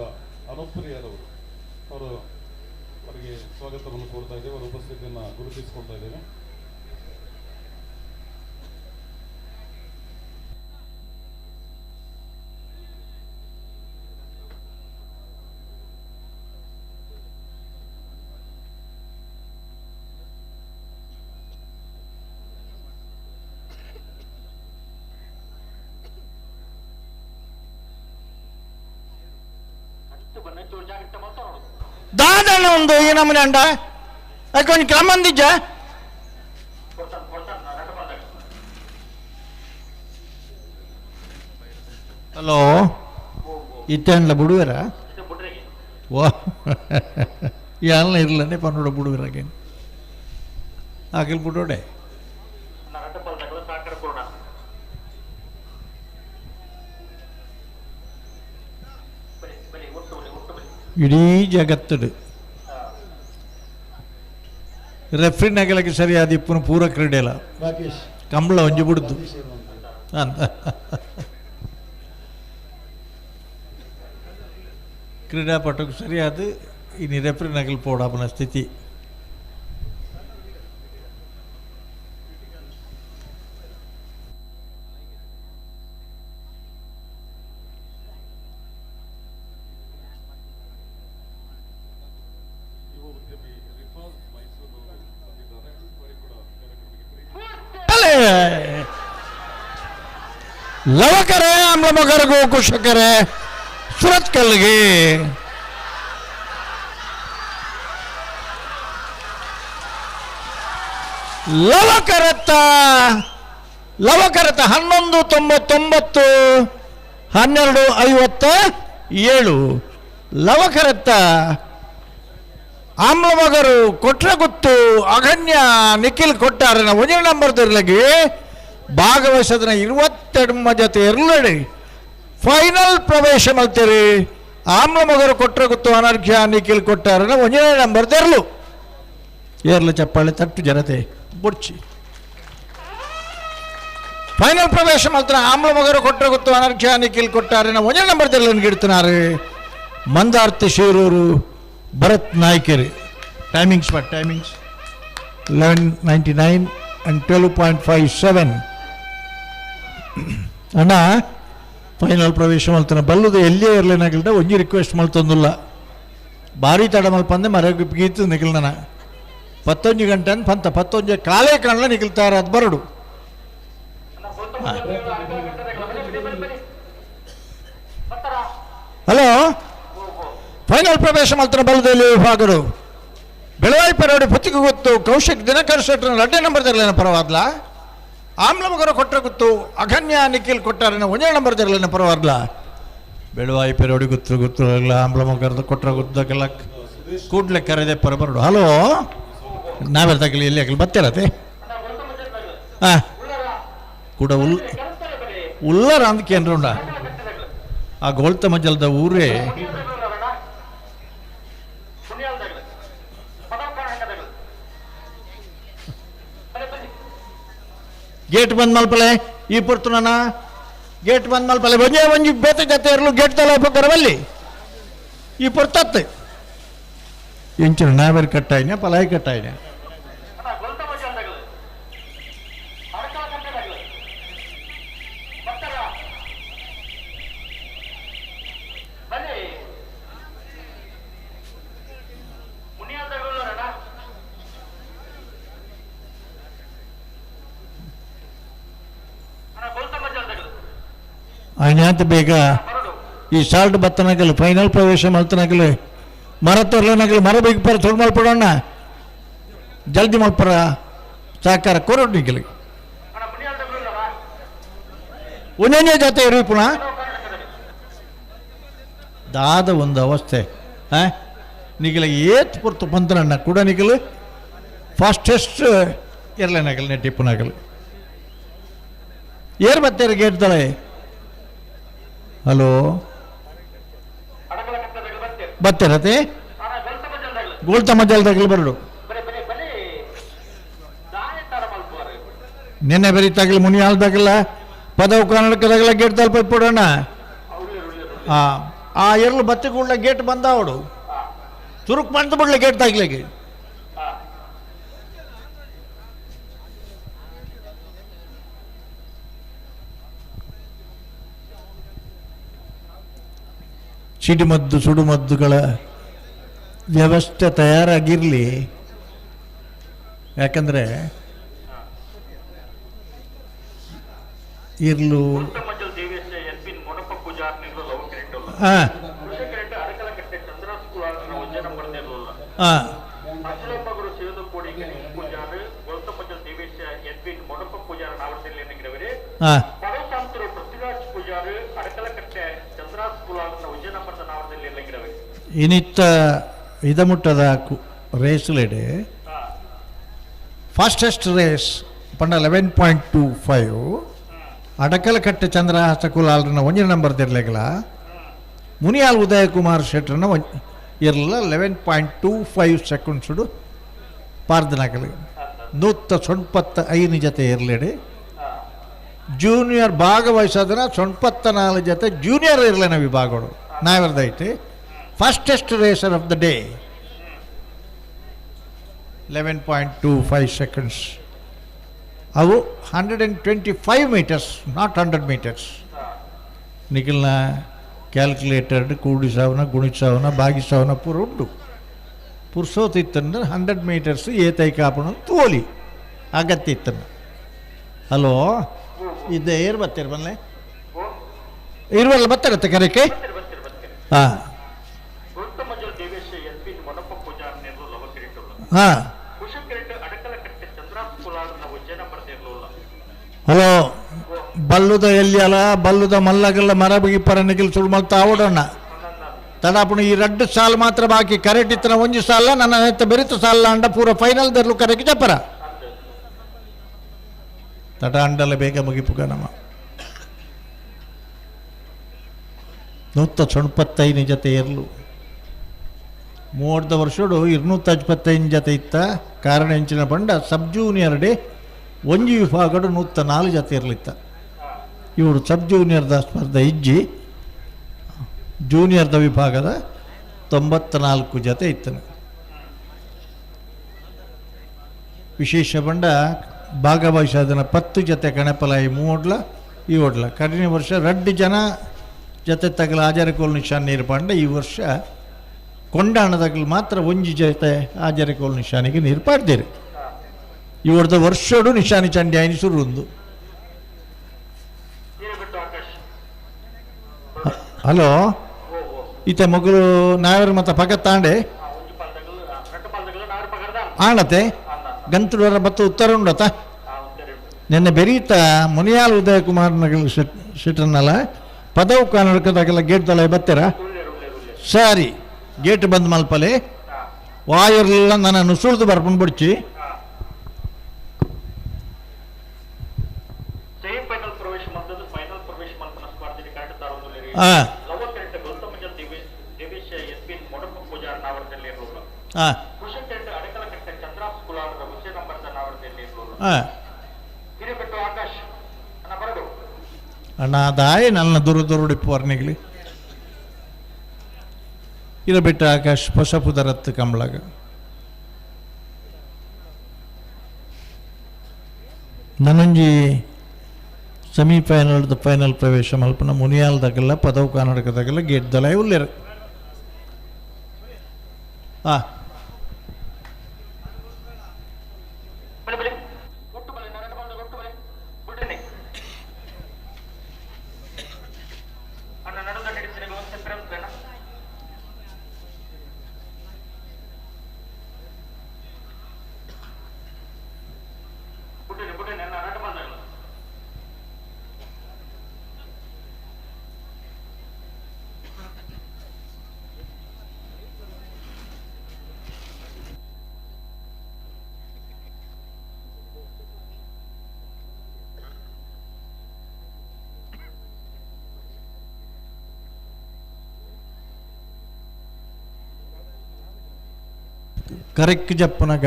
Speaker 6: ಅನುಪ್ರಿಯರವರು ಅವರಿಗೆ ಸ್ವಾಗತವನ್ನು ಕೋರ್ತಾ ಇದ್ದೇವೆ. ಅವರ ಉಪಸ್ಥಿತಿಯನ್ನು ಗುರುತಿಸಿಕೊಳ್ತಾ ಇದ್ದೇವೆ.
Speaker 5: ದಾದಣ್ಣ ಒಂದು ಈ ನಮ್ಮನೆ ಅಂಡ ಅದಕ್ಕೆ ಒಂದು ಕ್ರಮ ಅಂದಿಜ್ಜ ಹಲೋ ಇತ್ತಲ್ಲ ಬಿಡುವರ ವಾ ಎಲ್ಲ ಇರ್ಲೇ ಪನ್ನೋಡ ಬಿಡುವರಾಗೆ ಆಗಲ್ ಬಿಡೋಡೆ ಇಡೀ ಜಗತ್ತಡು ರೆಫ್ರಿ ನಗಲಕ್ಕೆ ಸರಿಯಾದ ಇಪ್ಪನ ಪೂರ ಕ್ರೀಡೆಲ
Speaker 9: ರಾಕೇಶ್
Speaker 5: ಕಂಬಳ ಒಂಜಿ ಬಿಡುದು ಅಂತ ಕ್ರೀಡಾಪಟುకు ಸರಿಯಾದ ಇನ್ನು ರೆಫ್ರಿ ನಗಲ್ ಪೋಡಾಪನ ಸ್ಥಿತಿ. ಲವಕರೇ ಆಮ್ಲಮೊಗರಗೂ ಕುಶಕರೇ ಸುರತ್ಕಲ್ಗೆ ಲವಕರತ್ತ 11:99 12:57 ಲವಕರತ್ತ ಆಮ್ಲಮೊಗರು ಕೊಟ್ರಗುತ್ತು ಅಗನ್ಯ ನಿಖಿಲ್ ಕೊಟ್ಟಾರನ ಒಂದೇ ನಂಬರ್ ದೊರಲಗೆ ಭಾಗವಹಿಸದನ 22 ಜೊತೆ ಎರಲಡಿ ಫೈನಲ್ ಪ್ರವೇಶ ಮಾಡ್ತೀರಿ. ಆಮ್ಲಮೊಗರು ಕೊಟ್ರಗುತ್ತು ಅನರ್ಘ್ಯ ನಿಖಿಲ್ ಕೊಟ್ಟಾರನ ಒಂದೇ ನಂಬರ್ ತೆರಲು ಏರ್ಲು ಚಪ್ಪಾಳೆ ತಟ್ಟು ಜನತೆ ಬುಡ್ಚಿ ಫೈನಲ್ ಪ್ರವೇಶ ಮಾತ್ರ ಆಮ್ಲಮೊಗರು ಕೊಟ್ರಗುತ್ತು ಅನರ್ಘ್ಯ ನಿಖಿಲ್ ಕೊಟ್ಟಾರನ ಒಂದೇ ನಂಬರ್ ತೆರಲನ್ನು ಗಿಡ್ತಾರೆ. ಮಂದಾರ್ತಿ ಶಿರೂರು ಭರತ್ ನಾಯ್ಕರಿ ಟೈಮಿಂಗ್ಸ್ 11:99 and 12.57 ಅಣ್ಣ ಫೈನಲ್ ಪ್ರವೇಶ ಮಾಡ್ತಾನೆ ಬಲ್ಲದು ಎಲ್ಲಿಯೇ ಇರಲೇನಾಗಿಲ್ದ ಒಂಜಿ ರಿಕ್ವೆಸ್ಟ್ ಮಾಡ್ತಂದಿಲ್ಲ ಭಾರಿ ತಡ ಮಲ್ಪಂದೆ ಮರಗಿ ಗೀತು ನಿಖಿಲ್ನ 11 ಗಂಟೆ ಅಂತ ಪಂತ 11 ಕಾಲೇ ಕಾಣಲ ನಿಖಿಲ್ತಾರೆ ಅದು ಬರಡು. ಹಲೋ ಫೈನಲ್ ಪ್ರವೇಶ ಮಾಡ್ತಾನೆ ಬಲ್ಲದಲ್ಲಿ ವಿಭಾಗರು ಬೆಳವಾಯಿ ಪರವಡಿ ಪುತ್ತಿಗೆ ಗೊತ್ತು ಕೌಶಿಕ್ ದಿನಕರ್ ಶೆಟ್ರನ 2 ನಂಬರ್ ತೆರಲಿನ ಪರವಾದ್ಲ. ಆಮ್ಲಮೊಗರು ಕೊಟ್ಟರೆ ಗೊತ್ತು ಅಗನ್ಯ ನಿಖಿಲ್ ಕೊಟ್ಟಾರನ 1 ನಂಬರ್ ತೆರಲಿನ ಪರವಾದ್ಲ. ಬೆಳವಾಯಿ ಪರವಡಿ ಗೊತ್ತು ಆಮ್ಲಮೊಗರದ ಕೊಟ್ಟರೆ ಗೊತ್ತಾಗಲ್ಲ ಕೂಡ್ಲೆ ಕರೆದೆ ಪರಬರಡು. ಹಲೋ ನಾವೆಲ್ಲ ತಗಲಿ ಎಲ್ಲಿ ಆಗಲಿ ಬತ್ತಿರತ್ತೆ ಹಾಂ ಕೂಡ ಉಲ್ಲರ ಅಂದ್ಕೇನ್ರ ಆ ಗೋಳ್ತ ಮಜಲ್ದ ಊರೇ ಗೇಟ್ ಬಂದ್ ಮಲ್ಪಲೆ ಈ ಪುರ್ತನ ಗೇಟ್ ಬಂದ್ ಮಲ್ಪಲೆ ಒಂಜೇ ಒಂಜಿ ಬೇತೆ ಜೊತೆ ಇರಲು ಗೇಟ್ ತಲೆ ಬರಬಲ್ಲಿ ಈ ಪುರ್ತತ್ತೆ ಎಂಚಿನ ನಾವೇರು ಕಟ್ಟಾಯಿನ ಪಲಾಯಿ ಕಟ್ಟಾಯಿನ ಆಯ್ನಾತ ಬೇಗ ಈ ಸಾಲ್ಟ್ ಬತ್ತನಾಗಲ್ಲ ಫೈನಲ್ ಪ್ರವೇಶ ಮಾಡ್ತಾನಾಗಲ್ಲ ಮರ ತರ್ಲನಾಗಲ್ಲ ಮರ ಬೇಗ ಪರ ತೊಗೊಂಡು ಮಲ್ಪಡೋಣ ಜಲ್ದಿ ಮಲ್ಪರ ಸಹಕಾರ ಕೊರೋಡ್ ನಿಗಲಿ ಒಂದೇ ಜೊತೆ ಇರಿ ಪುನಃ ದಾದ ಒಂದು ಅವಸ್ಥೆ ಹಾಂ ನಿಗಲ ಏತ್ ಪುರ್ತು ಬಂತನಣ್ಣ ಕೂಡ ನಿಗಲು ಫಾಸ್ಟೆಸ್ಟ್ ಇರ್ಲೇನಾಗಲ್ಲ ನೆಟ್ಟಿಪ್ಪನಾಗಲ್ಲ ಏರ್ ಬತ್ತೇರಿ ಗೇಟ್ ತಲೆ. ಹಲೋ ಬತ್ತಿರತ್ತೆ ಗೋಲ್ತ ಮಜಲ್ದಾಗಲಿ ಬರಡು ನಿನ್ನೆ ಬರೀತಾಗಲಿ ಮುನಿಯಾಲ್ದಾಗಲ್ಲ ಪದವು ಕನ್ನಡಕದಾಗಲ್ಲ ಗೇಟ್ ತಲುಪ ಬಿಡೋಣ. ಆ ಎರಲು ಬತ್ತಿಗೂಡ್ಲ ಗೇಟ್ ಬಂದಾವಡು ಚುರುಕ್ ಮಾಡ್ತು ಬಿಡ್ಲಿ ಗೇಟ್ ತಾಗ್ಲಿಕ್ಕೆ ಸಿಡಿಮದ್ದು ಸುಡುಮದ್ದುಗಳ ವ್ಯವಸ್ಥೆ ತಯಾರಾಗಿರಲಿ. ಯಾಕಂದರೆ ಇರ್ಲು ಹಾಂ ಹಾಂ ಹಾಂ ಇನಿತ್ತ ಇದಮುಟ್ಟದ ರೇಸ್ಲೆಡೆ ಫಾಸ್ಟೆಸ್ಟ್ ರೇಸ್ ಪಂಡ 11.25 ಅಡಕಲಕಟ್ಟೆ ಚಂದ್ರಹಾಸ ಕುಲಾಲ್ರನ 1 ನಂಬರ್ ತೆರಲೆಗಲ ಮುನಿಯಾಲ್ ಉದಯಕುಮಾರ್ ಶೆಟ್ರನ ಇರಲ್ಲ 11.25 ಸೆಕೆಂಡ್ಸುಡು ಪಾರ್ದನಕಲು ನೂತ್ತ 95 ಜೊತೆ ಇರಲೇಡಿ ಜೂನಿಯರ್ ಭಾಗವಹಿಸೋದನ್ನ 94 ಜೊತೆ ಜೂನಿಯರ್ ಇರಲಿನ ವಿಭಾಗಗಳು ನಾವಿರ್ದೈತಿ fastest racer of the day 11.25 seconds ಅವು 125 ಮೀಟರ್ಸ್ ನಾಟ್ 100 ಮೀಟರ್ಸ್ ನಿಖಿಲ್ನ ಕ್ಯಾಲ್ಕುಲೇಟರ್ ಕೂಡಿಸವನ ಗುಣಿಸವನ ಭಾಗಿಸವನ ಪೂರ ಉಂಟು ಪುರ್ಸೋತಿತ್ತಂದ್ರೆ 100 ಮೀಟರ್ಸ್ ಏತೈಕಾಪಣ ತೋಲಿ ಅಗತ್ಯ ಇತ್ತನ್ನು ಹಲೋ ಇದ್ದೇ ಏರ್ ಬರ್ತೀರಿ ಬಲ್ಲೆ ಇರುವಲ್ಲ ಬರ್ತಾರತ್ತೆ ಕರೆಕೆ ಹಾಂ ಹಾಂ ಹಲೋ ಬಲ್ಲುದ ಎಲ್ಲಿಯಲ್ಲ ಬಲ್ಲುದ ಮಲ್ಲಗಲ್ಲ ಮರ ಬಿಗಿಪ್ಪರ ನಿಗಿಲ್ ಸುಳ್ಳು ಮಲ್ತಾ ಓಡೋಣ ತಡಾಪುಣ ಈ 2 ಸಾಲ್ ಮಾತ್ರ ಬಾಕಿ ಕರೆಕ್ಟ್ ಇತ್ತನ ಒಂಜಿ ಸಾಲ ನನ್ನ ನೆತ್ತ ಬೆರಿತ ಸಾಲ ಅಂಡ ಪೂರ ಫೈನಲ್ ದರ್ಲು ಕರೆಕ್ಟ್ ಚಪ್ಪರ ತಡ ಅಂಡಲ್ಲ ಬೇಗ ಮುಗಿಪುಗ ನಮ್ಮ 195 ಜೊತೆ ಇರಲು 3 ವರ್ಷಡು 225 ಜೊತೆ ಇತ್ತ ಕಾರಣ ಹೆಂಚಿನ ಬಂಡ ಸಬ್ ಜೂನಿಯರ್ ಡೇ ಒಂಜಿ ವಿಭಾಗಡು 104 ಜೊತೆ ಇರಲಿತ್ತ ಇವರು ಸಬ್ ಜೂನಿಯರ್ದ ಸ್ಪರ್ಧೆ ಇಜ್ಜಿ ಜೂನಿಯರ್ದ ವಿಭಾಗದ 94 ಜೊತೆ ಇತ್ತನು ವಿಶೇಷ ಬಂಡ ಭಾಗವಹಿಸೋದನ್ನ 10 ಜೊತೆ ಕಣಪಲಾಯಿ 3 ಈ ಓಡ್ಲ ಕಡಿಮೆ ವರ್ಷ 2 ಜನ ಜೊತೆ ತಗಲ ಆಜಾರಕೋಲ್ ನಿಶಾನ್ ನೀರು ಪಂಡ ಈ ವರ್ಷ ಕೊಂಡಾಣದಾಗಲು ಮಾತ್ರ ಒಂಜಿ ಜೊತೆ ಆಜಾರಕೋಲ್ ನಿಶಾನಿಗೆ ನೀರು ಪಾಡ್ದಿರಿ ಇವರದ ವರ್ಷಡು ನಿಶಾನಿ ಚಂಡಿ ಆಯ್ನ ಶುರು ಒಂದು ಹಲೋ ಈತ ಮಗಳು ನಾಯರ್ ಮತ್ತ ಪಕ್ಕ ತಾಂಡೆ ಆಣತೆ ಗಂತುಡರ ಬತ್ತ ಉತ್ತರ ಉಂಡತ ನಿನ್ನೆ ಬೆರೀತ ಮುನಿಯಾಲ್ ಉದಯ ಕುಮಾರ್ ನಗಲ್ ಶೆಟ್ಟರ್ನಲ್ಲ ಪದವು ಕಾನಡಕದಾಗೆಲ್ಲ ಗೇಟ್ ತಲೆ ಬತ್ತೀರ ಸರಿ ಗೇಟ್ ಬಂದ್ ಮಲ್ಪಲೆ ವಾಯರ್ಲೆಲ್ಲ ನನ್ನ ನುಸುಳ್ದು ಬರ್ಕೊಂಡು ಬಿಡ್ಚಿ ಹಾಂ ಹಾಂ ಅಣ್ಣ ಅದಾಯ ನನ್ನ ದುರುಡಿಪ್ಪು ವರ್ಣಿಗ್ಲಿ ಇರಬಿಟ್ಟ ಆಕಾಶ್ ಪಶಪುದರತ್ತು ಕಂಬಳಗ ನನಂಜಿ ಸೆಮಿಫೈನಲ್ದ ಫೈನಲ್ ಪ್ರವೇಶ ಮಲ್ಪನ ಮುನಿಯಾಲ್ದಾಗೆಲ್ಲ ಪದವು ಕರ್ನಾಟಕದಾಗೆಲ್ಲ ಗೇಟ್ ದಲ ಉಳ್ಳೇರು ಹಾಂ ಕರೆಕ್ಟ್ ಜಪ್ಪನಾಗ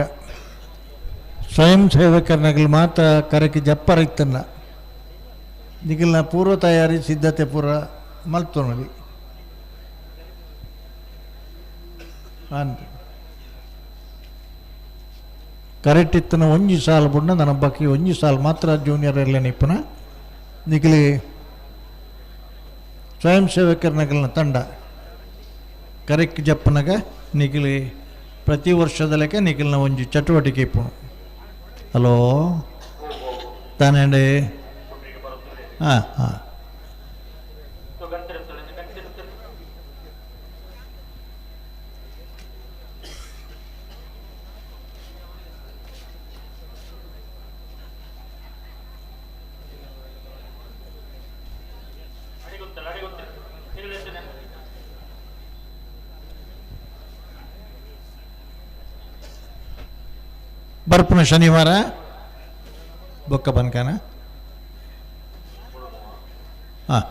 Speaker 5: ಸ್ವಯಂ ಸೇವಕರನಾಗಲಿ ಮಾತ್ರ ಕರೆಕ್ಟ್ ಜಪ್ಪರ ಇತ್ತನ್ನ ನಿಗಲ್ನ ಪೂರ್ವ ತಯಾರಿ ಸಿದ್ಧತೆ ಪೂರ ಮಲ್ತೊಣಲಿ ಕರೆಕ್ಟ್ ಇತ್ತನ ಒಂಜಿ ಸಾಲ ಬುಣ್ಣ ನನ್ನ ಬಾಕಿ ಒಂಜಿ ಸಾಲ ಮಾತ್ರ ಜೂನಿಯರ್ ಎಲ್ಲ ನಿಪ್ಪನ ನಿಗಲಿ ಸ್ವಯಂ ಸೇವಕರನಾಗಲಿನ ತಂಡ ಕರೆಕ್ಟ್ ಜಪ್ಪನಾಗ ನಿಗಲಿ ಪ್ರತಿ ವರ್ಷದ ಲೆಕ್ಕ ನಿಖಿಲ್ನ ಒಂಜಿ ಚಟುವಟಿಕೆ ಇಪ್ಪುಣು ಹಲೋ ತಾನೇಂಡೆ ಹಾಂ ಹಾಂ ಬರ್ಪುನ ಶನಿವಾರ ಬೊಕ್ಕ ಬನ್ಕಾನ ಹಾಂ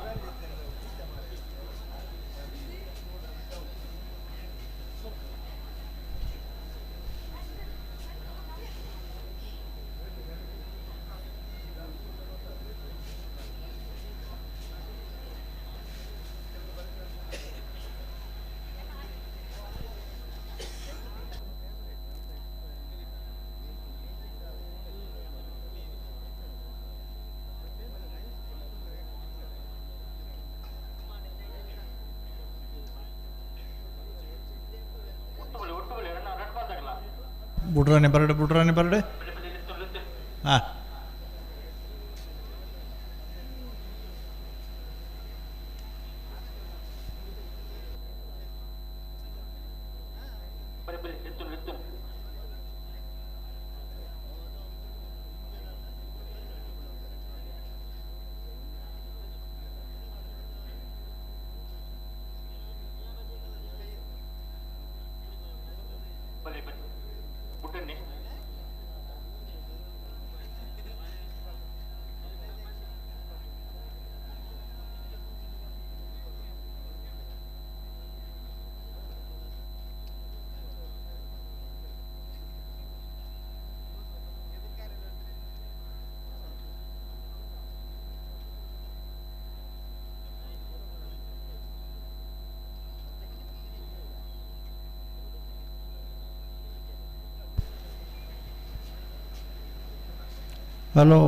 Speaker 5: ಬುಡ್ರಾನೆ ಬರಡೆ ಹಾಂ ಹಲೋ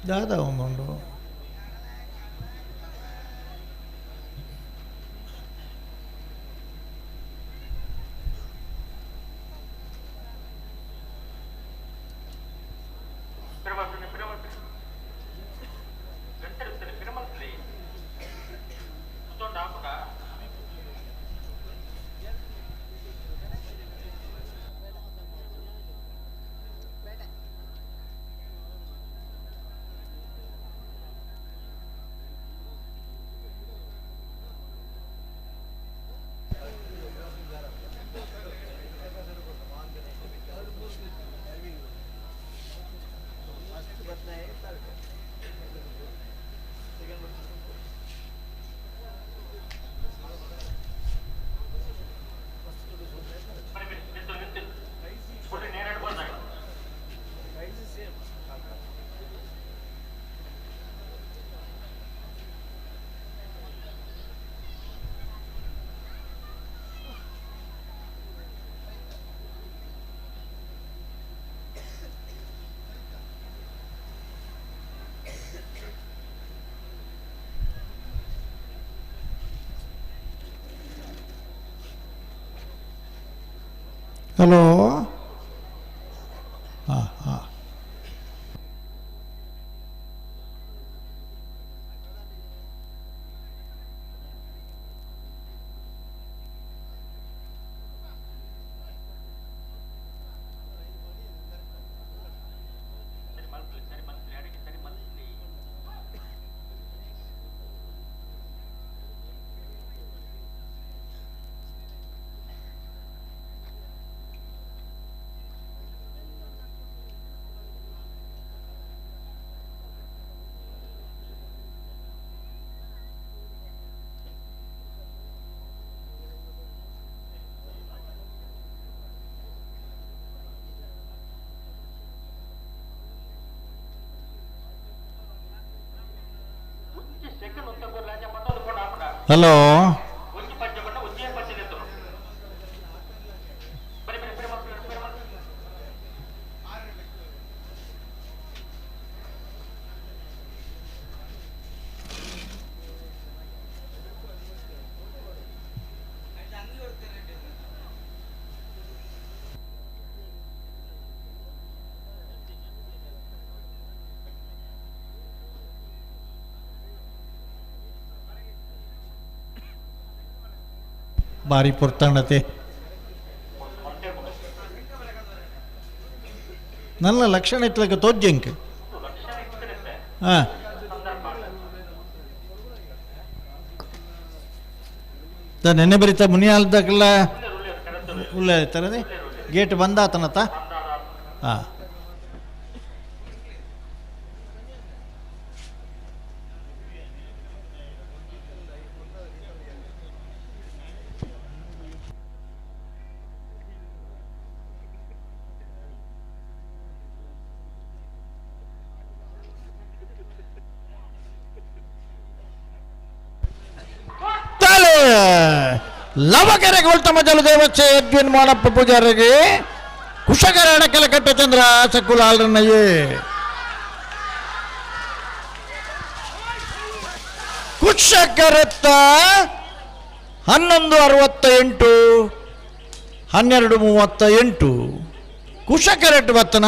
Speaker 5: ದಾದಾ ಒಂದುಂಡು ಹಲೋ ಹಾಂ ಹಾಂ ಹಲೋ ಭಾರಿ ಪೊರ್ತಣ್ಣತೆ ನನ್ನ ಲಕ್ಷಣ ಇತ್ತಲಕ್ಕೆ ತೋಜ್ಜಂಕ್ ಹಾಂ ನೆನ್ನೆ ಬರೀತಾ ಮುನಿಯಾಲ್ದಾಗಲ್ಲ ಉಳ್ಳೆ ತರದೆ ಗೇಟ್ ಬಂದಾತನತ್ತ ಹಾಂ ಲವಕೆರೆಗೆ ಉಳ್ತಮ ಜಲದೇವಚ್ಚೆ ಯಜ್ವಿನ್ ಮಾನಪ್ಪ ಪೂಜಾರಿಗೆ ಕುಶಕರಣ ಕೆಲಕಟ್ಟ ಚಂದ್ರ ಸಕುಲಾಲ್ರನ್ನಯ್ಯೇ ಕುಶಕರತ್ತ 11:68 12:38 ಕುಶಕರೆಟ್ಟು ಬತ್ತನ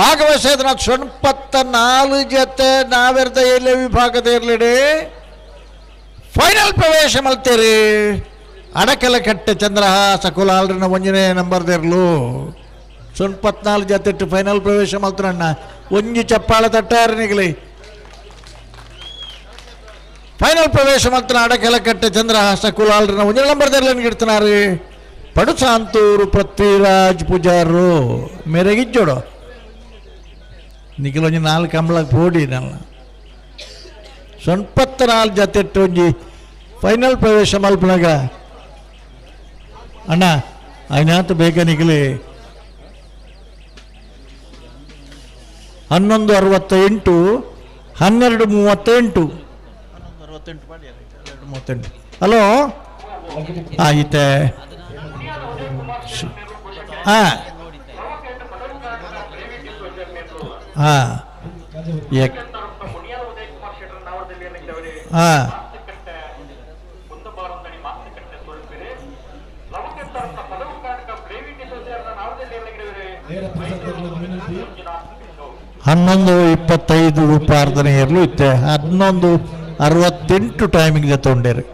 Speaker 5: ಭಾಗವಹಿಸಿದ 94 ಜೊತೆ ನಾವೆರ್ದ ಎಲ್ಲ ವಿಭಾಗದ ಇರಲಿಡೆ ಫೈನಲ್ ಪ್ರವೇಶ ಮಲ್ತೇರಿ ಅಡಕೆಲಕಟ್ಟೆ ಚಂದ್ರಹಾಸ ಕುಲಾಲ್ರಿನ ಒಂಜನೇ ನಂಬರ್ದಿರ್ಲು 94 ಜೊತೆ ಫೈನಲ್ ಪ್ರವೇಶ ಮಲ್ತರಣ್ಣ ಒಂಜಿ ಚಪ್ಪಾಳ ತಟ್ಟಾರ ನಿಗಲಿ ಫೈನಲ್ ಪ್ರವೇಶ ಮಾತ್ರ ಅಡಕೆಲಕಟ್ಟೆ ಚಂದ್ರಹಾಸ ಕುಲಾಲ್ರಿನ ಒಂಜನೇ ನಂಬರ್ದಿರ್ಲು ಇಡ್ತಾರು ಪಡುಸಾಂತೂರು ಪೃಥ್ವಿರಾಜ್ ಪೂಜಾರು ಮೇರೆಗಿಜ್ಜೋಡು ನಿಖಿಲ್ ಒಂಜಿ 4 ಕಂಬಳಕ್ಕೆ ಪೋಡಿ ನನ್ನ 94 ಜೊತೆ ಒಂಜಿ ಫೈನಲ್ ಪ್ರವೇಶ ಮಲ್ಪನಾಗ ಅಣ್ಣ ಐನಾತು ಬೇಗ ನಿಖಿಲಿ 11:68 12:38 ಹಲೋ ಆಯಿತೆ ಹಾಂ ಹಾಂ ಹಾಂ
Speaker 9: ನೇರ ಪ್ರಸಾರದಲ್ಲಿ ವಿನಂತಿ
Speaker 5: 11:25 ಪ್ರಾರ್ಥನೆ ಇರಲು ಇತ್ತೆ 11:68 ಟೈಮಿಂಗ್ ತೊಗೊಂಡೇರಿ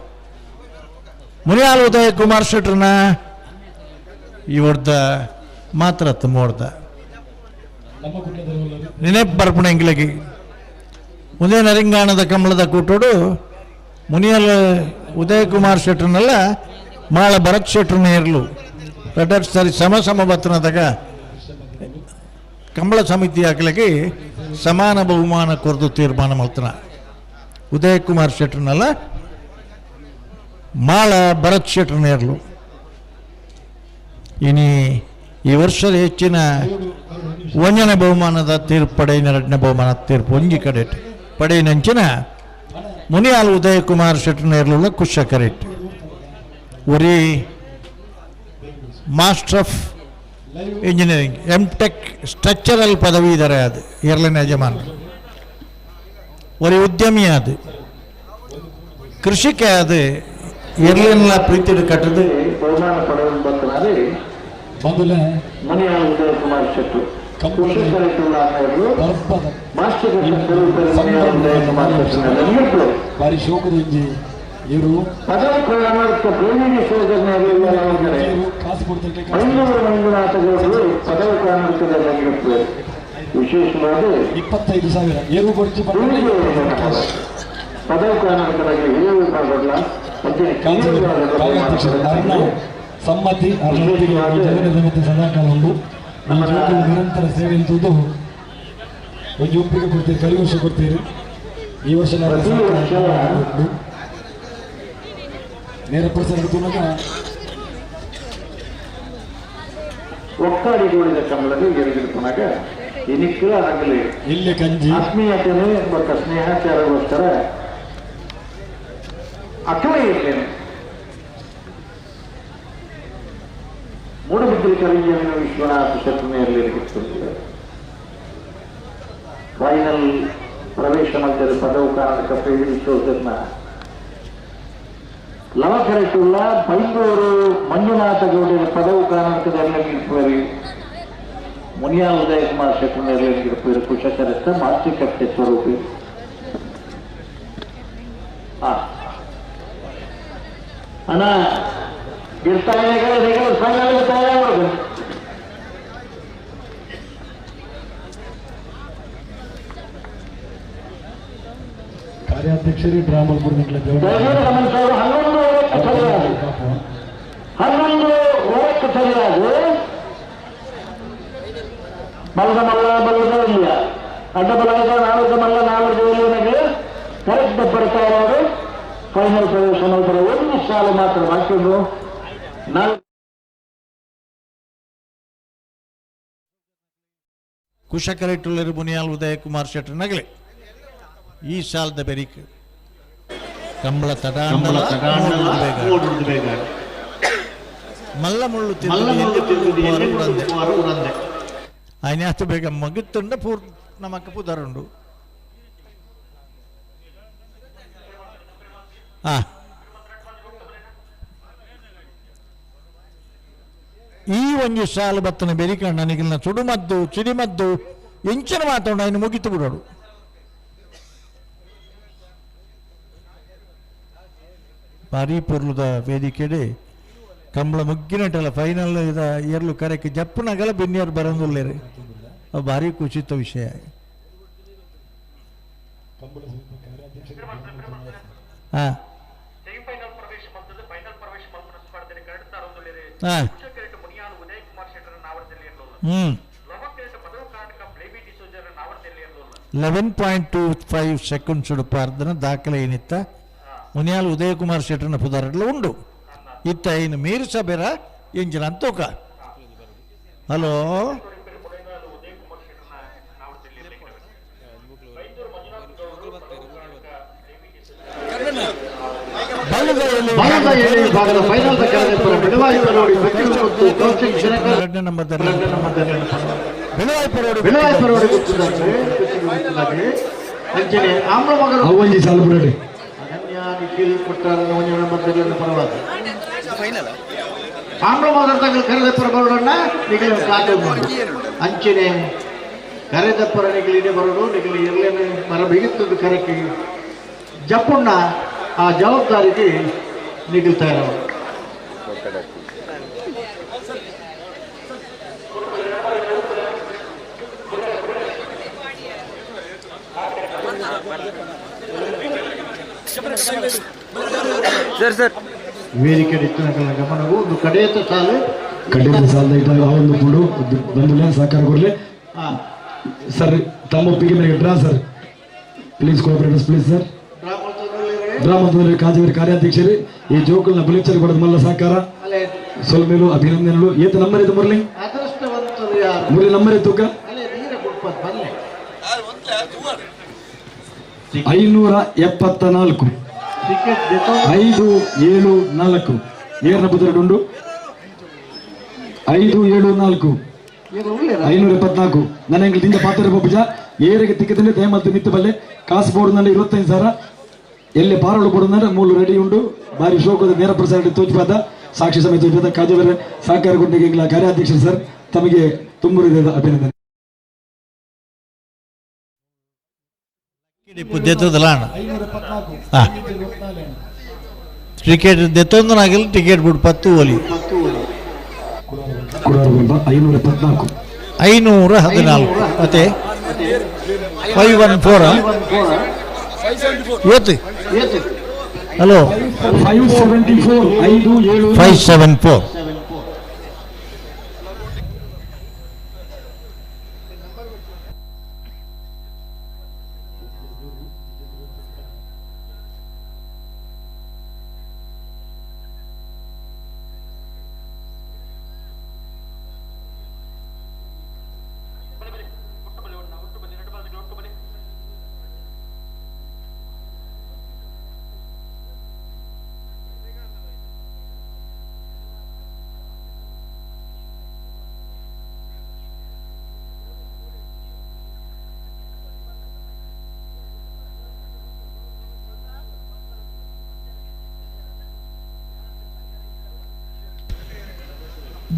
Speaker 5: ಮುನಿಯಾಲ್ ಉದಯ ಕುಮಾರ್ ಶೆಟ್ರನ್ನ ಇವರ್ದ ಮಾತ್ರ ಮೋಡ್ದ
Speaker 9: ನಮ್ಮ ಕುಟುಂಬದಲ್ಲಿ
Speaker 5: ನೆನಪು ಬರ್ಪಣ ಎಂಗ್ಲಗಿ ಮುಂದೆ ನರಿಂಗಾಣದ ಕಮಲದ ಕೂಟೋಡು ಮುನಿಯಲ್ ಉದಯ ಕುಮಾರ್ ಶೆಟ್ರನ್ನೆಲ್ಲ ಮಾಳ ಭರತ್ ಶೆಟ್ರನ್ನ ಇರಲು ರೆಡ್ ಸರಿ ಸಮ ಬತ್ತನದಾಗ ಕಂಬಳ ಸಮಿತಿ ಹಾಕ್ಲಿಕ್ಕೆ ಸಮಾನ ಬಹುಮಾನ ಕೊರದು ತೀರ್ಮಾನ ಮಾಡ್ತಾನ ಉದಯ ಕುಮಾರ್ ಶೆಟ್ರನ್ನೆಲ್ಲ ಮಾಳ ಭರತ್ ಶೆಟ್ರನ್ನ ಇರಲು ಇನಿ ಈ ವರ್ಷದ ಹೆಚ್ಚಿನ ಒಂದನೇ ಬಹುಮಾನದ ತೀರ್ಪು ಪಡೆಯಿನ 2ನೇ ಬಹುಮಾನ ತೀರ್ಪು ಒಂಜಿ ಕಡೆ ಪಡೆಯಿನಂಚಿನ ಮುನಿಯಾಲ್ ಉದಯ ಕುಮಾರ್ ಶೆಟ್ರನ್ನ ಇರಲಿಲ್ಲ ಕುಶ ಕರೆಕ್ಟ್ ಒರಿ master of engineering MTech structural ಪದವೀಧರ ಅದು ಏರ್ಲೈನ್ ಯಜಮಾನ ಒರಿ ಉದ್ಯಮಿ ಅದು ಕೃಷಿಕ ಅದು ಏರ್ಲೈನ್ಲ ಪ್ರೀತಿ ಕಟ್ಟದು ಬಹುಮಾನ ಪಡೆದು ಬರ್ತಾರೆ
Speaker 9: ಮೊದಲ
Speaker 5: ಮುನಿಯಾಲ್ ಉದಯ ಕುಮಾರ್ ಶೆಟ್ರು
Speaker 9: ಬಾರಿ ಶೋಕದಿಂಜಿ ಇವರು
Speaker 5: ಪದವಿ ಕರ್ನಾಟಕ ಪ್ರೇಮಿ
Speaker 9: ಕಾಸು ಕೊಡ್ತಕ್ಕೆ
Speaker 5: ಮಂಜುನಾಥಗೌಡರು ಪದವಿ ಕರ್ನಾಟಕದಲ್ಲಿ ವಿಶೇಷವಾದ
Speaker 9: 25,000 ಏರು ಕೊಡಿಸಿ
Speaker 5: ಪದವಿ ಕರ್ನಾಟಕದಲ್ಲಿ
Speaker 9: ಸಮ್ಮತಿ ಅರ್ಹತೆಗಾಗಿ ಜಗನ ಸಮಿತಿ ಸದಾಕಾಲ ಉಂಟು ಈ ಜೋಕುಲು ನಿರಂತರ ಸೇವೆ ಇಲ್ದುದು ಒಂದು ಒಪ್ಪಿಗೆ ಕೊಡ್ತೀರಿ ಕೈ ವರ್ಷ ಕೊಡ್ತೀರಿ ಈ ವರ್ಷ ನೇರ ಪ್ರಸಾರ ತುನಗ
Speaker 5: ಒಕ್ಕಾಡಿಗೋಳಿದ ಕಮಲದಲ್ಲಿ ಗೆರಗಿರುತ್ತಾಗ ಇನಿಕ್ಕೂ ಆಗಲಿ
Speaker 9: ಇಲ್ಲೇ ಕಂಜಿ
Speaker 5: ಆತ್ಮೀಯತೆಯೇ ಮತ್ತು ಸ್ನೇಹಾಚಾರಗೋಸ್ಕರ ಅಕ್ಕಲೇ ಇರ್ತೇನೆ ಮೂಡಬಿದ್ರಿ ಕರಿಯನ್ನು ವಿಶ್ವನಾಥ ಶೆಟ್ಟರ್ನೆಯಲ್ಲಿ ಫೈನಲ್ ಪ್ರವೇಶ ಮಧ್ಯದ ಪದವು ಕರ್ನಾಟಕ ಪ್ರವೇಶಿಸೋದನ್ನ ಲವಕರೆಸುಳ್ಳ ಬೈಂದೂರು ಮಂಜುನಾಥಗೌಡರ ಪದವು ಕರ್ನಾಟಕದಲ್ಲಿ ನಿಲ್ಪುವರಿ ಮುನಿಯಾಲ್ ಉದಯ ಕುಮಾರ್ ಶೆಟ್ಟರ್ನೆಯಲ್ಲಿ ನಿಲ್ಪುವರಿ ಕುಶಕರಸ್ಥ ಮಾತೃಕಟ್ಟೆ ಸ್ವರೂಪಿ ಅಣ್ಣ ಫೈನಲ್ ತಯಾರಾಗೋದು
Speaker 9: ಕಾರ್ಯಾಧ್ಯಕ್ಷರೇ ಡ್ರಾಮಲ್ ಗುರುಗಳ
Speaker 5: 11 ಸರಿಯಾಗಿ ಮಲ್ಲದ ಇಲ್ಲ ಅಡ್ಡಬಲದ 4 ಮಲ್ಲ 4 ಕರೆಕ್ಟ್ ಬರ್ತಾರೆ ಫೈನಲ್ ಪ್ರವೇಶ ನಂತರ ಒಂದು ಸಾಲು ಮಾತ್ರ ಬಾಕಿದ್ದು ಕುಶಕರೆಟ್ಟುಳ್ಳರು ಮುನಿಯಾಲ್ ಉದಯ ಕುಮಾರ್ ಶೆಟ್ಟರ್ ನಗಲೆ ಈ ಸಾಲದ ಬೆರಿಕೆ ಕಂಬಳ ಮಲ್ಲ ಮುಳ್ಳು അതിനകത്ത് ಬೇಗ ಮಗುತ್ತುಂಡ ಪೂರ್ ನಮಕ್ಕೆ ಪುದರುಂಡು ಹಾಂ ಈ ಒಂಜಿ ಸಾಲು ಬತ್ತನ ಬೆರಿಕಣ್ಣ ನಿಗಿಲ್ನ ಸುಡುಮದ್ದು ಸಿಡಿಮದ್ದು ಎಂಚನ ಮಾತಾಡ ಇನ್ನು ಮುಗಿತು ಬಿಡೋಡು. ಭಾರಿ ಪೊರ್ಲುದ ವೇದಿಕೆಡೆ ಕಂಬಳ ಮುಗ್ಗಿನಟಲ್ಲ ಫೈನಲ್ ಇದ ಏರ್ಲು ಕರೆಕ್ಕೆ ಜಪ್ಪನಾಗಲ್ಲ ಬೆನ್ನಿಯರು ಬರೋದಿಲ್ಲ ಅವು ಭಾರಿ ಖುಷಿತ ವಿಷಯ. ಹಾಂ ಹಾಂ 11.25 ಸೆಕೆಂಡ್ಸ್ ಪಾರ್ದನ ದಾಖಲೆ ಏನಿತ್ತ ಮುನಿಯಾಲ್ ಉದಯ ಕುಮಾರ್ ಶೆಟ್ಟರ್ನ ಪುದಾರಡ್ಲ ಉಂಡು ಇತ್ತ ಏನು ಮೀರ್ಸ ಬೇರ ಎಂಜಿನ ಅಂತೋಕ. ಹಲೋ ಎರಡನೇ ನಂಬರ್ದಲ್ಲಿ
Speaker 3: ಅಂಚನೆ ಕರೆದಪ್ಪರ ನಿಗಲಿದೆ ಬರೋಡು ನಿಗಲಿ ಇರ್ಲೇನೆ ಮರ ಬಿಗಿತ್ತದು ಕರೆಕ್ಕೆ ಜಪ್ಪುಣ್ಣ ಆ ಜವಾಬ್ದಾರಿಗೆ ನಿಗಲ್ತಾ ಇರೋರು. ವೇದಿಕೆ ಗಮನವು ಒಂದು ಕಡೆಯತ್ತ ಸಾಲು
Speaker 9: ಒಂದು ಮೂಡು ಬಂದಿಲ್ಲ ಸಹಕಾರ ಕೊಡಲಿ ಸರ್. ತಮ್ಮ ಒಪ್ಪಿಗೆ ಮೇಲೆ draw sir, please cooperators please sir. ಡ್ರಾಮದಲ್ಲಿ ಕಾಂಜೀವರಿ ಕಾರ್ಯಾಧ್ಯಕ್ಷರು ಈ ಜೋಕಲ್ನ ಬುಲೆಚರ್ ಕೊಡೋದು ಮಲ್ಲ ಸಹಕಾರ ಸೊಲ್ಮೇಲು ಅಭಿನಂದನೆಗಳು. ಏತ ನಂಬರ್ ಇದು ಮುರಳಿ ಮುರಳಿ ನಂಬರ್ ಇತ್ತು 574 574 ಏರ್ನ ಬುದ್ಧರುಂಡು 574 574 ನನ್ನ ಎಂಗ್ಲಿಂದ ಪಾತ್ರ ಪೂಜ ಏರಿಗೆ ತಿಕ್ಕದಲ್ಲಿ ದಯಮದ್ದು ಮಿತ್ತು ಬಲ್ಲೆ ಕಾಸು ಬೋರ್ಡ್ನಲ್ಲಿ 25,000 ಎಲ್ಲಿ ಪಾರೋಳು ಬೋರ್ಡ್ನಲ್ಲಿ 3 ರೆಡಿ ಉಂಡು. ಬಾರಿ ಶೋಕದ ನೇರ ಪ್ರಸಾರ ತೋಚಿಪಾದ ಸಾಕ್ಷಿ ಸಮಿತಿ ಕಾಜುವರ ಸಹಕಾರ ಗುಂಡಿಗೆ ಕಾರ್ಯಾಧ್ಯಕ್ಷರು ಸರ್ ತಮಗೆ ತುಂಬ ಅಭಿನಂದನೆ.
Speaker 5: ಟಿಕೆಟ್ ದೆತ್ತೊಂದನಾಗಿಲ್ಲ ಟಿಕೆಟ್ ಬಿಟ್ಟು 10 ಓಲಿ 514 ಮತ್ತೆ 514 ಇವತ್ತು ಹಲೋ 574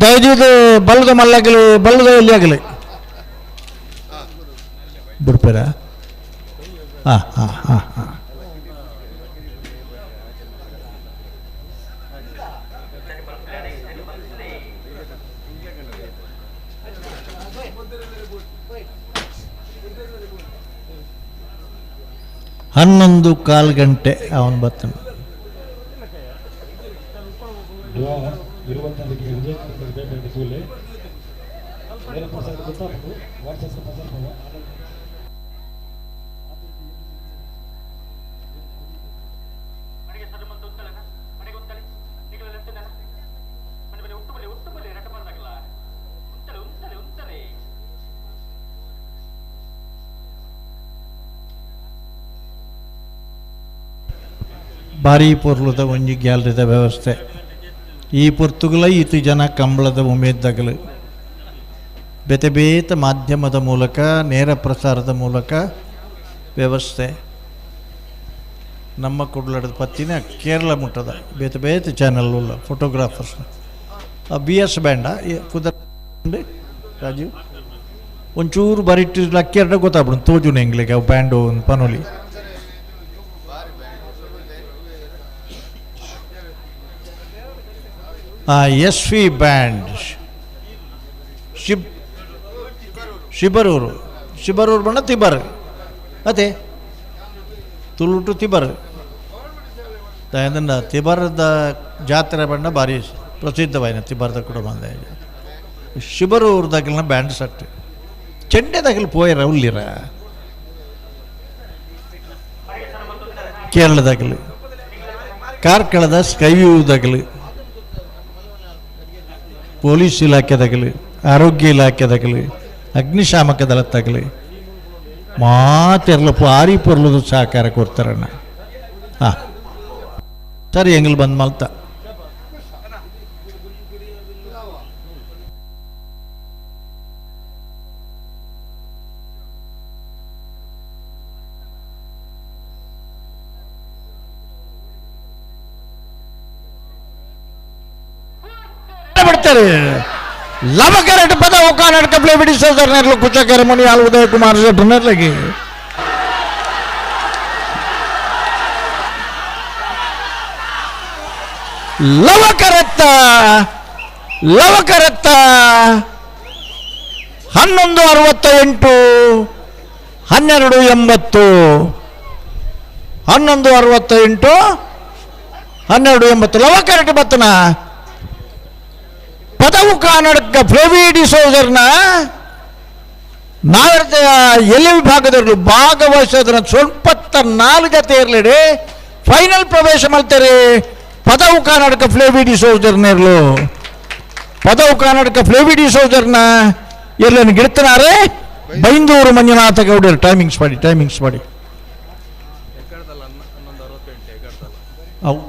Speaker 5: ದಯವಿಟ್ಟು ಬಲ್ಲದ ಮಲ್ಲಾಗಲಿ ಬಲ್ಲದ ಎಲ್ಲಿ ಆಗಲಿ ಬಿಡ್ಪೇರ. ಹಾಂ ಹಾಂ ಹಾಂ ಹಾಂ ಹನ್ನೊಂದು ಕಾಲು ಗಂಟೆ ಅವನು ಬರ್ತಾನೆ. ಭಾರಿ ಪೊರ್ಲುದ ಒಂಜಿ ಗ್ಯಾಲರಿದ ವ್ಯವಸ್ಥೆ ಈ ಪೊರ್ತುಗಳ ಇತು ಜನ ಕಂಬಳದ ಉಮೇದ್ದಾಗಲು ಬೇತೆ ಬೇತ ಮಾಧ್ಯಮದ ಮೂಲಕ ನೇರ ಪ್ರಸಾರದ ಮೂಲಕ ವ್ಯವಸ್ಥೆ ನಮ್ಮ ಕುಡ್ಲಡದ ಪತ್ತಿನ ಕೇರಳ ಮುಟ್ಟದ ಬೇತೆ ಬೇತೆ ಚಾನಲ್ ಉಲ್ಲ ಫೋಟೋಗ್ರಾಫರ್ಸ್ BS ಬ್ಯಾಂಡ ಕುದರ್ ರಾಜೀವ್ ಒಂಚೂರು ಬರಿಟ್ಟು ಲಕ್ಕಿಯರ್ಡ ಗೊತ್ತಾಗ್ಬಿಡು ತೋಜುನ ಎಂಗ್ಲಿಗೆ ಅವು ಬ್ಯಾಂಡು ಒಂದು ಪನೋಲಿ SV ಬ್ಯಾಂಡ್ ಶಿಬರೂರು ಬಣ್ಣ ತಿಬರ್ ಅದೇ ತುಳುಟು ತಿಬರ್ ಅದನ್ನು ತಿಬರದ ಜಾತ್ರೆ ಬಣ್ಣ ಭಾರಿ ಪ್ರಸಿದ್ಧವಾಯಿನ ತಿಬರ್ದ ಕೂಡ ಬಂದೆ ಶಿಬರೂರ್ದಾಗಲಿನ ಬ್ಯಾಂಡ್ ಸಟ್ ಚೆಂಡೆದಾಗಲಿ ಪೋಯರ ಉಲ್ಲಿರ ಕೇರಳದಾಗಲಿ ಕಾರ್ಕಳದ ಸ್ಕೈವ್ಯೂದಾಗಲಿ ಪೊಲೀಸ್ ಇಲಾಖೆದಾಗಲಿ ಆರೋಗ್ಯ ಇಲಾಖೆದಾಗಲಿ ಅಗ್ನಿಶಾಮಕ ದಳತ್ತಾಗಲಿ ಮಾತೆರಲು ಆರಿ ಪೊರ್ಲದು ಸಹಕಾರ ಕೊಡ್ತಾರಣ್ಣ ಹಾಂ ಸರಿ ಎಂಗ್ಲು ಬಂದು ಮಲ್ತ ಬಿಡ್ತಾರೆ ಲವಕರಟ ಪದ ಕರ್ನಾಟಕ ಪ್ಲೇ ಬಿಡಿಸೋದರ್ನೆರ್ಲು ಕುಚಕೆರೆ ಮಣಿ ಹಾಲು ಉದಯ ಕುಮಾರ್ ಶೆಟ್ಟರ್ನೆರ್ಲಗಿ ಲವಕರತ್ತ 1168 1280 1168 1280 ಲವಕರಟ ಬತ್ತನ ಪದವು ಕನ್ನಡಕ ಫ್ಲೇವಿಡಿ ಸೋದರ್ನ ನಾಗರದ ಎಲ್ಲಿ ವಿಭಾಗದವರು ಭಾಗವಹಿಸೋದನ್ನ 24 ಜೊತೆ ಇರಲಿಡಿ ಫೈನಲ್ ಪ್ರವೇಶ ಮಾಡ್ತಾರೆ ಪದವು ಕನ್ನಡಕ ಫ್ಲೇವಿಡಿ ಸೋದರ್ನೇರ್ಲು ಪದವು ಕನ್ನಡಕ ಫ್ಲೇವಿಡಿ ಸೋದರ್ನ ಎಲ್ಲನ್ನು ಗಿಡ್ತನಾರೆ ಬೈಂದೂರು ಮಂಜುನಾಥ ಗೌಡರು ಟೈಮಿಂಗ್ಸ್ ಮಾಡಿ ಅವು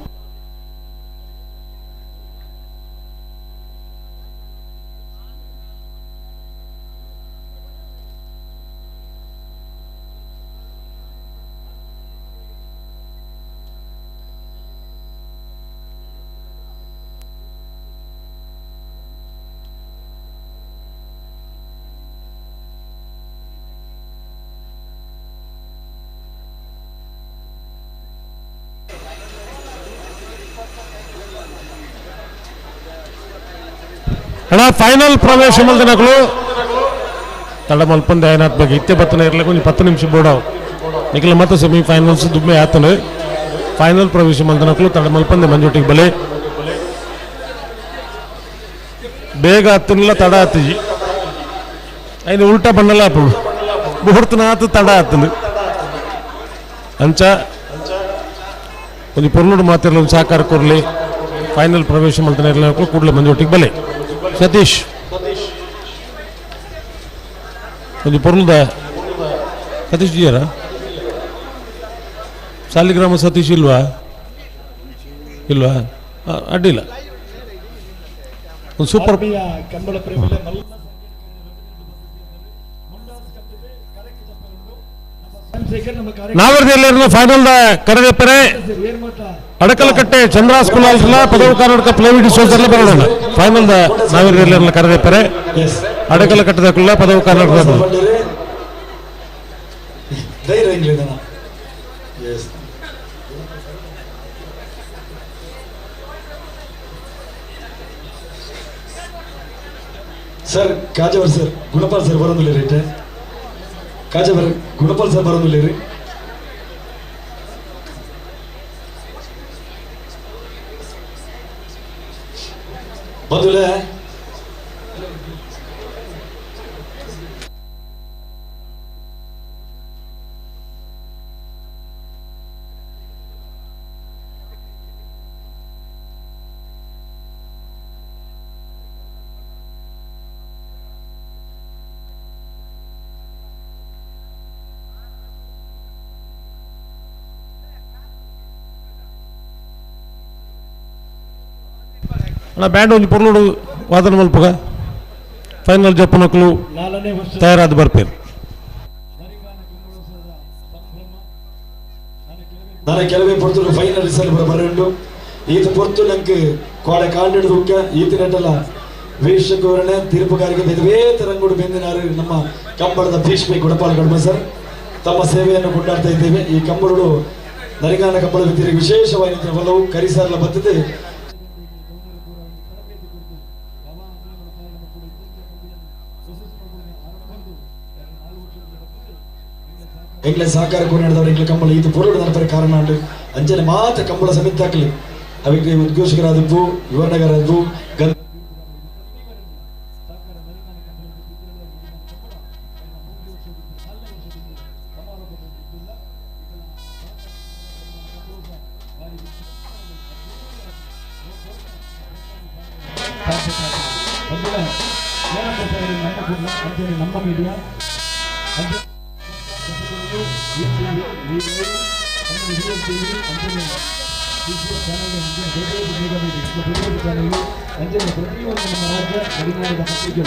Speaker 1: ಅಣ್ಣ ಫೈನಲ್ ಪ್ರವೇಶ ಮಲ್ದಿನಗಳು ತಡ ಮಲ್ಪಂದೆ ಏನಾತ್ ಬಗ್ಗೆ ಇತ್ತೆ ಬತ್ತನ ಇರಲಿಕ್ಕೆ ಒಂದು 10 ನಿಮಿಷ ಬೋಡಾವು ನಿಖಿಲ ಮತ್ತೆ ಸೆಮಿಫೈನಲ್ಸ್ ದುಮ್ಮೆ ಆತನು ಫೈನಲ್ ಪ್ರವೇಶ ಮಲ್ದಿನಗಳು ತಡ ಮಲ್ಪಂದೆ ಮಂಜುಟಿಗೆ ಬಲೆ ಬೇಗ ಹತ್ತನಿಲ್ಲ ತಡ ಹತ್ತಿಜಿ ಐದು ಉಲ್ಟಾ ಬಣ್ಣಲ್ಲ ಅಪ್ಪಳು ಮುಹೂರ್ತನ ಆತು ತಡ ಆತನು ಅಂಚ ಒಂದು ಪೊರ್ಲುಡು ಮಾತಿರಲು ಸಹಕಾರ ಕೊರಲಿ ಫೈನಲ್ ಪ್ರವೇಶ ಮಲ್ತನ ಇರಲಿಕ್ಕೆ ಕೂಡಲೇ ಮಂಜುಟಿಗೆ ಬಲೆ ಸತೀಶ್ ಒಂದು ಪೊರ್ಲುದ ಸತೀಶ್ ಜಿಯರ ಸಾಲಿಗ್ರಾಮ ಸತೀಶ್ ಇಲ್ವಾ ಅಡ್ಡಿಲ್ಲ ಒಂದು ಸೂಪರ್
Speaker 9: ಕಂಬಳ ಪ್ರೇಮಿಗಳ
Speaker 1: ನಾಗರದಲ್ಲಿ ಫೈನಲ್ ಕರೆದೆಪ್ಪರೆ ಅಡಕಲಕಟ್ಟೆ ಚಂದ್ರಾಸ್ ಕುಲಾಲ್ಸಲ ಪದವು ಕರ್ನಾಟಕ ಪ್ಲೇವಿಡಿ ಸೋಸರ್ಲ ಬರೋಣ ಫೈನಲ್ ನಾಗರದಲ್ಲಿ ಕರೆದೆಪ್ಪರೆ ಅಡಕಲಕಟ್ಟದ ಕುಲ್ಲ ಪದವು ಕರ್ನಾಟಕ
Speaker 9: ಸರ್ ಕಾಜವರ್ ಸರ್ ಗುಣಪಾಲ್ ಸರ್ ಬರೋದಿಲ್ಲ ರೀ ಕಾಜವರ್ ಗುಣಪಾಲ್ ಸರ್ ಬರೋದಿಲ್ಲ ರೀ ಬಂದುಲೆ
Speaker 1: ಬ್ಯಾಂಡ್ ಒಂದು ಪೊರ್ಲುಡು ವಾದನ ಮಲ್ಪಗ ಫೈನಲ್ ಜಪ್ಪನಕ್ಕಲು ತಯಾರಾದ ಬರ್ಪೇರು
Speaker 9: ನಾನು ಕೆಲವೇ ಪೊರ್ತುಲು ಫೈನಲ್ ರಿಸಲ್ಟ್ ಬರುಂಡು ಈತ ಪೊರ್ತು ನಂಗೆ ಕೋಡೆ ಕಾಲ್ಡಿಡ್ ಉಕ್ಕ ಈತಿನಟ್ಟಲ್ಲ ವೀಕ್ಷಕರನ್ನ ತೀರ್ಪುಗಾರಿಗೆ ಬೇರೆ ತರಂಗೋಡು ಬೆಂದಿನಾರು ನಮ್ಮ ಕಂಬಳದ ಭೀಷ್ಮೆ ಗುಣಪಾಲ ಕಡಿಮೆ ಸರ್ ತಮ್ಮ ಸೇವೆಯನ್ನು ಕೊಂಡಾಡ್ತಾ ಇದ್ದೇವೆ. ಈ ಕಂಬಳಗಳು ನರಿಗಾನ ಕಂಬಳ ವ್ಯಕ್ತಿಗೆ ವಿಶೇಷವಾಗಿ ಒಲವು ಕರಿಸಾರಲ ಬದ್ಧತೆ ಎಂಗ್ಲೆ ಸಹಕಾರ ಕೋರಿನದವರು ಎಂಗ್ಲೆ ಕಂಬಳ ಇದು ಪೊರಡು ನನಪರ ಕಾರಣ ಉಂಟು ಅಂಚನೆ ಮಾತ್ರ ಕಂಬಳ ಸಮಿತಿ ಹಾಕಲಿ ಅವಕ್ಕೆ ಉದ್ಘೋಷಕರಾದದ್ದು ಯುವನಗರದ್ದು
Speaker 8: ನಮ್ಮ ಮೀಡಿಯಾ ಪ್ರತಿಯೊಂದು ನಮ್ಮ ರಾಜ್ಯ ಗಡಿನಾಡಿದ ಮಕ್ಕಳಿಗೆ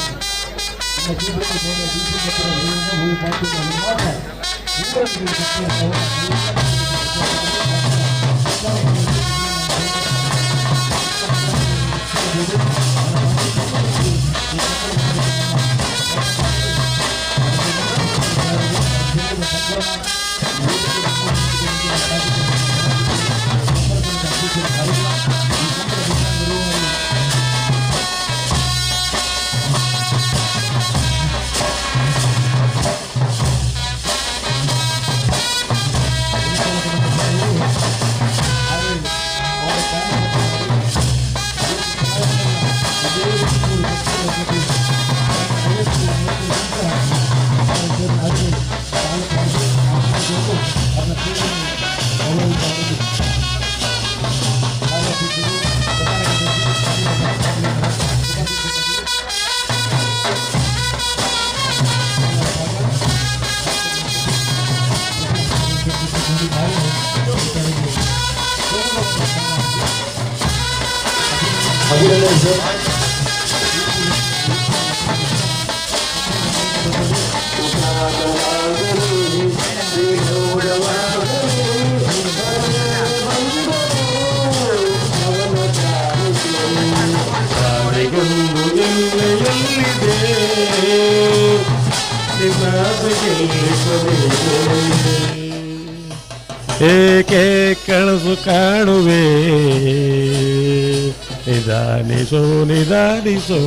Speaker 1: ಏಕೆ ಕನಸು ಕಾಣುವೆ ನಿಧಾನಿಸೋ ನಿಧಾನಿಸೋ.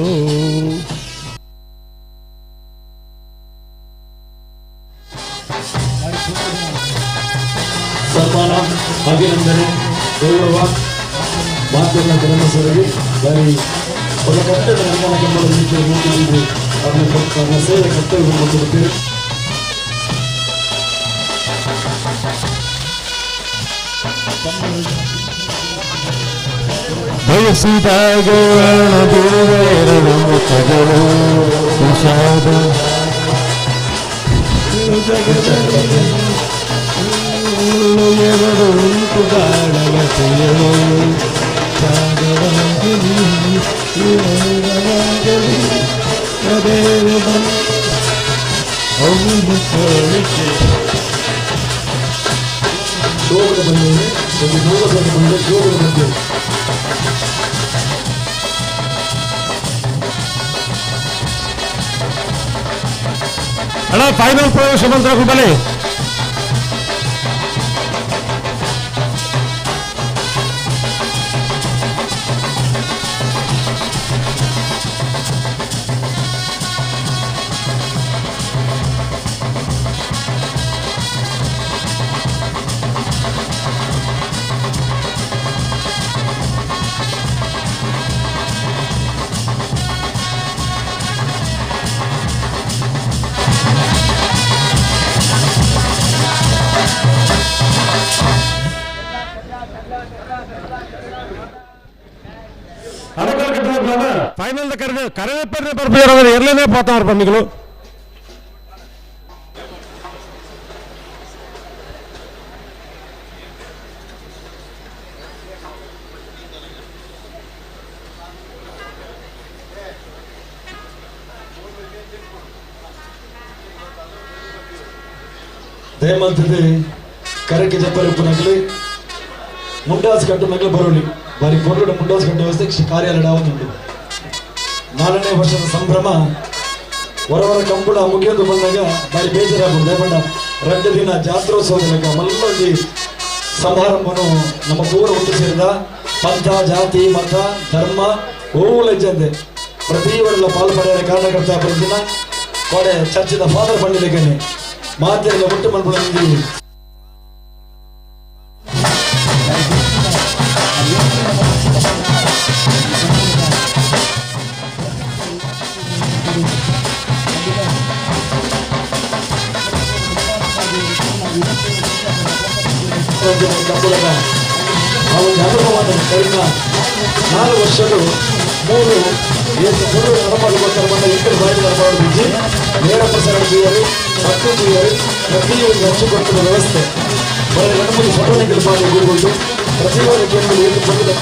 Speaker 9: ಸನ್ಮಾನ ಅಭಿನಂದನೆ ಗೌರವ ಮಾಧ್ಯಮ ಧರ್ಮಸರಿಗೆ ಬಾರಿ ಒಳ್ಳೆ ಕಟ್ಟಡ ನಿರ್ಮಾಣ ಕಂಬಳದಲ್ಲಿ ಅವರ ಸೇವೆ ಕರ್ತವ್ಯವನ್ನು ಕೊಡುತ್ತೇವೆ.
Speaker 1: ಬಯಸಿದಾಗ ಎರಡು ಮುಖಗಳು ವಿಷಾದ ಎರಡು ಉಂಟು ಬಾಳಗತೆಯಳು ಸಾಗವಾಗಲಿ ಅದೇನು ಅವನು ಕೋರಿಕೆ
Speaker 9: ಜೋಗದ ಬಂದಿದೆ ಒಂದು ಜೋಗದ ಬಂದ ಜೋಗದ ಬಂದಿದೆ
Speaker 1: ಅಣ್ಣ ಫೈನಲ್ ಪ್ರವೇಶ ಮಂತ್ರ ಬಲೆ ಫೈನಲ್ ಕರೆಪೇರೆ ಬರ್ಬಿಡೋದು ಎಲ್ಲನೇ ಪಾತಾರ ಪಂಡಿಗಳು
Speaker 9: ದಯಮಾಡ್ತದೆ ಕರಕ್ಕೆ ಜಪ್ಪರಪ್ಪನಾಗಲಿ ಮುಂಡಾಸ್ ಕಟ್ಟು ನಗಲು ಬರೋಲಿ ಬಾರಿ ಕೊರಡು ಮುಂಡಾಸ್ ಕಟ್ಟು ವ್ಯವಸ್ಥೆ ಕಾರ್ಯಾಲಯ ಆಗುತ್ತುಂಟು 4ನೇ ವರ್ಷದ ಸಂಭ್ರಮ ಹೊರವರ ಕಂಬಳ ಮುಗಿಯೋದು ಬಂದಾಗ ಬಾರಿ ಬೇಜಾರಾಗ್ಬೋದು ಯಾಕಂಡ 2 ದಿನ ಜಾತ್ರೋತ್ಸವದ ಮಲ್ಲೊಂದು ಸಮಾರಂಭನು ನಮ್ಮ ಪೂರ ಒಟ್ಟು ಸೇರಿದ ಪಂಥ ಜಾತಿ ಮತ ಧರ್ಮ ಓಲೆಜ್ಜಂದೆ ಪ್ರತಿಯೊಬ್ಬರೆಲ್ಲ ಪಾಲ್ಪಡೆಯ ಕಾರಣಕರ್ತ ಪ್ರತಿದಿನ ಕೊಡೆ ಚರ್ಚಿದ ಫಾದರ್ ಪಂಡಿತಕ್ಕೆ ಮಾತೆಲ್ಲ ಒಟ್ಟು ಮಲ್ಪಡಂದಿ ಕಂಬಳದ ಆ ಒಂದು ಅನುಭವವನ್ನು ಕಡಿಮೆ 4 ವರ್ಷಗಳು 3 ನರಮಾಡುಗೋಸ್ಕರ ಬಂದ 2 ಬಾರಿ ನರಮಾಡುವುದು ನೇರ ಪ್ರಸಾರ ಬೀಯರು ಹಕ್ಕು ಬೀಯರು ಪ್ರತಿಯೊಂದು ಹಂಚಿಕೊಟ್ಟಿರುವ ವ್ಯವಸ್ಥೆ ಬರೀ 2-3 ಫೋಟೋನಿಗಳು ಬಾರಿ ಗುರುಗಳು ಪ್ರತಿಯೊಂದು ಕೇಂದ್ರ ಏನು ಬಂದಿದೆ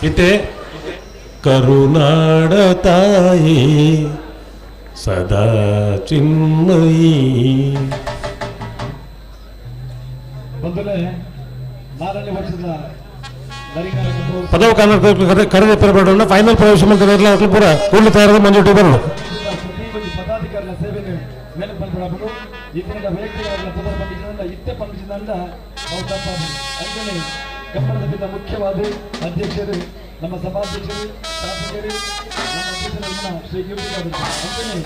Speaker 1: ಇತೆ ಕರುನಾಡ ತಾಯಿ ಸದಾ ಚಿನ್ಮಯಿ
Speaker 9: ಬಂದಲೇ 4ನೇ ವರ್ಷದ ನರಿಗಾರ ಕಂಬಳೋತ್ಸವ
Speaker 1: ಪದವು ಕರೆದ ಪೆರಬೇಡ ಫೈನಲ್ ಪ್ರವೇಶ ಮಂತ್ರಿ ಪೂರ ಕೂಡಲು ತಯಾರಾದ ಮಂಜೂಟಿ ಬರಲು
Speaker 9: ಪದಾಧಿಕಾರಿಗಳ ಸೇವೆಯನ್ನು ನೆನಪು ಇತರದ ವ್ಯಕ್ತಿಗಳ ಪದರ ಬಂದಿದ್ದರಿಂದ ಇತ್ತೆ ಪಂಡಿಸಿದಂದ ನಾವು ತಪ್ಪಾದ ಅಂಜನೆ ಕಂಬಳದ ಬಿದ್ದ ಮುಖ್ಯವಾದ ಅಧ್ಯಕ್ಷರು ನಮ್ಮ ಸಭಾಧ್ಯಕ್ಷರು ಶಾಸಕರು ನಮ್ಮ ಅಧ್ಯಕ್ಷರನ್ನ ಶ್ರೀ ಗಿರಿಜಾದರು ಅಂಜನೆ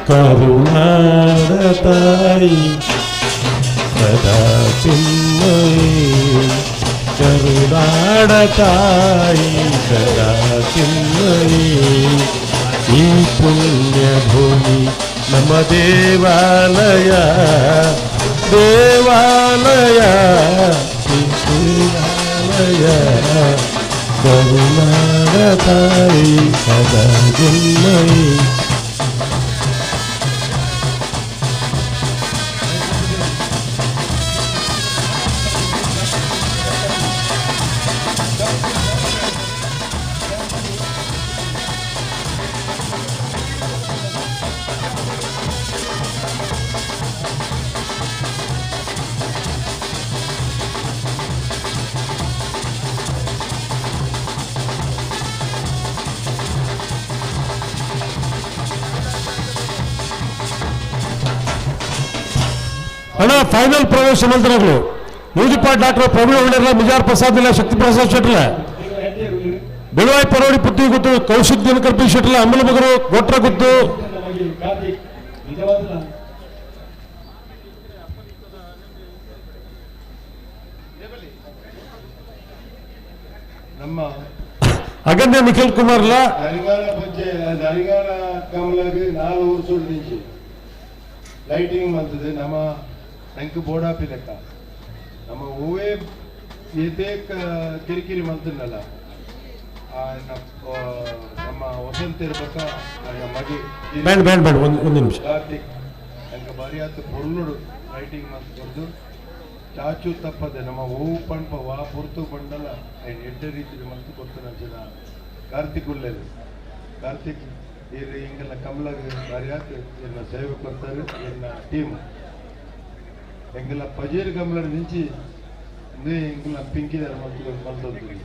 Speaker 1: ಕರುಣಾದ ತಾಯಿ ಸದಾ ಚಿನ್ಮಯಿ ಕರುಣಾಡ ತಾಯಿ ಸದಾ ಚಿನ್ಮಯಿ ಈ ಪುಣ್ಯ ಭೂಮಿ ನಮ್ಮ ದೇವಾಲಯ ದೇವಾಲಯ ಈ ದೇವಾಲಯ ಕರುಣಾಡ ತಾಯಿ ಸದಾ ಚಿನ್ಮಯಿ. ಅಣ್ಣ ಫೈನಲ್ ಪ್ರವೇಶ ಮಂತ್ರಿಗಳು ನ್ಯೂಜಿಪಾಟ್ ಡಾಕ್ಟರ್ ಪ್ರವೀಣ್ ಹೊಂಡೇರ ಮಿಜಾರ್ ಪ್ರಸಾದ್ ಇಲ್ಲ ಶಕ್ತಿ ಪ್ರಸಾದ್ ಶೆಟ್ಲ ಬೆಳವಾಯಿ ಪರೋಡಿ ಪುಟ್ಟಿ ಗುತ್ತು ಕೌಶಿಕ್ ದಿನಕರ್ ಪಿ ಶೆಟ್ಲ ಅಮ್ಮನ ಮಗರು ಗೊಟ್ರ ಗುತ್ತು
Speaker 6: ನಮ್ಮ
Speaker 1: అగన్య నిఖిల్ కుమార్ లా
Speaker 6: నరిగాన కమలకు 4 ವರ್ಷದ నుంచి ಲೈಟಿಂಗ್ ಬಂದಿದೆ ನಮ್ಮ ಅಂಕು ಬೋಡಾಪಿ ಲೆಕ್ಕ ನಮ್ಮ ಹೂವೇ ಏತೇ ಕಿರಿಕಿರಿ ಮಂತನಲ್ಲ ನಮ್ಮ ವಸಂತ ಇರ್ಬೇಕ ಮಗೆ
Speaker 1: ಬೇಡ ಒಂದು ನಿಮಿಷ
Speaker 6: ಕಾರ್ತಿಕ್ ಎಂಕ ಬಾರಿ ಆತು ಪೊರ್ಲುಡು ರೈಟಿಂಗ್ ಮಾಡ್ಕೊಂಡು ಚಾಚು ತಪ್ಪದೆ ನಮ್ಮ ಹೂವು ಪಂಪ ವಾ ಪುರ್ತು ಪಂಡಲ್ಲ ಎಡ್ಡ ರೀತಿಯಲ್ಲಿ ಮಂತು ಕೊಡ್ತಾನೆ ಜನ ಕಾರ್ತಿಕ್ ಉಳ್ಳೇದು ಕಾರ್ತಿಕ್ ಇರು ಹಿಂಗೆಲ್ಲ ಕಮಲಾಗ ಬಾರಿ ಆತು ಎನ್ನ ಸೇವೆ ಕೊಡ್ತಾರೆ ಎನ್ನ ಟೀಮ್ ಎಂಗೆಲ್ಲ ಪಜೀರ್ ಕಮಲರ್ ನಿಂಚಿ ಹಿಂಗೆಲ್ಲ ಪಿಂಕಿದಾರ ಮಂತದ್ದು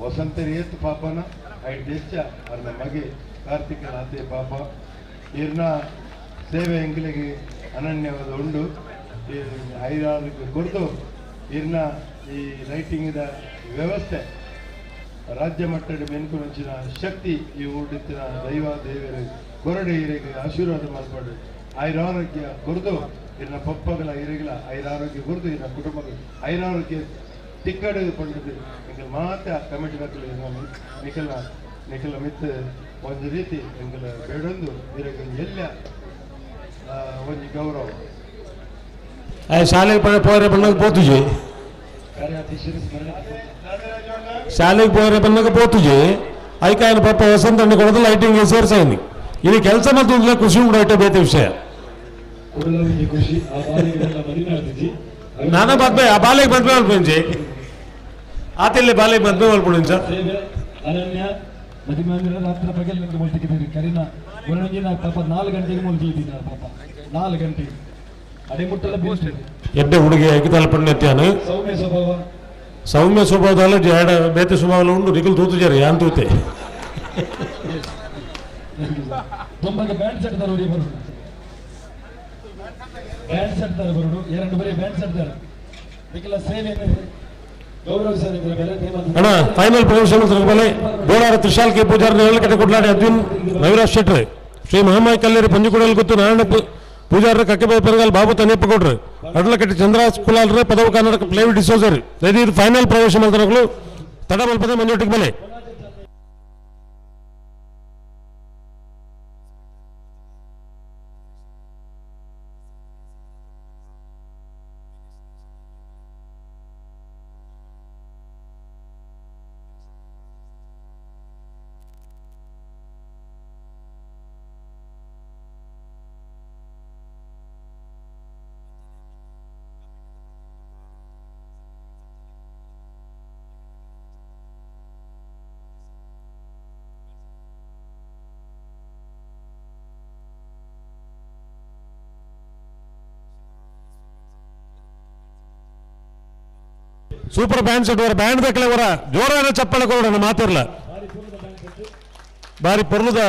Speaker 6: ವಸಂತರಿ ಏತ್ ಪಾಪನ ಐಟ್ ಹೆಚ್ಚ ಅರ್ನ ಮಗೆ ಕಾರ್ತಿಕನ ಅದೇ ಪಾಪ ಇರ್ನ ಸೇವೆ ಎಂಗಿಲಿಗೆ ಅನನ್ಯವಾದ ಉಂಡು ಐದಾರಿಗೆ ಕೊಡ್ದು ಇರ್ನ ಈ ರೈಟಿಂಗಿದ ವ್ಯವಸ್ಥೆ ರಾಜ್ಯ ಮಟ್ಟದ ಬೆನ್ಕುಂಚಿನ ಶಕ್ತಿ ಈ ಊಟಿನ ದೈವ ದೇವರ ಕೊರಡೆ ಹಿರಿಗೆ ಆಶೀರ್ವಾದ ಮಾಡ್ಕೊಂಡು ಐರಾರೋಗ್ಯ ಕೊರದು ಇನ್ನ ಪಪ್ಪಗಳ ಹಿರಿಗಳ ಐರಾರೋಗ್ಯ ಕೊರದು ಇನ್ನ ಕುಟುಂಬಗಳು ಐರಾರೋಗ್ಯ ಟಿಕ್ಕಡು ಪಂಡದು ಎಂಗಲ್ ಮಾತ್ರ ಕಮಿಟಿ ಮಕ್ಕಳು ನಿಖಲ ಮಿತ್ ಒಂದು ರೀತಿ ಎಂಗಲ ಬೇಡೊಂದು ಹಿರಿಗೆ ಎಲ್ಲ ಒಂದು ಗೌರವ
Speaker 1: ಶಾಲೆಗೆ ಪೋರೆ ಬಣ್ಣಕ್ಕೆ ಪೋತುಜಿ ಶಾಲೆಗೆ ಪೋರೆ ಬಣ್ಣಕ್ಕೆ ಪೋತುಜಿ ಐಕಾಯನ ಪಪ್ಪ ವಸಂತ ಕೊಡೋದು ಲೈಟಿಂಗ್ ಸೇರ್ಸಾಯಿನಿ ఇది ಕೆಲಸ ಮತ್ತು ಖುಷಿ ಉಂಟಾಯ್ತು ಬೇತೆ ವಿಷಯ ನಾನಾ ಮದ್ವೆ ಆ ಬಾಲೆಗೆ ಮದ್ವೆ ಅಲ್ಪಂಜಿ ಆತಿಲ್ಲಿ ಬಾಲೆಗೆ ಮದ್ವೆ ಅಲ್ಪುಣಿ ಸರ್
Speaker 9: ಅನನ್ಯ ಮದಿಮಂದಿರ ರಾತ್ರಿ ಬಗ್ಗೆ ನಿಮಗೆ ಮುಲ್ತಿಕ್ಕಿದ್ದೀರಿ ಕರಿನಾ ಗುರುಣಿನ ಪಾಪ 4 ಗಂಟೆಗೆ ಮುಲ್ತಿದ್ದೀನಿ ಪಾಪ 4 ಗಂಟೆಗೆ ಅಡೆಮುಟ್ಟಲ ಬೀಳ್ತೀವಿ
Speaker 1: ಎಡ್ಡೆ ಹುಡುಗಿ ಐದು ತಲಪಣ್ಣೆತ್ತಾನು ಸೌಮ್ಯ ಸ್ವಭಾವದಲ್ಲ ಜಡ ಬೇತೆ ಸ್ವಭಾವಲ್ಲ ಉಂಡು ನಿಖಲ್ ತೂತುಜಾರಿ ಯಾನ್ ತೂತೆ
Speaker 9: ತುಂಬಾಗೆ ಬ್ಯಾಂಡ್ ಸೆಟ್ ತರ ಬರೋದು ಬ್ಯಾಂಡ್ ಸೆಟ್ ತರ ಬರೋದು ಎರಡು ಬರೀ ಬ್ಯಾಂಡ್ ಸೆಟ್ ತರ ನಿಖಲ ಸೇವೆ ಗೌರವ ಸರ್ ಬೆಲೆ
Speaker 1: ಅಣ್ಣ ಫೈನಲ್ ಪ್ರವೇಶ ಬೆಲೆ ಗೋಳಾರ ತ್ರಿಶಾಲ್ ಕೆ ಪೂಜಾರಿ ಕಟ್ಟೆ ಕೊಡ್ಲಾಡಿ ಅರ್ಜುನ್ ರವಿರಾಜ್ ಶೆಟ್ರೆ ಶ್ರೀ ಮಹಾಮಾಯಿ ಕಲ್ಲೇರಿ ಪಂಜುಕುಡಲ್ ಗೊತ್ತು ನಾರಾಯಣ ಪೂಜಾರ ಕಕ್ಕೆಬಾಯಿ ಪೆರಗಾಲ್ ಬಾಬು ತನ್ನೆಪ್ಪ ಕೊಡ್ರಿ ಅಡ್ಲಕಟ್ಟಿ ಚಂದ್ರಾಸ್ ಕುಲಾಲ್ರೆ ಪದವು ಕರ್ನಾಟಕ ಪ್ಲೇವಿ ಡಿಸೋಸರಿ ಇದು ಫೈನಲ್ ಪ್ರವೇಶ ಮಂತ್ರಗಳು ತಡ ಮಲ್ಪದ ಮಂಜೋಟಿಗೆ ಬೆಲೆ ಸೂಪರ್ ಬ್ಯಾಂಡ್ ಸೆಟ್ ವರ ಬ್ಯಾಂಡ್ ಬೇಕಲೆ ವರ ಜೋರಾದ ಚಪ್ಪಳ ಕೊಡೋಣ ಮಾತಿರ್ಲ ಬಾರಿ ಪೊರ್ಲುದ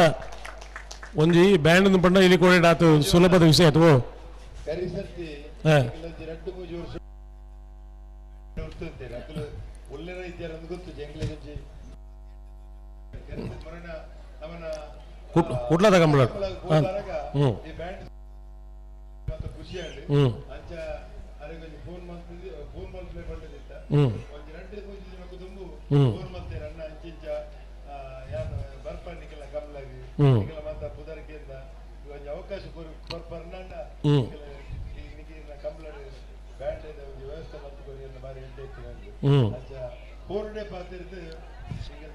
Speaker 1: ಒಂಜಿ ಬ್ಯಾಂಡ್ ಪಂಡ ಇಲ್ಲಿ ಕೊಡ ಆತು ಸುಲಭದ ವಿಷಯ ಅಥವಾ ಕುಟ್ಲದ ಕಂಬಳ
Speaker 6: ಅವಕಾಶ ಪೂರ್ಣೆ ಪಾತಿರ್ದು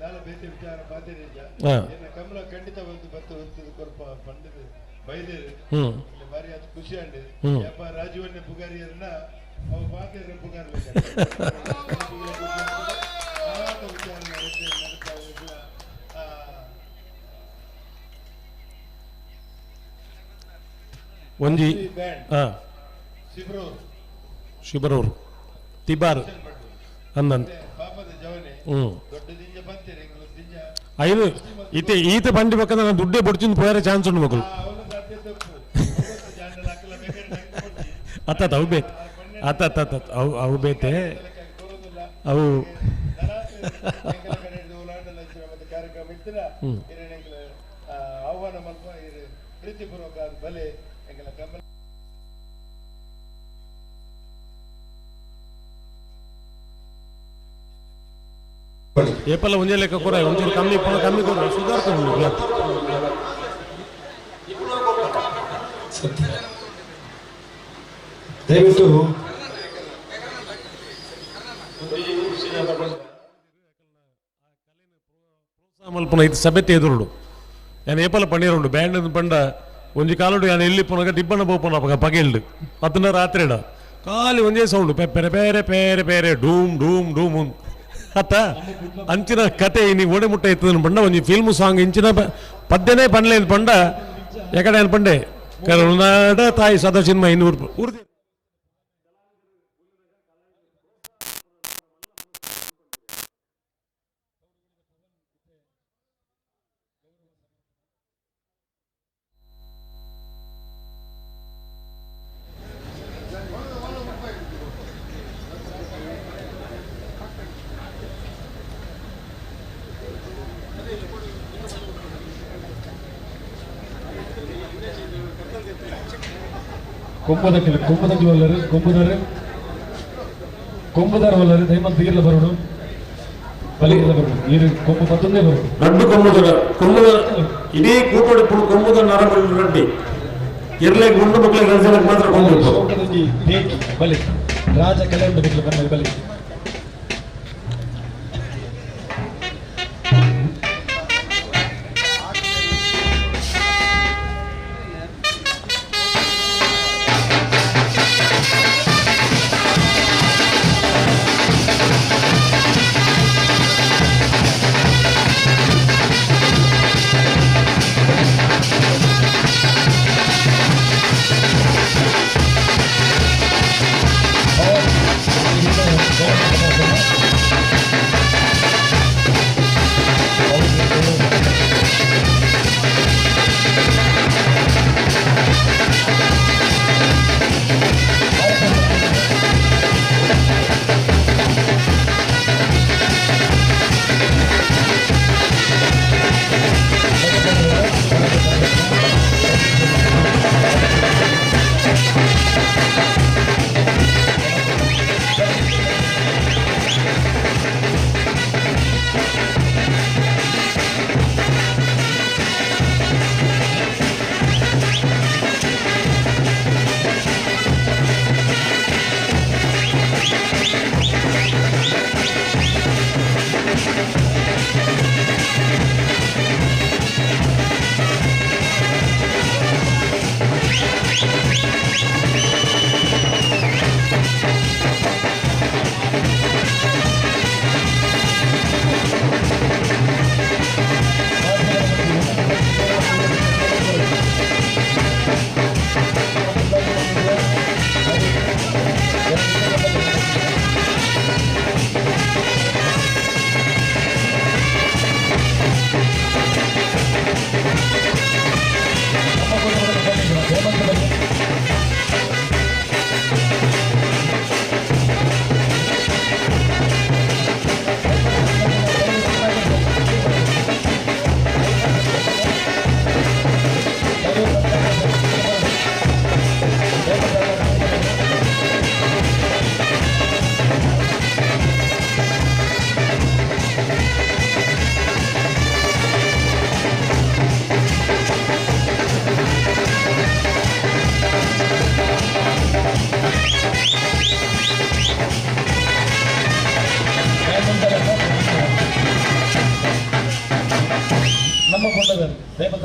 Speaker 6: ನಾಳೆ ಬೇತೆ ವಿಚಾರ ಪಾತಿರಿಜ ಕಮಲ ಖಂಡಿತ ಒಂದು ಬತ್ತು ಕೊರಪ ಪಂಡಿತ ಬೈದೇರು ಬಾರಿ ಅದು ಖುಷಿ ಅಂಡ್ ಯಪ್ಪ ರಾಜೀವನ್ನೇ ಪುಗಾರಿಯರನ್ನ ಅವ ಪಾತಿರ ಪುಗಾರ
Speaker 1: ಒಂಜಿ
Speaker 6: ಶಿಬರೂರು
Speaker 1: ತಿಬಾರ್ ಅಂದಂತ ಐದು ಈತ ಬಂಡಿ ಬೇಕಂದ್ರೆ ನಾನು ದುಡ್ಡೇ ಬಡ್ತೀನಿ ಪೋಯಾರ ಚಾನ್ಸ್ ಉಂಟು ಮಕ್ಕಳು ಅವು ಬೇತೆ ಅವು ಬೇತೆ ಅವು
Speaker 6: ಕಾರ್ಯಕ್ರಮ ಇತ್ತಿನ ಆಹ್ವಾನ ಮಲ್ಪ ಪ್ರೀತಿಪೂರ್ವಕ ಬಲೆ ಎಂಗಳ ಗಮನ
Speaker 1: ಏಪಲ್ಲ ಒಂದೇ ಲೆಕ್ಕ ಕೊರ ಒಂಚೂರು ಕಮ್ಮಿ ಕೊರ ಸುಧಾರ್ತಾರೆ
Speaker 9: ದಯವಿಟ್ಟು
Speaker 1: మల్పన ఇది సభ్యత ఎదురుడు ఆయన ఏపల పన్నీరుండు బ్యాండ్ పండ ಒಂಜಿ ಕಾಲುಡು ನಾನು ಎಲ್ಲಿ ಪುನಗ ಡಿಬ್ಬನ ಬೋಪನ ಪಗೆಲ್ಡು ಅದನ್ನ ರಾತ್ರಿಡ ಖಾಲಿ ಒಂದೇ ಸೌಂಡು ಪೆರೆ ಬೇರೆ ಬೇರೆ ಬೇರೆ ಡೂಮ್ ಡೂಮ್ ಡೂಮ್ ಅತ್ತ ಅಂಚಿನ ಕತೆ ನೀ ಓಡೆ ಮುಟ್ಟ ಇತ್ತದ ಪಂಡ ಒಂಜಿ ಫಿಲ್ಮ್ ಸಾಂಗ್ ಇಂಚಿನ ಪದ್ಯನೇ ಪನ್ಲೆ ಪಂಡ ಎಕಡೆ ಅನ್ಪಂಡೆ ಕರುನಾಡ ತಾಯಿ ಸದಾ ಸಿನಿಮಾ ಇನ್ನೂರು ಊರ್ದಿ
Speaker 9: കൊമ്പതക്കി വല്ലറ് കൊമ്പുദാർ വല്ലറ് ദൈമം തീർല ಬರೋಡು ಬಲಿಗಿಲ್ಲ ಬರೋಡು ಈ ಕೊಂಬು ಮತ್ತೊಂದೇ ಬರೋಡು
Speaker 1: రెండు కొమ్ముద ఇదే కూటోడు ఇప్పుడు కొమ్ముద నరబలి రెడ్డి ಇರ್ಲೆ ಗುಂಡು ಮಕ್ಕಳಿಗೆ ಕಳಿಸಲಿಕ್ಕೆ ಮಾತ್ರ ಕೊಂಬು
Speaker 9: ಬಲಿ ರಾಜ ಕಲ್ಯಾಣ ಬಲಿ ಬಲಿ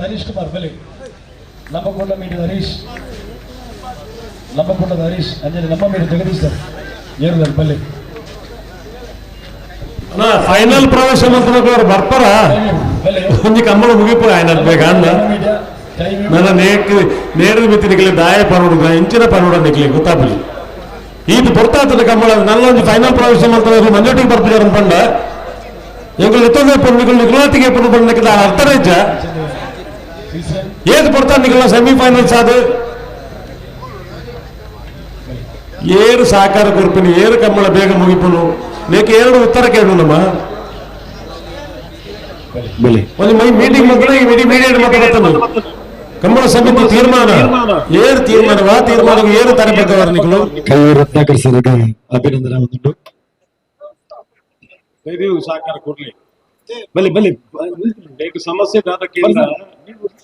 Speaker 9: ಹರೀಶ್ ಕುಮಾರ್ ಬಲಿ ನಂಬಕೊಂಡ ಮೀಟರ್ ಹರೀಶ್ ಅಂಜನೆ ನಮ್ಮ ಮೀಟರ್ ಜಗದೀಶ್ ಸರ್ ಏರುದಾರೆ ಬಲ್ಲಿ
Speaker 1: ಫೈನಲ್ ಪ್ರವೇಶ ಮಂತ್ರಿಗಳು ಬರ್ತಾರ ಒಂಜಿ ಕಂಬಳ ಮುಗಿಪು ఆయన ಬೇಗ ಅಣ್ಣ ನನ್ನ ನೇರ ಬಿತ್ತಿನಿಗೆ ದಾಯ ಪರೋಡುಗ ಇಂಚಿನ ಪರೋಡ ನಿಕ್ಲಿ ಗೊತ್ತಾಗಲಿ ಇದು ಬರ್ತಾತನ ಕಂಬಳ ನನ್ನ ಒಂದು ಫೈನಲ್ ಪ್ರವೇಶ ಮಂತ್ರಿಗಳು ಮಂಜೋಟಿಗೆ ಬರ್ತಿದ್ದಾರೆ ಅನ್ಕೊಂಡ ಇವುಗಳು ಎತ್ತೋದೇ ಪುಣ್ಯಗಳು ನಿಗುಲಾತಿಗೆ ಪುಣ್ಯ ಪಣ್ಣಕ್ಕೆ ಅರ್ಥ ರೈಜ ಏದು ಬರ್ತಾನೆ ನಿಗಲ ಸೆಮಿಫೈನಲ್ಸ್ ಅದು ಏರು ಸಹಕಾರ ಕೊರ್ಪಿನಿ ಏರು ಕಂಬಳ ಬೇಗ ಮುಗಿಪುನು ನೀಕೆ ಎರಡು ಉತ್ತರ ಕೇಳು ನಮ್ಮ ಒಂದು ಮೀಟಿಂಗ್ ಮಕ್ಕಳು ಈ ಮೀಡಿಯೇಟ್ ಮಾತಾಡ್ತಾನೆ ಕಂಬಳ ಸಮಿತಿ ತೀರ್ಮಾನ ಏರು ತೀರ್ಮಾನವಾ ತೀರ್ಮಾನ ಏರು ತರಬೇಕವರು ನಿಗಳು
Speaker 9: ರತ್ನಾಕರ್ ಸರ್ ಅಭಿನಂದನೆ ಒಂದು
Speaker 6: ಸಹಕಾರ ಕೊಡ್ಲಿ ಬಲಿ ಬಲಿ ಸಮಸ್ಯೆ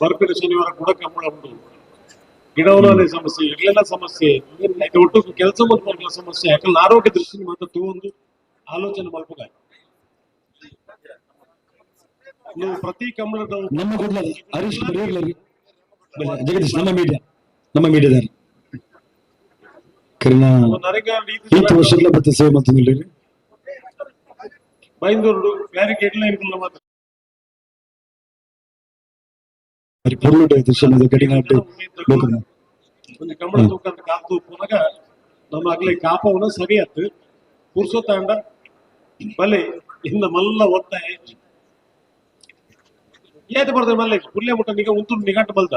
Speaker 6: ಬರ್ಪಿನ ಶನಿವಾರ ಕೂಡ ಕಂಬಳ ಉಂಟು ಗಿಡವಲೇ ಸಮಸ್ಯೆ ಇರ್ಲೆಲ್ಲ ಸಮಸ್ಯೆ ಒಟ್ಟು ಕೆಲಸ ಮತ್ತು ಸಮಸ್ಯೆ ಯಾಕಂದ್ರೆ ಆರೋಗ್ಯ ದೃಷ್ಟಿ ಮಾತ್ರ ತಗೊಂಡು ಆಲೋಚನೆ ಮಲ್ಪುಗ ನೀವು ಪ್ರತಿ ಕಂಬಳದ
Speaker 9: ನಮ್ಮ ಕೂಡಲ ಹರೀಶ್ ಜಗದೀಶ್ ನಮ್ಮ ಮೀಡಿಯಾದಾರ ಕರಿನ ಈತ ವರ್ಷಗಳ ಬತ್ತೆ ಸೇವೆ ಮಾಡ್ತೀನಿ
Speaker 6: ಬೈಂದೂರು ಬ್ಯಾರಿಕೇಡ್ ಲೈನ್ ಮಾತ್ರ
Speaker 9: పొర్లుడు దృశ్యమద గడినాటి లోಕನ
Speaker 6: ಒಂದು ಕಂಬಳ ತೂಕಂತ ಕಾತು ಪುನಗ ನಮ್ಮ ಅಗ್ಲಿ ಕಾಪವನ ಸರಿಯತ್ತು ಪುರ್ಸೋತಾಂಡ ಬಲೆ ಇಂದ ಮಲ್ಲ ಒತ್ತಾಯ ಏತ ಬರ್ತಾರೆ ಮಲ್ಲ ಪುಲ್ಯ ಮುಟ್ಟ ನಿಗ ಉಂಟು ನಿಘಂಟ ಬಲ್ದ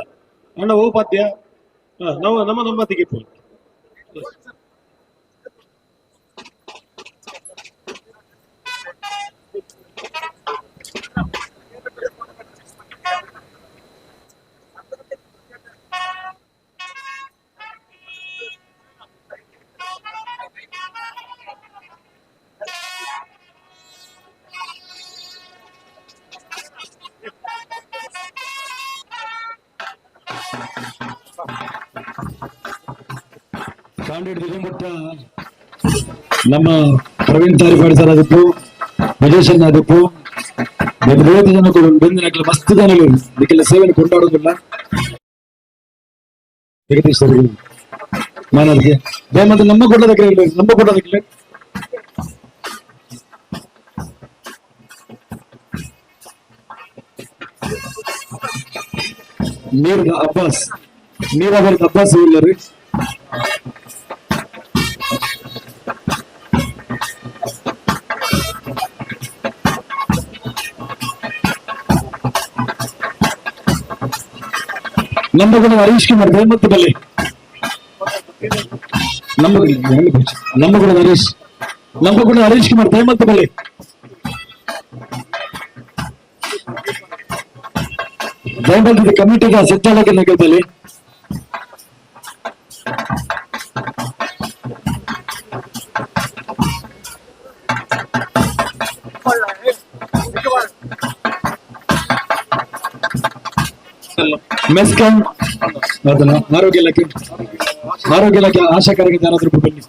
Speaker 6: ಅಣ್ಣ ಓ ಪದ್ಯ ನಮ್ಮ ನಮ್ಮದಿಗೆ ಪೋ
Speaker 9: ಕಾಂಡಿಡ್ ದಿಗಂಬಟ್ಟ ನಮ್ಮ ಪ್ರವೀಣ್ ತಾರಿಪಾಡಿ ಸರ್ ಅದಕ್ಕೂ ವಿಜಯಶನ್ ಅದಕ್ಕೂ ಬಹುತೇಕ ಜನ ಕೂಡ ಬೆಂದಿನ ಮಸ್ತ್ ಜನಗಳು ಇದಕ್ಕೆಲ್ಲ ಸೇವೆಯನ್ನು ಕೊಂಡಾಡೋದಿಲ್ಲ ಜಗದೀಶ್ ಸರ್ ನಾನು ಅದಕ್ಕೆ ದಯಮಾಡಿ ನಮ್ಮ ಕೊಡೋದಕ್ಕೆ ನೀರಾವರಿ ಅಬ್ಬಾಸ್ ಇಲ್ಲ ರೀ ನಮ್ಮ ಕೂಡ ಹರೀಶ್ ಕುಮಾರ್ ಮತ್ತು ಬಲ್ಲಿ ನಮ್ಮ ಕೂಡ ಹರೀಶ್ ಕುಮಾರ್ ಮತ್ತು ಬಲ್ಲಿ ದಯಮಾಡಿ ಕಮಿಟಿಗ ಸೆಟ್ಟಾಳಕ್ಕೆ ನಗರದಲ್ಲಿ ಮೆಸ್ಕಾಂ ಅದನ್ನ ಆರೋಗ್ಯ ಇಲಾಖೆ ಆಶಾ ಕಾರ್ಯಕರ್ತ ಯಾರಾದ್ರೂ ಬನ್ನಿ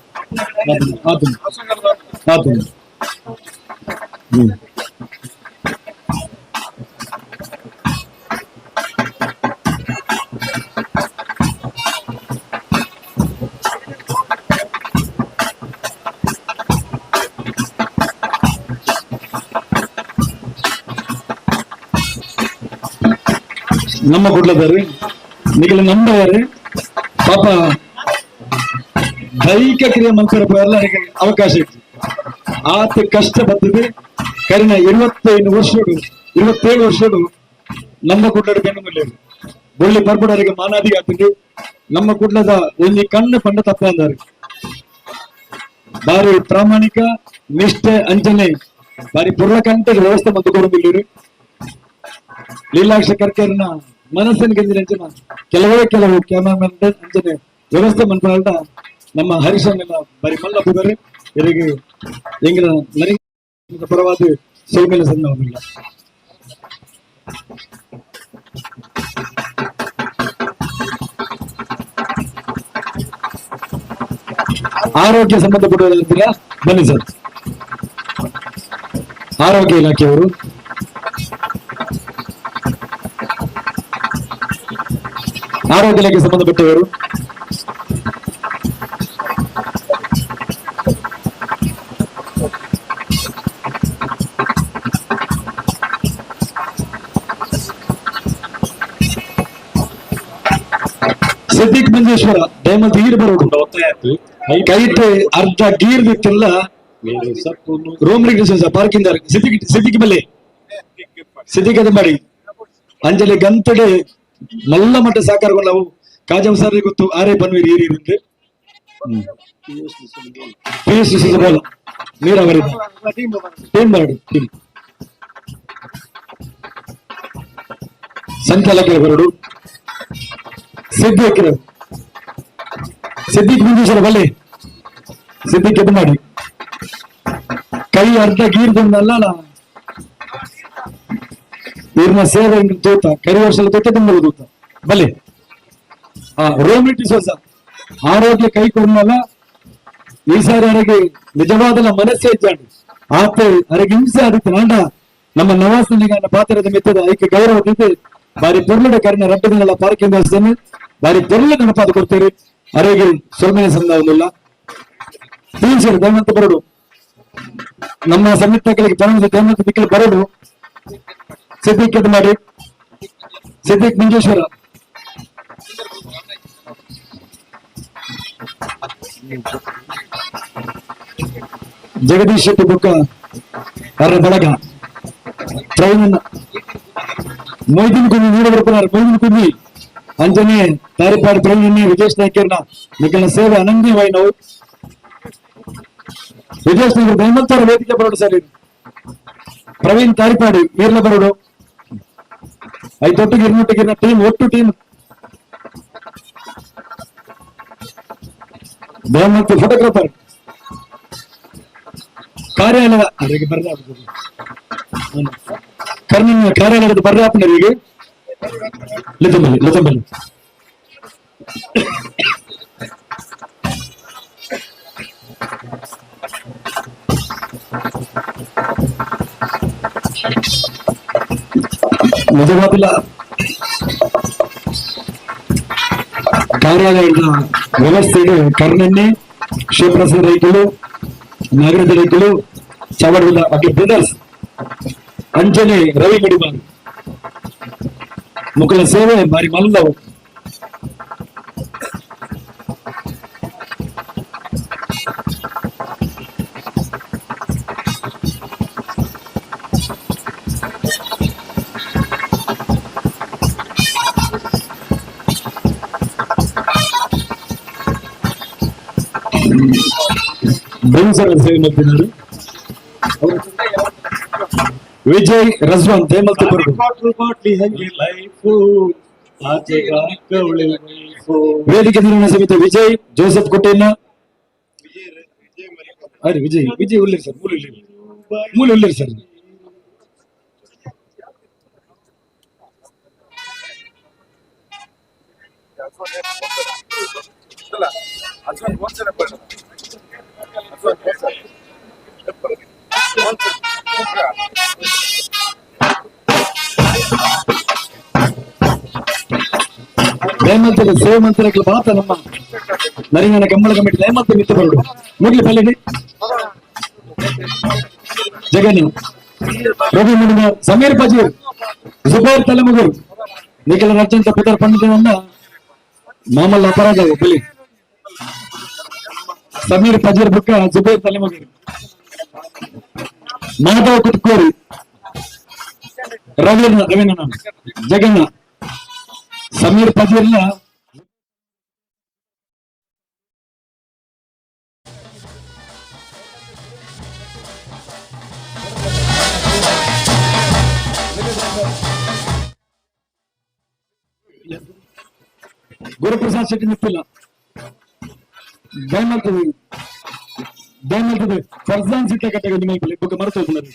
Speaker 9: ನಮ್ಮ ಕೊಡ್ಲದಾರ್ರಿ ನಿಗಲ ನಂಬರ್ರಿ ಪಾಪ ದೈಹಿಕ ಕ್ರಿಯೆ ಮಲ್ಪರಪ್ಪ ಎಲ್ಲರಿಗೆ ಅವಕಾಶ ಇತ್ತು ಆತ ಕಷ್ಟ ಬರ್ತದೆ ಕರಿನ 27 ವರ್ಷಡು ನಮ್ಮ ಕುಡ್ಲದ ಬೆನ್ನು ಮೇಲೆ ಒಳ್ಳೆ ಬರ್ಬಡರಿಗೆ ಮಾನಾದಿ ಆಗ್ತದೆ ನಮ್ಮ ಕುಡ್ಲದ ಒಂದು ಕಣ್ಣು ಪಂಡ ತಪ್ಪ ಅಂದಾರೆ ಬಾರಿ ಪ್ರಾಮಾಣಿಕ ನಿಷ್ಠೆ ಅಂಜನೆ ಬಾರಿ ಪುರ್ಲಕಂಠ ವ್ಯವಸ್ಥೆ ಮತ್ತು ಕೊಡುದಿಲ್ಲ ಲೀಲಾಕ್ಷ ಕರ್ಕರ್ನ ಮನಸ್ಸಿನ ಗಂಜಿನ ಅಂಜನ ಕೆಲವು ಕ್ಯಾಮರಾಮನ್ ಅಂಜನೆ ವ್ಯವಸ್ಥೆ ಮನ್ಪಡ ನಮ್ಮ ಹರೀಶನ್ನೆಲ್ಲ ಬರೀ ಮಲ್ಲ ಹೋದರೆ ಇವರಿಗೆ ಹೆಂಗಿನ ನನಗೆ ಪರವಾದ ಸೌಮ್ಯ ಸಂದರ್ಭವಿಲ್ಲ ಆರೋಗ್ಯ ಸಂಬಂಧಪಟ್ಟಂತೀರಾ ಬನ್ನಿ ಸರ್ ಆರೋಗ್ಯ ಇಲಾಖೆಯವರು ಆರೋಗ್ಯ ಇಲಾಖೆ ಸಂಬಂಧಪಟ್ಟವರು ಸಿದ್ದಿಕ್ ಮಂಜೇಶ್ವರ ದಯಮಂತ ಗೀರ್ ಬರೋದು ಕೈಟ್ ಅರ್ಧ ಗೀರ್ ಬಿತ್ತಿಲ್ಲ ರೋಮ್ರಿಗೆ ಪಾರ್ಕಿಂಗ್ ಸಿದ್ದಿಕ್ ಬಲ್ಲಿ ಸಿದ್ದಿಕ್ ಅದು ಮಾಡಿ ಅಂಜಲಿ ಗಂತಡೆ ಮಲ್ಲ ಮಟ್ಟ ಸಾಕಾರಗಳು ನಾವು ಕಾಜಂ ಸರ್ ಗೊತ್ತು ಆರೇ ಬನ್ವೀರ್ ಹಿರಿಯರಿಂದ ನೀರಾವರಿ ಟೀಮ್ ಮಾಡಿ ಸಂಚಾಲಕರ ಬರಡು ಸಿದ್ದಿಕ್ ಮುಂಜೇಶ್ವರ ಬಲ್ಲಿ ಸಿದ್ದಿಕ್ ಎದ್ದು ಮಾಡಿ ಕೈ ಅರ್ಧ ಗೀರ್ದಲ್ಲ ಇವ್ರನ್ನ ಸೇವೆ ತೋತ ಕರಿ ವರ್ಷ ತೋತೆ ತುಂಬ ತೂತ ಬಲೆ ರೋಮಿಟಿಸ್ ಹೊಸ ಆರೋಗ್ಯ ಕೈ ಕೊಡಲ್ಲ ಈ ಸಾರಿ ಅವರಿಗೆ ನಿಜವಾದ ಮನಸ್ಸೇ ಇದ್ದಾನೆ ಆತ ಅರೆಗೆ ಹಿಂಸೆ ಆದಿತ್ತು ನಾಂಡ ನಮ್ಮ ನವಾಸನಿಗಾನ ಪಾತ್ರದ ಮೆತ್ತದ ಐಕ್ಯ ಗೌರವದಿಂದ ಬಾರಿ ಪೊರ್ಲುಡ ಕರ್ನ ರಟ್ಟಗಳ ಪಾರ್ಕಿಂಗ್ ವ್ಯವಸ್ಥೆಯನ್ನು ಬಾರಿ ಪೊರ್ಲು ನೆನಪಾದ ಕೊಡ್ತೇವೆ ಅರೆಗೆ ಸೊಲ್ಮೆನೆ ಸಂದಾವಲ್ಲ ತೀರ್ಸರು ದೇವಂತ ಬರಡು ನಮ್ಮ ಸಮಿತಿಗಳಿಗೆ ಪಣದ ದೇವಂತ ದಿಕ್ಕಲು ಬರಡು ಸಿದ್ದಿಕ್ ಮಾಡಿ ಸಿದ್ದಿಕ್ ಮಂಜೇಶ್ವರ ಜಗದೀಶ್ ಶೆಟ್ಟಿ ಬುಕ್ಕ ಅರ್ರ ಬಳಗ ಟ್ರೈನ್ ಮೊಯ್ದಿನ್ ಕುಂದಿ ನೀಡ ಬರ್ತಾರೆ ಮೊಯ್ದಿನ್ ಕುಂದಿ ಅಂಜನೆ ತಾರಿಪಾಡು ಟ್ರೈನ್ ವಿಜೇಶ್ ನಾಯ್ಕರ್ನ ನಿಖಿಲ ಸೇವೆ ಅನನ್ಯವಾಯಿ ನಾವು ವಿಜೇಶ್ ನಾಯ್ಕರ್ ದೈಮಂತರ ವೇದಿಕೆ ಬರೋಡು ಸರ್ ಪ್ರವೀಣ್ ತಾರಿಪಾಡಿ ನೀರ್ಲ ಬರೋಡು ಐದೊಟ್ಟಿಗೆ ಇರ್ನೊಟ್ಟಿಗಿನ ಟೀಮ್ ಒಟ್ಟು ಟೀಮ್ ದೈಮಂತ ಫೋಟೋಗ್ರಾಫರ್ ಕಾರ್ಯಾಲಯ ಅವರಿಗೆ ಕರ್ನಾಟಕ ಕಾರ್ಯಾಲಯದ ಬರ್ರಾಪನರಿಗೆ ಲತಂಬಲಿ ನಿಜವಾದಿಲ್ಲ ಕಾರ್ಯಾಲಯದ ವ್ಯವಸ್ಥೆಗೆ ಕರ್ನಣ್ಣೆ ಶಿವಪ್ರಸಾದ್ ರೈತರು ನಗರದ ರೈತರು ಚವಡದ ಅಗ್ಲಿ ಬ್ರದರ್ಸ್ ಅಂಜನೆ ರವಿ ಮಡಿಮಾನ್ ಮುಖಲ ಸೇವೆ ಬಾರಿ ಮಲ್ಲವು ಸೇವೆ ಮಾಡ್ತಿದ್ದಾರೆ ವಿಜಯ್ ರಜ್ವಾನ್ ದೇಮಲ್ತಿ ವೇದಿಕೆ ನಿರ್ವಹಣಾ ಸಮಿತಿ ವಿಜಯ್ ಜೋಸೆಫ್ ಕೊಟ್ಟೇನ ಅರೆ ವಿಜಯ್ ಉಳ್ಳೇರಿ ಸರ್ ಮೂಲ ಉಳ್ಳೇರಿ ಸರ್ ದಯಮಂತದ ಸೇವೆ ಮಂತ್ರಕ್ಕೆ ಮಾತ್ರ ನಮ್ಮ ನರಿಗಣ ಕಂಬಳ ಕಮಿಟಿ ದಯಮಂತ ಮಿತ್ರ ಬರೋಡು ಮುಗ್ಲಿ ಪಲ್ಲಿಗೆ ಜಗನ್ ರವಿ ಮುಡಿಮ ಸಮೀರ್ ಪಜೀರ್ ಜುಬೈರ್ ತಲೆಮಗರು ನಿಖಿಲ ರಚಂತ ಪಿತರ್ ಪಂಡಿತವನ್ನ ಮಾಮಲ್ಲ ಅಪರಾಧ ಬಲಿ ಸಮೀರ್ ಪಜೀರ್ ಬುಕ್ಕ ಜುಬೈರ್ ತಲೆಮಗರು ಮಾಧವ್ ಕುತ್ಕೋರಿ ರವೀನ ಜಗನ್ನ ಸಮೀರ್ ಪಜೀರ್ನ ಗುರುಪ್ರಸಾದ್ ಶೆಟ್ಟಿ ನಿಪ್ಪಿಲ್ಲ ದಯಮಲ್ತದೆ ಫರ್ಜಾನ್ ಸಿಟ್ಟ ಕಟ್ಟೆಗೆ ನಿಮ್ಮ ಬುಕ್ ಮರೆತು ಹೋಗ್ತಾರೆ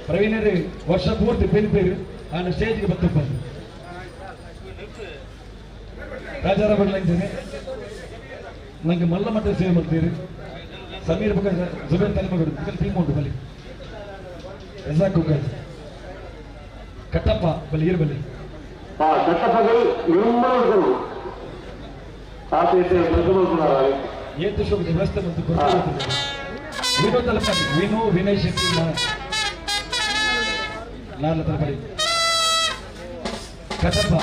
Speaker 9: ಪ್ರವೀಣರೇ ವರ್ಷ ಪೂರ್ತಿ ಬೆನಿಪೇರು ನಾನು ಸ್ಟೇಜ್ಗೆ ಬತ್ತಪ್ಪ ರಾಜಾರ ಬಡ್ಲಿದ್ದೇನೆ ನಂಗೆ ಮಲ್ಲ ಮಟ್ಟ ಸೇವೆ ಮಾಡ್ತೀರಿ ಸಮೀರ್ ಬಗ ಜುಬೇರ್ ತಲೆಮಗರು ಟೀಮ್ ಉಂಟು ಬಲಿ ರಜಾಕ್ ಕುಕ್ಕರ್ ಕಟ್ಟಪ್ಪ ಬಲಿ ಇರಬಲ್ಲಿ ಏತು ಶೋಭ ವ್ಯವಸ್ಥೆ ಮತ್ತು ವಿನೋ ತಲಪಡಿ ವಿನೋ ವಿನಯ್ ಶೆಟ್ಟಿ ನಾಲ್ಕು ತಲಪಡಿ ಕಟ್ಟಪ್ಪ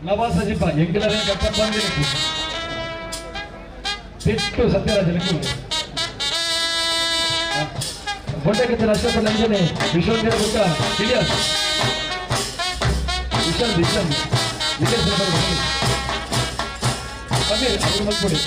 Speaker 9: ನವಾಸ ಜಿಪ್ಪ ಎಂಗಿಲರೇ ಕಟ್ಟಪ್ಪ ಅಂದ್ರೆ ಬಿಟ್ಟು ಸತ್ಯರಾಜನಿಗೂ ಗೊಂಡೆಗೆ ಅಷ್ಟಪಟ್ಟ ಅಂಜನೆ ವಿಶ್ವಂತರ ಗೊತ್ತ ಇಲಿಯಾಸ್ ವಿಶಾಲ್ ವಿಶಾಲ್ ವಿಜಯ್ ಅಮೀರ್ ಅವರು ಮಲ್ಕೊಡಿ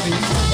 Speaker 9: Thank you.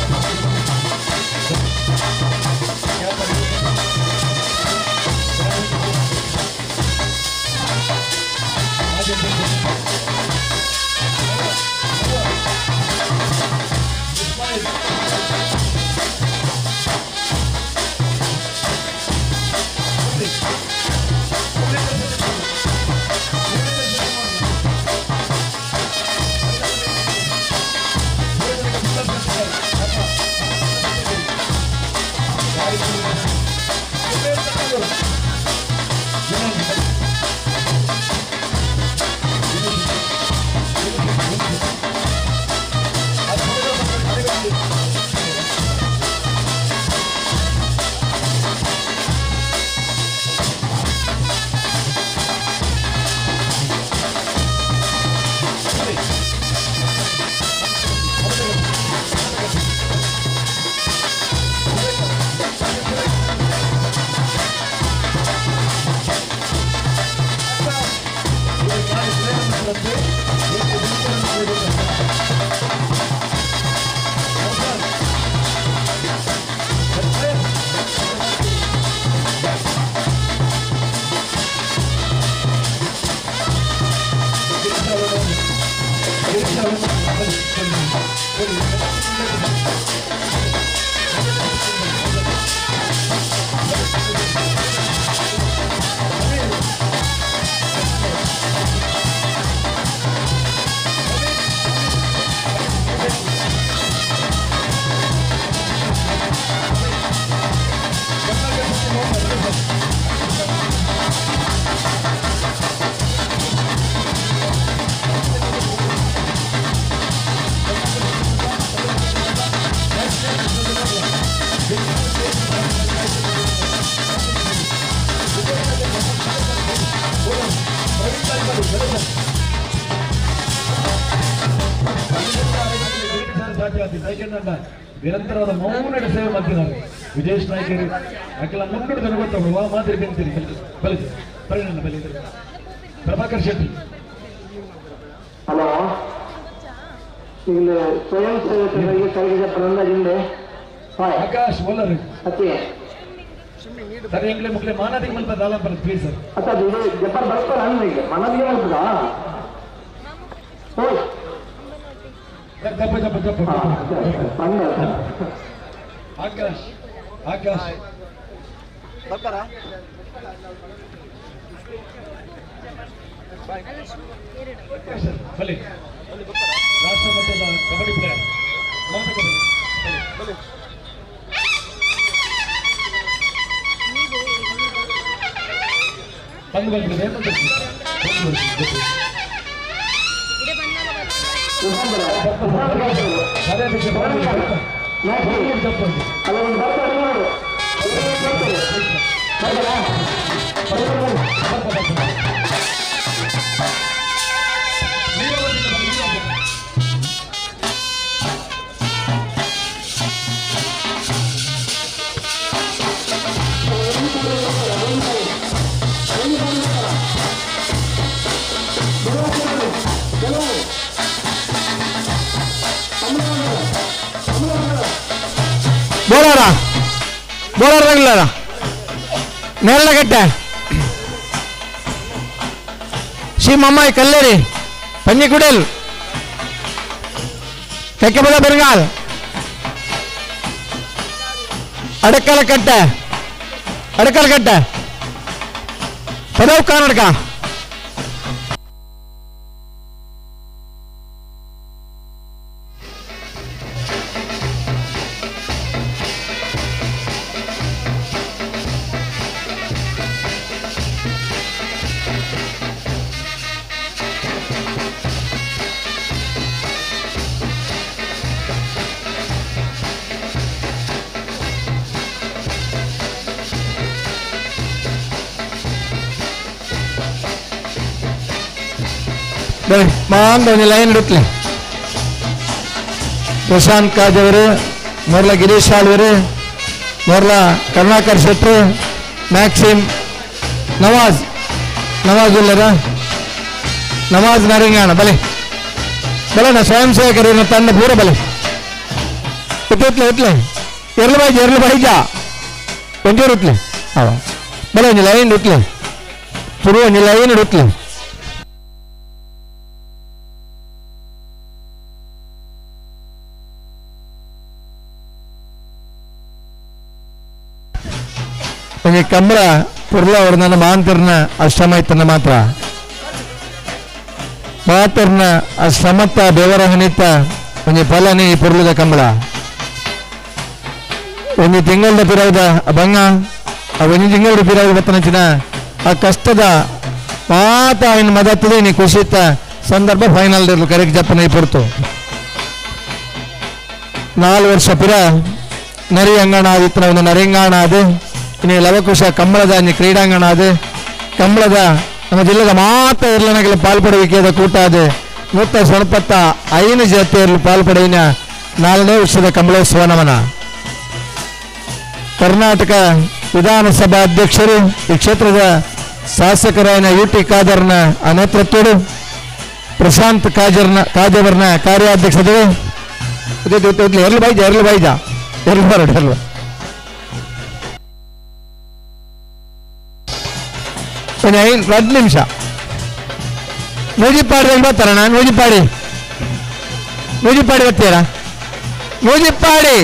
Speaker 9: ನಿರಂತರವಾದ ಮೌನ ಸೇವೆ ಮಾಡ್ತಿದ್ದಾರೆ ವಿಜೇಶ್ ನಾಯ್ಕರು ಯಾಕೆಲ್ಲ ಮುನ್ನಡೆದ ಗೊತ್ತಾಗುವ ಮಾದರಿ ಬೆಂತೀರಿ ಬಲಿತ ಪರಿಣಾಮ ಬಲಿತ ಪ್ರಭಾಕರ್ ಶೆಟ್ಟಿ.
Speaker 3: ಹಲೋ, ಇಲ್ಲಿ ಸ್ವಯಂ ಸೇವಕರಿಗೆ ಕೈಗೆ ಪ್ರಬಂಧದಿಂದ
Speaker 9: ಆಕಾಶ್ ಓಲರ್
Speaker 3: ಅತಿ
Speaker 9: ಸರ್ ಎಂಗ್ಲೆ ಮುಗ್ಲೆ ಮಾನದಿಗೆ ಮಲ್ಪ ದಾಲ ಬರ್ ಪ್ಲೀಸ್ ಸರ್
Speaker 3: ಅತ್ತ ಇದು ಜಪ್ಪರ್ ಬರ್ತಾರ ಅಂದ್ರೆ ಮನದಿಗೆ ಮಲ್ಪದ ಓಯ್
Speaker 9: ಜಪ್ಪ ಜಪ್ಪ ಜಪ್ಪ ಆಕಾಶ್ ಆಕಾಶ್
Speaker 3: ಬರ್ತಾರ
Speaker 9: ಬಲಿ ರಾಷ್ಟ್ರ ಮಟ್ಟದ ಕಬಡ್ಡಿ ಪ್ಲೇಯರ್ ಬಂದು ಬಂದಿದೆ
Speaker 5: ಬೋಳಾರ ನೆರಳಗಟ್ಟೆ ಶಿವಮಮ್ಮಾಯಿ ಕಲ್ಲೇರಿ ಪನ್ನಿಕುಡಲ್ ತೆಕ್ಕೆಬದ ಬೆರಗಾಲ್ ಅಡಕಲಕಟ್ಟೆ ಪದವ್ ಕರ್ನಾಟಕ ಒಂದು ಲೈನ್ ಇಡುತ್ತಲೆ ಪ್ರಶಾಂತ್ ಕಾಜ್ ಅವರು ಮೊದಲ ಗಿರೀಶ್ ಆಳ್ವರು ಮೊದಲ ಕರುಣಾಕರ್ ಶೆಟ್ರು ಮ್ಯಾಕ್ಸಿಮ್ ನವಾಜ್ ಇಲ್ಲರ ನವಾಜ್ ನರಿಂಗಾಣ ಬಲೆ ಬಲನ ಸ್ವಯಂ ಸೇವಕರು ತಂಡ ಪೂರ ಬಲೆ ಇಟ್ಲೆ ಎರಲು ಬೈಜ ಒಂಚೂರು ಇಟ್ಲೆ ಬಲೆ ಒಂದು ಲೈನ್ ಇಟ್ಲೆ ಶುರು ಒಂದು ಲೈನ್ ಇಡುತ್ತಲೆ ಒಂಜಿ ಕಂಬಳ ಪುರ್ಲ ಅವ್ರ ನನ್ನ ಮಾಂತರ್ನ ಅಷ್ಟಮೈತನ ಮಾತ್ರ ಮಾತರ್ನ ಅಷ್ಟಮತ್ತ ಬೆವರ ಹನಿತ ಒಂಜಿ ಫಲನಿ ಪುರ್ಲದ ಕಂಬಳ ಒಂಜಿ ತಿಂಗಳದ ಪಿರವದ ಬಂಗ ಆ ಒಂಜಿ ತಿಂಗಳ ಪಿರವದ ಬತ್ತನಂಚಿನ ಆ ಕಷ್ಟದ ಮಾತ ಇನ್ನು ಮದತ್ತದೆ ನೀ ಖುಷಿತ ಸಂದರ್ಭ ಫೈನಲ್ ಇರಲು ಕರೆಕ್ಟ್ ಜಪ್ಪನ ಪುರ್ತು 4 ವರ್ಷ ಪಿರ ನರಿ ಅಂಗಣ ಆದಿತ್ತನ ಒಂದು ನರಿಂಗಾಣ ಅದು ಇನ್ನು ಲವಕುಶ ಕಂಬಳದ ಕ್ರೀಡಾಂಗಣ ಅದು ಕಂಬಳದ ನಮ್ಮ ಜಿಲ್ಲೆದ ಮಾತ್ರ ಇರ್ಲನಗೆಲ್ಲ ಪಾಲ್ಪಡುವಿಕೆಯ ಕೂಟ ಅದು 195 ಜಾತಿಯರಲ್ಲಿ ಪಾಲ್ಪಡೆಯಿನ 4ನೇ ವರ್ಷದ ಕಂಬಳೋತ್ಸವ ನಮನ ಕರ್ನಾಟಕ ವಿಧಾನಸಭಾ ಅಧ್ಯಕ್ಷರು ಈ ಕ್ಷೇತ್ರದ ಶಾಸಕರಾದ UT ಖಾದರ್ನ ನೇತೃತ್ವಡು ಪ್ರಶಾಂತ್ ಕಾಜವರ್ನ ಕಾರ್ಯಾಧ್ಯಕ್ಷರು ಎರಲು ಬೈಜ ಎರಲು 2 ನಿಮಿಷ ನೂಜಿಪಾಡಿ ಬರ್ತಾರ ನಾನು ನೂಜಿಪಾಡಿ ನೂಜಿಪ್ಪಾಡಿ ಬರ್ತೀರಾ? ನೂಜಿಪ್ಪಾಡಿ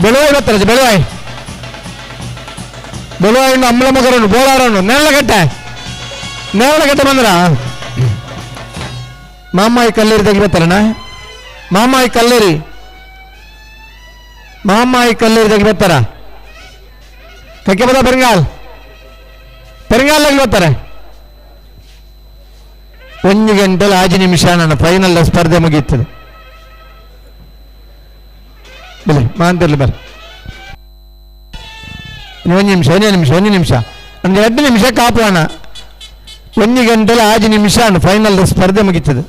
Speaker 5: ಬೆಳುವಾಯಿ ಬರ್ತಾರೆ. ಬೆಳುವಾಯಿ ಅಮ್ಮಳ ಮಗರನ್ನು ಬೋಳಾರನ್ನು ನೇರಳಗಟ್ಟೆ ಬಂದ್ರ ಮಾಮಾಯಿ ಕಲ್ಲೇರಿ ತೆಗಿಬೇಕಲ್ಲಣ್ಣ. ಮಾಮಾಯಿ ಕಲ್ಲೇರಿ ತೆಗಿಬೇಕಾರ ಕಕ್ಕೆ ಬದ ಪೆರಿಂಗಾಲ್ಗೆ ಬರ್ತಾರೆ. 1 ಗಂಟೆಲಿ 5 ನಿಮಿಷ ನನ್ನ ಫೈನಲ್ ಸ್ಪರ್ಧೆ ಮುಗಿಯುತ್ತದೆ. ಬಲಿ ಮಾಂತಿರ್ಲಿ ಬರ 1 ನಿಮಿಷ ನನಗೆ 2 ನಿಮಿಷ ಕಾಪೋಣ. 1 ಗಂಟೆಲಿ 5 ನಿಮಿಷ ಫೈನಲ್ ಸ್ಪರ್ಧೆ ಮುಗಿಯುತ್ತದೆ.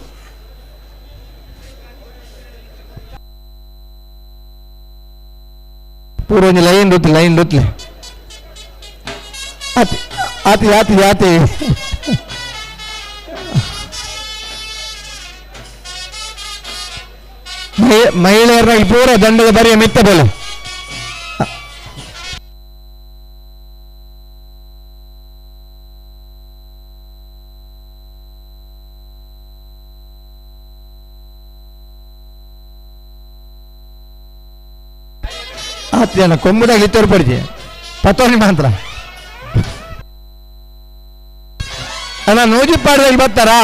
Speaker 5: ಪೂರ್ವ ಲೈನ್ ರುತ್ಲೆ ಆತಿ ಮಹಿಳೆಯರಾಗಿ ಪೂರ ದಂಡದ ಬರಿಯ ಮಿತ್ತ ಬೋಲೆ. ಆತ್ಯನ ಕೊಂಬುದಾಗಿ ತೋರ್ಪಡಿಸಿ ಪತ್ತೋನಿ ಮಾತ್ರ ಅಣ್ಣ. ನೂಜಿಪ್ಪಾಡಿದಲ್ಲಿ ಬರ್ತಾರಾ?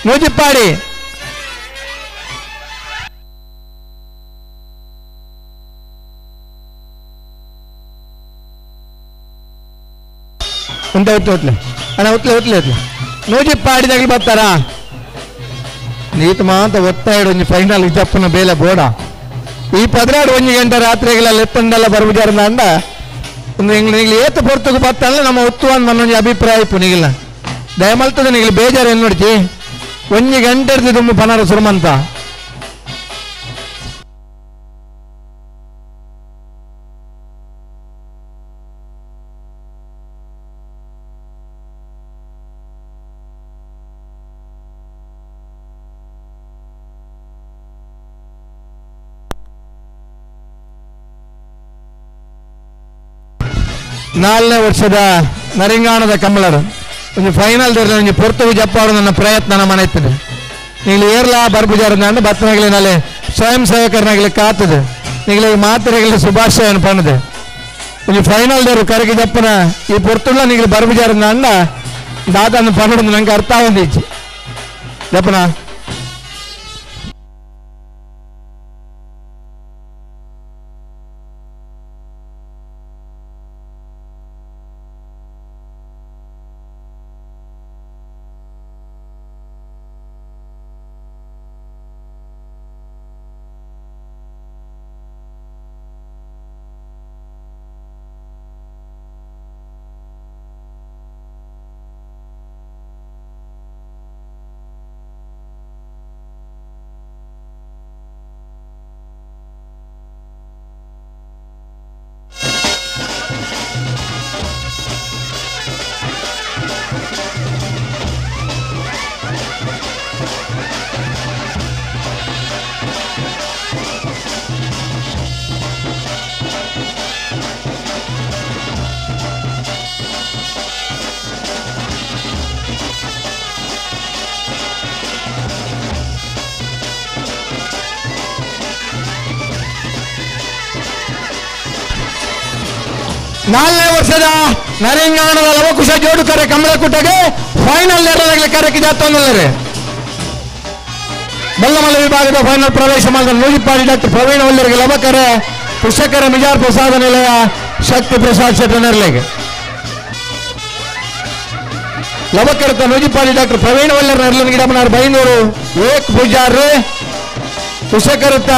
Speaker 5: ನೂಜಿಪ್ಪಾಡಿ ಅಂತ ಒತ್ಲೆ ಅಣ್ಣ, ಒತ್ಲೆ ನೂಜಿಪ್ಪಾಡಿದಾಗಲಿ ಬರ್ತಾರಾ? ನೀತು ಮಾತ ಒತ್ತಾಯಿಡು ಒಂಜಿ ಫೈನಲ್ ಜಪ್ಪನ ಬೇಲೆ ಬೋಡ ಈ 11 ಗಂಟೆ ರಾತ್ರಿಗೆಲ್ಲ ಎತ್ತಂಡೆಲ್ಲ ಬರ್ಬಿಜಾರನ ಅಂದ ನಿಂಗ್ಲಿ ಏತು ಪೊರ್ತುಕು ಬತ್ತಲ್ಲ ನಮ್ಮ ಉತ್ತುವಾನ್ ಮನ್ನೊಂದು ಅಭಿಪ್ರಾಯ ಇಪ್ಪು ನಿಗಿಲ್ಲ ದಯಮಲ್ತದ ನಿಗ್ಲಿ ಬೇಜಾರು ಏನು ನೋಡ್ತಿ 1 ಗಂಟೆ ಇರ್ತಿದ್ದು ಪನಾರ ಸುರಮಂತ ನಾಲ್ಕನೇ ವರ್ಷದ ನರಿಂಗಾಣದ ಕಮಲರು ಒಂದು ಫೈನಲ್ ಒಂದು ಪೊರ್ತುಗು ಜಪ್ಪಾರು ನನ್ನ ಪ್ರಯತ್ನ ಮನೆತ್ತದೆ ನೀವು ಏರ್ಲಾ ಬರ್ಬುಜಾರನ್ನ ಬತ್ತನಾಗಲಿ ನಾಳೆ ಸ್ವಯಂ ಸೇವಕರನಾಗಲಿ ಕಾತದೆ ನೀವು ಮಾತರೆಗಲಿ ಶುಭಾಶಯನ ಪಣದೆ ಒಂದು ಫೈನಲ್ ದೇವರು ಕರೆಗೆ ಜಪ್ಪನ ಈ ಪೊರ್ತುಲ್ಲ ನೀವು ಬರ್ಬುಜಾರನ್ನ ಅಂಡ ದಾತನ್ನು ಪಣದು ನಂಗೆ ಅರ್ಥ ಹೊಂದಿಚ್ಚು ಜಪ್ಪನ ನಾಲ್ಕನೇ ವರ್ಷದ ನರಿಂಗಾಣದ ಲವಕುಶ ಜೋಡುಕರೆ ಕಮಲಕುಟಗೆ ಫೈನಲ್ ನೇರದಲ್ಲಿ ಕರೆಗೆ ಜಾತೊಂದರೆ ಬಲ್ಲಮಲ್ಲ ವಿಭಾಗದ ಫೈನಲ್ ಪ್ರವೇಶ ಮಾಡಿದ ನೂಜಿಪ್ಪಾಡಿ ಡಾಕ್ಟರ್ ಪ್ರವೀಣ್ ವಲ್ಲರಿಗೆ ಲವಕರೆ ಪುಷಕರ ಮಿಜಾರ್ ಪ್ರಸಾದ ನಿಲಯ ಶಕ್ತಿ ಪ್ರಸಾದ್ ಶೆಟ್ಟನರ್ಲೆಗೆ ಲವಕರತ ನೂಜಿಪ್ಪಾಡಿ ಡಾಕ್ಟರ್ ಪ್ರವೀಣ್ ವಲ್ಲರ ನರ್ಲನ್ ಗಿಡಮನಾರ್ ಬೈನೂರು ಏಕ್ ಪೂಜಾರ್ ಪುಷಕರತ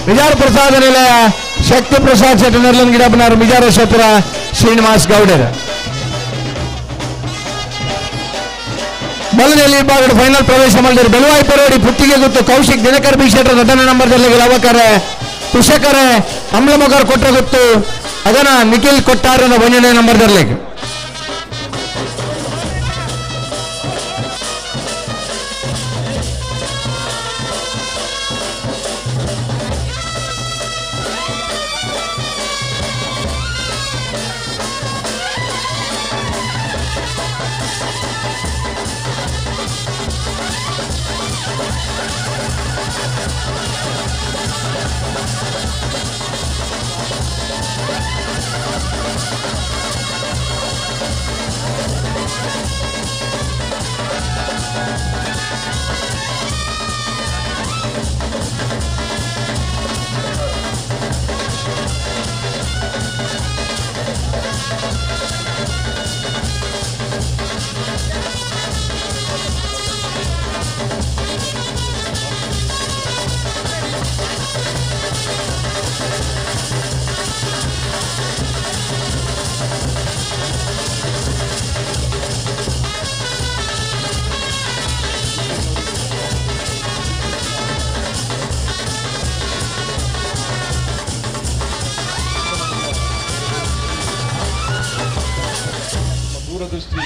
Speaker 5: ಮಿಜಾರ್ ಪ್ರಸಾದ ನಿಲಯ ಶಕ್ತಿ ಪ್ರಸಾದ್ ಶೆಟ್ಟಿ ನರ್ಲನ್ ಗಿಡಬನಾರ್ ಮಿಜಾರೇಶ್ವರ ಶ್ರೀನಿವಾಸ್ ಗೌಡರ್ ಬಲದಲ್ಲಿ ವಿಭಾಗದ ಫೈನಲ್ ಪ್ರವೇಶ ಮಾಡಿದರು ಬೆಲವಾಯಿ ಪರೋಡಿ ಪುತ್ತಿಗೆ ಗೊತ್ತು ಕೌಶಿಕ್ ದಿನಕರ್ ಬಿ ಶೆಟ್ಟರ್ ನಟನ ನಂಬರ್ದಲ್ಲಿ ಲವಕರೆ ಕುಶಕರೆ ಅಮ್ಲಮಗರ್ ಕೊಟ್ಟ ಗೊತ್ತು ಅದನ್ನ ನಿಖಿಲ್ ಕೊಟ್ಟಾರನ 1ನೇ ನಂಬರ್ದಲ್ಲಿ
Speaker 6: ಸೃಷ್ಟಿ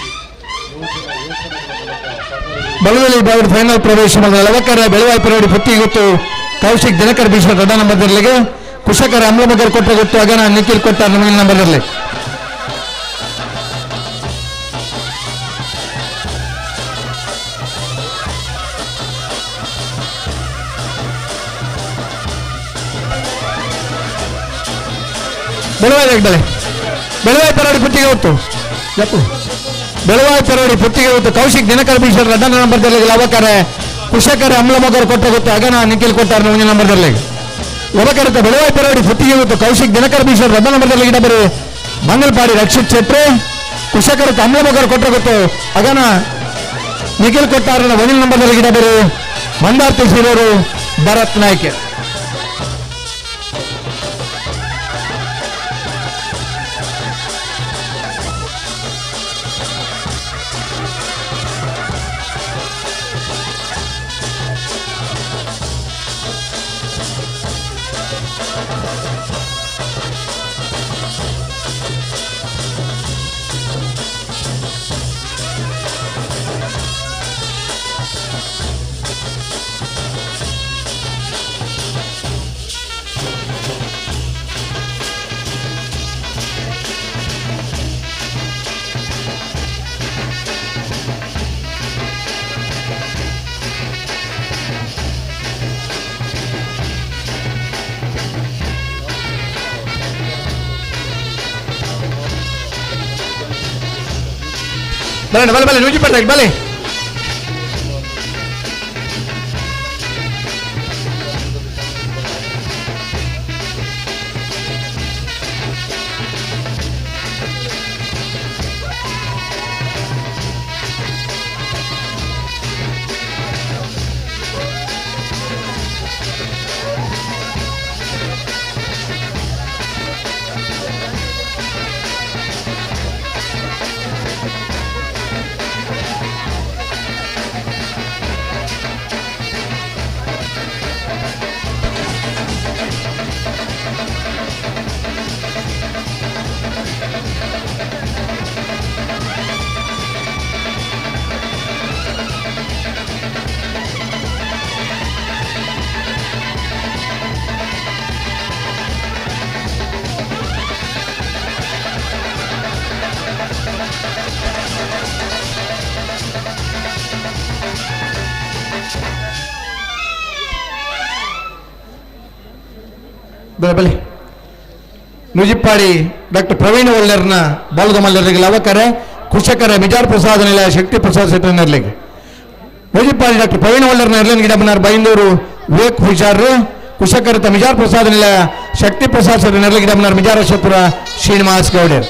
Speaker 6: ಯೋಜನೆಗಳ ಮೂಲಕ
Speaker 5: ಬಲದಲ್ಲಿ ವಿಭಾಗದ ಫೈನಲ್ ಪ್ರವೇಶ ಮಾಡಿದ ಲವಕರ ಬೆಳವಾಯಿ ಪೆರಡಿ ಪುತ್ತಿ ಗೊತ್ತು ಕೌಶಿಕ್ ದಿನಕರ್ ಬೀಶ್ವರ್ ದೊಡ್ಡ ನಂಬರ್ದಲ್ಲಿಗೆ ಕುಶಕರ ಅಮ್ಲಮಗರ್ ಕೊಟ್ಟ ಗೊತ್ತು ಅಗನ ನಿಖಿಲ್ ಕೊಟ್ಟ ನಮಗೆ ನಂಬರ್ದಲ್ಲಿ ಬೆಳವಾಯಿ ಪೆರಡಿ ಪುತ್ತಿಗೆ ಹೊತ್ತು ಜಪ್ಪು ಬೆಳವಾಯಿ ಪೆರಡಿ ಪುತ್ತಿಗೆ ಹೊತ್ತು ಕೌಶಿಕ್ ದಿನಕರ್ ಬೀಶ್ವರ್ ದೊಡ್ಡ ನಂಬರ್ದಲ್ಲಿ ಲವಕರ ಕುಶಕರ ಅಮ್ಲಮಗರ್ ಕೊಟ್ಟ ಗೊತ್ತು ಅಗನ ನಿಖಿಲ್ ಕೊಟ್ಟ ನಮಗೆ ನಂಬರ್ದಲ್ಲಿ ಯುವಕರತ ಬೆಳವಾಯಿ ಪೆರಡಿ ಪುತ್ತಿಗೆ ಹೊತ್ತು ಕೌಶಿಕ್ ದಿನಕರ್ ಬೀಶ್ವರ್ ದೊಡ್ಡ ನಂಬರ್ದಲ್ಲಿ ಗಿಡಬರು ಮಂಗಲ್ಪಾಡಿ ರಕ್ಷಿತ್ ಛೇತ್ರೆ ಕುಶಕರತ ಅಮ್ಲಮಗರ್ ಕೊಟ್ಟ ಗೊತ್ತು ಅಗನ ನಿಖಿಲ್ ಕೊಟ್ಟಾರನ ಒಂದಿನ ನಂಬರ್ದಲ್ಲಿ ಗಿಡಬರು ಮಂದಾರ್ತಿ ಶ್ರೀರವರು ಭರತ್ ನಾಯ್ಕೆ ಬಲೆ ನೂಜಿ ಪಟ್ಟ ಬಲೆ ಬಲೆ ನುಜಿಪ್ಪಾಡಿ ಡಾಕ್ಟರ್ ಪ್ರವೀಣ್ ಒಳ್ಳೆರ್ನ ಬಾಲದ ಮಲ್ಲರಿಗೆ ಲವಕರ ಕುಶಕರ ಮಿಜಾರ್ ಪ್ರಸಾದ ನಿಲಯ ಶಕ್ತಿ ಪ್ರಸಾದ್ ಸೆಟ್ರನರ್ಲಿಗೆ ನುಜಿಪ್ಪಾಡಿ ಡಾಕ್ಟರ್ ಪ್ರವೀಣ್ ಒಳ್ಳೆರ್ನ ಇರ್ಲಿನ ಗಿಡಬನಾರ್ ಬೈಂದೂರು ವಿವೇಕ್ ಹುಷಾರ್ ಕುಶಕರತ ಮಿಜಾರ್ ಪ್ರಸಾದ ನಿಲಯ ಶಕ್ತಿ ಪ್ರಸಾದ್ ಸೆಟ್ರನರ್ಲಿಗೆ ಗಿಡಬನಾರ್ ಮಿಜಾರ್ ಅಶೋಪುರ ಶ್ರೀನಿವಾಸ್ ಗೌಡರ್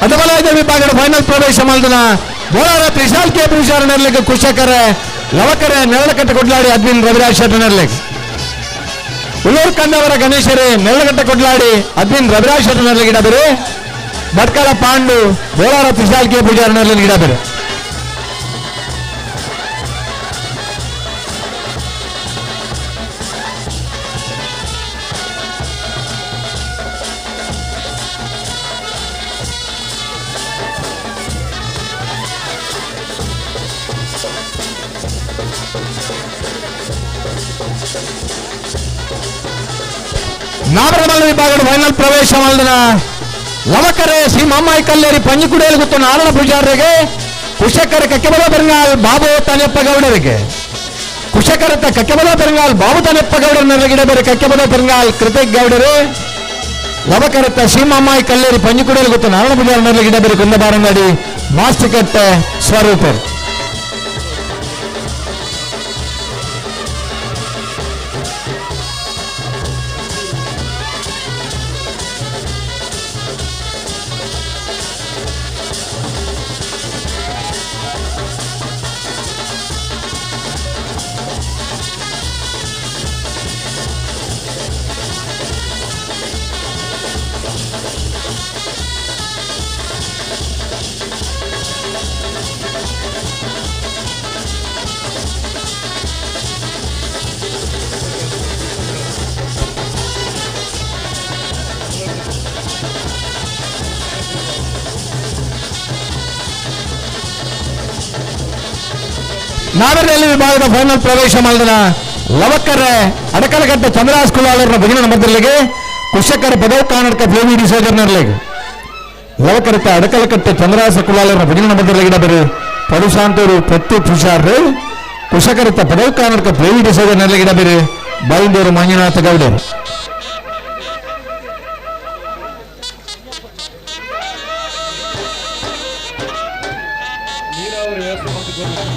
Speaker 5: ಅಧವಲಯದ ವಿಭಾಗದ ಫೈನಲ್ ಪ್ರವೇಶ ಮಾಡಿದ ಬೋಳಾರ ತ್ರಿಶಾಲ್ ಕೆ ಪೂಜಾರ ನೆರಲಿಗೆ ಕುಶಕರೆ ಲವಕರೆ ನೆರಳಕಟ್ಟೆ ಕೊಡ್ಲಾಡಿ ಅದ್ವಿನ್ ರವಿರಾಜ್ ಶೆಟ್ಟಿ ನೆರಲಿಗೆ ಉಳ್ಳೂರು ಕಂದವರ ಗಣೇಶರೇ ನೆರಳಕಟ್ಟೆ ಕೊಡ್ಲಾಡಿ ಅದ್ವಿನ್ ರವಿರಾಜ್ ಶೆಟ್ಟಿ ನೆರಲಿಗೆ ಇಡಬೇರೆ ಭಟ್ಕಳ ಪಾಂಡು ಬೋಳಾರ ತ್ರಿಶಾಲ್ ಕೆ ಪೂಜಾರ ನೆರಲಿಗೆ ಇಡಬೇರೆ ನಾಗರಮಲ್ಲ ವಿಭಾಗದ ಫೈನಲ್ ಪ್ರವೇಶ ಮಾಡಿದ ಲವಕರೆ ಶ್ರೀ ಮಾಮಾಯಿ ಕಲ್ಲೇರಿ ಪಂಜಿಕುಡಿಯಲ್ಲಿ ಗೊತ್ತು ನಾರಾಯಣ ಪೂಜಾರರಿಗೆ ಕುಶಕರ ಕಕ್ಕೆಬಲ ಬೆರಂಗಾಲ್ ಬಾಬು ತಾನೆಪ್ಪ ಗೌಡರಿಗೆ ಕುಶಕರತ್ತ ಕಕ್ಕೆಬಲ ಬೆರಂಗಾಲ್ ಬಾಬು ತಾನೆಪ್ಪ ಗೌಡರ ನೆರಗಿಡಬೇರೆ ಕಕ್ಕೆಬಲ ಬೆರಂಗಾಲ್ ಕೃತಿಕ್ ಗೌಡರು ಲವಕರತ್ತ ಶ್ರೀ ಮಾಮಾಯಿ ಕಲ್ಲೇರಿ ಪಂಜಿಕುಡಿಯಲ್ಲಿ ಗೊತ್ತು ನಾರಾಯಣ ಪೂಜಾರ ನೆರಗಿಡಬೇರೆ ಕುಂದಬಾರಂಗಡಿ ಮಾಸ್ಟಿಕಟ್ಟೆ ಸ್ವರೂಪರು ನಾಗರಹಳ್ಳಿ ವಿಭಾಗದ ಫೈನಲ್ ಪ್ರವೇಶ ಮಾಡಿದ ಲವಕರೆ ಅಡಕಲಗಟ್ಟೆ ಚಂದ್ರರಾಜ್ ಕುಲಾಲರ ಭಜನ ನಂಬರ್ಲಿಗೆ ಕುಶಕರ ಪದವು ಕಾನಡ್ಕ ಪ್ಲೇವಿಡಿ ಸೋಜರ್ನರ್ಲಿಗೆ ಲವಕರತ್ತ ಅಡಕಲಕಟ್ಟೆ ಚಂದ್ರರಾಜ ಕುಲಾಲರ ಭಜನ ನಂಬರ್ಲಿಗೆ ಇಡಬೇರೆ ಪಡುಶಾಂತೂರು ಪ್ರತಿ ಹುಷಾರ್ರು ಕುಶಕರತ್ತ ಪದವು ಕಾನಡ್ಕ ಪ್ಲೇವಿಡಿ ಸೋಜರ್ನರ್ಲಿಗೆ ಇಡಬೇರೆ ಬೈಂದೂರು ಮಂಜುನಾಥ ಗೌಡರು
Speaker 6: ನೀರಾವರಿ ವ್ಯವಸ್ಥೆ ಮಾಡಿಕೊಂಡು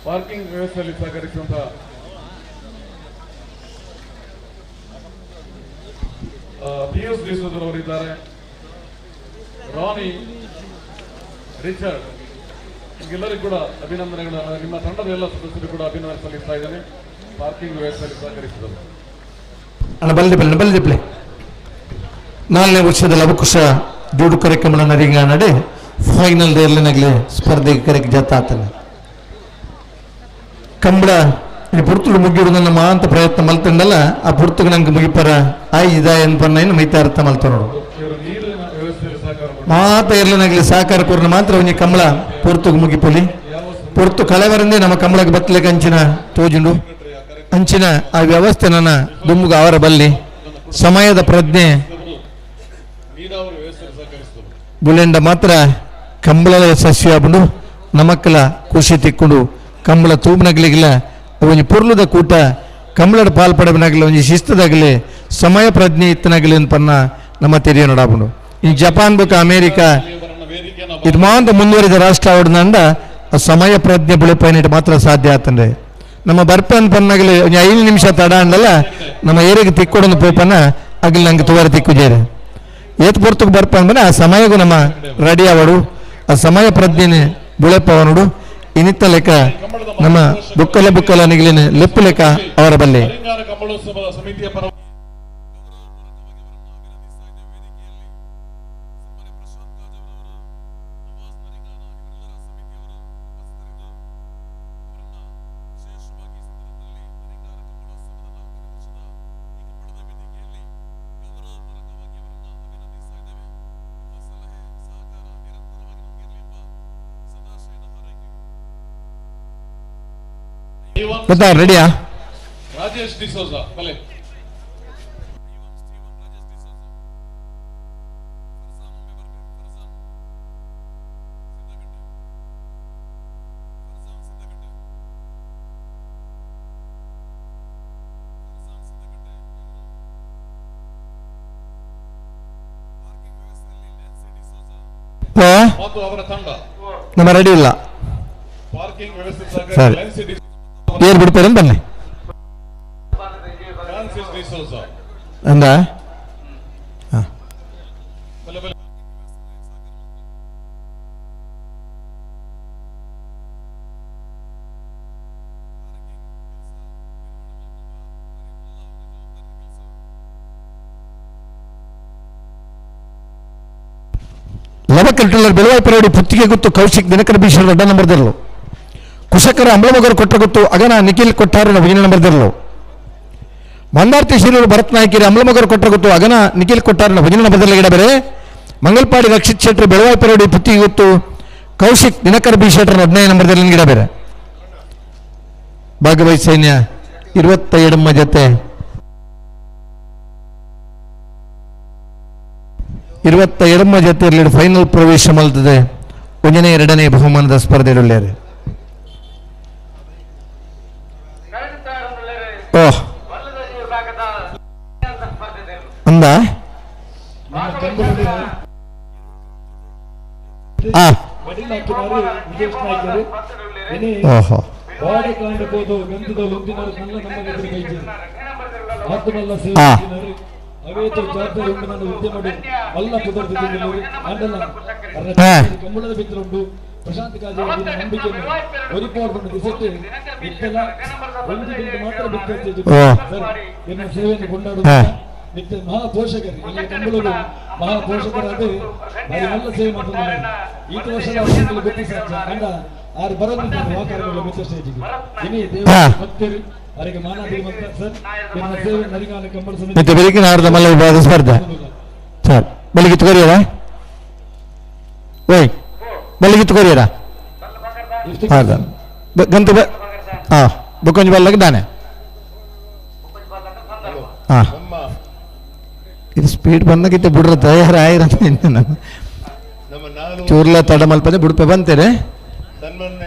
Speaker 6: ಪಾರ್ಕಿಂಗ್ ವ್ಯವಸ್ಥೆಯಲ್ಲಿ ಸಹಕರಿಸುವಂತಹ ಪಿಎಸ್ ಡಿಸೋದರ್ ಅವರಿದ್ದಾರೆ, ರಾನಿ, ರಿಚರ್ಡ್, ಎಲ್ಲರಿಗೂ ಕೂಡ ಅಭಿನಂದನೆಗಳು. ನಿಮ್ಮ ತಂಡದ ಎಲ್ಲ ಸದಸ್ಯರು ಕೂಡ ಅಭಿನಂದನೆ ಸಲ್ಲಿಸ್ತಾ ಇದ್ದೇನೆ. ಪಾರ್ಕಿಂಗ್ ವ್ಯವಸ್ಥೆಯಲ್ಲಿ ಸಹಕರಿಸಿದರು.
Speaker 5: ಬಲ್ದಿಪ್ಲೆ 4ನೇ ವರ್ಷದ ಲವಕುಶ ಜೋಡು ಕಾರ್ಯಕ್ರಮ ನರಿಂಗ ನಡೆ ಫೈನಲ್ ದೇರ್ಲಿನಾಗಲಿ ಸ್ಪರ್ಧೆಗೆ ಕರೆಕ್ ಜತ ಆತನ ಕಂಬಳ ಪುರ್ತುಡು ಮುಗಿಯುಡು ನನ್ನ ಮಾಂತ ಪ್ರಯತ್ನ ಮಲ್ತಂಡಲ್ಲ ಆ ಪುರ್ತುಗೆ ನಂಗೆ ಮುಗಿಪರ ಆಯ್ ಇದ ಏನು ಮೈತಾ ಅರ್ಥ ಮಲ್ತ ನೋಡು ಮಾತ ಇರ್ಲಿನಾಗಲಿ ಸಹಕಾರ ಕೊರ್ನ ಮಾತ್ರ ಒಂಜಿ ಕಂಬಳ ಪುರ್ತುಗೆ ಮುಗಿಪೊಲಿ ಪುರ್ತು ಕಳೆವರಂದೇ ನಮ್ಮ ಕಂಬಳಕ್ಕೆ ಬತ್ತಲಿಕ್ಕೆ ಅಂಚಿನ ತೋಜುಂಡು ಅಂಚಿನ ಆ ವ್ಯವಸ್ಥೆ ನನ್ನ ದುಮ್ಮುಗ ಅವರ ಬಲ್ಲಿ ಸಮಯದ ಪ್ರಜ್ಞೆ ಬುಲೆಂಡ ಮಾತ್ರ ಕಂಬಳ ಸಸ್ಯ ಆಬುಂಡು ನಮಕ್ಕಲ ಖುಷಿ ತಿಕ್ಕೊಂಡು ಕಂಬಳ ತೂಬ್ನಗ್ಲಿಗಿಲ್ಲ ಒಂಜಿ ಪುರ್ಲುದ ಕೂಟ ಕಂಬಳದ ಪಾಲ್ಪಡಬನಾಗಲಿ ಒಂಜಿ ಶಿಸ್ತದಾಗಲಿ ಸಮಯ ಪ್ರಜ್ಞೆ ಇತ್ತನಾಗಲಿ ಪನ್ನ ನಮ್ಮ ತೆರಿಯ ನೋಡಾಬುಂಡು ಈ ಜಪಾನ್ ಬುಕ್ ಅಮೇರಿಕಾ ಇದು ಮಾತ್ರ ಮುಂದುವರಿದ ರಾಷ್ಟ್ರ ಅವಡನಂಡ ಸಮಯ ಪ್ರಜ್ಞೆ ಬುಳಿಪೈನಿಟ್ಟು ಮಾತ್ರ ಸಾಧ್ಯ ಆತಂದ್ರೆ ನಮ್ಮ ಬರ್ಪನ್ ಪನ್ನಾಗಲಿ 5 ನಿಮಿಷ ತಡ ಅಂಡಲ್ಲ ನಮ್ಮ ಏರಿಗೆ ತಿಕ್ಕೊಡೊಂದು ಪೋಪನ ಆಗಲಿ ನಂಗೆ ತುವರ ತಿಕ್ಕುಜೇರೆ ಏತ್ ಪುರ್ತಕ್ಕೆ ಬರ್ಪನ್ ಬನ್ನ ಆ ಸಮಯಗೂ ನಮ್ಮ ರೆಡಿ ಆವಡು ಆ ಸಮಯ ಪ್ರಜ್ಞೆನೆ ಬುಳೆಪವನುಡು ಇನ್ನಿತ್ತ ಲೆಕ್ಕ ನಮ್ಮ ಬುಕ್ಕಲ ನಿಗಲಿನ ಲೆಪ್ಪು ಲೆಕ್ಕ ಅವರ ಬಲ್ಲೆ
Speaker 6: ಸಮಿತಿಯ ಪರ
Speaker 5: ಗೊತ್ತಾ ರೆಡಿಯಾ
Speaker 6: ರಾಜೇಶ್ ಡಿಸೋಜಾ ಬಲೆ ಮತ್ತು ಅವರ ತಂಡ
Speaker 5: ನಮ್ಮ ರೆಡಿ ಇಲ್ಲ
Speaker 6: ಪಾರ್ಕಿಂಗ್ ವ್ಯವಸ್ಥೆ
Speaker 5: ಸರಿ ಏರ್ ಬಿಡ್ತಾರೆ ಬನ್ನಿ ಅಂದ ಲವಕಲ್ಟುಲ್ಲರ್ ಬೆಳವಾಯಿಪರಡಿ ಪುತ್ತಿಗೆ ಗೊತ್ತು ಕೌಶಿಕ್ ದಿನಕರ ಭೀಷಣ ಅಡ್ಡ ನಂಬರ್ದಿರಲು ಕುಶಕರ ಅಂಬಳಮಗರು ಕೊಟ್ಟ ಗೊತ್ತು ಅಗನ ನಿಖಿಲ್ ಕೊಟ್ಟಾರು ವಿಜಯ ನಂಬರ್ದಿರಲು ಮಂದಾರ್ತಿ ಶೀಲೂರು ಭರತ್ ನಾಯಕಿರಿ ಅಂಬಳಮಗರು ಕೊಟ್ಟ ಗೊತ್ತು ಅಗನ ನಿಖಿಲ್ ಕೊಟ್ಟಾರು ವಿಜಯ ನಂಬರ್ದಿರಲು ಗಿಡ ಬೇರೆ ಮಂಗಲ್ಪಾಡಿ ರಕ್ಷಿತ್ ಶೆಟ್ಟಿ ಬೆಳವಾಯಿಪರಡಿ ಪುತ್ತಿಗೆ ಗೊತ್ತು ಕೌಶಿಕ್ ದಿನಕರ ಭೀಷಣ 15 ನಂಬರ್ದಿರಲು ಗಿಡ ಬೇರೆ ಭಾಗವಹಿಸಿ ಸೈನ್ಯ 22 ಜೊತೆ 22 ಜೊತೆಯಲ್ಲಿ ಫೈನಲ್ ಪ್ರವೇಶ ಮಲ್ತದೆ 2ನೇ ಬಹುಮಾನದ ಸ್ಪರ್ಧೆಯಲ್ಲಿ ಓಹ್ ಅಂದ ಓಹೋ
Speaker 9: ಅವೇತು ಜವಾಬ್ದಾರಿ ಉಂಟು ನನ್ನ ಉದ್ಯಮಡು ಮಲ್ಲ ಪುದರ್ತಿದ್ದರು ಅಂಡಲ್ಲ ಕಂಬಳದ ಬಿತ್ತರುಂಡು ಪ್ರಶಾಂತ್ ಕಾಜೆ ನಂಬಿಕೆ ಒರಿಪೋರ್ಕೊಂಡು ದಿಸೆಟ್ಟು ಇತ್ತಲ್ಲ ಒಂದು ಬಿಂದು ಮಾತ್ರ ಬಿತ್ತು ಎನ್ನ ಸೇವೆಯನ್ನು ಕೊಂಡಾಡುವ ನಿತ್ಯ ಮಹಾಪೋಷಕರು ಇಲ್ಲಿ ಕಂಬಳರು ಮಹಾಪೋಷಕರಾದ ಬಾರಿ ಮಲ್ಲ ಸೇವೆ ಮಾಡ್ತಾರೆ ಈತ ವರ್ಷದ ಅವರಿಗೆ ಗೊತ್ತಿ ಸಾಧ್ಯ ಅಂಡ ಆರು ಬರೋದಿದ್ದಾರೆ ವಾಕಾರಗಳು ಮಿತ್ರ ಸ್ಟೇಜಿಗೆ ಇನಿ ದೇವ ಭಕ್ತರು ಅವರಿಗೆ ಮಾನಾಧಿಮಂತ ಸರ್ ಎನ್ನ ಸೇವೆ ನರಿಗಾಲ ಕಂಬಳ ಸಮಿತಿ
Speaker 5: ಬೆಳಗಿನ ಆರ್ಧ ಮಲ್ಲ ವಿಭಾಗ ಸ್ಪರ್ಧೆ ಸರ್ ಬೆಳಗಿತ್ತು ಕೊರಿಯರ ಓಯ್ ಬೆಳಗಿತ್ತು ಕೊರಿಯರ ಹೌದಾ ಗಂತು ಹಾಂ ಬುಕ್ಕೊಂಜಿ ಬಲ್ಲಕ್ಕೆ ದಾನೆ ಹಾಂ ಇದು ಸ್ಪೀಡ್ ಬಂದಾಗಿತ್ತೆ ಬಿಡ್ರ ತಯಾರಾಗಿರ ಚೂರ್ಲ ತಡ ಮಲ್ಪದೆ ಬುಡುಪೆ ಬಂತೇನೆ.
Speaker 6: ಸನ್ಮಾನ್ಯ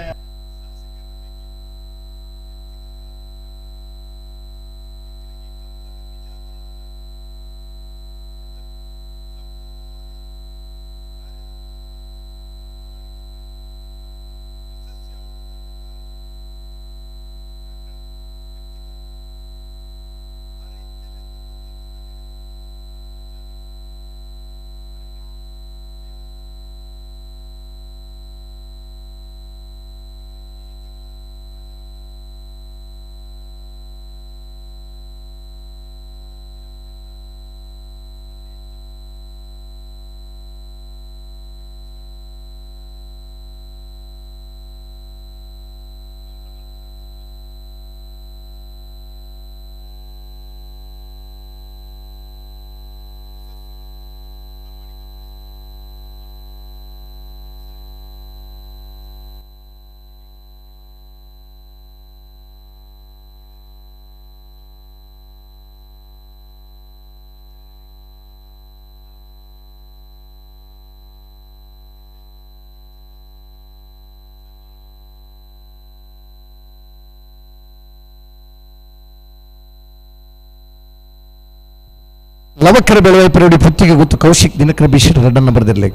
Speaker 5: ಲವಕರ ಬೆಳವೈಪರಡಿ ಪುತ್ತಿಗೆ ಗೊತ್ತು ಕೌಶಿಕ್ ದಿನಕರ ಬಿಶಿಟ್ ರಡ್ಡನ್ನ ಬರೆದಿರ್ಲೆ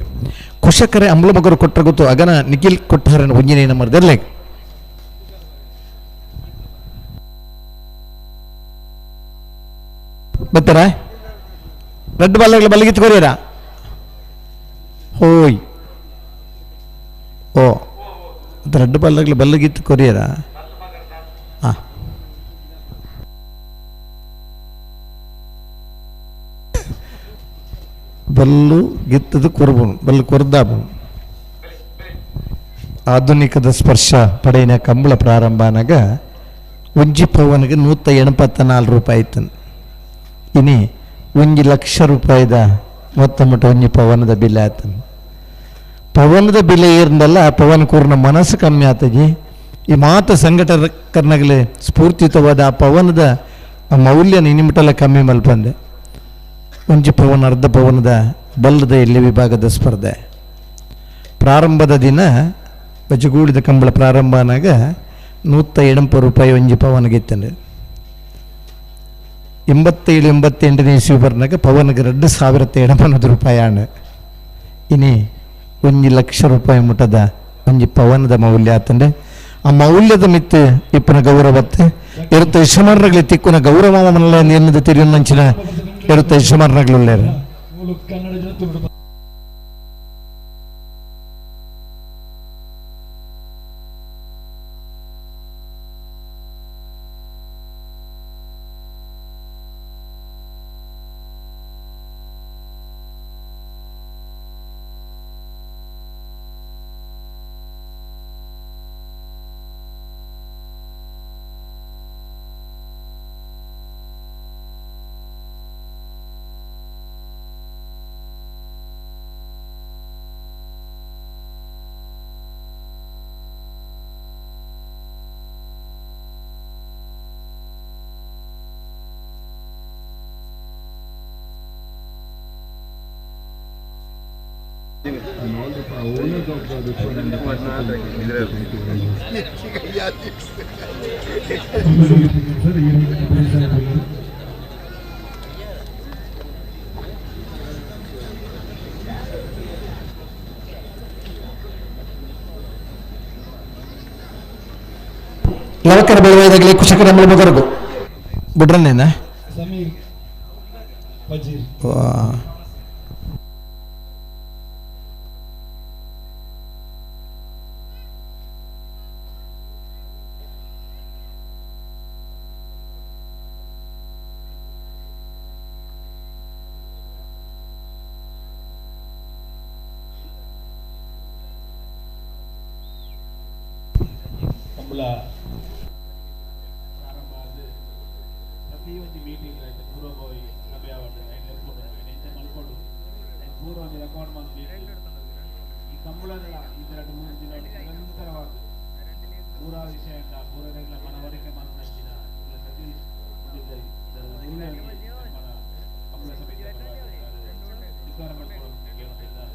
Speaker 5: ಕುಶಕರೆ ಅಂಬ್ಲ ಮಗರು ಕೊಟ್ಟರೆ ಗೊತ್ತು ಅಗನ ನಿಖಿಲ್ ಕೊಟ್ಟರನ ಒಂಜಿನೇನ ಬರೆದಿರ್ಲೆ ಬರ್ತಾರ ರೆಡ್ ಬಾಲ್ಗಳ ಬಲ್ಲಿಗಿತ್ತು ಕೊರಿಯರ ಹೋಯ್ ಓ ರೆಡ್ ಬಾಲ್ಗಳ ಬಲ್ಲಿಗಿತ್ತು ಕೊರಿಯರ ಹಾಂ ಬಲ್ಲು ಗಿತ್ತದು ಕೊರ್ಬನು ಬಲ್ಲು ಕೊರ್ದಾಬನು ಆಧುನಿಕದ ಸ್ಪರ್ಶ ಪಡೆಯಿನ ಕಂಬಳ ಪ್ರಾರಂಭನಾಗ ಒಂಜಿ ಪವನ್ಗೆ 184 ರೂಪಾಯಿ ಆಯ್ತು ಇನಿ 1,00,000 ರೂಪಾಯಿದ ಮೊತ್ತ ಮಟ್ಟ ಒಂಜಿ ಪವನದ ಬಿಲ್ ಆಯ್ತು ಪವನದ ಬಿಲ್ ಏರ್ನಲ್ಲ ಆ ಪವನ್ ಕೂರ್ನ ಮನಸ್ಸು ಕಮ್ಮಿ ಆತಜಿ ಈ ಮಾತ ಸಂಘಟಕರ್ನಾಗಲೇ ಸ್ಫೂರ್ತಿತವಾದ ಆ ಪವನದ ಮೌಲ್ಯ ನಿಮಿಟಲ್ಲ ಕಮ್ಮಿ ಮಲ್ಪಂದೆ ಒಂಜಿ ಪವನ ಅರ್ಧ ಪವನದ ಬಲ್ಲದ ಎಲ್ಲಿ ವಿಭಾಗದ ಸ್ಪರ್ಧೆ ಪ್ರಾರಂಭದ ದಿನ ಬಜಗೂಡಿದ ಕಂಬಳ ಪ್ರಾರಂಭನಾಗ 170 ರೂಪಾಯಿ ಒಂಜಿ ಪವನ್ಗೆ ಇತ್ತಂದ್ರೆ 87-88 ಇಸ್ವಿ ಬರ್ನಾಗ ಪವನ್ಗೆ 2,770 ರೂಪಾಯಿ ಆಣ ಇನಿ 1,00,000 ರೂಪಾಯಿ ಮುಟ್ಟದ ಒಂಜಿ ಪವನದ ಮೌಲ್ಯ ಆತಂಡೆ ಆ ಮೌಲ್ಯದ ಮಿತ್ತು ಇಪ್ಪನ ಗೌರವತ್ತೆ ಇರುತ್ತ ಯಶಮರ್ನಗಲಿ ತಿಕ್ಕುನ ಗೌರವ ಎನ್ನದ ತಿರಿಯೊಂದಂಚಿನ ಇರುತ್ತೆ ಯಶಮರ್ನಗಳುಳ್ಳೇರು
Speaker 9: ಕನ್ನಡ ಜನ
Speaker 5: ಲವಕರ ಬೆಳವೈದಾಗಲಿ ಕುಶಕರ ಮೂಲಬಗರ್ಗು ಬಿಡ್ರನ್ನೇನ
Speaker 9: ಸಮೀರ್ ವಜೀರ್
Speaker 8: ಕಂಬಳ ಪ್ರಾರಂಭ ಆದ ಪ್ರತಿ ಒಂದು ಮೀಟಿಂಗ್ ಆಯ್ತು ಪೂರ್ವಭಾವಿ ಸಭೆ ಆವಟ್ಟು ಎಂತ ಮಲ್ಕೊಂಡು ಪೂರ್ವ ಒಂದು ರೆಕಾರ್ಡ್ ಮಾಡಿ ಈ ಕಂಬಳದ ಇದೆರಡು 3 ದಿನ ನಿರಂತರವಾಗಿ ಪೂರ ವಿಷಯದ ಪೂರಗಳ ಮನವರಿಕೆ ಮಾತನಾಡಿದ ಸತೀಶ್ ಕಂಬಳ ಸಮಿತಿಯ ಸ್ವೀಕಾರ ಮಾಡಿಕೊಳ್ಳಲು ಕೇಳುತ್ತಿದ್ದಾರೆ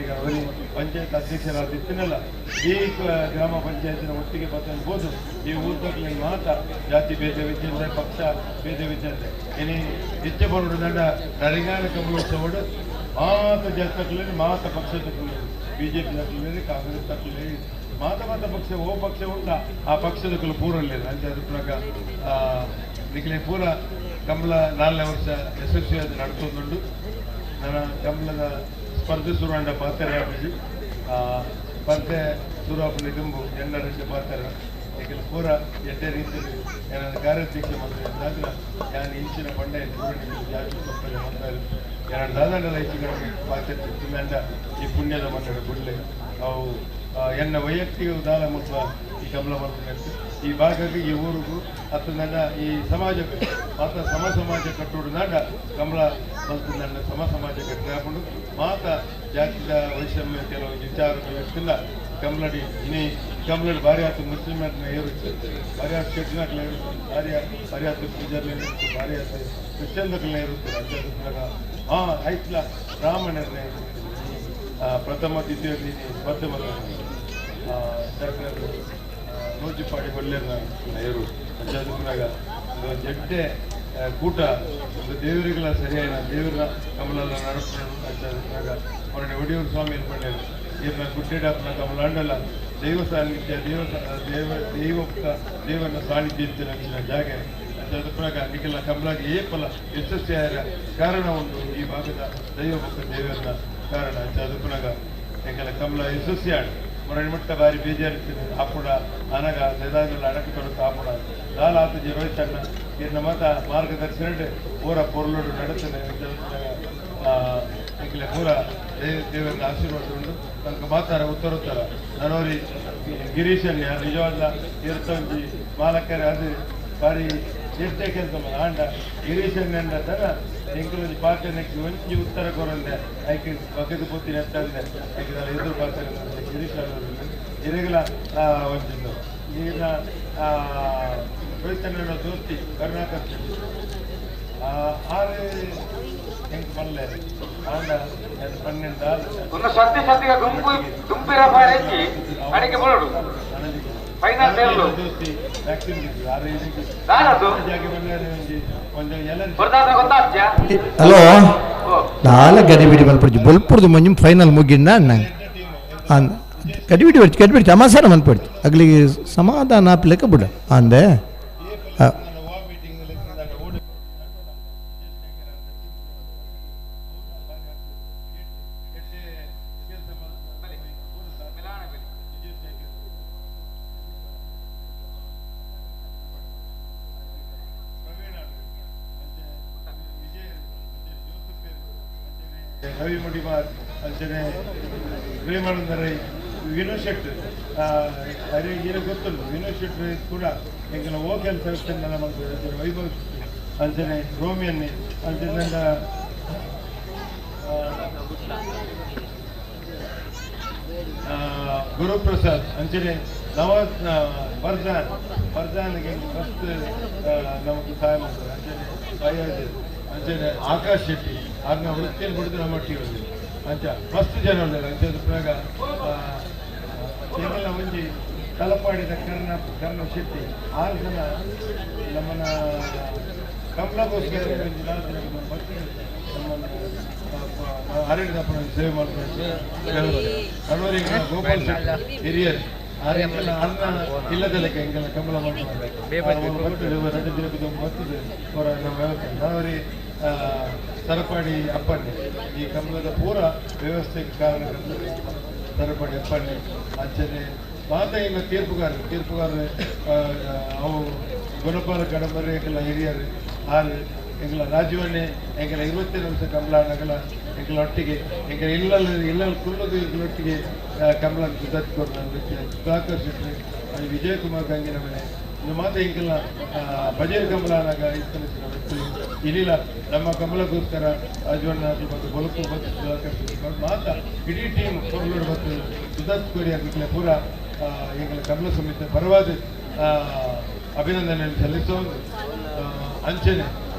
Speaker 6: ಬಾರಿಗೆ ಅವರಿ ಪಂಚಾಯತ್ ಅಧ್ಯಕ್ಷರಾದಿತ್ತನಲ್ಲ ಈ ಗ್ರಾಮ ಪಂಚಾಯತಿನ ಒಟ್ಟಿಗೆ ಬದಲ್ಬೋದು ಈ ಊರ್ದಲ್ಲಿ ಮಾತ್ರ ಜಾತಿ ಭೇದ ವಿದ್ಯಂತೆ ಪಕ್ಷ ಭೇದ ವಿದ್ಯಂತೆ ಇನಿ ಹೆಚ್ಚು ಬರೋದು ದಂಡ ನರಿಗಾನ ಕಂಬಳೋತ್ಸವಡು ಮಾತ ಜಾತಕಲ್ಲಿ ಮಾತ ಪಕ್ಷ ತಕ್ಕಲಿ ಬಿಜೆಪಿ ತಕ್ಕಲಿ ಕಾಂಗ್ರೆಸ್ ತಕ್ಕಲಿ ಮಾತ ಪಕ್ಷ ಓ ಪಕ್ಷ ಉಂಟ ಆ ಪಕ್ಷದ ಪೂರಲ್ಲಿದೆ ಅಂತ ಅದ್ರ ಪ್ರಕಾರ ನಿಖಿಲೆ ಪೂರ ಕಮಲ 4 ವರ್ಷ ಯಶಸ್ವಿಯಾಗಿ ನಡೆಸೋದುಂಟು ನನ್ನ ಕಮಲದ ಸ್ಪರ್ಧೆ ಶುರುವಾಂಡ ಪಾತ್ರ ಸ್ಪರ್ಧೆ ಶುರುವಾಪಲ್ಲಿ ತುಂಬು ಎಲ್ಲರಿಂದ ಪಾತ್ರ ನಿಖಿಲೆ ಪೂರ ಎಡ್ಡೆ ರೀತಿಯಲ್ಲಿ ಏನಾದ್ರು ಕಾರ್ಯಾಧ್ಯಕ್ಷ ಮಾಡಿದ್ರೆ ನಾನು ಇಂಚಿನ ಬಂಡೆ ಜಾತಿ ಸಂಪರ್ಕ ಮಾಡ್ತಾರೆ ಎರಡು ದಾದಂಡಲ ಹೆಚ್ಚಿನ ಪಾತ್ರ ತಿಂದಂಡ ಈ ಪುಣ್ಯದ ಮಂಡಳ ಗುಡ್ಲೆ ಅವು ಎನ್ನ ವೈಯಕ್ತಿಕ ದಾನ ಮುಟ್ಟ ಈ ಕಮಲ ಮಾಡ್ತಾರೆ ಈ ಭಾಗಕ್ಕೆ ಈ ಊರಿಗೂ ಹತ್ತದಂಡ ಈ ಸಮಾಜಕ್ಕೆ ಮಾತ್ರ ಸಮಾಜ ಕಟ್ಟೋಡು ನಾಡ ಕಮಲ ಬಂತಂಡ ಸಮಾಜ ಕಟ್ಟಿ ಹಾಕೊಂಡು ಮಾತ ಜಾತಿದ ವೈಷಮ್ಯ ಕೆಲವು ವಿಚಾರಗಳಿಂದ ಕಮಲಡಿ ಇನಿ ಕಮಲಡಿ ಭಾರಿ ಆಯ್ತು ಮುಸ್ಲಿಮರನ್ನ ಏರುತ್ತೆ ಭಾರಿ ಆಯ್ತು ಶೆಟ್ಟಿನಕ್ಲೆ ಇರುತ್ತೆ ಭಾರಿ ಆಯ್ತು ಪೂಜಾರ್ಲೆ ಇರುತ್ತೆ ಭಾರಿ ಆಯ್ತು ಕ್ರಿಶ್ಚಿಯನ್ದಕ್ಲೇ ಇರುತ್ತೆ ಆಯ್ತಲ್ಲ ರಾಮಣ್ಣರನ್ನೇ ಪ್ರಥಮ ದ್ವಿತೀಯ ಸ್ಪರ್ಧೆ ಮಾಡಿದ್ರು ಡಾಕ್ಟರ್ ನೂಜಿಪಾಡಿ ಒಳ್ಳೆಯ ಇವರು ಪಂಚಾಯತ್ನಾಗ ಜಡ್ಡೆ ಕೂಟ ಒಂದು ದೇವರಿಗಳ ಸರಿಯಾದ ದೇವರ ಕಮಲೆಲ್ಲ ನಡೆಸ್ಕೊಂಡು ಪಂಚಾಯತ್ನಾಗ ಅವರನ್ನು ಒಡಿಯೂರು ಸ್ವಾಮಿ ಅನ್ಕೊಂಡೇನು ಇವ್ರನ್ನ ಗುಡ್ಡೆಡಪ್ಪನ ಕಮಲಾಂಡಲ್ಲ ದೈವ ಸಾನ್ನಿಧ್ಯ ದೇವನ ಸಾನ್ನಿಧ್ಯ ಇತ್ತು ನಚ್ಚಿನ ಜಾಗ ಪಂಚಾಯತ್ನಾಗ ನಿಖಿಲ ಕಮಲಾಗಿ ಏಪಲ ಯಶಸ್ವಿಯಾದ ಕಾರಣ ಉಂಟು ಈ ಭಾಗದ ದೈವಭಕ್ತ ದೇವರನ್ನ ಕಾರಣ ಪಂಚಾಯತ್ನಾಗ ಎಂಕಲ ಕಮಲ ಯಶಸ್ವಿಯಾಡು ಮೊರಡಿ ಮಟ್ಟ ಬಾರಿ ಬೇಜಾರಿರ್ತದೆ ಆಪುಡ ಅನಗ ದೈದಾಗಲ್ಲ ಅಡಕ್ಕೆ ತೊಡಕು ಆಪುಡ ದಾಲ ಆತಜಿ ರೋಹಿತಣ್ಣ ಇನ್ನ ಮತ ಮಾರ್ಗದರ್ಶನ ಪೂರ ಪೊರ್ಲೋಡು ನಡುತ್ತದೆ ಎಂಕಲೆ ಪೂರ ದೇವರ ಆಶೀರ್ವಾದ ಉಂಟು ನನಗೆ ಮಾತಾಡ ಉತ್ತರ ನನವರಿ ಗಿರೀಶನ್ ನಿಜವಾದ ಇರ್ತಂಜಿ ಮಾಲಕರೇ ಅದು ಬಾರಿ ಎಷ್ಟೇ ಕೆಲಸ ಆಂಡ ಗಿರೀಶನ್ ತರ ಎಂಕಲೊಂದು ಪಾತ್ರನಕ್ಕೆ ಒಂಜಿ ಉತ್ತರ ಕೊರಂದೆ ಆಯ್ಕೆ ಬಗೆದು ಪೂರ್ತಿ ನೆಟ್ಟಂದೆ ಆಯ್ಕೆ ಎದುರು ಪಾತ್ರ ಗಿರೀಶ್ ಇರೆಗಳ ಒಂದಿದ್ದು ಈಗಿನ ರೋಹಿತಣ್ಣ ದೋಸ್ತಿ ಕರ್ನಾಟಕ ಆರು ಹೆಂಗೆ ಬರಲೆ ಆಂಡ 12
Speaker 2: ಒಂದು ಸತ್ಯ ಸತ್ಯ ಗುಂಪಿರ ಬಾರಿ ಅಡಿಕೆ ಬರೋಡು ಫೈನಲ್ ಸೇರ್ಲು
Speaker 5: ಹಲೋ ದಾಲ ಗಡಿಬಿಡಿ ಮಲ್ಪಡ್ತಿ ಬಲ್ಪುರ್ದು ಮಂಜು ಫೈನಲ್ ಮುಗಿಂದ ಅಣ್ಣ ಗಡಿಬಿಡಿ ಬರ್ತಿ ಗಡಿಬಿಡಿ ಸಮಾಚಾರ ಮಲ್ಪಡ್ತಿ ಅಗ್ಲಿಗೆ ಸಮಾಧಾನ ಆಪ್ಲೆಕ್ಕ ಬಿಡ ಅಂದೆ
Speaker 6: ರವಿ ಮುಡಿಮಾರ್ ಅಂಚನೆ ಪ್ರೇಮಾನಂದ ರೈ ವಿನೋ ಶೆಟ್ಟಿ ಏನು ಗೊತ್ತುಂಟು ವಿನೋ ಶೆಟ್ಟಿ ಕೂಡ ಎಂಕಲ ಓ ಕೆಲಸ ಮಾಡ್ತಾರೆ ವೈಭವ್ ಅಂಚನೆ ರೋಮಿಯನ್ನಿ ಅಂಚನೆ ಗುರುಪ್ರಸಾದ್ ಅಂಚನೆ ಫರ್ಜಾನ್ಗೆ ಫಸ್ಟ್ ನಮಗೆ ಸಹಾಯ ಮಾಡ್ತಾರೆ ಅಂಚನೆ ಫಯಾಜ್ ಅಂಚನೆ ಆಕಾಶ್ ಶೆಟ್ಟಿ ಆಗ ವೃತ್ತಿಯಲ್ಲಿ ಬಿಡಿದು ನಮ್ಮ ಒಟ್ಟಿಗೆ ಬಂದಿದೆ ಅಂಚ ಮಸ್ತ್ ಜನ ಉಂಟಲ್ಲ ಅಂಚದ ಪ್ರಾಗ ಎಂಗೆಲ್ಲ ಒಂಜಿ ತಲಪಾಡಿದ ಕರ್ಣ ಶೆಟ್ಟಿ 6 ಜನ ನಮ್ಮನ್ನ ಕಮಲಗೋಸ್ಕರ ಒಂಜಿ 4 ಜನ ನಮ್ಮನ್ನು ಆರೋಗ್ಯದಪ್ಪನ ಸೇವೆ ಮಾಡ್ತಾರೆ ಕಣ್ಣೂರಿಗೆ ಗೋಪಾಲ್ ಶೆಟ್ಟಿ ಹಿರಿಯರು ಆರೆಲ್ಲ ಅನ್ನ ಇಲ್ಲದಲ್ಲಕ್ಕೆ ಎಂಗೆಲ್ಲ ಕಮಲ ಮಾಡ್ತಾರೆ ಬರ್ತದೆ ಅವರ ನಮ್ಮ ವ್ಯವಸ್ಥೆ ನಾವರಿ ಸರಪಾಡಿ ಅಪ್ಪಣ್ಣೆ ಈ ಕಮಲದ ಪೂರ ವ್ಯವಸ್ಥೆಗೆ ಕಾರಣ ಸರಪಾಡಿ ಅಪ್ಪಣ್ಣೆ ಅಂಚನೆ ಮಾತ ಇಲ್ಲ ತೀರ್ಪುಗಾರರು ಅವು ಗುಣಪಾಲ ಕಡಂಬರಿ ಎಂಗೆಲ್ಲ ಹಿರಿಯರು ಆರು ಎಂಗೆಲ್ಲ ರಾಜವನ್ನೇ ಎಂಗೆಲ್ಲ 20 ವರ್ಷ ಕಮಲ ನಗಲ ಎಂಗೆಲ್ಲ ಒಟ್ಟಿಗೆ ಎಂಗೆಲ್ಲ ಇಲ್ಲ ಕುಲ್ಲದು ಒಟ್ಟಿಗೆ ಕಮಲ ಸುಧಾರಿಸಿಕೊಂಡು ಸುಧಾಕರ್ ಶೆಟ್ಟಿ ವಿಜಯಕುಮಾರ್ ಗಂಗಿನ ಮನೆ ಇದು ಮಾತ್ರ ಎಂಗೆಲ್ಲ ಬಜೇರ್ ಕಮಲನಾಗ ಇಸ್ಕಲಿಸಿದ ವ್ಯಕ್ತಿ ಇಲ್ಲಿಲ್ಲ ನಮ್ಮ ಕಮಲಗೋಸ್ಕರ ರಾಜವಣ್ಣ ಮತ್ತು ಬೊಲಕು ಮತ್ತು ಸುಧಾಕರ್ ಶೆಟ್ಟಿ ಮಾತ್ರ ಇಡೀ ಟೀಮ್ ಕೊರಲೂರು ಮತ್ತು ಸುಧಾರಿಸ್ಕೋರಿ ಆಗಲಿಕ್ಕೆ ಪೂರ ಎಂಗೆಲ್ಲ ಕಮಲ ಸಮಿತಿ ಪರವಾದ ಅಭಿನಂದನೆಯನ್ನು ಸಲ್ಲಿಸೋದು ಅಂಚನೆ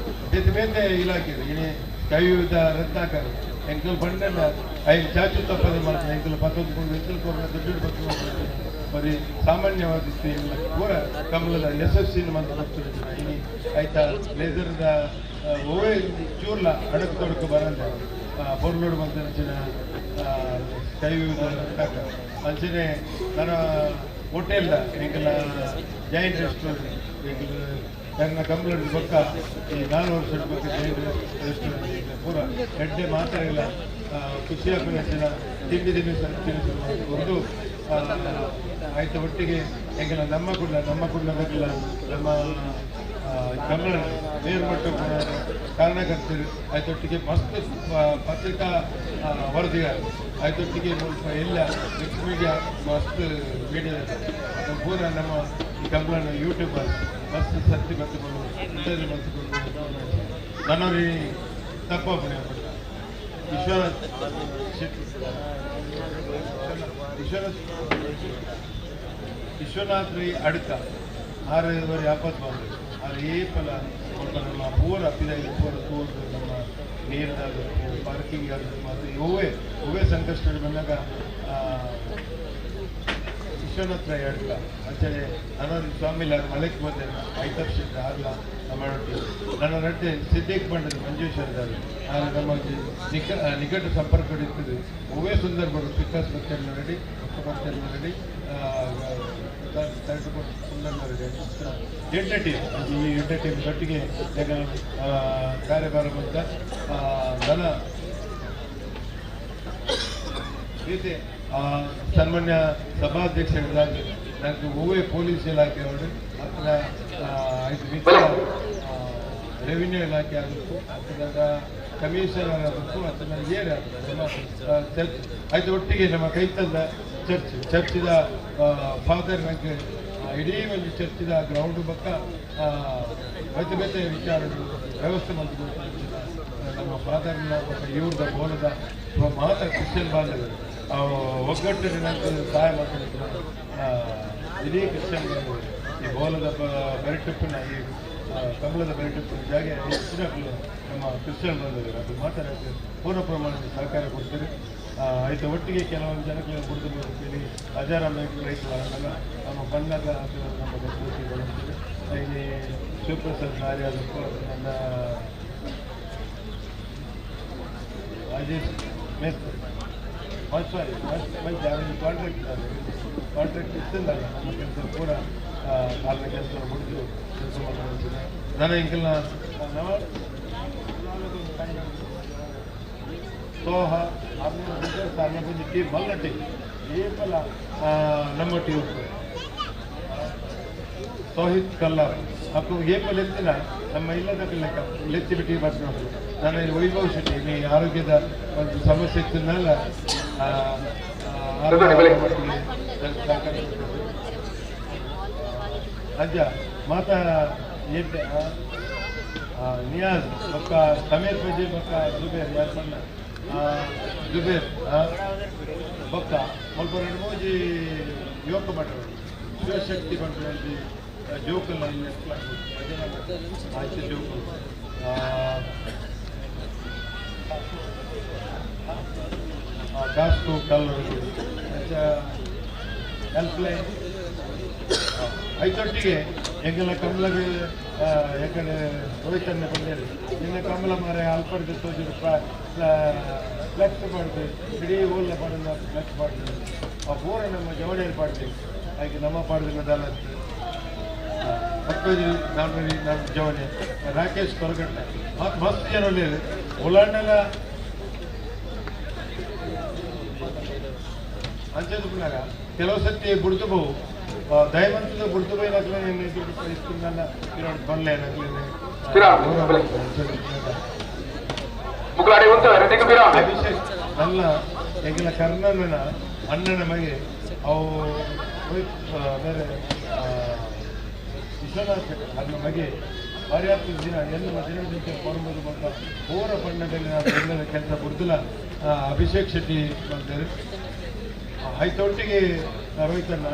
Speaker 6: ಬೇತೆ ಬೇತೆ ಇಲಾಖೆ ಇನಿ ಕೈಯುವುದ ರತ್ನಾಕರ್ ಎಂಕಲ್ ಬಂಡನ್ನ ಐದು ಚಾಚು ತಪ್ಪದೆ ಮಾಡ್ತಾರೆ ಎಂಕಲ್ ಪತ್ತೊಂದು ಎಂಕಲ್ ದುಡ್ಡು ಬರ್ತಾರೆ ಬರೀ ಸಾಮಾನ್ಯವಾದ ಪೂರ ಕಮಲದ ಯಶಸ್ಸಿನ ಮಂತ್ರ ಬರ್ತಾರೆ ಇನಿ ಆಯ್ತಾ ಲೇಸರ್ದ ಓವೇ ಚೂರ್ಲ ಅಡಕು ತೊಡಕು ಬರಂದ ಬೊರ್ಲೋಡು ಬಂದ ಕೈ ಅಂಚನೆ ನನ್ನ ಹೋಟೆಲ್ದ ಎಂಕಲ ಜೈಂಟ್ ರೆಸ್ಟೋರೆಂಟ್ ಎಂಕಲ್ ನನ್ನ ಕಂಪ್ಲೇಂಟ್ ಪಕ್ಕ ಈ 4 ವರ್ಷದ ಬಗ್ಗೆ ಜೈಂಟ್ ರೆಸ್ಟೋರೆಂಟ್ ಪೂರ ಎಡ್ಡೆ ಮಾತಾಡಿಲ್ಲ ಖುಷಿಯಾಗಿ ಹೆಚ್ಚಿನ ತಿಂಡಿ ತಿನಿಸು ಒಂದು ಆಯ್ತು ಒಟ್ಟಿಗೆ ಎಂಕಲ ನಮ್ಮ ಕುಡ್ಲ ನಮ್ಮ ಕನ್ನಡ ಮೇಲ್ಮಟ್ಟ ಕಾರಣಕರ್ತರು ಆಯ್ತೊಟ್ಟಿಗೆ ಮಸ್ತ್ ಪತ್ರಿಕಾ ವರದಿಗಾರ ಆಯ್ತೊಟ್ಟಿಗೆ ಎಲ್ಲ ಮಿಕ್ಸ್ ಮೀಡಿಯಾ ಮಸ್ತ್ ಮೀಡಿಯಾ ಪೂರ ನಮ್ಮ ಈ ಕಂಪ್ಲೇಂಟ್ ಯೂಟ್ಯೂಬರ್ ಮಸ್ತ್ ಸತ್ತಿ ಬಂದುಕೊಂಡು ಇಂಟರ್ವ್ಯೂ ಬಂದುಕೊಂಡು ನನ್ನವ್ರಿ ತಪ್ಪಾಪಣೆ ವಿಶ್ವನಾಥ್ ವಿಶ್ವನಾಥ್ ರೀ ಅಡ್ಕ 6:50 ಬಂದು ಅದು ಏಪಲ ನಮ್ಮ ಪೂರ ಪಿದಾಗಿ ಪೂರ ತೋರ್ದು ನಮ್ಮ ನೀರಿನಾಗಬೇಕು ಪಾರ್ಕಿಂಗ್ ಆಗಬೇಕು ಮತ್ತು ಇವೇ ಸಂಕಷ್ಟ ಬಂದಾಗ ವಿಶ್ವನಾಥ್ ರೈ ಅಡ್ಕ ಅಂಚನೆ ಅನ್ನೊಂದು ಸ್ವಾಮಿಲಾರ ಮಲೆಕ್ ಬಂದೆ ಐತಕ್ಷಿತ್ರ ಆಗಲ ಮಾಡೊಟ್ಟಿ ನನ್ನ ನಡ್ಡೆ ಸಿದ್ದಿಕ್ ಬಂಡದ ಮಂಜೇಶ್ವರದಾರು ಆಗ ನಮ್ಮ ನಿಕಟ ಸಂಪರ್ಕ ಇರ್ತದೆ ಇವೇ ಸುಂದರ ಬಡು ವಿಕಾಸ್ ಬಚ್ಚರ್ನ ರೆಡಿ ಬಚ್ಚರ್ನ ರೆಡಿ ಎಂಟರ್ಟೈನ್ ಒಟ್ಟಿಗೆ ಕಾರ್ಯಭಾರ ಬಂದ ಧನ ರೀತಿ ಸನ್ಮಾನ್ಯ ಸಭಾಧ್ಯಕ್ಷರಾಗಿ ನನಗೆ ಹೂವೇ ಪೊಲೀಸ್ ಇಲಾಖೆಯವರು ಅಥವಾ 5 ಮಿತ್ರ ರೆವಿನ್ಯೂ ಇಲಾಖೆ ಆಗಬೇಕು ಅಥವಾ ಕಮಿಷನರ್ ಆಗಬೇಕು ಅಥವಾ ಏನಾಗಬೇಕು ಆಯ್ತು ಒಟ್ಟಿಗೆ ನಮ್ಮ ಕೈತಂದ ಚರ್ಚಿದ ಫಾದರ್ ನನಗೆ ಇಡೀ ಒಂದು ಚರ್ಚಿದ ಗ್ರೌಂಡ್ ಪಕ್ಕ ಬೇತೆ ವಿಚಾರಗಳು ವ್ಯವಸ್ಥೆ ಮಾಡಿದ್ದು ನಮ್ಮ ಫಾದರ್ನ ಇವ್ರದ ಬೋಲದ ಮಾತ್ರ ಕ್ರಿಶ್ಚಿಯನ್ ಬಾಂಧವರು ಒಗ್ಗಟ್ಟಿನ ನನಗೆ ಸಹಾಯ ಮಾಡ್ಕೊಂಡಿದ್ರು ಇಡೀ ಕ್ರಿಶ್ಚಿಯನ್ ಬಾಂಧವರು ಈ ಬೋಲದ ಬೆರಟಪ್ಪಿನ ಈ ಕಮಲದ ಬೆರಟಪ್ಪಿನ ಜಾಗ ಹೆಚ್ಚಿನ ನಮ್ಮ ಕ್ರಿಶ್ಚಿಯನ್ ಬಾಂಧವರು ಅದು ಮಾತಾಡೋಕ್ಕೆ ಪೂರ್ಣ ಪ್ರಮಾಣದ ಸಹಕಾರ ಕೊಡ್ತಾರೆ ಆಯ್ತು ಒಟ್ಟಿಗೆ ಕೆಲವೊಂದು ಜನಕ್ಕೆ ಕೊಡ್ತಿರ್ಬೋದು ಅಂತೇಳಿ ಹಜಾರಾಮ್ ರೈತರಲ್ಲ ನಮ್ಮ ಬಣ್ಣದ ನಮ್ಮ ಗಟ್ಟಿಗಳು ಇಲ್ಲಿ ಶಿವಪ್ರಸಾದ್ ನಾರ್ಯಾದಕ್ಕೂ ನನ್ನ ರಾಜೇಶ್ ಮೇಸ್ತ್ರಿ ಸಾರಿ ಮಂచి ಯಾರು ಕಾಂಟ್ರಾಕ್ಟ್ ಇದ್ದಾರೆ ಕಾಂಟ್ರಾಕ್ಟ್ ಇತ್ತಿಲ್ಲ ನಮ್ಮ ಕೆಲಸ ಕೂಡ ಕಾಲದ ಕೆಲಸ ಮುಡಿದು ಕೆಲಸ ಮಾಡ್ತಾರೆ ನಾನು ಇಂಕಲ್ನ ಸೋಹ ಸಾರ್ನ ಬಂದು ಟೀಮ್ ಮಲ್ಲ ಟೀಮ್ ಏಪಲ ನಮ್ಮ ಟೀಮ್ ಸೋಹಿತ್ ಕಲ್ಲಾರ್ ಅಪ್ಪು ಏಪಲ್ ಎತ್ತಿನ ನಮ್ಮ ಇಲ್ಲದ ಲೆಕ್ಕ ಲೆಚ್ಚಿ ಬಿಟ್ಟು ಬರ್ತಾರೆ ನಾನು ಇಲ್ಲಿ ವೈಭವ್ ಶೆಟ್ಟಿ ನೀ ಆರೋಗ್ಯದ ಒಂದು ಸಮಸ್ಯೆ ಇತ್ತಿನಲ್ಲ ಅಜ್ಜ ಮಾತಾ ಏಕೆ ನಿಯಾಜ್ ಪಕ್ಕ ಸಮೀರ್ ಪಜಿ ಪಕ್ಕ ಜುಬೇರ್ ಯಾರು ಬಣ್ಣ ಜುಬೇರ್ ಪಕ್ಕ ಸ್ವಲ್ಪ 2-3 ಯುವಕ ಮಾಡ್ತಾರೆ ಶಿವಶಕ್ತಿ ಬಂದು ಜೋಕಲ್ಲ ಆಯ್ತು ಜೋಕಲ್ ಕಾಸ್ಕು ಕಲ್ಲರು ಹೆಲ್ಪ್ಲೈನ್ ಐತೊಟ್ಟಿಗೆ ಎಂಗೆಲ್ಲ ಕಮಲಗೆ ಯಾಕಂದ್ರೆ ರೋಹಿತನ್ನ ಬಂದಿರಿ ನಿನ್ನ ಕಮಲ ಮಾರ ಅಲ್ಪಡ್ದು ತೋಜಿರು ಫ್ಲೆಕ್ಸ್ ಮಾಡ್ತೀವಿ ಇಡೀ ಊರ್ಲ ಪಡೆದ ಫ್ಲೆಕ್ಸ್ ಮಾಡ್ತೀವಿ ಆ ಪೂರ ನಮ್ಮ ಜವಳಿಯಲ್ಲಿ ಪಾಡ್ತೀವಿ ಹಾಗೆ ನಮ್ಮ ಪಾಡ್ದಿನ ದಾನ ಮಕ್ಕಳು ನಮ್ಮ ಜವಳಿ ರಾಕೇಶ್ ಕೊರಗಟ್ಟೆ ಮತ್ತು ಮಸ್ತ್ ಜನ ಉಲಾಂಡೆಲ್ಲ ಅಂಚೆದು ಬಿಡಾಗ ಕೆಲವು ಸತಿ ಬುಡ್ತುಬೋವು ದಯವಂತದ ಬುಡ್ತುಬೋಯ್ನಾಗ್ಲೇ ಇಸ್ತಿಂದಲ್ಲ ಬಲ್ಲೇನಾಗ್ಲೇ ಅಭಿಷೇಕ್ ಅಲ್ಲ ಈಗಿನ ಕರ್ಣನ ಅಣ್ಣನ ಮಗೆ ಅವು ಬೇರೆ ವಿಶ್ವನಾಥ್ ಅದ್ರ ಮಗೆ ಪರ್ಯಾಪ್ತ ದಿನ ಎಲ್ಲ ದಿನದಿಂದ ಕೊರಬಹುದು ಮತ್ತು ಪೂರ ಬಣ್ಣದಲ್ಲಿ ನಾವು ಕೆಲಸ ಬುಡ್ದಿಲ್ಲ ಅಭಿಷೇಕ್ ಶೆಟ್ಟಿ ಬಂದರು ಆಯ್ತೊಟ್ಟಿಗೆ ರೋಹಿತನ್ನ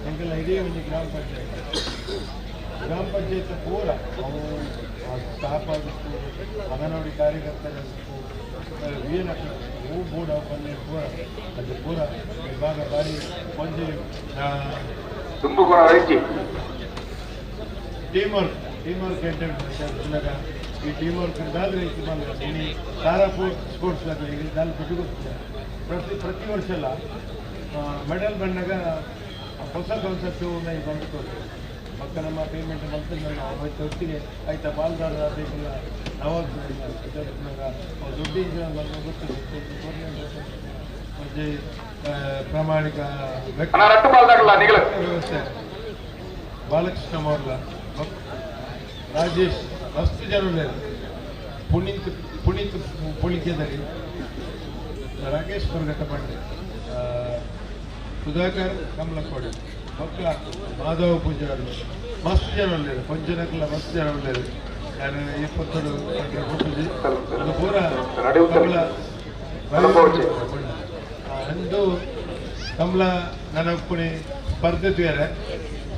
Speaker 6: ಎಂಗೆಲ್ಲ ಇಡೀ ಒಂದು ಗ್ರಾಮ ಪಂಚಾಯತ್ ಗ್ರಾಮ ಪಂಚಾಯತ್ ಪೂರ ಅವು ಸ್ಟಾಫ್ ಆಗಿತ್ತು, ಅಂಗನವಾಡಿ ಕಾರ್ಯಕರ್ತರಾಗಿತ್ತು, ವೀರ ಹೂ ಬೋರ್ಡ್ ಪಲ್ಲೆ ಪೂರ ಅದು ಪೂರ ವಿಭಾಗ ಬಾರಿ ಒಂಜಿ ಟೀಮ್ ವರ್ಕ್ ಎಂಟೆಂಟಾಗ ಈ ಟೀಮ್ ವರ್ಕ್ ಇದ್ದಾದ್ರೆ ಈ ತಾರಾ ಸ್ಪೋರ್ಟ್ಸ್ ಈಗ ದಾಲ್ ಬಿಟ್ಟು ಪ್ರತಿ ವರ್ಷ ಎಲ್ಲ ಮೆಡಲ್ ಬಂದಾಗ ಹೊಸ ಕಾನ್ಸೆಪ್ಟು ನೈ ಬಂದುಕೊಡ್ತೀವಿ ಪಕ್ಕ ನಮ್ಮ ಪೇಮೆಂಟ್ ಬಂತಂದ್ರೆ ನಾವು ಅವತ್ತು ಒಟ್ಟಿಗೆ ಆಯ್ತಾ ಪಾಲ್ದಾರ ಬೇಕಿಲ್ಲ ನಾವಾಗ ದುಡ್ಡಿನ ಮತ್ತೆ ಪ್ರಾಮಾಣಿಕ ವ್ಯವಸ್ಥೆ ಬಾಲಕೃಷ್ಣ ಮೌರ್ಲ ರಾಜೇಶ್ ಮಸ್ತ್ ಜನ ಪುನೀತ್ ಪುಳಿಕೆದರಿ ರಾಕೇಶ್ ಪರ್ಗಟ್ಟಪಂಡೆ ಸುಧಾಕರ್ ಕಮಲಕೋಡಿ ಮಕ್ಕ ಮಾಧವ ಪೂಜಾರು ಮಸ್ತ್ ಜನ ಒಳ್ಳೆಯರು ಪಂಚನಕ್ಕೆಲ್ಲ ಮಸ್ತ್ ಜನ ಒಳ್ಳೆಯರು ನಾನು 20 ಕೊಟ್ಟಿದ್ದೆ ಅದು ಪೂರ ಅಂದು ಕಮಲ ನನಪ್ಪಣಿ ಸ್ಪರ್ಧೆ ಬೇರೆ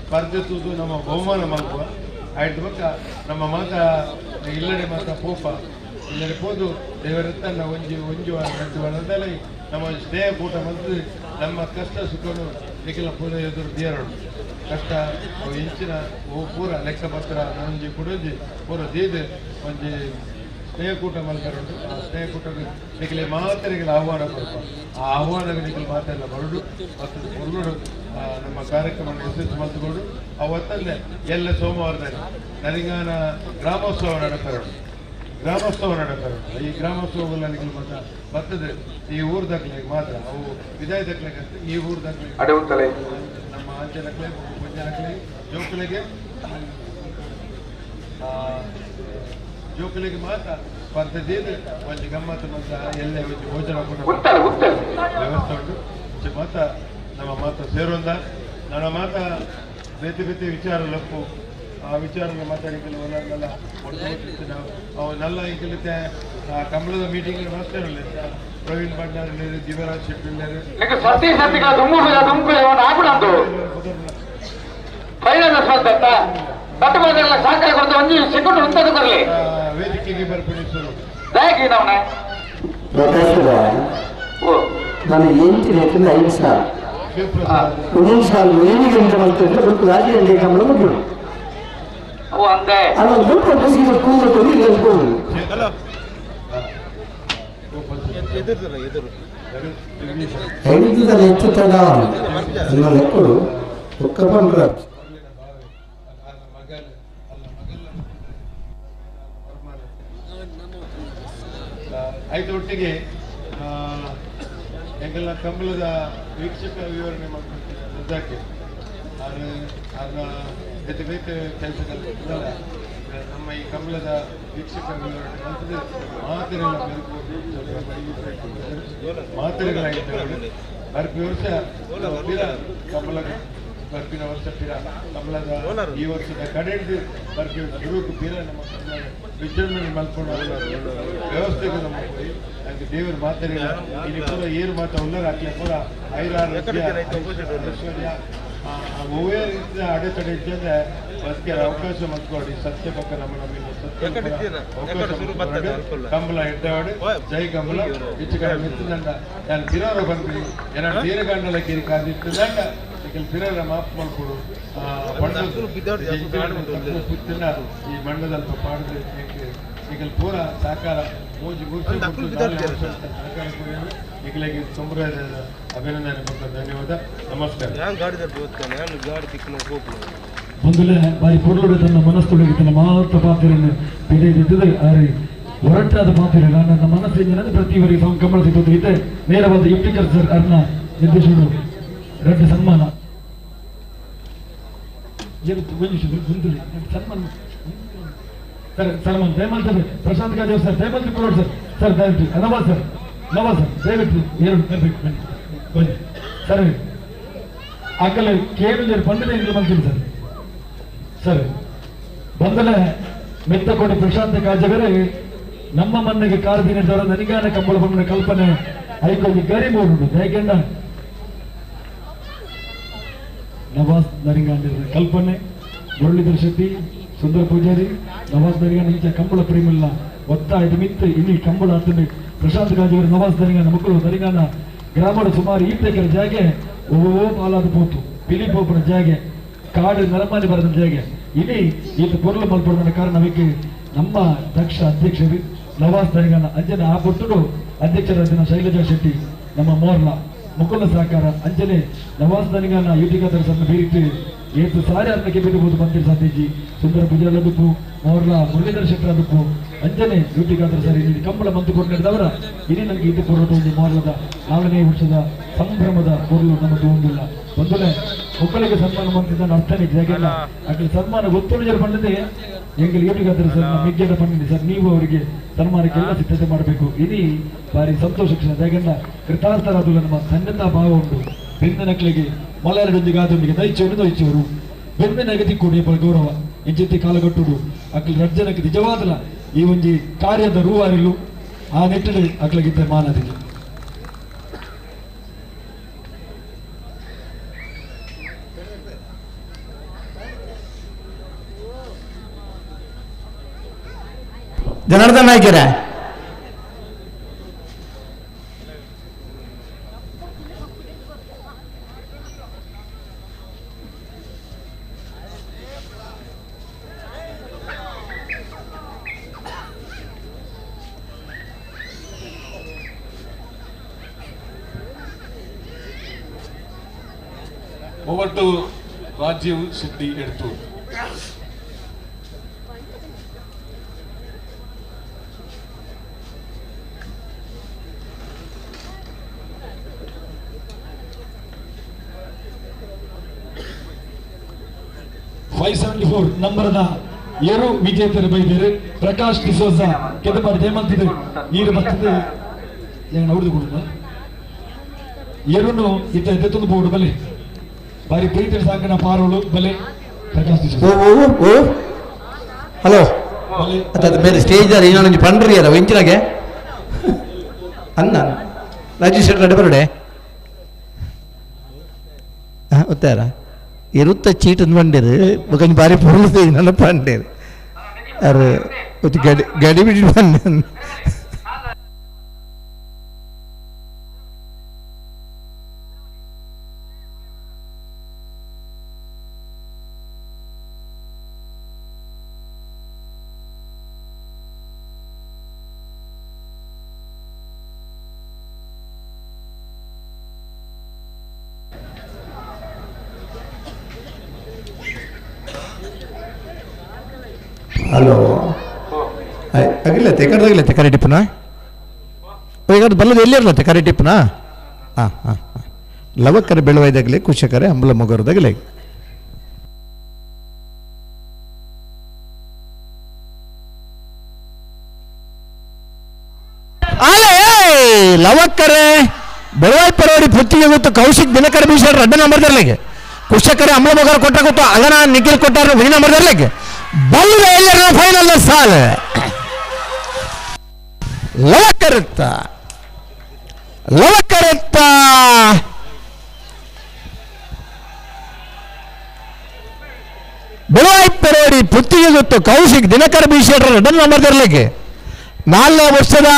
Speaker 6: ಸ್ಪರ್ಧೆ ತೂದು ನಮ್ಮ ಬಹುಮಾನ ಮಲ್ಪುವ ಆಯ್ತು ಬಕ್ಕ ನಮ್ಮ ಮಾತ ಇಲ್ಲಡೆ ಮಾತ ಪೋಪ ಇಲ್ಲಡೆ ಪೋದು ದೇವರತ್ತ ಒಂಜಿ ಎರಡು ವರ್ಷದಲ್ಲಿ ನಮ್ಮ ಸ್ನೇಹ ಕೂಟ ಮತ್ತು ನಮ್ಮ ಕಷ್ಟ ಸುಖನು ನಿಖಿಲ ಪೂರ ಎದುರು ದೇರೋಡು ಕಷ್ಟ ಇಂಚಿನ ಪೂರ ಲೆಕ್ಕಪತ್ರ ಒಂಜಿ ಕುಡಂಜಿ ಪೂರ ದೀದು ಒಂಜಿ ಸ್ನೇಹಕೂಟ ಮಲ್ಕರುಂಟು ಆ ಸ್ನೇಹಕೂಟಕ್ಕೆ ನಿಖಿಲೆ ಮಾತರಿಗಳ ಆಹ್ವಾನ ಕೊಡ್ಪ ಆ ಆಹ್ವಾನಕ್ಕೆ ನಿಖಿಲ್ ಮಾತೆಲ್ಲ ಬರುಡು ಮತ್ತು ಹೊರಡು ನಮ್ಮ ಕಾರ್ಯಕ್ರಮ ಯಶಸ್ಸು ಮಲ್ತುಕೊಂಡು ಅವತ್ತಲ್ಲೇ ಎಲ್ಲ ಸೋಮವಾರದಲ್ಲಿ ನರಿಗಾನ ಗ್ರಾಮೋತ್ಸವ ನಡಕರುಂಟು ಈ ಗ್ರಾಮೋತ್ಸವಗಳ ನಿಖಿಲ್ ಮಾತ್ರ ಬರ್ತದೆ ಈ ಊರ್ದಾಗ್ಲಿಗೆ ಮಾತ್ರ ಅವು ವಿದಾಯ ದಕ್ಲಿಗೆ ಅಂತ ಈ ಊರ್ದಾಗ್ಲಿಗೆ ನಮ್ಮ ಆಂಚನಕ್ಲೆ ಮುಂಜಾನಕ್ಲೆ ಜೋಕಲಿಗೆ ಮಾತ್ರ ಸ್ಪರ್ಧೆ ಒಂದು ಗಮ್ಮತ್ತು ಮಾತ್ರ ಎಲ್ಲ ಭೋಜನ ವ್ಯವಸ್ಥೆ ಉಂಟು ಮಾತ ನಮ್ಮ ಮಾತ ಸೇರೊಂದ ನನ್ನ ಮಾತ ಬೇತೆ ಬೇತೆ ವಿಚಾರ ಲಪ್ಪು ಆ ವಿಚಾರ ಮಾತಾಡಿಕಲು ಒಂದೊಂದೆಲ್ಲ ಅವು ನಲ್ಲ ಇಂಕಲಿತೆ ಕಮಲದ ಮೀಟಿಂಗ್ ವ್ಯವಸ್ಥೆ ಪ್ರವೀಣ್ ಭಂಡಾರ್ ದಿವ್ಯರಾಜ್ ಶೆಟ್ಟಿ ವೇದಿಕೆಗೆ ಬರ್ಪಡಿಸಲು
Speaker 11: ನಾನು ಎಂಟಿನ 5 ಸಾಲ ಒಂದೊಂದು ಸಾಲ ಏನಿಗೆ ಅಂತ ಮಾಡ್ತಿದ್ರೆ ಸ್ವಲ್ಪ ರಾಜ್ಯ ಕಮಲ ಮುಗಿದು ಅದನ್ನು ಬಿಟ್ಟು ಸೀದ ಕೂದಲು ಹೇಳ್ಬೋದು ಹೇಳಿದ್ದರೆ ಹೆಚ್ಚು ತಡ ನಿಮ್ಮ ಲೆಕ್ಕಡು ಒಕ್ಕ ಬಂದ್ರ
Speaker 6: ಆಯ್ತು ಒಟ್ಟಿಗೆ ಎಂಗೆಲ್ಲ ಕಂಬಳದ ವೀಕ್ಷಕ ವಿವರಣೆ ಮಾಡ್ಕೊಳ್ತೀನಿ ಅದಕ್ಕೆ ಅದನ್ನ ಬೇತೆ ಬೇತೆ ಕೆಲಸಗಳು ನಮ್ಮ ಈ ಕಂಬಳದ ವೀಕ್ಷಕ ವಿವರಣೆ ಮಾಡ್ತಿದ್ರೆ ಮಾತ್ರೆಗಳಾಗಿದ್ದಾವೆ ಬರ್ಪಿ ವರ್ಷ ಕಂಬಳ ಬರ್ಪಿನ ವರ್ಷ ಪಿರ ಕಮಲದ ಈ ವರ್ಷದ ಕಡೆಂಡು ಬರ್ಪಿ ಗುರುಕು ಪಿರ ನಮ್ಮ ವಿಜೃಂಭಣೆ ಮಲ್ಕೊಂಡು ವ್ಯವಸ್ಥೆಗೂ ನಮ್ಮ ನನಗೆ ದೇವರು ಮಾತಾಡಿಲ್ಲ ಇಲ್ಲಿ ಪೂರ ಏನು ಮಾತಾ ಉಲ್ಲರ ಹಾಕಲಿ ಪೂರ ಐಶ್ವರ್ಯ ಒವ್ವೇ ರೀತಿಯ ಅಡೆತಡೆ ಇದ್ದರೆ ಅದಕ್ಕೆ ಅವಕಾಶ ಮಾಡ್ಕೊಡಿ ಸತ್ಯ ಪಕ್ಕ ನಮ್ಮ ಕಂಬಳ ಎಡ್ಡವಾಡು ಜೈ ಕಂಬಳ ಹೆಚ್ಚು ಕಡೆ ಮಿತ್ತದಂಡ ನಾನು ಪಿರೋರ ಬಂದ್ರಿ ಏನ ತೀರಗಂಡಲ ಕಿರಿ ಕಾದಿತ್ತದಂಡ ಇಲ್ಲಿ ಪಿರೋರ ಮಾಪ್ ಮಾಡ್ಕೊಡು ಪುತ್ತಿನ ಈ ಮಣ್ಣದಲ್ಲಿ ಪಾಡಿದ್ರೆ ಈಗ ಪೂರ ಸಾಕಾರ ಮೂಜಿ ಗುರುತು ಸಹಕಾರ ಈಗಲಿಗೆ ತುಂಬ ಅಭಿನಂದನೆ ಕೊಡ್ತಾರೆ ಧನ್ಯವಾದ ನಮಸ್ಕಾರ
Speaker 9: ಮೊದಲೇ ಬಾರಿ ಪೊರ್ಲುಡು ತನ್ನ ಮನಸ್ಸೊಳಗೆ ತನ್ನ ಮಾತ್ರ ಪಾತ್ರೆಯನ್ನು ಬೆಳೆದಿದ್ದರೆ ಆರೆ ಹೊರಟಾದ ಪಾತ್ರೆ ನನ್ನ ಮನಸ್ಸಿನ ಪ್ರತಿವರಿಗೆ ಕಂಬಳ ಸಿಗೋದು ಇದೆ ನೇರವಾದ ಇಪ್ಟಿಕರ್ ಸರ್ ಅರ್ನ ನಿರ್ದೇಶಕರು ರೆಡ್ಡಿ ಸನ್ಮಾನ ಸರ್ ಸನ್ಮಾನ ದಯಮಾಡಿ ಸರ್ ಪ್ರಶಾಂತ್ ಗಾಜಿ ಸರ್ ದಯಮಾಡಿ ಕೊಡೋದು ಸರ್ ಸರ್ ದಯವಿಟ್ಟು ನವಾಜ್ ಸರ್ ದಯವಿಟ್ಟು ಬನ್ನಿ ಸರ್ ಆಗಲೇ ಕೇಳಿದ್ರೆ ಪಂಡಿತ ಬಂದಿಲ್ಲ ಸರ್ ಸರ್ ಬಂದಲೇ ಮೆತ್ತಕೊಂಡು ಪ್ರಶಾಂತ ಕಾಜಗರೆ ನಮ್ಮ ಮನೆಗೆ ಕಾರ್ದಿನದವರ ನನಗಾನ ಕಂಬಳ ಬಂದ ಕಲ್ಪನೆ ಐಕೊಂಡು ಗರಿ ಮೂಡುಂಡು ಹೇಗೆಂಡ ನವಾಜ್ ನರಿಗಾಂಡಿರ ಕಲ್ಪನೆ ಮುರಳೀಧರ್ ಶೆಟ್ಟಿ, ಸುಂದರ ಪೂಜಾರಿ, ನವಾಜ್ ದರಿಗಾನ ಇಂಚ ಕಂಬಳ ಪ್ರೇಮಿಲ್ಲ ಒತ್ತಾಯದ ಮಿತ್ತು ಇಲ್ಲಿ ಕಂಬಳ ಅತ್ತನೆ ಪ್ರಶಾಂತ್ ಗಾಜಿಯವರು ನವಾಜ್ ದರಿಗಾನ ಮಕ್ಕಳು ದರಿಗಾನ ಗ್ರಾಮದ ಸುಮಾರು 20 ಎಕರೆ ಜಾಗೆ ಪಾಲಾದ ಪೋತು ಪಿಲಿಪೋಪನ ಜಾಗೆ ಕಾಡು ನರಮಾಲಿ ಬರದ ಜಾಗೆ ಇಲ್ಲಿ ಈತ ಪೊರ್ಲು ಮಲ್ಪಡದ ಕಾರಣಕ್ಕೆ ನಮ್ಮ ದಕ್ಷ ಅಧ್ಯಕ್ಷರು ನವಾಜ್ ದರಿಗಾನ ಅಂಜನ ಆ ಪೊಟ್ಟು ಅಧ್ಯಕ್ಷರಾದ ಶೈಲಜಾ ಶೆಟ್ಟಿ ನಮ್ಮ ಮೋರ್ಲ ಮುಕುಲ ಸಹಕಾರ ಅಂಜನೆ ನವಾಜ್ ದರಿಗಾನ ಯುಟಿಕಾತರ ಸಣ್ಣ ಬೀರಿಟ್ಟು ಏತು ಸಾರಿ ಅದಕ್ಕೆ ಬಿಡಬಹುದು ಮಂತ್ರಿ ಸಾಧೇಜಿ ಸುಂದರ ಪೂಜಾರಿ ಅದಕ್ಕೂ ಮೋರ್ಲ ಮುರಳೀಧರ ಶೆಟ್ಟರ್ ಅದಕ್ಕೂ ಅಂಜನೆ ಯುಟಿಕಾತರ ಸರಿ ಇಲ್ಲಿ ಕಂಬಳ ಮಂತು ಕೊಂಡಿದ್ದವರ ಇಲ್ಲಿ ನನಗೆ ಇದು ಕೊಡೋದು ಒಂದು ಮೋರ್ಲದ 4ನೇ ವರ್ಷದ ಸಂಭ್ರಮದ ಪೊರ್ಲು ನಮ್ಮದು ಒಂದಿಲ್ಲ ಒಂದೊಳ್ಳೆ ಮಕ್ಕಳಿಗೆ ಸನ್ಮಾನ ಮಾಡ್ತಿದ್ದ ಅರ್ಥನೇ ಜಾಗೆಲ್ಲ ಅక్కడ ಸನ್ಮಾನ ಗೊತ್ತುಳಿಜರು ಪಂಡಿದೆ ಎಂಗಲ್ ಯುಟಿಕಾತರ ಸರ್ ಮೆಗ್ಗೆದ ಪಂಡಿದೆ ಸರ್ ನೀವು ಅವರಿಗೆ ಸನ್ಮಾನಕ್ಕೆಲ್ಲ ಸಿದ್ಧತೆ ಮಾಡಬೇಕು ಇಡೀ ಬಾರಿ ಸಂತೋಷ ಕ್ಷಣ ಜಾಗೆಲ್ಲ ಕೃತಾರ್ಥರಾದ ನಮ್ಮ ಧನ್ಯತಾ ಭಾವ ಉಂಟು ಬೆಂದನಕ್ಳಿಗೆ ಮಲಯಾಳದೊಂದಿಗೆ ಆದೊಂದಿಗೆ ದೈಚವರು ಬೆಂದನಗತಿ ಕೊಡಿ ಗೌರವ ಇಂಚೆತ್ತಿ ಕಾಲಗಟ್ಟುಡು ಅಕ್ಲಿ ರಜ್ಜನಕ್ಕೆ ನಿಜವಾದಲ ಈ ಒಂಜಿ ಕಾರ್ಯದ ರೂವಾರಿಲು ಆ ನಿಟ್ಟಿನಲ್ಲಿ ಅಕ್ಲಗಿದ್ದ ಮಾನದಿಲ್ಲ
Speaker 5: ಜನಾರ್ದನ್ ನಾಯ್ಕರ
Speaker 6: Over to Rajiv Shetty Edthu.
Speaker 9: ನಂಬರದ ಏರು ವಿಜೇತರು ಬೈದಿರು ಪ್ರಕಾಶ್ ಡಿಸೋಜ ಕೆದಮಾರಿ ಜಯಮಂತಿದ್ರು ನೀರು ಬರ್ತದೆ ಅವ್ರದ್ದು ಕೊಡುದ ಏರುನು ಇತ್ತ ಎತ್ತೊಂದು ಬೋರ್ಡು ಬಲೆ ಬಾರಿ ಪ್ರೀತಿ ಸಾಂಗಣ ಪಾರೋಳು ಬಲೆ ಪ್ರಕಾಶ್ ಡಿಸೋಜ
Speaker 5: ಹಲೋ ಬೇರೆ ಸ್ಟೇಜ್ ಇನ್ನೊಂದು ಪಂಡ್ರಿ ಅಲ್ಲ ವೆಂಚಿನಾಗೆ ಅನ್ನ ರಾಜೇಶ್ ಶೆಟ್ಟಿ ಬರಡೆ ಒತ್ತಾರ ಇರುತ್ತ ಚೀಟನ್ ಬಂಡೇರು ಕೊಂಚ ಬಾರಿ ಪೊರ್ಲು ನನ್ನ ಪಂಡೇರು ಅರೆ ಗಡಿ ಬಿಡಿ ಬಂದ ಹಲೋ ಅಗಿಲ್ಲತ್ತೆ ಕರೆದಾಗಿಲ್ಲತ್ತೆ ಕರೆ ಟಿಪ್ಪನ ಈಗ ಬಲ್ಲದು ಎಲ್ಲಿ ಇರ್ಲತ್ತೆ ಕರೆ ಟಿಪ್ಪನ ಹಾಂ ಹಾಂ ಹಾಂ ಲವಕ್ಕರೆ ಬೆಳವೈದಾಗಲಿ ಕುಶಕರೆ ಅಂಬಲ ಮೊಗರದಾಗಲಿ ಲವಕ್ಕರೆ ಬೆಳವಾಯಿ ಪರವಡಿ ಪುತ್ತಿಗೆ ಗೊತ್ತು ಕೌಶಿಕ್ ದಿನಕರ ಬೀಸರ್ ರೆಡ್ಡ ನಂಬರ್ ತರಲಿಕ್ಕೆ ಕುಶಕರೆ ಅಂಬಲ ಮೊಗರ ಕೊಟ್ಟ ಗೊತ್ತು ಅಗನ ನಿಖಿಲ್ ಕೊಟ್ಟಾರ ವಿನಿ ನಂಬರ್ ತರಲಿಕ್ಕೆ ಬಲ್ಲ ಎಲ್ಲರ ಫೈನಲ್ ಸಾಲ ಲವಕ್ಕರೆತ್ತ ಬೆಳವಾಯಿ ಪರವಡಿ ಪುತ್ತಿಗೆ ಗೊತ್ತು ಕೌಶಿಕ್ ದಿನಕರ ಬೀಸರ್ ರೆಡ್ಡ ನಂಬರ್ ತರಲಿಕ್ಕೆ 4ನೇ ವರ್ಷದ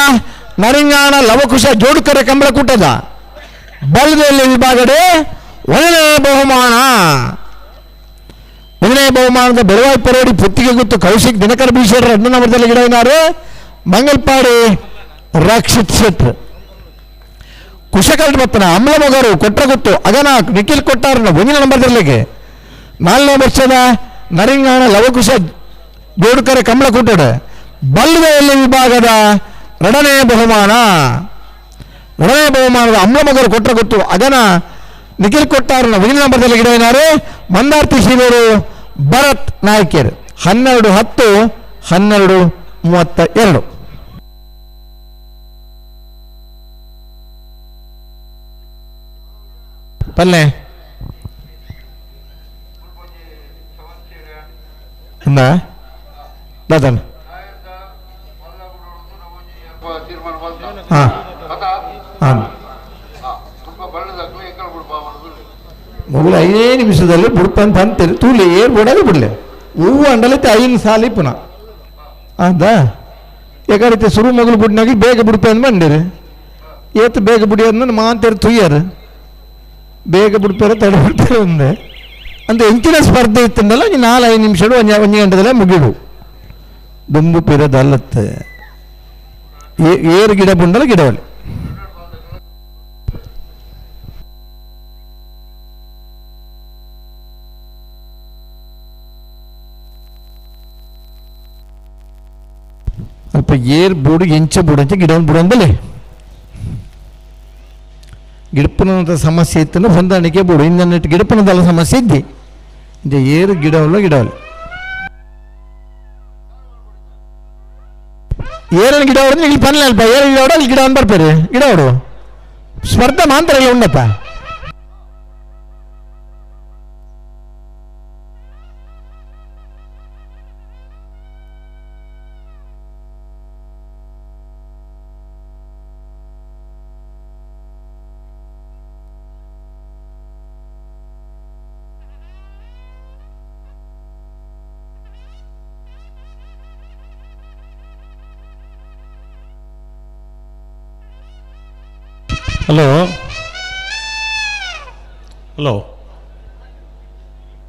Speaker 5: ನರಿಂಗಾಣ ಲವಕುಶ ಜೋಡುಕರೆ ಕಂಬಳ ಕೂಟದ ಬಲದಲ್ಲಿ ವಿಭಾಗಡೆ 1ನೇ ಬಹುಮಾನದ ಬೆಳವಾಯಿ ಪರೋಡಿ ಪುತ್ತಿಗೆ ಗೊತ್ತು ಕೌಶಿಕ್ ದಿನಕರ ಬೀಸರ್ ರೆಡ್ಡ ನಂಬರ್ದಲ್ಲಿ ಗಿಡವಿನಾರು ಮಂಗಲ್ಪಾಡಿ ರಕ್ಷಿತ್ ಶೆಟ್ರ್ ಕುಶಕರ್ಡ್ ಮತ್ತನ ಅಮ್ಲ ಮೊಗರು ಕೊಟ್ರ ಗೊತ್ತು ಅಗನ ನಿಖಿಲ್ ಕೊಟ್ಟಾರ 1ನೇ ನಂಬರ್ದಲ್ಲಿಗೆ 4ನೇ ವರ್ಷದ ನರಿಂಗಾಣ ಲವಕುಶ ಜೋಡುಕರೆ ಕಂಬಳ ಕೂಟದ ಬಲ್ವೆಯಲ್ಲಿ ವಿಭಾಗದ 2ನೇ ಬಹುಮಾನದ ಅಮ್ಲ ಮೊಗರು ಕೊಟ್ರ ಗೊತ್ತು ಅಗನ ನಿಖಿಲ್ ಕೊಟ್ಟಾರ 1ನೇ ನಂಬರ್ದಲ್ಲಿ ಗಿಡವಿನಾರು ಮಂದಾರ್ತಿ ಶ್ರೀವರು ಭರತ್ ನಾಯ್ಕರ್ 12-10-12-32 ಪಲ್ಲೆ ದಾದನ್ ಹಾಂ ಹಾಂ ಮಗಳು 5 ನಿಮಿಷದಲ್ಲಿ ಬುಡ್ಪ ಅಂತ ಅಂತೀರಿ ತೂಲಿ ಏರ್ ಬಿಡೋದು ಬಿಡಲೆ ಹೂವು ಅಂಡಲೈತೆ 5 ಸಾಲಿ ಪುನಃ ಅದಾ ಯಾಕಂದ್ರೆ ಶುರು ಮಗಳು ಬುಡ್ನಾಗಿ ಬೇಗ ಬಿಡ್ಪೆ ಅಂದ್ ಬಂದಿರಿ ಏತು ಬೇಗ ಬಿಡಿಯೋದನ್ನ ಮಾತೇರು ತುಯ್ಯರು ಬೇಗ ಬಿಡ್ಪೇರ ತಡೆ ಬಿಡ್ತಾರೆ ಒಂದೇ ಅಂತ ಎಂಚಿನ ಸ್ಪರ್ಧೆ ಇತ್ತಂದಲ್ಲ ನೀನು 4-5 ನಿಮಿಷ ಒಂದು ಗಂಟೆದಲ್ಲೇ ಮುಗಿಡು ದುಂಬು ಪಿರದಲ್ಲತ್ತೆ ಏರು ಗಿಡ ಬಂಡಲ ಗಿಡವಲ್ಲಿ ಅಲ್ಪ ಏರ್ ಬೂಡು ಎಂಚ ಬೂಡಂಚ ಗಿಡವನ್ನು ಬುಡಂದಲೇ ಗಿಡಪನದ ಸಮಸ್ಯೆ ಇತ್ತು ಹೊಂದಾಣಿಕೆ ಬೂಡು ಇನ್ನೆಟ್ಟು ಗಿಡಪನದಲ್ಲ ಸಮಸ್ಯೆ ಇದ್ದಿ ಇದು ಏರು ಗಿಡವಲ್ಲ ಗಿಡವಲ್ಲ ಏರನ್ನು ಗಿಡ ಹೊಡೆದ್ರೆ ಇಲ್ಲಿ ಪನ್ಲೆ ಅಲ್ಪ ಏರು ಗಿಡ ಹೊಡ ಅಲ್ಲಿ ಗಿಡ ಅಂತ ಬರ್ತಾರೆ ಗಿಡ ಹೊಡು ಸ್ಪರ್ಧೆ ಮಾತ್ರ ಇಲ್ಲ ಉಂಡಪ್ಪ
Speaker 1: ಹಲೋ ಹಲೋ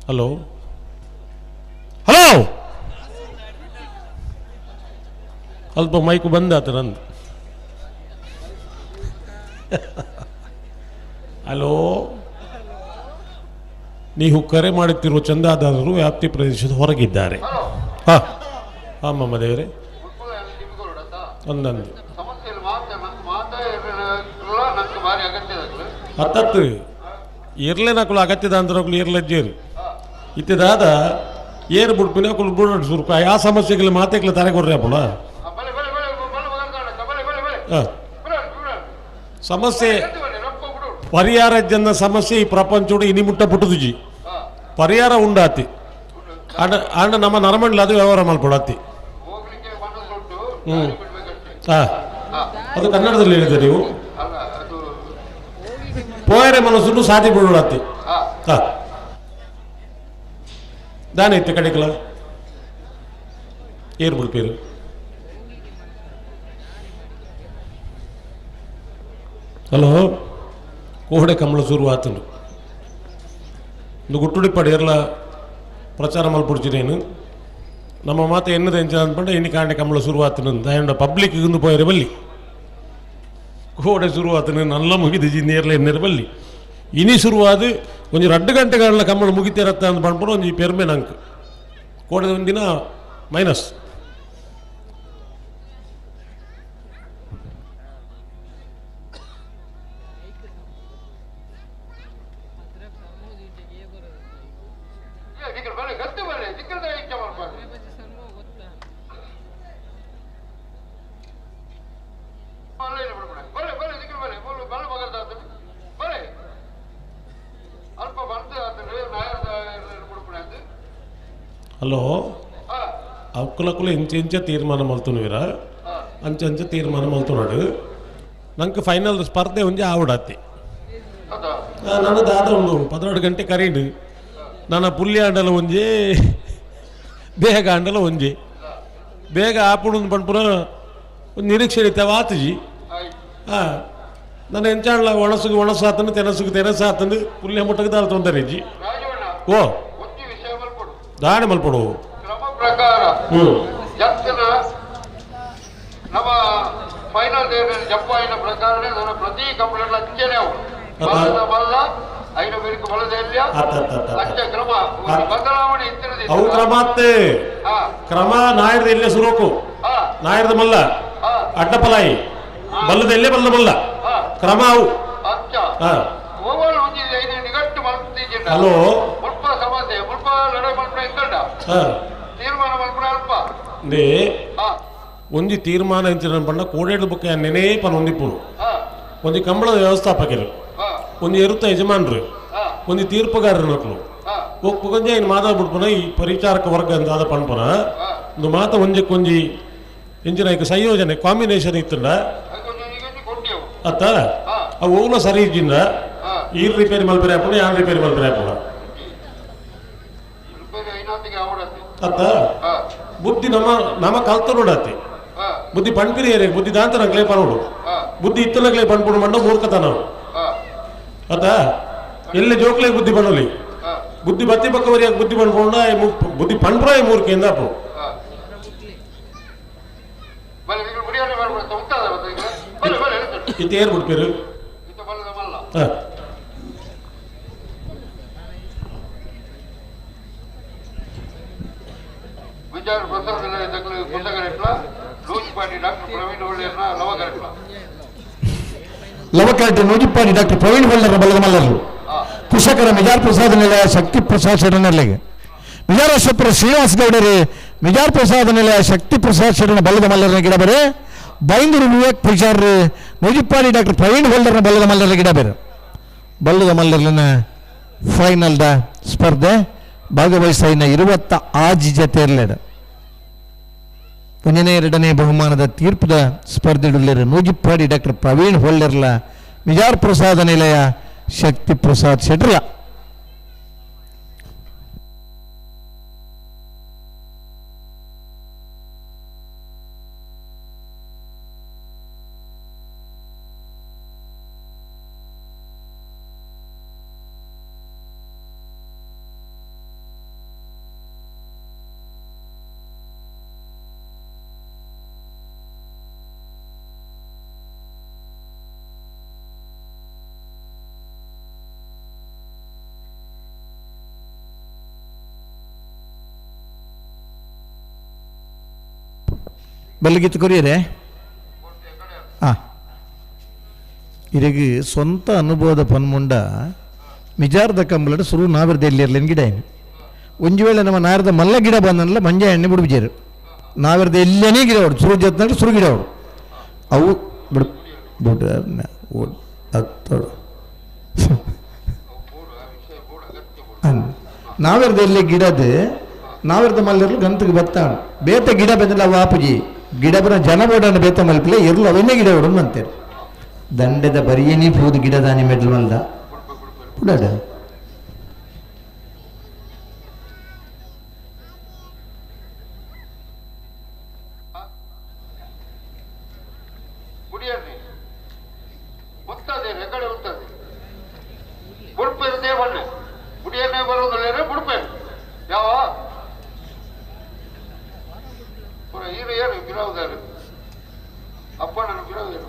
Speaker 1: ಹಲೋ ಹಲೋ ಅಲ್ಪ ಮೈಕು ಬಂದಾತ ನಂದು ಹಲೋ ನೀವು ಕರೆ ಮಾಡುತ್ತಿರುವ ಚಂದಾದಾರರು ವ್ಯಾಪ್ತಿ ಪ್ರದೇಶದ ಹೊರಗಿದ್ದಾರೆ ಹಾಂ ಹಾಂ ಮಮ್ಮದೇವರೇ ಒಂದೊಂದು ಹತ್ತತ್ತು ಇರ್ಲೇನಕ್ಕಳು ಅಗತ್ಯದ ಅಂದ್ರಕ್ಕಳು ಇರ್ಲಜ್ಜೇರು ಇತ್ತಿದಾದ ಏರು ಬಿಡ್ಪಿನಕ್ಕಳು ಬಿಡೋದು ಸುರ್ಕ ಆ ಸಮಸ್ಯೆಗಳು ಮಾತೆಗಳು ತರಗೊರ್ರಿ ಅಪ್ಪಳ ಸಮಸ್ಯೆ ಪರಿಹಾರ ಜನ ಸಮಸ್ಯೆ ಈ ಪ್ರಪಂಚೋಡು ಇನಿ ಮುಟ್ಟ ಪುಟ್ಟದುಜಿ ಪರಿಹಾರ ಉಂಡಾತಿ ಅಂಡ ನಮ್ಮ ನರಮಂಡಲ ಅದು ವ್ಯವಹಾರ ಮಾಡ್ಕೊಡತ್ತಿ ಅದು ಕನ್ನಡದಲ್ಲಿ ಹೇಳಿದೆ ನೀವು ಪೋಯರೆ ಮನಸ್ಸನ್ನು ಸಾಧಿ ಬಿಡೋಳತ್ತಿ ದಾನ ಇತ್ತೆ ಕಡೆಕಲ ಏರ್ ಬಿಡ್ಪೇರು ಹಲೋ ಕೋಹಡೆ ಕಂಬಳ ಶುರುವಾತನು ಒಂದು ಗುಟ್ಟುಡಿ ಪಡಿ ಎಲ್ಲ ಪ್ರಚಾರ ಮಲ್ಪುಡ್ಚಿನೇನು ನಮ್ಮ ಮಾತು ಎನ್ನದ ಎಂಚ ಅಂದ್ಪಂಡ ಇನಿ ಕಾಂಡೆ ಕಂಬಳ ಶುರುವಾತನು ದಯಂಡ ಪಬ್ಲಿಕ್ ಇಂದು ಪೋಯರೆ ಬಲ್ಲಿ ಕೋಡೆ ಶುರುವಾತನು ನಲ್ಲ ಮುಗಿದಿಜಿ ನೇರ್ಲೆ ಎನ್ನರ ಬಲ್ಲಿ ಇನಿ ಶುರುವಾದ ಒಂದು 2 ಗಂಟೆಗಳ ಕಂಬಳ ಮುಗಿತಿರತ್ತ ಅಂತ ಬಂದ್ಬಿಟ್ಟು ಒಂದು ಪೆರ್ಮೆ ನಂಗೆ ಕೋಡೆದ ಒಂದಿನ ಮೈನಸ್ ಹಲೋ ಅವಕ್ಕಲಕ್ಕಲು ಇಂಚ ತೀರ್ಮಾನ ಮಲ್ತುನವೀರ ಅಂಚ ತೀರ್ಮಾನ ಮಲ್ತುನಾಡು ನಂಗೆ ಫೈನಲ್ ಸ್ಪರ್ಧೆ ಒಂಜಿ ಆವಡಾತಿ ನಾನು ದಾದ ಒಂದು 12 ಗಂಟೆ ಕರೀಡು ನನ್ನ ಪುಲ್ಯ ಆಂಡಲ ಒಂಜಿ ಬೇಗ ಆಂಡಲ ಒಂಜಿ ಬೇಗ ಆಪುಡು ಪಂಪುರ ಒಂದು ನಿರೀಕ್ಷೆ ಇರ್ತೇವೆ ಆತಜಿ ಹಾಂ ನಾನು ಎಂಚಾಡ್ಲ ಒಣಸುಗೆ ಒಣಸಾತನು ತೆನಸುಗೆ ತೆನಸಾತನು ಪುಲ್ಯ ಮುಟ್ಟಕ್ಕೆ ದಾಲ್ ತೊಂದರೆ ಓ ದಾಣೆ ಮಲ್ಪಡು
Speaker 2: ಕ್ರಮ ಪ್ರಕಾರ ನಮ್ಮ ಫೈನಲ್ ಜಪ್ಪಾಯಿನ ಪ್ರಕಾರ ನನ್ನ ಪ್ರತಿ ಕಂಪ್ಲೇಂಟ್ ಅಂಚೆನೆ ಬಲ್ಲ ಐನ ಬೆಳಕು ಬಲದೆಲ್ಲ ಅಂಚೆ ಕ್ರಮ ಬದಲಾವಣೆ ಇತ್ತಿರದೆ
Speaker 1: ಅವು ಕ್ರಮಾತ್ತೆ ಕ್ರಮ ನಾಯರ್ದ ಎಲ್ಲೇ ಸುರೋಕು ನಾಯರ್ದ ಮಲ್ಲ ಅಡ್ಡಪಲಾಯಿ ಬಲ್ಲದ ಎಲ್ಲೇ ಬಲ್ಲ ಮಲ್ಲ ಕ್ರಮ ಅವು
Speaker 2: ಅಂಚ ಓವಲ್ ಹೊಂದಿದೆ ಇದು ನಿಗಟ್ಟು ಮಾಡ್ತಿದ್ದೆ
Speaker 1: ಹಲೋ
Speaker 2: ಮುಲ್ಪ ಸಮಸ್ಯೆ ಮುಲ್ಪ ಲಡ ಮಾಡ್ಬಿಡ ಇಂಕಂಡ ತೀರ್ಮಾನ ಮಾಡ್ಬಿಡ ಅಲ್ಪ
Speaker 1: ನೇ ಒಂಜಿ ತೀರ್ಮಾನ ಎಂಚಿನ ಪಂಡ ಕೋಡೇಡು ಬುಕ್ಕ ನೆನೇ ಪನ ಒಂದಿಪ್ಪುನು ಒಂಜಿ ಕಂಬಳದ ವ್ಯವಸ್ಥಾಪಕರು ಒಂಜಿ ಎರುತ್ತ ಯಜಮಾನರು ಒಂಜಿ ತೀರ್ಪುಗಾರರು ನಕಲು ಒಪ್ಪುಕೊಂಜೆ ಇನ್ನು ಮಾತಾ ಬಿಡ್ಪುನ ಈ ಪರಿಚಾರಕ ವರ್ಗ ಅಂತಾದ ಪನ್ಪುನ ಒಂದು ಮಾತ ಒಂಜಿ ಎಂಚಿನ ಈಗ ಸಂಯೋಜನೆ ಕಾಂಬಿನೇಷನ್ ಇತ್ತಂಡ ಅತ್ತ ಅವು ಹೋಗ್ಲ ಸರಿ ಇದ್ದಿಂದ ಈ ರಿಪೇರಿ ಮಲ್ಪರೆ ಹಾಪುಣ ಯಾರು ರಿಪೇರಿ ಮಲ್ಪರೆ ಹಾಪುಣ
Speaker 2: ಐನಾತಿಗೆ ಆವಡತ್ತೆ
Speaker 1: ಅತ್ತ ಬುದ್ಧಿ ನಮ್ಮ ಕಲ್ತ ನೋಡತ್ತೆ ಬುದ್ಧಿ ಪಣ್ಪಿರಿ ಬುದ್ಧಿ ದಾಂತ ನಕ್ಲೆ ಪನೋಡು ಬುದ್ಧಿ ಇತ್ತು ನಕ್ಲೆ ಪಣ್ಪುಡು ಮಂಡ ಮೂರ್ಖತ ನಾವು ಅತ್ತ ಎಲ್ಲಿ ಜೋಕ್ಲೆ ಬುದ್ಧಿ ಪಣಲಿ ಬುದ್ಧಿ ಬತ್ತಿ ಪಕ್ಕವರಿಯಾಗ ಬುದ್ಧಿ ಪಣ್ಪುಂಡ ಬುದ್ಧಿ ಪಣ್ಪುರ ಮೂರ್ಖೆ ಎಂದಪ್ಪು ಇದು ಏರ್ ಬಿಡ್ತೀರಿ
Speaker 2: ವಿಚಾರ ಪ್ರಸಾರದಲ್ಲಿ ಡಾಕ್ಟರ್ ಪ್ರವೀಣ್ ಹೊಳ್ಳೆಯನ್ನ
Speaker 5: ಲವಕರಟೆ ನೂಜಿಪ್ಪಾಡಿ ಡಾಕ್ಟರ್ ಪ್ರವೀಣ್ ಹೊಳ್ಳರ ಬಲಗಮಲ್ಲರು ಕೃಷಕರ ಮಿಜಾರ್ ಪ್ರಸಾದ ನಿಲಯ ಶಕ್ತಿ ಪ್ರಸಾದ್ ಶರಣರ್ಲೆಗೆ ಮಿಜಾರೇಶ್ವರ ಶ್ರೀನಿವಾಸ ಗೌಡರು ಮಿಜಾರ್ ಪ್ರಸಾದ ನಿಲಯ ಶಕ್ತಿ ಪ್ರಸಾದ್ ಶರಣ ಬಲ್ಲದ ಮಲ್ಲರನ ಗಿಡ ಬೇರೆ ಬೈಂದೂರು ವಿವೇಕ್ ಪೂಜಾರ್ರು ನೂಜಿಪ್ಪಾಡಿ ಡಾಕ್ಟರ್ ಪ್ರವೀಣ್ ಹೊಳ್ಳರ ಬಲ್ಲದ ಮಲ್ಲರ ಗಿಡ ಬೇರೆ ಬಲ್ಲದ ಮಲ್ಲರ್ನ ಫೈನಲ್ದ ಸ್ಪರ್ಧೆ ಭಾಗವಹಿಸಿನ 26 ಜತೆ ಇರಲಿದೆ 12ನೇ ಬಹುಮಾನದ ತೀರ್ಪದ ಸ್ಪರ್ಧೆಡುಳ್ಳರು ನೂಜಿಪ್ಪಾಡಿ ಡಾಕ್ಟರ್ ಪ್ರವೀಣ್ ಹೊಳ್ಳೆರ್ಲ ಮಿಜಾರ್ ಪ್ರಸಾದ ನಿಲಯ ಶಕ್ತಿ ಪ್ರಸಾದ್ ಶೆಟ್ರಲ ಬಲ್ಲಿಗಿತ್ತು ಕೊರಿಯರೇ ಇರಗಿ ಸ್ವಂತ ಅನುಭವದ ಪನ್ಮುಂಡ ಮಿಜಾರ್ದ ಕಂಬಳದ ಸುರು ನಾವಿರ್ದ ಎಲ್ಲಿರ್ಲೇನು ಗಿಡ ಏನು ಒಂಜು ವೇಳೆ ನಮ್ಮ ನಾರದ ಮಲ್ಲ ಗಿಡ ಬಂದನಲ್ಲ ಮಂಜ ಎಣ್ಣೆ ಬಿಡ್ಬಿಜಾರು ನಾವಿರ್ದ ಎಲ್ಲೇನೇ ಗಿಡ ಹೊಡು ಸುರು ಜೊತ್ನಾಗ ಸುರು ಗಿಡ ಹೊಡು ಅವು ಬಿಡು ಬಿಡ ಹತ್ತೋಡು ನಾವಿರ್ದ ಎಲ್ಲಿ ಗಿಡದ ನಾವಿರ್ದ ಮಲ್ಲಿರ್ಲು ಗಂತಗೆ ಬತ್ತಾಣ ಬೇತ ಗಿಡ ಬಂದಿಲ್ಲ ವಾಪುಜಿ ಗಿಡ ಬರ ಜನ ಬೋಡನ್ನು ಬೇತ ಮಲ್ಪಿಲ್ಲ ಇರ್ಲು ಅವನ್ನೇ ಗಿಡ ಹೊಡೋದು ಅಂತಾರೆ ದಂಡದ ಬರಿಯೇನಿ ಪೂದು ಗಿಡದಾನಿ ಮೆಡ್ಲು ಮಲ್ದ ಬಿಡಡ
Speaker 2: ಕುಡಿಯರ್ರಿ ಮುತ್ತದೆ ಹೆಗಡೆ ಉಂಟದೆ ಬುಡ್ಪೇರದೇ ಬಣ್ಣ ಕುಡಿಯನ್ನೇ ಬರೋದಲ್ಲೇನೆ ಬುಡ್ಪೇರು ಯಾವ ಹೀರೋ ಏನು ಬಿರೋದಾರು ಅಪ್ಪ ನನ್ನ ಬಿರೋದೇನು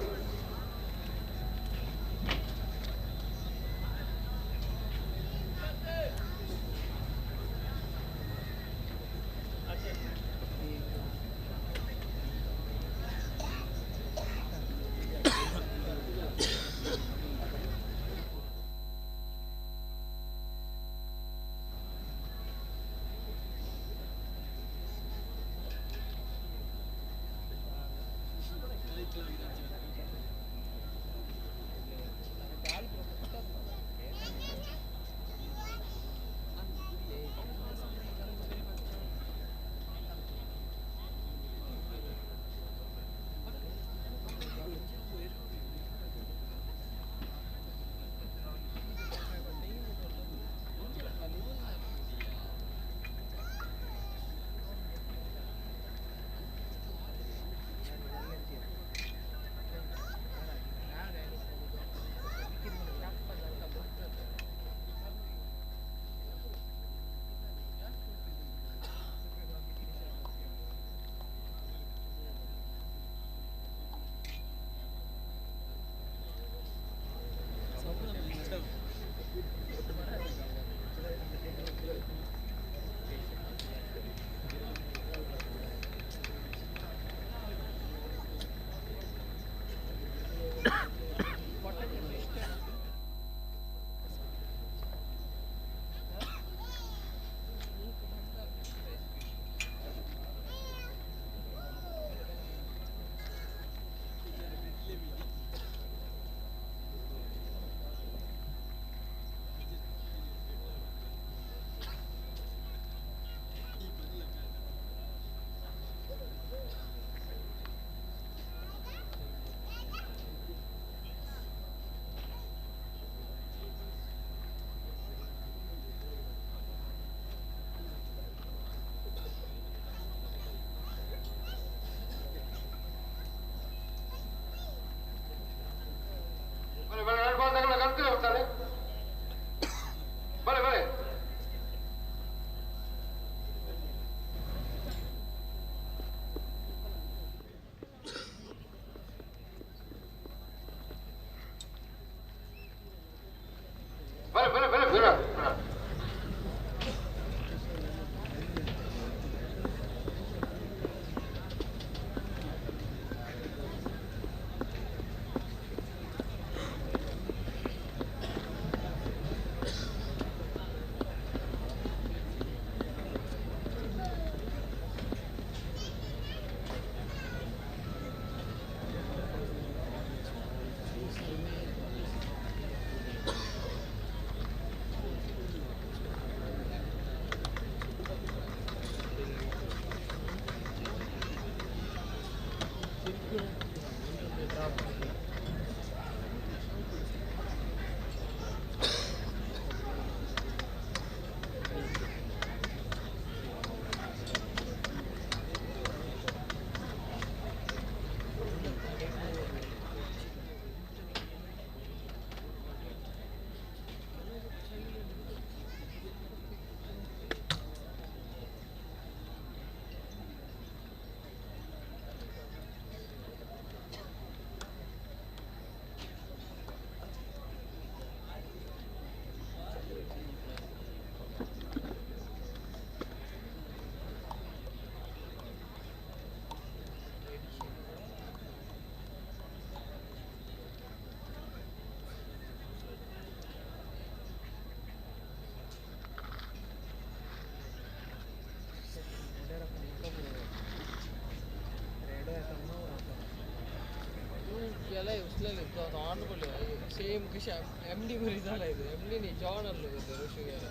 Speaker 10: सेम कशा एमडी भरी झाला आहे एमडी नाही जॉन आणलं होतं ऋषी घ्यायला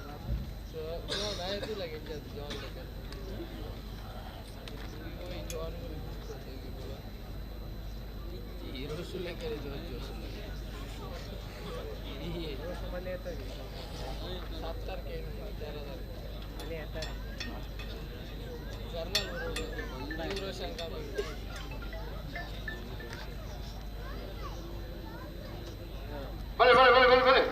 Speaker 10: जॉन आहे तुला घ्यायच्या जॉन जॉन ऋषूला केले जॉन मला येतं 7 तारखेला जर्नल बरोबर शंका
Speaker 2: भले भले भले भले भले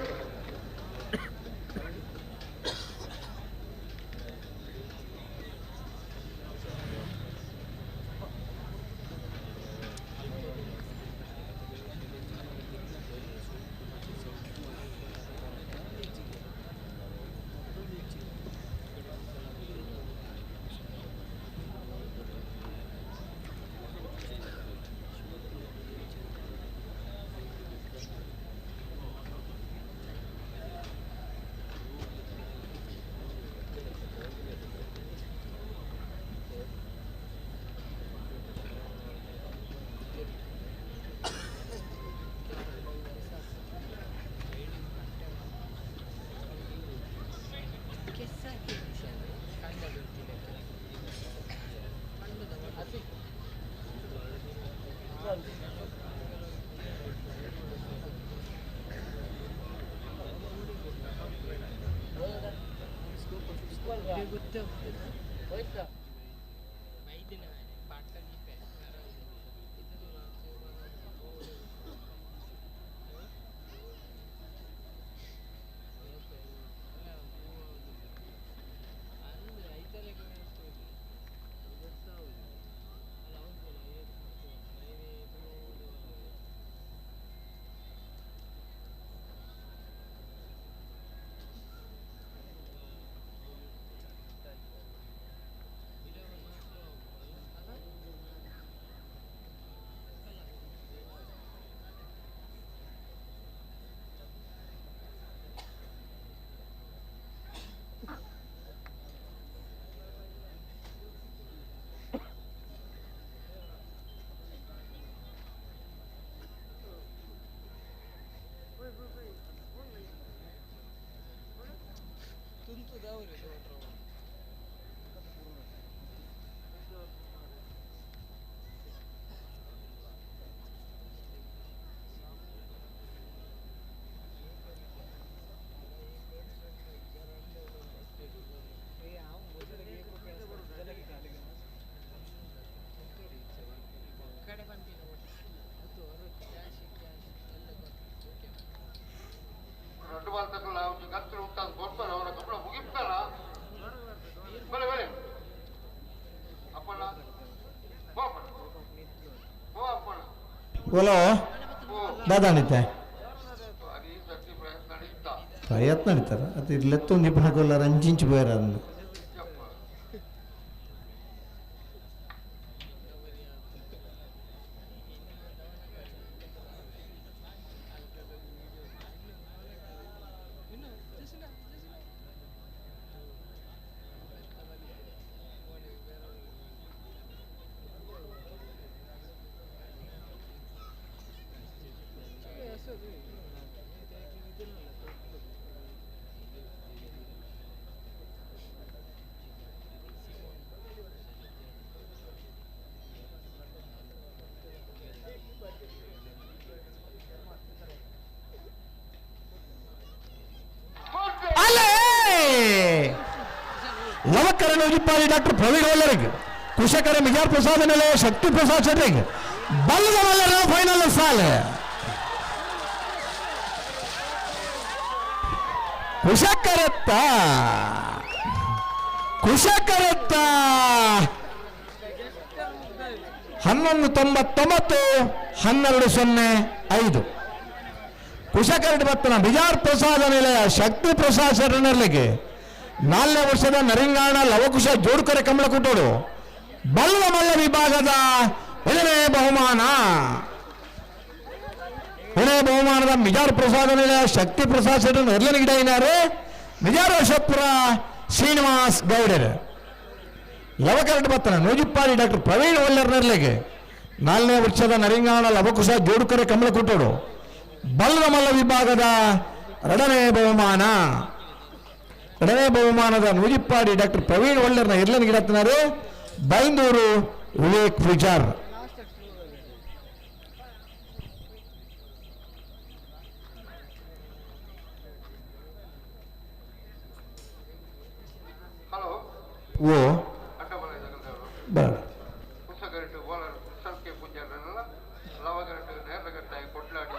Speaker 5: बोलो दादा नित्य ಪ್ರಯತ್ನ ನಡೀತಾರ ಅದು ಇರ್ಲೆತ್ತು ನಿಪುಣಗೊಲ್ಲ ರಂಜಿಂಚಿ ಹೋಯಾರ ಅದನ್ನು ನವಕರಣ ಡಾಕ್ಟರ್ ಪ್ರವೀಣ್ ಒಲ್ಲರಿಗೆ ಕುಶಕರ ಮಿಜಾರ್ ಪ್ರಸಾದ್ ಮೇಲೆ ಶಕ್ತಿ ಪ್ರಸಾದ್ ಶೆಟ್ರಿಗೆ ಬಲ್ಲದ ಮಲ್ಲರ ಫೈನಲ್ ಸಾಲ ಕುಶಕರತ್ತ 1199 1205 ಕುಶಕರಡಿ ಬತ್ತನ ಬಿಜಾರ್ ಪ್ರಸಾದ ನಿಲಯ ಶಕ್ತಿ ಪ್ರಸಾದ್ ಶೆಟ್ಟರ್ನಲ್ಲಿಗೆ 4ನೇ ವರ್ಷದ ನರಿಂಗಾಣ ಲವಕುಶ ಜೋಡ್ಕರೆ ಕಮಲಕುಟೋಡು ಬಲ್ಲದ ಮಲ್ಲ ವಿಭಾಗದ 1ನೇ ಬಹುಮಾನ ಬಹುಮಾನದ ಮಿಜಾರ್ ಪ್ರಸಾದ ನಿಲಯ ಶಕ್ತಿ ಪ್ರಸಾದ್ ಶೆಟ್ಟರ್ ಮೊದಲನೇ ಗಿಡ ಮಿಜಾರ್ ಅಶೋಪುರ ಶ್ರೀನಿವಾಸ್ ಗೌಡರ್ ಲವಕರಡಿ ಬತ್ತನ ನೂಜಿಪ್ಪಾಡಿ ಡಾಕ್ಟರ್ ಪ್ರವೀಣ್ ಒಲ್ಲರ್ನರ್ಲೆಗೆ 4ನೇ ವರ್ಷದ ನರಿಂಗಾಣ ಲವಕುಶ ಜೋಡುಕರೆ ಕಮಲಕುಟ್ಟೋಡು ಬಲ್ಲದ ಮಲ್ಲ ವಿಭಾಗದ ಎರಡನೇ ಬಹುಮಾನದ ನೂಜಿಪ್ಪಾಡಿ ಡಾಕ್ಟರ್ ಪ್ರವೀಣ್ ಒಳ್ಳೆರ್ನ ಇರ್ಲನ್ ಗಿಡತ್ತಿನಾರು ಬೈಂದೂರು ವಿವೇಕ್ ವಿಚಾರ್.
Speaker 2: ಹಲೋ
Speaker 5: ಓ ಬರ
Speaker 2: ಪುಸ್ತಕರಿಟ್ಟು ಬೋಲರ್ ಕುಶಲ್ಕೆ ಪೂಜಾರಲ್ಲ ಲವಗರಟ್ಟು ನೇರ್ಲಗಟ್ಟಾಗಿ ಕೊಟ್ಲಾಡಿ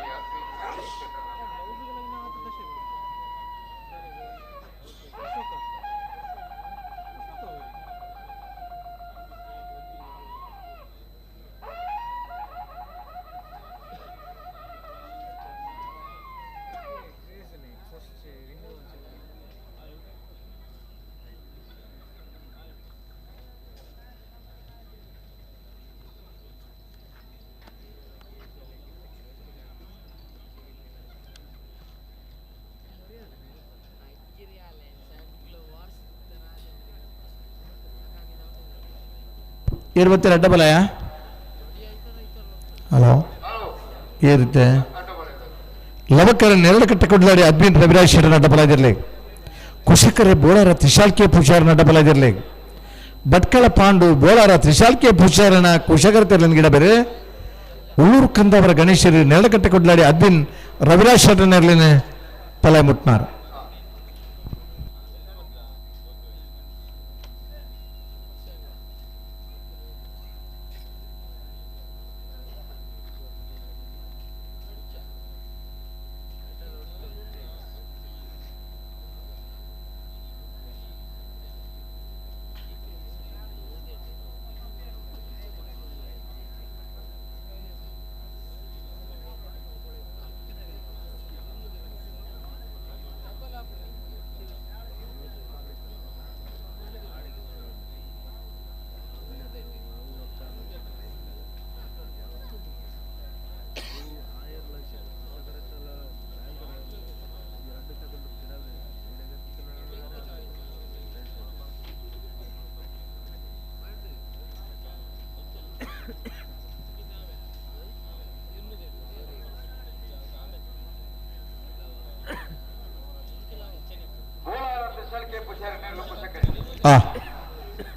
Speaker 5: ಇರುವತ್ತರ ಅಡ್ಡಬಲಯ ಹಲೋ ಏರುತ್ತೆ ಲವಕರ ನೆರಳು ಕಟ್ಟ ಕೊಡ್ಲಾಡಿ ಅದ್ವಿನ್ ರವಿರಾಜ್ ಶೆಟ್ಟರ್ ಅಡ್ಡಬಲ ಇದಿರಲಿ ಕುಶಕರೆ ಬೋಳಾರ ತ್ರಿಶಾಲ್ಕೆ ಪೂಜಾರನ ಅಡ್ಡಬಲ ಇದಿರಲಿ ಭಟ್ಕಳ ಪಾಂಡು ಬೋಳಾರ ತ್ರಿಶಾಲ್ಕೆ ಪೂಜಾರನ ಕುಶಕರ ತೆರಲಿನ ಗಿಡ ಬೇರೆ ಉಳ್ಳೂರು ಕಂದವರ ಗಣೇಶರು ನೆರಳು ಕಟ್ಟ ಕೊಡ್ಲಾಡಿ ಅದ್ವಿನ್ ರವಿರಾಜ್ ಶೆಟ್ಟರ್ ನೆರಳಿನ ಪಲ ಮುಟ್ನಾರು.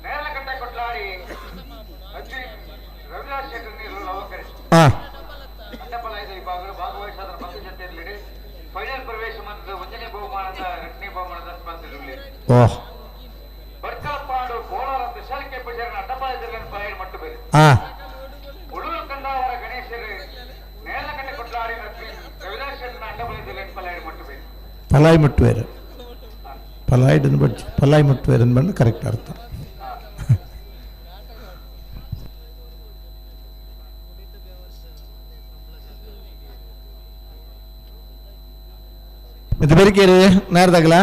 Speaker 2: ನೇರಲಗಟ್ಟೆ ಕೊಟ್ಲಾಡಿ ರವಿರಾಜ್ ಶೆಟ್ಟರ್ ನೀರು ಲವಕರೆ ಅಡ್ಡಬಲ ಇದೆ ಈ ಭಾಗವಹಿಸಿದ ಬಂಧು ಜೊತೆಯಲ್ಲಿ ಫೈನಲ್ ಪ್ರವೇಶ ಮತ್ತು 1ನೇ ಬಹುಮಾನದ 2ನೇ ಬಹುಮಾನದ ಸ್ಪರ್ಧೆಯಲ್ಲಿ ಭಟ್ಕಳ ಪಾಂಡು ಕೋಲಾರ ತ್ರಿಶಾಲ್ಕೆ ಪೂಜಾರನ ಅಡ್ಡಬಲ ಇದರಲ್ಲಿ ಪಲಾಯಡ್ ಮಟ್ಟು ಬೇರೆ ಉಳುವ ಕಂದಾವರ ಗಣೇಶರು ನೇರಲಗಟ್ಟೆ ಕೊಟ್ಲಾಡಿ ರವಿರಾಜ್ ಶೆಟ್ಟರ್ನ ಅಡ್ಡಬಲ ಇದರಲ್ಲಿ ಪಲಾಯಡ್ ಮಟ್ಟು ಬೇರೆ
Speaker 5: ಪಲಾಯ್ ಮುಟ್ಟುವೇರು ಪಲಾಯ್ ಮುಟ್ಟುವೇರು ಅಂದ್ಬಂದು ಕರೆಕ್ಟ್ ಅರ್ಥ. ಇದು ಬರಿಕೇರಿ ನಾರ್ದಾಗಲ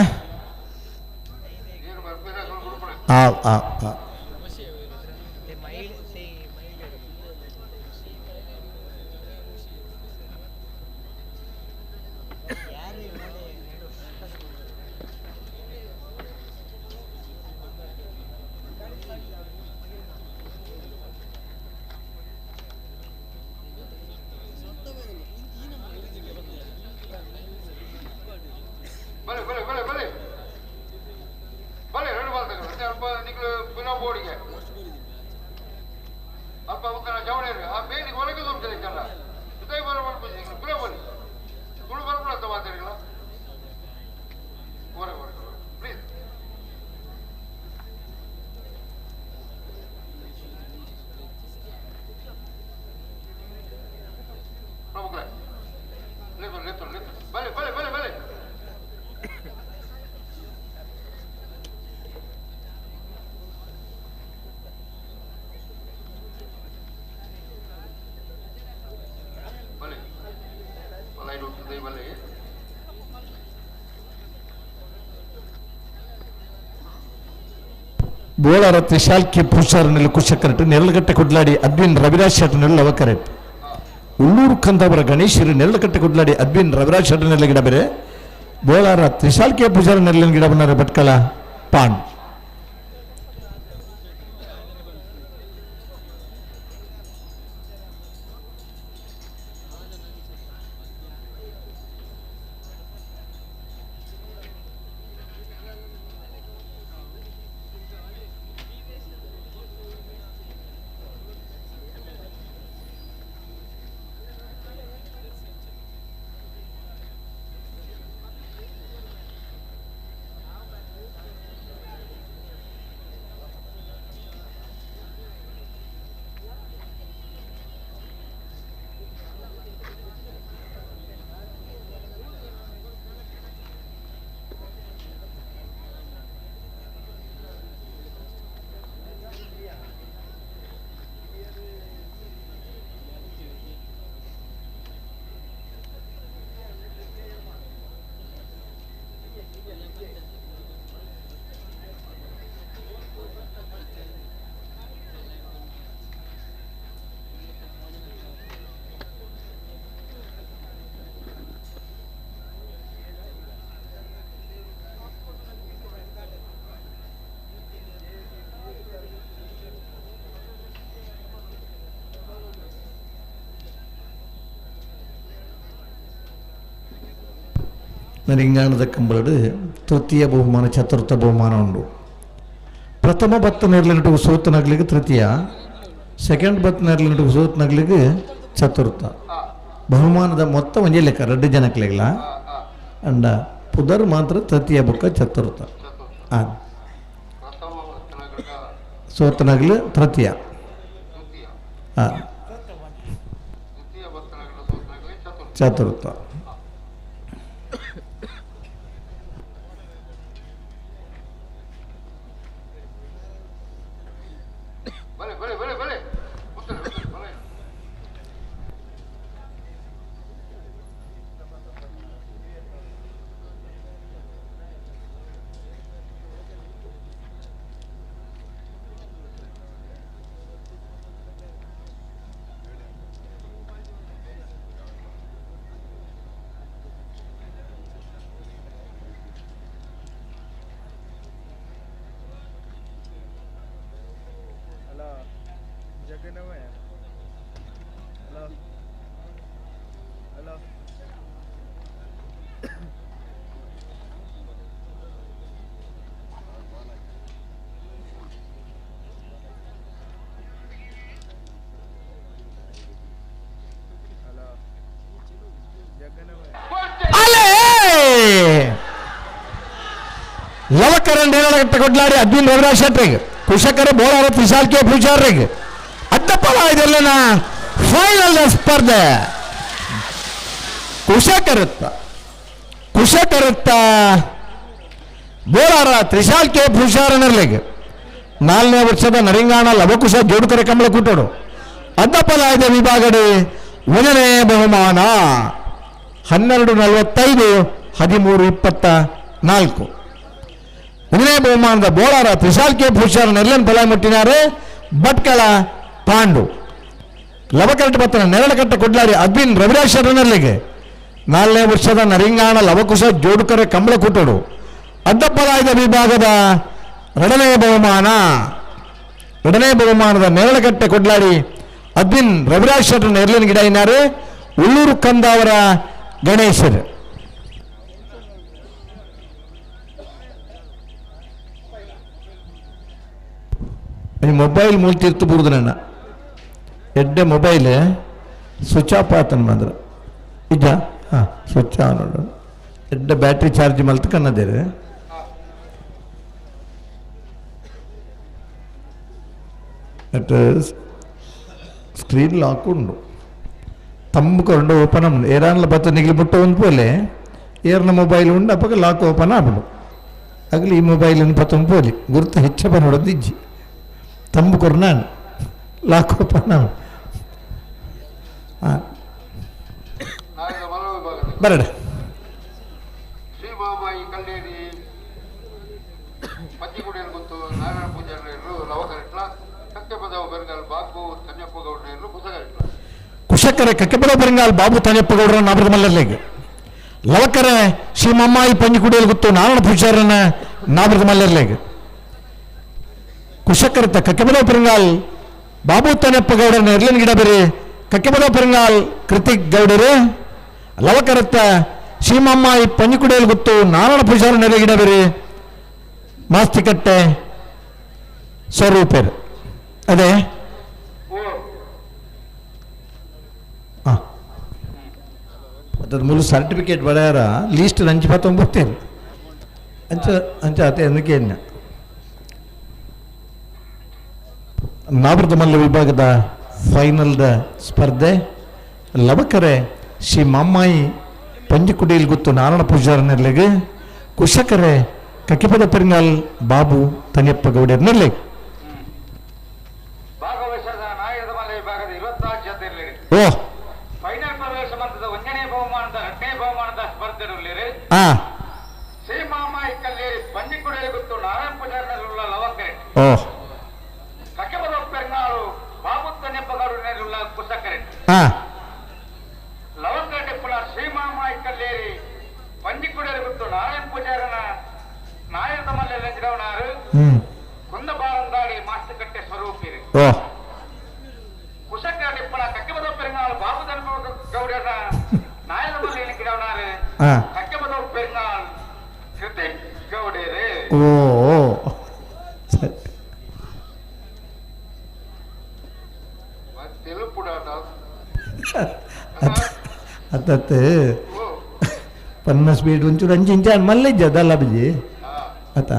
Speaker 5: ಬೋಳಾರ ತ್ರಿಶಾಲ್ಕೆ ಪೂಜಾರನಲ್ಲಿ ಕುಶಕರಟ್ಟು ನೆರಳುಗಟ್ಟೆ ಕೊಡ್ಲಾಡಿ ಅದ್ವಿನ್ ರವಿರಾಜ್ ಶೆಟ್ಟರ್ನಲ್ಲಿ ಲವಕರೆಟ್ ಉಳ್ಳೂರು ಕಂದವರ ಗಣೇಶರು ನೆರಳುಗಟ್ಟೆ ಕೊಡ್ಲಾಡಿ ಅದ್ವಿನ್ ರವಿರಾಜ್ ಶೆಟ್ಟರ್ನಲ್ಲಿ ಗಿಡ ಬೇರೆ ಬೋಳಾರ ತ್ರಿಶಾಲ್ಕೆ ಪೂಜಾರ ನೆರಳಿನ ಗಿಡ ಬಂದರೆ ಭಟ್ಕಳ ಪಾಂಡ್. ನರಿಂಗಾಣದ ಕಂಬಳಡು ತೃತೀಯ ಬಹುಮಾನ ಚತುರ್ಥ ಬಹುಮಾನ ಉಂಡು. ಪ್ರಥಮ ಬತ್ತ ನೆರಳಿನಟು ಸೋತನಗ್ಲಿಗೆ ತೃತೀಯ, ಸೆಕೆಂಡ್ ಬತ್ತ ನೆರಳಿನಟು ಸೋತನಗ್ಲಿಗೆ ಚತುರ್ಥ. ಬಹುಮಾನದ ಮೊತ್ತ ಒಂದೇ ಲೆಕ್ಕ 2 ಜನಕ್ಲೆಗ್ಲ ಅಂಡ ಪುದರ್ ಮಾತ್ರ ತೃತೀಯ ಬುಕ್ಕ ಚತುರ್ಥ. ಸೋತನಗ್ಲು ತೃತೀಯ. ಚತುರ್ಥ. ಲವಕರನ್ ನೇರಳಗಟ್ಟ ಕೊಡ್ಲಾಡಿ ಅದ್ವಿನ್ ರವಿರಾಜ್ ಶೆಟ್ರಿಗೆ, ಕುಶಕರ ಬೋಳಾರ ತ್ರಿಶಾಲ್ ಕೆ ಪೂಜಾರಿಗೆ ಅಡ್ಡಪ್ಪಳ ಇದೆಲ್ಲನ ಫೈನಲ್ ಸ್ಪರ್ಧೆ. ಕುಶಕರುತ್ತ ಬೋಳಾರ ತ್ರಿಶಾಲ್ ಕೆ ಪೂಜಾರನರ್ಲಿಗೆ 4ನೇ ವರ್ಷದ ನರಿಂಗಾಣ ಲವಕುಶ ಜೋಡುಕರೆ ಕಂಬಳ ಕೂಟೋಡು ಅಡ್ಡಪ್ಪಲಾಯ್ದ ವಿಭಾಗದ 1ನೇ ಬಹುಮಾನ 12:45 13:24. 1ನೇ ಬಹುಮಾನದ ಬೋಳಾರ ತ್ರಿಶಾಲ್ ಕೆ ಪೂಜಾರ ನೆರಳನ್ ಫಲ ಮುಟ್ಟಿನಾರೆ ಭಟ್ಕಳ ಪಾಂಡು. ಲವಕರಟ ಬತ್ತನ ನೆರಳಕಟ್ಟ ಕೊಡ್ಲಾಡಿ ಅದ್ವಿನ್ ರವಿರಾಜ್ ಶರಣರ್ಲಿಗೆ 4ನೇ ವರ್ಷದ ನರಿಂಗಾಣ ಲವಕುಶ ಜೋಡುಕರೆ ಕಂಬಳ ಕೂಟೋಡು ಅಡ್ಡಪ್ಪಲಾಯ್ದ ವಿಭಾಗದ 2ನೇ ಬಹುಮಾನದ ನೆರಳಕಟ್ಟೆ ಕೊಡ್ಲಾಡಿ ಅದ್ವಿನ್ ರವಿರಾಜ್ ಶೆಟ್ಟರ್ ನೆರಳಿನ ಗಿಡ ಇನ್ನಾರು ಉಳ್ಳೂರು ಕಂದಾವರ ಗಣೇಶರ್. ಮೊಬೈಲ್ ಮೂಲ್ತಿರ್ತು ಬುರುದನಣ್ಣ ಎಡ್ಡೆ ಮೊಬೈಲ್ ಸ್ವಿಚ್ ಆಫ್ ಆತನ ಮಾತ್ರ ಇದ್ದ ಸ್ವಿಚ್ ಆನ್ ನೋಡು ಎಡ್ಡೆ ಬ್ಯಾಟ್ರಿ ಚಾರ್ಜ್ ಮಲ್ತ ಕನ್ನದೇರೆ ಸ್ಕ್ರೀನ್ ಲಾಕ್ ಉಂಡು ತಮ್ಮಕೊಂಡು ಓಪನ್ ಆಗುಂಡು ಏರಾನ್ಲ ಬತ್ತ ನಿಗಲಿ ಮುಟ್ಟ ಒಂದು ಪೋಲೆ ಏರ್ನ ಮೊಬೈಲ್ ಉಂಡು ಅಪ್ಪ ಲಾಕ್ ಓಪನ್ ಆಗ್ಬಿಡು ಆಗಲಿ ಈ ಮೊಬೈಲಿನ ಪತ್ತೊಂದು ಪೋಲಿ ಗುರುತ ಹೆಚ್ಚಪ್ಪ ನೋಡೋದು ಇಜ್ಜಿ ತಂಬು ಕೊರು ನಾನು ಲಾಕ್ ಓಪನ್ ಆಗ ಬರಡ
Speaker 2: ಶ್ರೀಮಾಮಾಯಿ ಕಲ್ಲೇರಿ ಪಂಜಿಗುಡಿಯಲ್ಲಿ ಗೊತ್ತು ನಾರಾಯಣ ಪೂಜಾರರು ಲವಕರಿಟ್ಲ ಕಕ್ಕೆಪದವ ಬೆರಗಾಲ್ ಬಾಬು ತನ್ಯಪ್ಪ ಗೌಡರು ಕುಸಗರಿಟ್ಲ
Speaker 5: ಕುಶಕರೆ ಕಕ್ಕೆಪದ ಬೆರಂಗಾಲ್ ಬಾಬು ತನ್ಯಪ್ಪ ಗೌಡರ ನಾಮದ ಮಲ್ಲರ್ಲೆಗೆ ಲವಕರೆ ಶ್ರೀಮಮ್ಮಾಯಿ ಪಂಜಿಗುಡಿಯಲ್ಲಿ ಗೊತ್ತು ನಾರಾಯಣ ಪೂಜಾರನ ನಾಮದ ಮಲ್ಲರ್ಲೆಗೆ ಕುಶಕರತ ಕಕ್ಕೆಪದ ಬೆರಂಗಾಲ್ ಬಾಬು ತನ್ಯಪ್ಪ ಗೌಡರ ನೆರಳಿನ ಗಿಡ ಬೇರೆ ಕಕ್ಕೆಪದ ಬೆರಂಗಾಲ್ ಕೃತಿಕ್ ಗೌಡರು ಲವಕರತ್ತ ಶ್ರೀಮಮ್ಮಾಯಿ ಪಂಜಿಕುಡಿಯಲ್ಲಿ ಗೊತ್ತು ನಾರಾಯಣ ಪೂಜಾರ ನೆರೆ ಗಿಡ ಬೇರೆ ಮಾಸ್ತಿಕಟ್ಟೆ ಸ್ವರೂಪೇರು ಅದೇ ಅದು ಮೂಲ ಸರ್ಟಿಫಿಕೇಟ್ ಬಡ್ಯಾರ ಲೀಸ್ಟ್ 5-19 ಅಂಚ ಅದೇ ಅದಕ್ಕೆ ನಾವೃತ ಮಲ್ಲ ವಿಭಾಗದ ಫೈನಲ್ದ ಸ್ಪರ್ಧೆ ಲವಕರೆ ಶ್ರೀ ಮಮ್ಮಾಯಿ ಪಂಜಿಕುಡಿಯಲ್ಲಿ ಗೊತ್ತು ನಾರಾಯಣ ಪೂಜಾರ ನೆರಳಿಗೆ ಕುಶಕರೆ ಕಕ್ಕೆಪದ ಪೆರಿಂಗಾಲ್ ಬಾಬು ತನ್ಯಪ್ಪ ಗೌಡರ್ ನೆರಳಿಗೆ
Speaker 2: ಭಾಗವಹಿಸಿದ ನಾಯಕದ ಮಲ್ಲ ವಿಭಾಗದ 24 ಜೊತೆಯಲ್ಲಿ
Speaker 5: ಓ
Speaker 2: ಫೈನಲ್ ಪ್ರವೇಶ ಮಂತದ 1ನೇ ಬಹುಮಾನದ 2ನೇ ಬಹುಮಾನದ ಸ್ಪರ್ಧೆಯಲ್ಲಿ ಶ್ರೀಮಾಮಾಯಿ ಕಲ್ಲೇರಿ ಪಂಜಿಕುಡಿಯಲ್ಲಿ ಗೊತ್ತು ನಾರಾಯಣ ಪೂಜಾರನಲ್ಲ ಲವಕರೆ
Speaker 5: ಓ
Speaker 2: ಕಕ್ಕೆಪದ ಪೆರಿಂಗಾಳು ಬಾಬು ತನ್ಯಪ್ಪ ಗೌಡರ ಕುಶಕರೆ ಲವಕರೆ ಪುಲ ಶ್ರೀಮಾಮಾಯಿ ಕಲ್ಲೇರಿ ಪಂಜಿಕುಡಿಯಲ್ಲಿ ಗೊತ್ತು ನಾರಾಯಣ ಪೂಜಾರನ ನಾಯಕದ ಮಲ್ಲ ಗಿಡವನಾರು ಕುಂದಬಾರಂದಾಡಿ ಮಾಸ್ತಕಟ್ಟೆ ಸ್ವರೂಪಿರಿ ಕುಶಕರೆ ಪುಲ ಕಕ್ಕೆಪದ ಪೆರಿಂಗಾಳು ಬಾಬು ತನ್ಯಪ್ಪ ಗೌಡರ ನಾಯಕದ ಮಲ್ಲ ಗಿಡವನಾರು ಕಕ್ಕೆಪದ ಪೆರಿಂಗಾಳು
Speaker 5: ಅತ್ತ 50 ಸ್ಪೀಡ್ ಒಂಚೂರು ಅಂಚಿಂಚಾನ್ ಮಲ್ಲಿಜ್ಜ ಅದಲ್ಲ ಬಿಜಿ ಆತ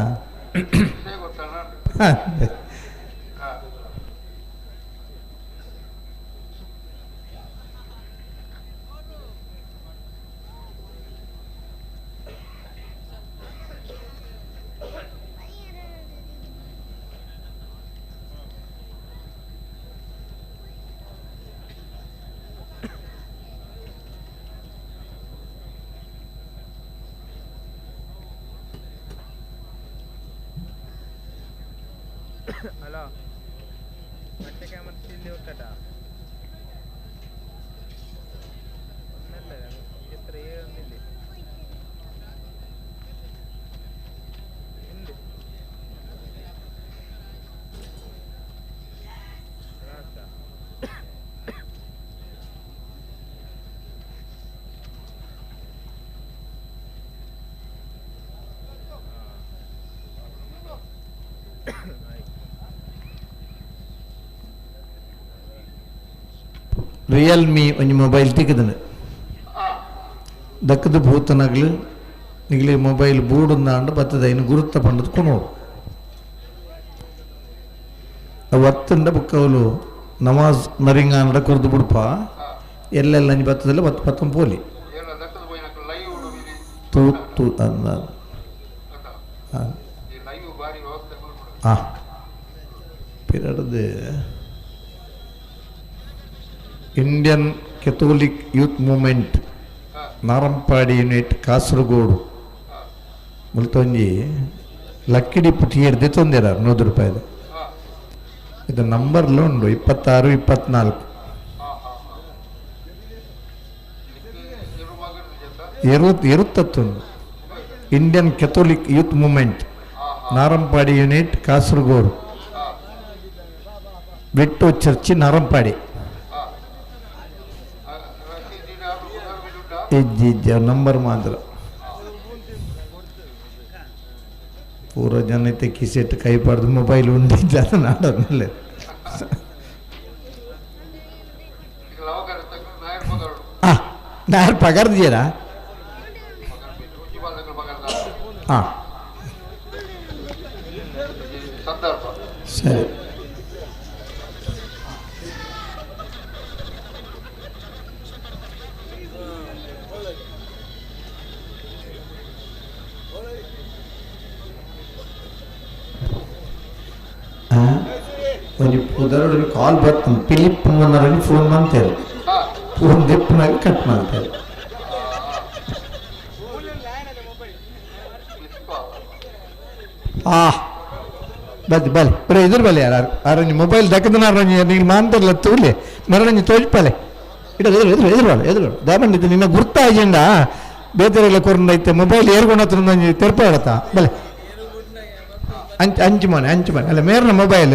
Speaker 10: ಹಲೋ ಬಟ್ಟೆ ಕ್ಯಾಮರಾ ಇಲ್ಲಿ ಹೋಗ್ತದ ಒಂದಲ್ಲ ಎತ್ತರ ಏನಿಲ್ಲ ಹಿಂದೆ
Speaker 5: ರಿಯಲ್ಮಿ ಒಂಜಿ ಮೊಬೈಲ್ ತಿಕ್ಕದನು ದಕ್ಕದ ಭೂತನಗ್ಲು ನಿಗ್ಲಿ ಮೊಬೈಲ್ ಬೂಡುಂದಾಂಡು ಬತ್ತದ ಇನ್ನು ಗುರುತ ಪಂಡದು ಕೊನೋಡು ಒತ್ತಂಡ ಬುಕ್ಕವಲು ನಮಾಜ್ ನರಿಂಗಾಂಡ ಕೊರ್ದು ಬಿಡ್ಪ ಎಲ್ಲೆಲ್ಲ ಅಂಜಿ ಬತ್ತದಲ್ಲ ಬತ್ತು ಪತ್ತಂ ಪೋಲಿ ತೂ ತೂ ಅಂದ ಪಿರಡ್ದು Indian Catholic youth movement Narampadi unit Kasaragod ಮುಲ್ತೊಂಜಿ ಲಕ್ಕಿಡಿ ಪುಟಿಯರ್ದೆ ತೊಂದಿರ 100 ರೂಪಾಯಿದು ಇದು ನಂಬರ್ಲು ಉಂಡು 26 24 ಇರುತ್ತತ್ತುಂಡು Indian Catholic youth movement Narampadi unit Kasaragod ವಿಟ್ಟೋ ಚರ್ಚಿ ನಾರಂಪಾಡಿ ಇಜ್ಜಿ ನಂಬರ್ ಮಾತ್ರ ಪೂರ ಜನ ಕಿಸೆಟ್ ಕೈ ಪಡೆದು ಮೊಬೈಲ್ ಉಂಡಿದ್ದ ನಾಡೋದ್ಮೇಲೆ ನಾನು ಪಗಾರ್ದಿಯರಾ ಹಾಂ ಸರಿ ಉದಾಹರಣೆ ಕಾಲ್ ಬರ್ತಾನೆ ಫಿಲಿಪ್ ಅನ್ನೋರಲ್ಲಿ ಫೋನ್ ಮಾಡ್ತಾರೆ ಫೋನ್ ದೆಪ್ಪನಾಗ ಕಟ್ ಮಾಡ್ತಾರೆ ಬದ್ದಿ ಬಲೆ ಬರೀ ಎದುರು ಬಲೆ ಯಾರು ಆರಂಜಿ ಮೊಬೈಲ್ ದಕ್ಕದನಾರಂಜಿ ನೀನು ಮಾಂತಾರಲ್ಲ ತೂಲೆ ಮರಣಿ ತೋಜ್ಪಾಲೆ ಇಡೋದು ಎದುರು ಎದುರು ಎದುರು ಎದುರು ದಾಬಂಡಿದ್ದು ನಿನ್ನ ಗುರ್ತ ಅಜೆಂಡ ಬೇತೆರೆಲ್ಲ ಕೊರೈತೆ ಮೊಬೈಲ್ ಏರ್ಕೊಂಡತ್ರ ತೆರಪ ಹೇಳತ್ತಾ ಬಲೆ ಅಂಚು ಮನೆ ಅಲ್ಲ ಮೇರ್ನ ಮೊಬೈಲ್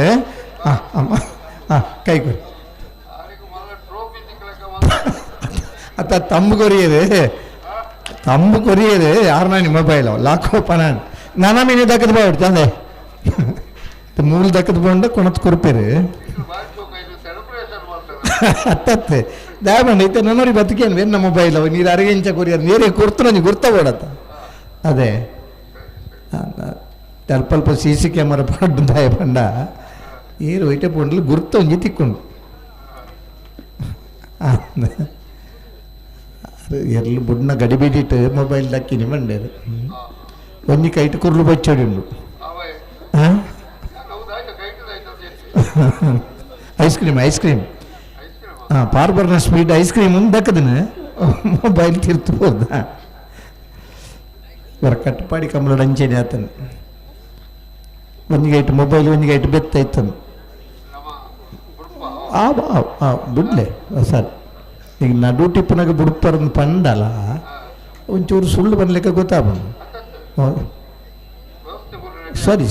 Speaker 5: ಹಾಂ ಅಮ್ಮ ಹಾಂ ಕೈ ಕೊರಿ ಅತ್ತ ತಮ್ಮ ಕೊರಿಯದು ಯಾರನ್ನ ನಿಮ್ಮ ಮೊಬೈಲ್ ಲಾಖೋ ಪಣ ನಾನಾ ಮೀನು ದಕ್ಕದ ಬಾಡ್ ತಂದೆ ಮೂಲ ದಕ್ಕದ ಬಂಡ ಕೊಣತ್ ಕೊರ್ಪೇರು ಅತ್ತತ್ತೆ ದಾಬಂಡ ನನ್ನೋರಿ ಬದುಕೇನು ವೇನ ಮೊಬೈಲ್ ನೀರು ಅರಗಿಂಚ ಕೊರಿಯರ್ ನೀರೇ ಕೊರ್ತು ನಂಗೆ ಗುರ್ತ ಅದೇ ಅಲ್ಪ CC ಕ್ಯಾಮರಾ ಪಡ್ಡು ದಾಯ ಪಂಡ ಏರು ಒಯ್ಟೆ ಪೊಂಡ್ಲು ಗುರ್ತ ಒಂಜಿ ತಿಕ್ಕೊಂಡು ಎರ್ಲು ಬುಡ್ನ ಗಡಿಬಿಡಿಟ್ಟು ಮೊಬೈಲ್ ದಕ್ಕಿನಿ ಮಂಡೇರು ಒಂಜಿ ಕೈಟ್ ಕುರ್ಲು ಬಚ್ಚೋಡಿ ಉಂಡು ಐಸ್ ಕ್ರೀಮ್ ಹಾಂ ಪಾರ್ಬರ್ನ ಸ್ವೀಟ್ ಐಸ್ ಕ್ರೀಮ್ ಒಂದು ದಕ್ಕದನ ಮೊಬೈಲ್ ತಿರ್ತಬೋದ ಬರ ಕಟ್ಟಪಾಡಿ ಕಂಬಳ ಅಂಚೆನೆ ಆತನು ಒಂದಿಗೆ ಇಟ್ಟು ಮೊಬೈಲ್ ಒಂದಿಗೆ ಇಟ್ಟು ಬೆತ್ತ ಇತ್ತನು ಬಿಡ್ಲೆ ಸರ್ ಈಗ ನಡು ಟಿಪ್ಪನಾಗ ಬಿಡ್ಪಾರನ್ನು ಪಂಡಲ್ಲ ಒಂಚೂರು ಸುಳ್ಳು ಬರ್ಲಿಕ್ಕೆ ಗೊತ್ತಾಗ್ಬಂದು ಸರಿ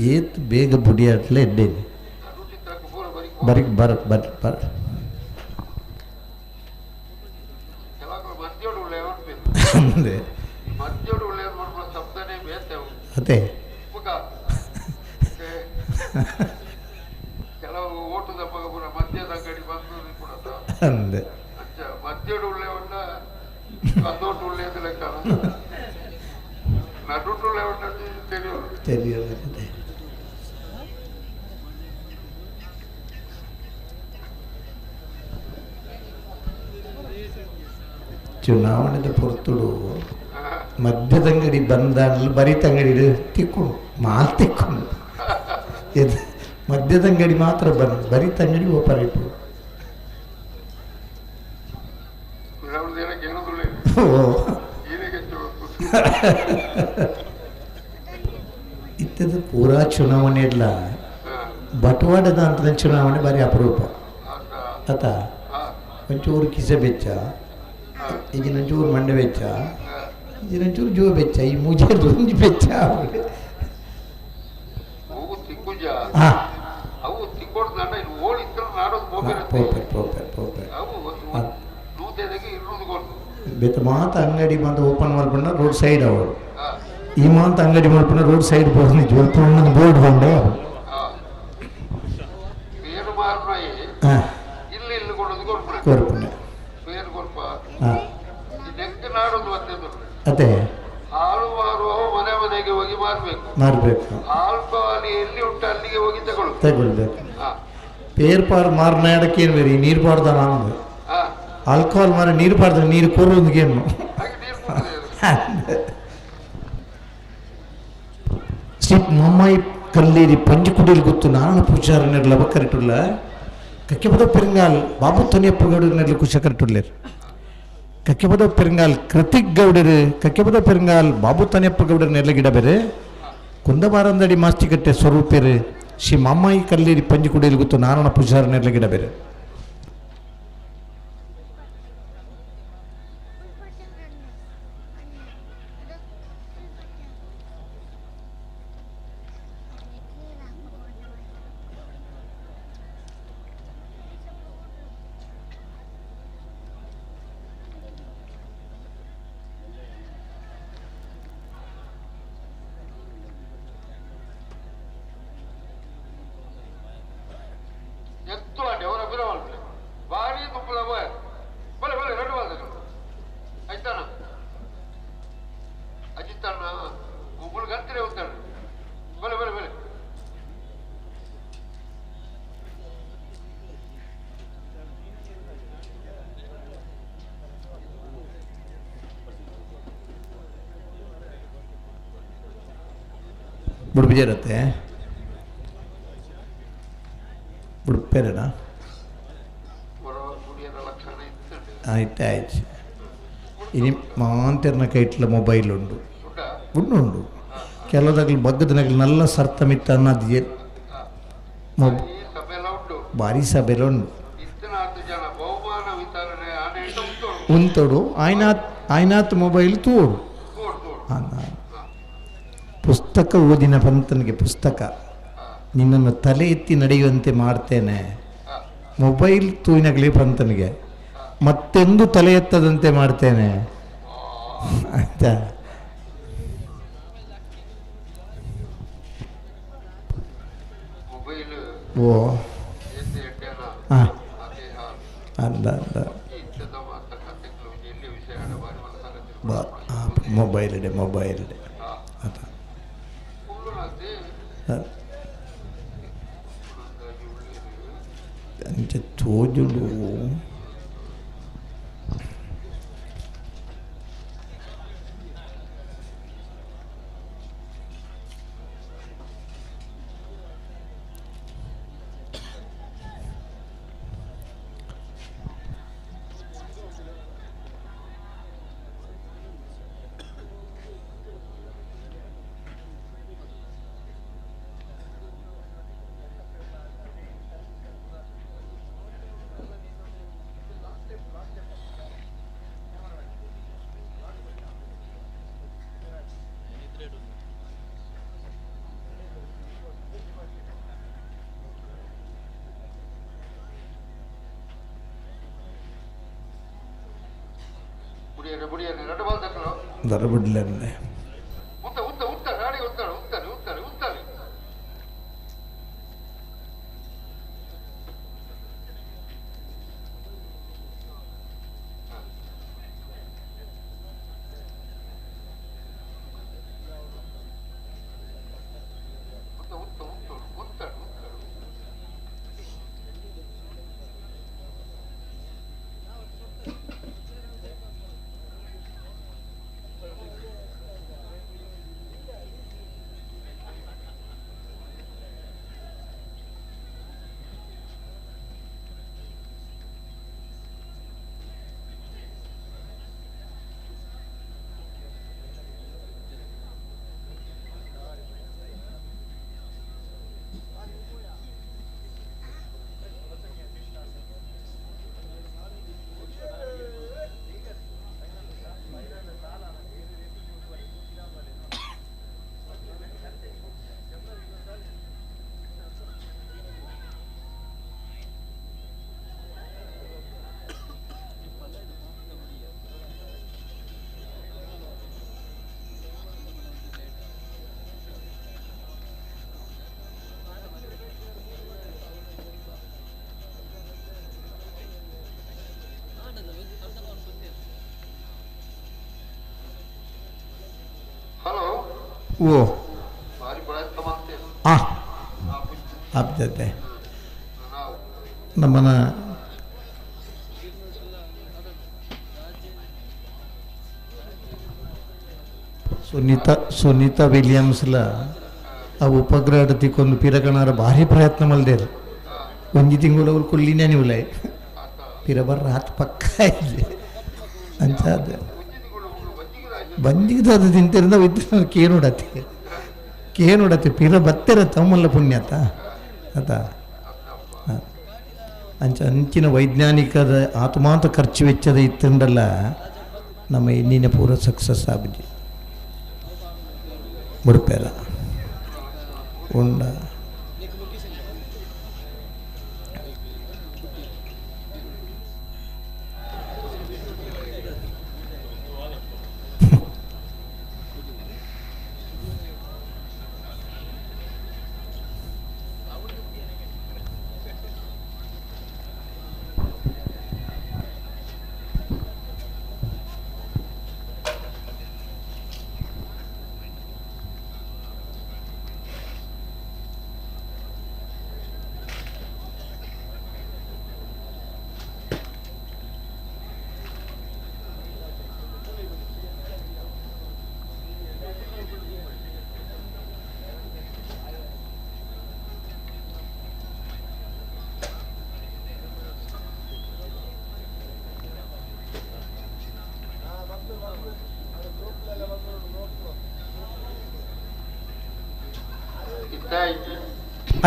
Speaker 5: ಏತು ಬೇಗ ಬುಡಿಯಾಡ್ಲೇ ಇದ್ದೇನೆ ಬರ ಅದೇ
Speaker 2: ಕೆಲವು ಓಟದ ಮಧ್ಯ ಮದ್ಯದ ಅಂಗಡಿ ಬಂದು ಕೂಡ
Speaker 5: ಅಂದೆ
Speaker 2: ಮದ್ಯದ ಉಳ್ಳೆ ಉಂಡ ಕದ್ದೋಟು ಉಳ್ಳೆದು ಲೆಕ್ಕ ನಡುಟು ಉಳ್ಳೆ ಉಂಡ
Speaker 5: ತಿಳಿಯೋದಿದೆ. ಚುನಾವಣೆದ ಪೊರ್ತುಡು ಮದ್ಯದಂಗಡಿ ಬಂದಲ್ಲಿ ಬರಿತಂಗಡಿ ತಿಕ್ಕೊಂಡು ಮಾಲ್ ತಿಕ್ಕೊಂಡು ಇದು ಮದ್ಯದಂಗಡಿ ಮಾತ್ರ ಬಂದು ಬರಿತಂಗಡಿ ಓಪನ್ ಇಟ್ಟು ಇತ್ತದ ಪೂರಾ ಚುನಾವಣೆ ಇಲ್ಲ ಬಟವಾಡದ ಅಂತ ಚುನಾವಣೆ ಬಾರಿ ಅಪರೂಪ ಆತ ಒಂಚೂರು ಕಿಸೆ ಬೆಚ್ಚ ಈಗಿನೊಂಚೂರು ಮಂಡೆ ಬೆಚ್ಚ ಈಗಿನೊಂಚೂರು ಜೋ ಬೆಚ್ಚ ಈ ಮುಜೇರ್ದು ಒಂಜಿ ಬೆಚ್ಚ ಬೆತ್ತ ಮಾತ ಅಂಗಡಿ ಬಂದು ಓಪನ್ ಮಾಡ್ಕೊಂಡ ರೋಡ್ ಸೈಡ್ ಅವರು ಈ ಮಾತ ಅಂಗಡಿ ಮಾಡ್ಕೊಂಡ ರೋಡ್ ಸೈಡ್ ಬೋರ್ಡ್ ಬೋರ್ಡ್ ಕೊಂಡೆ ಅದೇ
Speaker 2: ಮನೆಗೆ ಹೋಗಿ
Speaker 5: ಮಾರ್ಬೇಕು
Speaker 2: ಎಲ್ಲಿ ಉಂಟು ಅಲ್ಲಿಗೆ ಹೋಗಿ
Speaker 5: ತಗೊಳ್ಬೇಕು. ಪೇರ್ ಪಾರ್ ಮಾರ್ನಾಡಕ್ಕೆ ಏನು ಬೇರೆ ನೀರು ಪಾಡ್ದ ನಾನು ಆಲ್ಕೋಹಾಲ್ ಮಾರ ನೀರು ಪಾಡ್ದ ನೀರು ಕೊರೋದಕ್ಕೇನು ಶ್ರೀ ಮಮ್ಮಾಯಿ ಕಲ್ಲೇರಿ ಪಂಚಕುಡಿಯಲ್ಲಿ ಗೊತ್ತು ನಾನು ಪೂಜಾರನೆಲ್ಲ ಕರೆಕ್ಟುಲ್ಲ ಕಕ್ಕೆಪದ ಪೆರಿಂಗಾಲ್ ಬಾಬು ತನಿಯಪ್ಪ ಗೌಡರ್ನೆಲ್ಲ ಕುಶ ಕರೆಕ್ಟುಳ್ಳೇರು ಕಕ್ಕೆಪದ ಪೆರಿಂಗಾಲ್ ಕೃತಿಕ್ ಗೌಡರು ಕಕ್ಕೆಪದ ಪೆರಿಂಗಾಲ್ ಬಾಬು ತನಿಯಪ್ಪ ಗೌಡರ್ನೆಲ್ಲ ಗಿಡ ಬೇರೆ ಕುಂದಬಾರಂದಡಿ ಮಾಸ್ತಿಕಟ್ಟೆ ಸ್ವರೂಪೇರು ಶ್ರೀ ಮಮ್ಮಾಯಿ ಕಲ್ಲೇರಿ ಪಂಚಕುಡಿಯಲ್ಲಿ ಗೊತ್ತು ನಾರಾಯಣ ಪೂಜಾರನೆಲ್ಲ ಗಿಡ ಬೇರೆ
Speaker 2: ಭಾರಿ ತುಪ್ಪಲ ಬಲೆ ಬಲೆ ಎರಡು ಆಯ್ತಾನ ಅಜಿತಣ್ಣ ಒಬ್ಬಳು ಗಂತಲೇ ಹೋಗ್ತಾಳೆ ಬಲೆ ಬಲೆ ಬಲೆ
Speaker 5: ಬುಡ್ಬಿಜೆ ಇರುತ್ತೆ ಬುಡ್ಪೇರೇನಾ ಆಯ್ತು ಆಯ್ತು ಇನಿ ಮಾಂತೆರ್ನ ಕೈಟ್ಲ ಮೊಬೈಲ್ ಉಂಡು ಉಂಡು ಕೆಲದಾಗಲಿ ಬಗ್ಗದನಾಗಲಿ ನಲ್ಲ ಸರ್ತ ಮಿತ್ತ ಅನ್ನೋದು ಭಾರಿ ಸಭೆಲ್ಲ ಉಂಡು ಉಂತೋಡು ಆಯ್ನಾತ್ ಮೊಬೈಲ್ ತೋಡು ಪುಸ್ತಕ ಓದಿನ ಪಂತನಿಗೆ ಪುಸ್ತಕ ನಿನ್ನನ್ನು ತಲೆ ಎತ್ತಿ ನಡೆಯುವಂತೆ ಮಾಡ್ತೇನೆ ಮೊಬೈಲ್ ತೂಯಿನಗಲಿ ಪಂತನಿಗೆ ಮತ್ತೆಂದು ತಲೆ ಎತ್ತದಂತೆ ಮಾಡ್ತೇನೆ ಆಯ್ತಾ ಓ ಹಾಂ ಅಂದ ಅಂದ ಮೊಬೈಲ್ ಇದೆ ಮೊಬೈಲ್ ಇದೆ ಅದ ಅಂಚೆ ತೋಜುಡು ದರಬಿಡ್ಲೇ ಓ
Speaker 2: ಭಾರಿ ಪ್ರಯತ್ನ ಮಾಡ್ತೇವೆ
Speaker 5: ಆಗ್ತದೆ ನಮ್ಮನ ಸುನೀತಾ ವಿಲಿಯಮ್ಸ್ಲ ಆ ಉಪಗ್ರಹ ತಿಕ್ಕೊಂಡು ಪಿರಕಣಾರ ಭಾರಿ ಪ್ರಯತ್ನ ಮಲ್ದೇರು ಒಂಜಿ ತಿಂಗಳು ಅವ್ರು ಕೊಲ್ಲಿನೇ ನೀವುಲೈ ಪಿರ ಬರ್ರ ಹತ್ತು ಪಕ್ಕ ಇದೆ ಅಂಚಾದ ಬಂದಿದ್ದು ಅದು ತಿಂತಿರಿಂದ ಕೇನುಡತ್ತೆ ಪಿರ ಬತ್ತೆರ ತಮ್ಮಲ್ಲ ಪುಣ್ಯತ ಆತ ಅಂಚಿನ ವೈಜ್ಞಾನಿಕದ ಆತ್ಮಾಂತ ಖರ್ಚು ವೆಚ್ಚದ ಇತ್ತಂಡಲ್ಲ ನಮ್ಮ ಇನ್ನಿನ ಪೂರ ಸಕ್ಸಸ್ ಆಗಿ ಮುಡುಪೇರ ಉಂಡ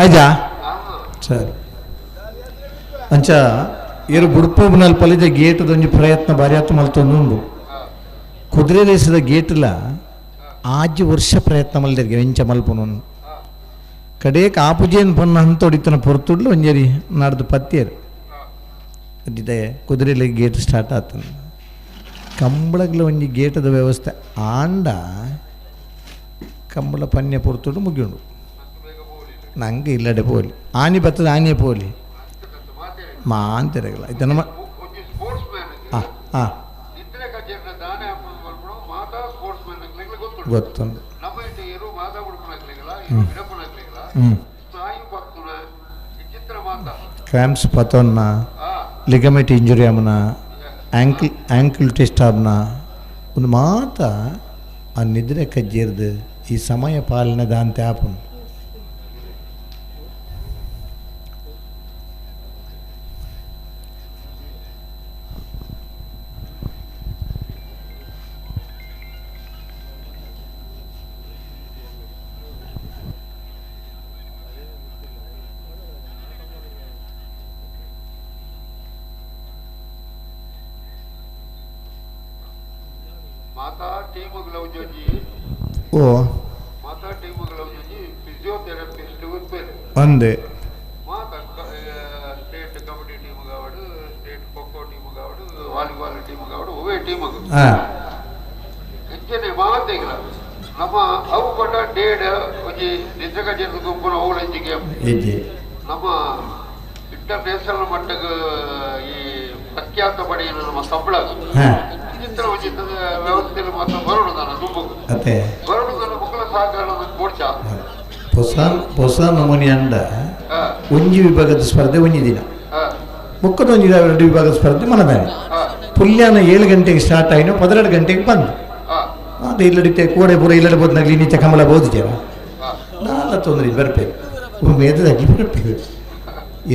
Speaker 5: ಆಯ್ತಾ ಸರಿ ಅಂಚ ಇರು ಬುಡ್ಪೋಬ್ನಲ್ಲಿ ಪಲಿದ ಗೇಟದೊಂದು ಪ್ರಯತ್ನ ಭಾರಿ ಆತು ಮಲ್ತೊಂದು ಕುದುರೆ ರೇಸದ ಗೇಟ್ಲ ಆಜು ವರ್ಷ ಪ್ರಯತ್ನ ಮಲ್ದಿರ್ಗೆ ಎಂಚ ಮಲ್ಪನು ಕಡೆಗೆ ಆಪುಜೇನು ಪನ್ನ ಹಂತೊಡಿತನ ಪೊರ್ತುಡ್ಲು ಒಂಜರಿ ನಾಡ್ದು ಪತ್ತಿಯರು ಅದಿದೆ ಕುದುರೆಲಿ ಗೇಟ್ ಸ್ಟಾರ್ಟ್ ಆತನ ಕಂಬಳಗ್ಲ ಒಂಜಿ ಗೇಟದ ವ್ಯವಸ್ಥೆ ಆಂಡ ಕಂಬಳ ಪನ್ಯ ಪೊರ್ತುಡು ಮುಗಿಯುಂಡು ನಂಗೆ ಇಲ್ಲಡೆ ಪೋಲಿ ಆನಿ ಬರ್ತದೆ ಆನಿಯೇ ಪೋಲಿ ಮಾಂತಿರಗಲ್ಲ ಇದು ನಮ್ಮ ಗೊತ್ತುಂಡು ಕ್ರ್ಯಾಂಪ್ಸ್ ಪತೋನ್ನ ಲಿಗಮೆಂಟ್ ಇಂಜುರಿ ಆಮನ ಆ್ಯಂಕಲ್ ಟೆಸ್ಟ್ ಆಮ್ನ ಒಂದು ಮಾತ ಆ ನಿದ್ರೆ ಕಜ್ಜಿರ್ದು ಈ ಸಮಯ ಪಾಲನೆ ದಾಂತೆ ಆಪುನು
Speaker 2: ಮಾತಾ ಟೀಮುಗಳ ಉದ್ಯೋಗಿ
Speaker 5: ಓ
Speaker 2: ಮಾತಾ ಟೀಮುಗಳ ಉದ್ಯೋಗಿ ಫಿಸಿಯೋಥೆರಪಿಸ್ಟ್ ಉತ್ಪೇರು
Speaker 5: ಒಂದೇ
Speaker 2: ಮಾತಾ ಸ್ಟೇಟ್ ಕಬಡ್ಡಿ ಟೀಮ್ ಕಾವಡು ಸ್ಟೇಟ್ ಖೋಖೋ ಟೀಮ್ ಕಾವಡು ವಾಲಿಬಾಲ್ ಟೀಮ್ ಕಾವಡು ಒವೇ ಟೀಮ್ ಹೆಚ್ಚನೆ ಮಾತೆಗಳ ನಮ್ಮ ಅವು ಕೊಟ್ಟ ಡೇಡ್ ಒಂಜಿ ನಿದ್ರಕ ಜನ ಗುಂಪುನ ಅವುಗಳ ಗೇಮ್ ನಮ್ಮ ಇಂಟರ್ನ್ಯಾಷನಲ್ ಮಟ್ಟಕ್ಕೆ ಈ ಪ್ರಖ್ಯಾತ ಪಡೆಯನ್ನು ನಮ್ಮ ಕಂಬಳ ಚಿತ್ರ ವ್ಯವಸ್ಥೆಯಲ್ಲಿ ಮಾತ್ರ ಬರೋಣ ತುಂಬು ಬರೋಣ ಮಕ್ಕಳ ಸಹಕಾರ ಕೊಡ್ಚಾ
Speaker 5: ಹೊಸ ನಮೂನೆ ಅಂಡ ಒಂಜಿ ವಿಭಾಗದ ಸ್ಪರ್ಧೆ ಒಂಜಿ ದಿನ ಮುಕ್ಕದ ಒಂಜಿ 2 ವಿಭಾಗದ ಸ್ಪರ್ಧೆ ಮನದಾನೆ ಪುಲ್ಯಾನ 7 ಗಂಟೆಗೆ ಸ್ಟಾರ್ಟ್ ಆಯ್ನು 12 ಗಂಟೆಗೆ ಬಂದು ಅದು ಇಲ್ಲಡಿತೆ ಕೋಡೆ ಪೂರ ಇಲ್ಲಡೆ ಬೋದ್ನಾಗ್ಲಿ ನೀಚೆ ಕಮಲ ಬೋದಿದ್ದೇವ ನಾಲ್ಲ ತೊಂದರೆ ಬರ್ಪೇರು ಮೇದದಾಗಿ ಬರ್ಪೇರು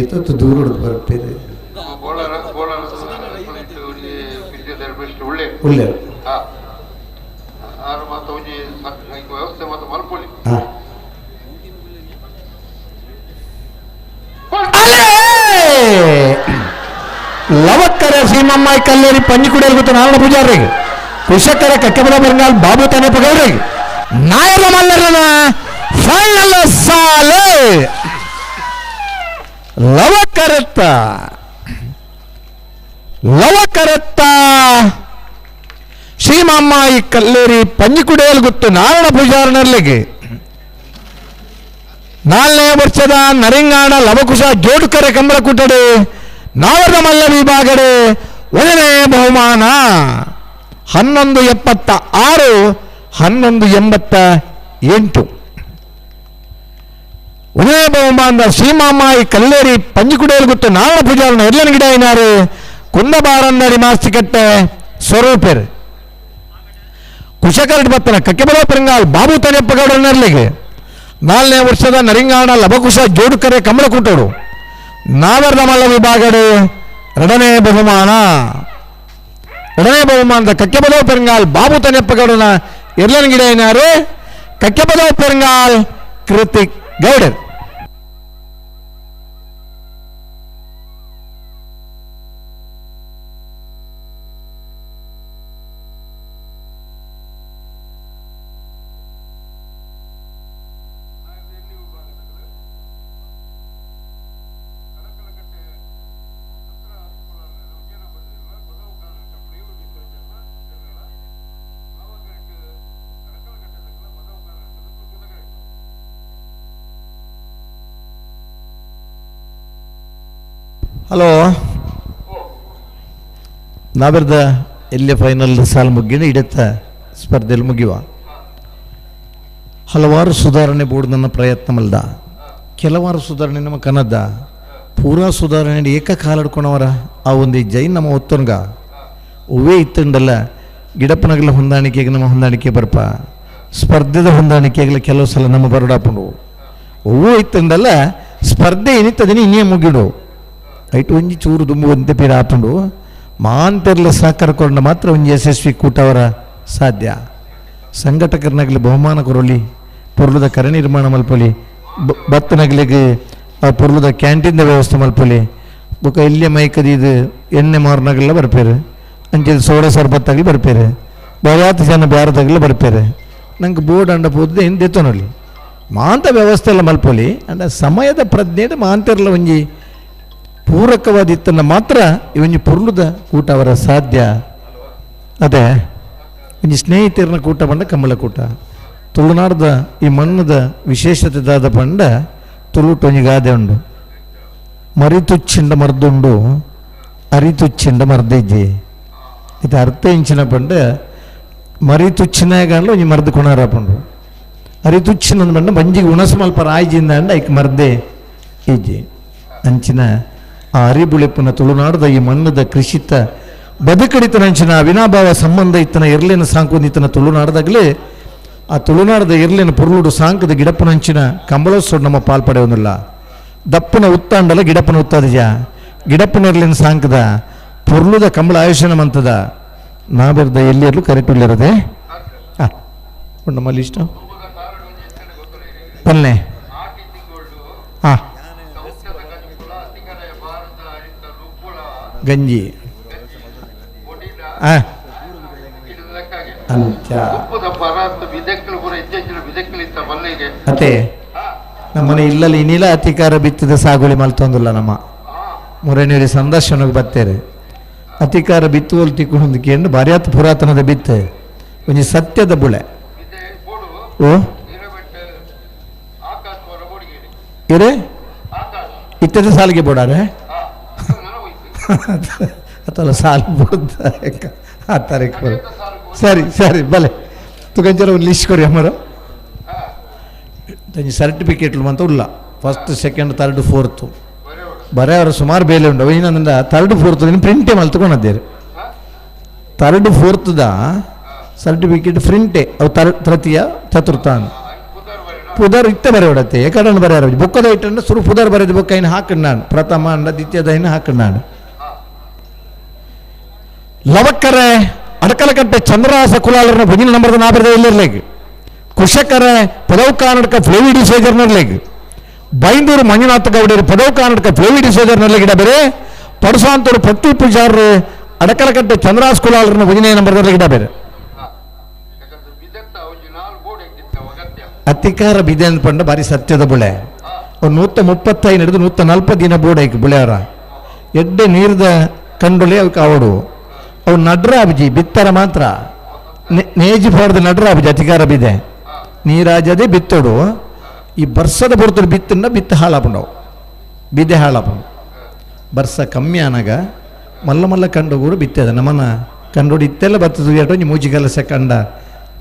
Speaker 5: ಎತ್ತೊತ್ತು ದೂರ ಹೊಡೆದು ಬರ್ಪೇರು
Speaker 2: ಒಳ್ಳೆ ವ್ಯವಸ್ಥೆ ಮಾತ್ರ ಮಲ್ಕೊಳ್ಳಿ
Speaker 5: ಲವಕ್ಕರ ಸೀಮಮ್ಮಾಯಿ ಕಲ್ಲೇರಿ ಪಂಜಿ ಕುಡಿಯಲ್ ಗೊತ್ತು ನಾರಾಯಣ ಪೂಜಾರಿಗೆ ಕೃಷಕರ ಕಕ್ಕಬಲ ಬರಂಗಾಲ್ ಬಾಬು ತಾನಪ್ಪ ಗೌಡ್ರಿಗೆ ನಾಯಕ ಮಲ್ಲರನ ಫೈನಲ್ ಸಾಲೆ ಲವಕರತ್ತ ಶ್ರೀಮಮ್ಮಾಯಿ ಕಲ್ಲೇರಿ ಪಂಜಿಕುಡಿಯಲ್ ಗೊತ್ತು ನಾರಾಯಣ ಪೂಜಾರನಲ್ಲಿಗೆ 4ನೇ ವರ್ಷದ ನರಿಂಗಾಣ ಲವಕುಶ ಜೋಡುಕರೆ ಕಂಬಳ ಕುಟಡೆ ನಾವರ್ದ ಮಲ್ಲ ವಿಭಾಗಡೆ 1ನೇ ಬಹುಮಾನ 1176 1187 8 ಉದಯ ಬಹುಮಾನ ಸೀಮಾಮಾಯಿ ಕಲ್ಲೇರಿ ಪಂಜಿಕುಡಿಯಲ್ಲಿ ಗೊತ್ತು ನಾಳ ಪೂಜಾರನ ಎರ್ಲನ ಗಿಡ ಏನಾರು ಕುಂದಬಾರನ್ನಡಿ ಮಾಸ್ತಿಕಟ್ಟೆ ಸ್ವರೂಪೇರು ಕುಶಕರಡಿ ಬತ್ತನ ಕಕ್ಕೆಬಲ ಪೆರಂಗಾಲ್ ಬಾಬು ತನೆಪ್ಪಗೌಡನರ್ಲಿಗೆ 4ನೇ ವರ್ಷದ ನರಿಂಗಾಣ ಲಭಕುಶ ಜೋಡುಕರೆ ಕಮಲಕುಂಟೋಡು ನಾವರ್ದ ಮಲ್ಲ ವಿಭಾಗಡು 2ನೇ ಬಹುಮಾನದ ಕಕ್ಕೆಬಲ ಪೆರಂಗಾಲ್ ಬಾಬು ತನೆಪ್ಪಗೌಡನ ಎರ್ಲನ ಗಿಡ ಏನಾರು ಕಕ್ಕೆಬಲ ಪೆರಂಗಾಲ್ ಕೃತಿಕ್ ಗೌಡರ್ ಹಲೋ ನಾವಿರ್ದ ಇಲ್ಲೇ ಫೈನಲ್ ಸಾಲು ಮುಗಿನ ಇಡತ್ತ ಸ್ಪರ್ಧೆಯಲ್ಲಿ ಮುಗಿಯುವ ಹಲವಾರು ಸುಧಾರಣೆ ಬೋರ್ಡ್ ನನ್ನ ಪ್ರಯತ್ನ ಮಲ್ದ ಕೆಲವಾರು ಸುಧಾರಣೆ ನಮ್ಮ ಕನ್ನಡ ಪೂರಾ ಸುಧಾರಣೆ ಏಕಕಾಲ ಹಿಡ್ಕೊಂಡವರ ಆ ಒಂದು ಜೈನ್ ನಮ್ಮ ಒತ್ತೊನ್ಗ ಹೂವೇ ಇತ್ತಂಡಲ್ಲ ಗಿಡಪ್ಪನಗಲ ಹೊಂದಾಣಿಕೆಗೆ ನಮ್ಮ ಹೊಂದಾಣಿಕೆ ಬರ್ಪ ಸ್ಪರ್ಧೆದ ಹೊಂದಾಣಿಕೆಗಳ ಕೆಲವು ಸಲ ನಮ್ಮ ಬರಡಾಪುಂಡು ಹೂವು ಇತ್ತಂಡಲ್ಲ ಸ್ಪರ್ಧೆ ಏನಿತ್ತದೀನಿ ಇನ್ನೇ ಮುಗಿಡು ಐಟು ಒಂಜಿ ಚೂರು ದುಂಬುವಂತೆ ಪೀರ ಹಾಪುಂಡು ಮಾಂತೆರ್ಲ ಸಹಕಾರ ಕೊಂಡ ಮಾತ್ರ ಒಂಜಿ ಯಶಸ್ವಿ ಕೂಟವರ ಸಾಧ್ಯ ಸಂಘಟಕರನಾಗಲಿ ಬಹುಮಾನ ಕೊರಲಿ ಪೊರ್ಲುದ ಕರೆ ನಿರ್ಮಾಣ ಮಲ್ಪೊಲಿ ಭತ್ತನಾಗ್ಲಿಗೆ ಆ ಪೊರ್ಲುದ ಕ್ಯಾಂಟೀನ್ದ ವ್ಯವಸ್ಥೆ ಮಲ್ಪೊಲಿ ಬೊಕ ಇಲ್ಲೇ ಮೈಕದಿ ಇದು ಎಣ್ಣೆ ಮಾರ್ನಾಗೆಲ್ಲ ಬರ್ಪೇರು ಅಂಚೆ ಸೋಡಾ ಸರ್ಬತ್ತಾಗಲಿ ಬರ್ಪೇರು ಬರಾತ ಜನ ಬ್ಯಾರದಾಗಲಿ ಬರ್ಪೇರು ನಂಗೆ ಬೋರ್ಡ್ ಅಂಡ ಪೋದ್ರೆ ಏನು ದೆತ್ತೋನಲ್ಲಿ ಮಾಂತ ವ್ಯವಸ್ಥೆ ಎಲ್ಲ ಮಲ್ಪೊಲಿ ಅಂಡ ಸಮಯದ ಪ್ರಜ್ಞೆ ಮಾಂತೆರ್ಲ ಒಂಜಿ ಪೂರಕವಾದಿತ್ತನ್ನು ಮಾತ್ರ ಇವೊಂಜಿ ಪೊರ್ಲುದ ಕೂಟ ಅವರ ಸಾಧ್ಯ ಅದೇ ಒಂಜಿ ಸ್ನೇಹಿತರನ ಕೂಟ ಬಂಡ ಕಮ್ಮಲ ಕೂಟ ತುಳುನಾಡ್ದ ಈ ಮಣ್ಣದ ವಿಶೇಷತೆದಾದ ಪಂಡ ತುಳುಟು ಒಂಜಿ ಗಾದೆ ಉಂಡು ಮರಿತುಚ್ಚಿಂಡ ಮರ್ದುಂಡು ಅರಿತುಚ್ಚಿಂಡ ಮರ್ದಿಜ್ಜಿ ಇದು ಅರ್ಥ ಇಂಚಿನ ಪಂಡ ಮರಿತುಚ್ಚಿನಾಗಂಡು ಒಂಜಿ ಮರ್ದು ಕೊಣಾರ ಪಂಡು ಅರಿತುಚ್ಚಿನ ಪಂಡ ಬಂಜಿಗೆ ಉಣಸ ಮಲ್ಪರ ಆಯ್ಜಿಂದ ಅಂಡ ಐಕ್ ಮರ್ದೆ ಇಜ್ಜಿ ಅಂಚಿನ ಆ ಅರಿಬುಳಿಪುನ ತುಳುನಾಡದ ಈ ಮಣ್ಣದ ಕೃಷಿತ ಬದುಕಡಿತನ ಅಂಚಿನ ಅವಿನಾಭಾವ ಸಂಬಂಧ ಇತ್ತನ ಇರ್ಲಿನ ಸಾಂಕುಂದಿತನ ತುಳುನಾಡದಾಗಲೇ ಆ ತುಳುನಾಡದ ಇರ್ಲಿನ ಪುರುಳುಡು ಸಾಂಕದ ಗಿಡಪ್ಪನಂಚಿನ ಕಂಬಳೋತ್ಸವ ನಮ್ಮ ಪಾಲ್ಪಡೆಯೋದಿಲ್ಲ ದಪ್ಪನ ಉತ್ತಾಂಡಲ ಗಿಡಪ್ಪನ ಉತ್ತಾದಜ ಗಿಡಪ್ಪನ ಇರ್ಲಿನ ಸಾಂಕದ ಪುರ್ಲುದ ಕಂಬಳ ಆಯುಷನ ಮಂತದ ನಾವೆರ್ದ ಎಲ್ಲಿಯಲ್ಲೂ ಕರೆಕ್ಟಿಲ್ಲರದೆ ನಮ್ಮಲ್ಲಿ ಇಷ್ಟ ಪಲ್ಲೆ ಹಾಂ ಗಂಜಿ ಅದೇ ನಮ್ಮನೆ ಇಲ್ಲಲ್ಲಿ ಇನ್ನಿಲ್ಲ ಅಧಿಕಾರ ಬಿತ್ತಿದ ಸಾಗುಳಿ ಮಲ್ತೊಂದಿಲ್ಲ ನಮ್ಮ ಮುರನೇರಿ ಸಂದರ್ಶನಕ್ಕೆ ಬರ್ತೇರೆ ಅಧಿಕಾರ ಬಿತ್ತುವಲ್ ತಿಕ್ಕೊಂಡು ಭಾರ್ಯಾತ್ ಪುರಾತನದ ಬಿತ್ತೆ ಒಂಜಿ ಸತ್ಯದ ಬುಳೆ ಓ ಇರೇ ಇತ್ತದ ಸಾಲಿಗೆ ಬೋಡಾರೆ ಅಥವಾ ಸಾಲು ಬಿಡುತ್ತ ಆ ತಾರೀಕು ಬರ ಸರಿ ಸರಿ ಬಲೆ ತುಗಂಜರ ಒಂದು ಲಿಸ್ಟ್ ಕೊರಿ ಅಮ್ಮರ ಸರ್ಟಿಫಿಕೇಟ್ಲು ಅಂತ ಉಲ್ಲ ಫಸ್ಟ್ ಸೆಕೆಂಡ್ ಥರ್ಡ್ ಫೋರ್ತು ಬರೇ ಅವರ ಸುಮಾರು ಬೇಲೆ ಉಂಟು ಇನ್ನೊಂದ ಥರ್ಡ್ ಫೋರ್ತ್ ಪ್ರಿಂಟೇ ಮಲ್ತ್ಕೊಂಡದ್ದೇರು ಥರ್ಡ್ ಫೋರ್ತದ ಸರ್ಟಿಫಿಕೇಟ್ ಪ್ರಿಂಟೇ ಅವು ತೃತೀಯ ಚತುರ್ಥ ಪುದರ್ ಇತ್ತ ಬರೆಯೋಡತ್ತೆ ಏಕಡನ್ನು ಬರೆಯಾರ ಬೊಕ್ಕದ ಇಟ್ಟಂಡು ಸುರು ಪುದರ್ ಬರೆದ ಬೊಕ್ಕ ಇನ್ನು ಹಾಕಂಡು ನಾನು ಪ್ರಥಮ ಅಂಡ ದ್ವಿತೀಯದ ಇನ್ನು ಹಾಕಂಡು ನಾನು ಲವಕ್ಕರೆ ಅಡಕಲಕಟ್ಟೆ ಚಂದ್ರಹಾಸ ಕುಲಾಲರನ ಭುಜಿನ ನಂಬರ್ದ ನಾಬರದ ಇಲ್ಲಿರ್ಲೇಗೆ ಕುಶಕರೆ ಪದವು ಕಾನಡಕ ಫ್ಲೇವಿಡಿ ಸೋಜರ್ನರ್ಲೇಗೆ ಬೈಂದೂರು ಮಂಜುನಾಥ ಗೌಡರು ಪದವು ಕಾನಡಕ ಫ್ಲೇವಿಡಿ ಸೋಜರ್ನರ್ಲೇಗೆ ಇಡ ಬೇರೆ ಪಡುಸಾಂತೂರು ಪತ್ತಿ ಪೂಜಾರರು ಅಡಕಲಕಟ್ಟೆ ಚಂದ್ರಹಾಸ ಕುಲಾಲರನ ಭುಜಿನ ನಂಬರ್ದಲ್ಲಿ ಇಡ ಬೇರೆ ಅಧಿಕಾರ ಬಿದೆ ಅಂದ್ಕೊಂಡ ಬಾರಿ ಸತ್ಯದ ಬುಳೆ ಅವ್ರು 135 ಹಿಡಿದು 140 ದಿನ ಬೋರ್ಡ್ ಐಕ್ ಬುಳೆಯವರ ಎಡ್ಡೆ ನೀರ್ದ ಕಂಡುಳೆ ಅವಕ್ಕೆ ಅವಡು ಅವು ನಡ್ರಾಬ್ಜಿ ಬಿತ್ತರ ಮಾತ್ರ ನೇಜಿ ಪಾಡ್ದು ನಡ್ರಾಬ್ಜಿ ಅಧಿಕಾರ ಬಿದೆ ನೀರಾಜದೇ ಬಿತ್ತೋಡು ಈ ಬರ್ಸದ ಬರ್ತಡು ಬಿತ್ತನ್ನ ಬಿತ್ತು ಹಾಳಾಪಂಡವು ಬಿದೆ ಹಾಳಾಪಂಡು ಬರ್ಸ ಕಮ್ಮಿ ಆನಾಗ ಮಲ್ಲ ಮಲ್ಲ ಕಂಡು ಕೂಡ ಬಿತ್ತದ ನಮ್ಮನ್ನ ಕಂಡು ಇತ್ತೆಲ್ಲ ಬರ್ತದೆ ಎರಡು ಮೂಜಿ ಕೆಲಸ ಕಂಡ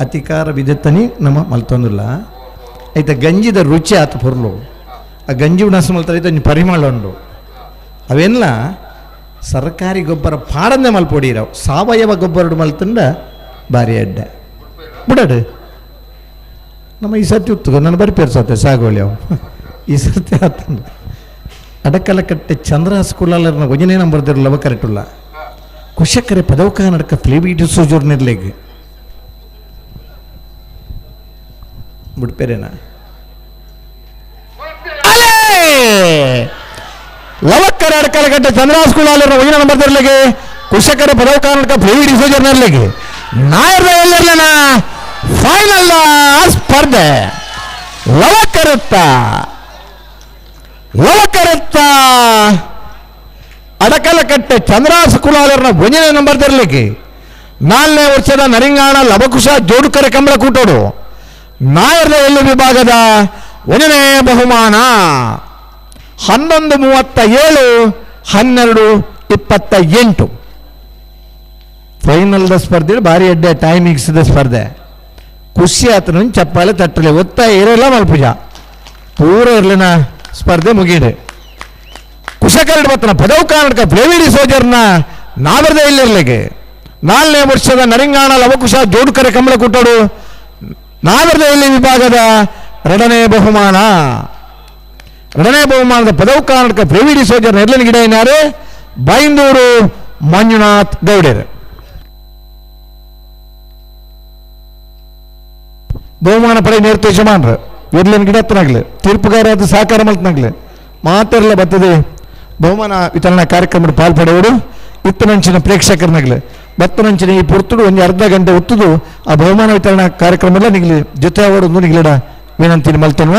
Speaker 5: ಅಧಿಕಾರ ವಿಧತ್ತನಿ ನಮ್ಮ ಮಲ್ತೊಂದಿಲ್ಲ ಐತೆ ಗಂಜಿದ ರುಚಿ ಆತ ಪೊರ್ಲು ಆ ಗಂಜಿ ಉಣಸ ಮಲ್ತಾರೆ ಐತೆ ಪರಿಮಳ ಉಂಡು ಅವೆಲ್ಲ ಸರ್ಕಾರಿ ಗೊಬ್ಬರ ಪಾಡನ್ನೇ ಮಲ್ಪೊಡಿರವು ಸಾವಯವ ಗೊಬ್ಬರ ಮಲ್ತಂಡ ಭಾರಿ ಅಡ್ಡ ಬಿಡಡು ನಮ್ಮ ಈ ಸರ್ತಿ ಉತ್ತುಗ ನಾನು ಬರ್ಪೇರು ಸತ್ತೆ ಸಾಗೋಳಿ ಅವು ಈ ಸರ್ತಿ ಆತಂಡು ಅಡಕಲ ಕಟ್ಟೆ ಚಂದ್ರ ಸ್ಕೂಲಲ್ಲ ಒಂಜನೇ ನಂಬರ್ದಿರಲ್ಲವ ಕರೆಕ್ಟುಲ್ಲ ಕುಶಕರೆ ಪದವಕ ನಡಕ ಫ್ಲೇವಿಡ್ ಸೋಜೂರ್ನಿರ್ಲೆಗೆ ಬಿಡ್ಪೇರೇನಾ ಲವಕ್ಕರ ಅಡಕಲ ಕಟ್ಟೆ ಚಂದ್ರ ಸ್ಕೂಲಲ್ಲ ಒಂಜನೇ ನಂಬರ್ದಿರ್ಲೆಗೆ ಕುಶಕರೆ ಪದವಕ ನಡಕ ಫ್ಲೇವಿಡ್ ಸೋಜೂರ್ನಿರ್ಲೆಗೆ ನಾಯರ್ದ ಎಲ್ಲರ್ಲನ ಫೈನಲ್ ಸ್ಪರ್ಧೆ ಲವಕರುತ್ತ ಅಡಕಲಕಟ್ಟೆ ಚಂದ್ರಾಸ ಕುಲಾಲರ್ನ ಒಂಜನೇ ನಂಬರ್ ತರಲಿಕ್ಕೆ 4ನೇ ವರ್ಷದ ನರಿಂಗಾಣ ಲವಕುಶ ಜೋಡುಕರೆ ಕಂಬಳ ಕೂಟೋಡು ನಾಯರ್ದ ಎಲ್ಲಿ ವಿಭಾಗದ 1ನೇ ಬಹುಮಾನ 11:37 12:28 ಫೈನಲ್ದ ಸ್ಪರ್ಧೆ ಭಾರಿ ಅಡ್ಡೆ ಟೈಮಿಂಗ್ಸ್ದ ಸ್ಪರ್ಧೆ ಖುಷಿ ಆತನ ಚಪ್ಪಾಳೆ ತಟ್ಟಲೆ ಒತ್ತಾಯ ಇರಲ್ಲ ಮಲ್ಪುಜ ಪೂರ ಇರ್ಲಿನ ಸ್ಪರ್ಧೆ ಮುಗೀಡೆ ಕುಶಕರಡು ಬತ್ತನ ಪದವು ಕಾರಣಕ ಫ್ಲೇವಿಡಿ ಸೋಜರ್ನ ನಾವರ್ದೇ ಇಲ್ಲಿರ್ಲಿಕ್ಕೆ 4ನೇ ವರ್ಷದ ನರಿಂಗಾಣ ಲವಕುಶ ಜೋಡುಕರೆ ಕಂಬಳ ಕೂಟೋಡು ನಾವರ್ದೇ ಇಲ್ಲಿ ವಿಭಾಗದ 2ನೇ ಬಹುಮಾನದ ಪದವು ಕಾರಣಕ ಫ್ಲೇವಿಡಿ ಸೋಜರ್ನ ಎರ್ಲಿನ ಗಿಡ ಏನಾರು ಬೈಂದೂರು ಮಂಜುನಾಥ್ ಗೌಡರು ಬಹುಮಾನ ಪಡೆ ನೇರ್ತು ಯಜಮಾನ್ರು ಎರ್ಲಿನ ಗಿಡ ಹತ್ತನಾಗ್ಲಿ ತೀರ್ಪುಗಾರ ಸಹಕಾರ ಮಲ್ತನಾಗ್ಲಿ ಮಾತೆಲ್ಲ ಬರ್ತದೆ ಬಹುಮಾನ ವಿತರಣಾ ಕಾರ್ಯಕ್ರಮದ ಪಾಲ್ಪಡುವವರು ಇತ್ತನಂಚಿನ ಪ್ರೇಕ್ಷಕರನಾಗ್ಲಿ ಬತ್ತನಂಚಿನ ಈ ಪುರ್ತುಡು ಒಂದು ಅರ್ಧ ಗಂಟೆ ಹೊತ್ತದು ಆ ಬಹುಮಾನ ವಿತರಣಾ ಕಾರ್ಯಕ್ರಮ ಎಲ್ಲ ನಿಗ್ಲಿ ಜೊತೆ ಅವರು ನಿಗ್ಲಿಡ ವಿನಂತಿನ ಮಲ್ತನ್ವ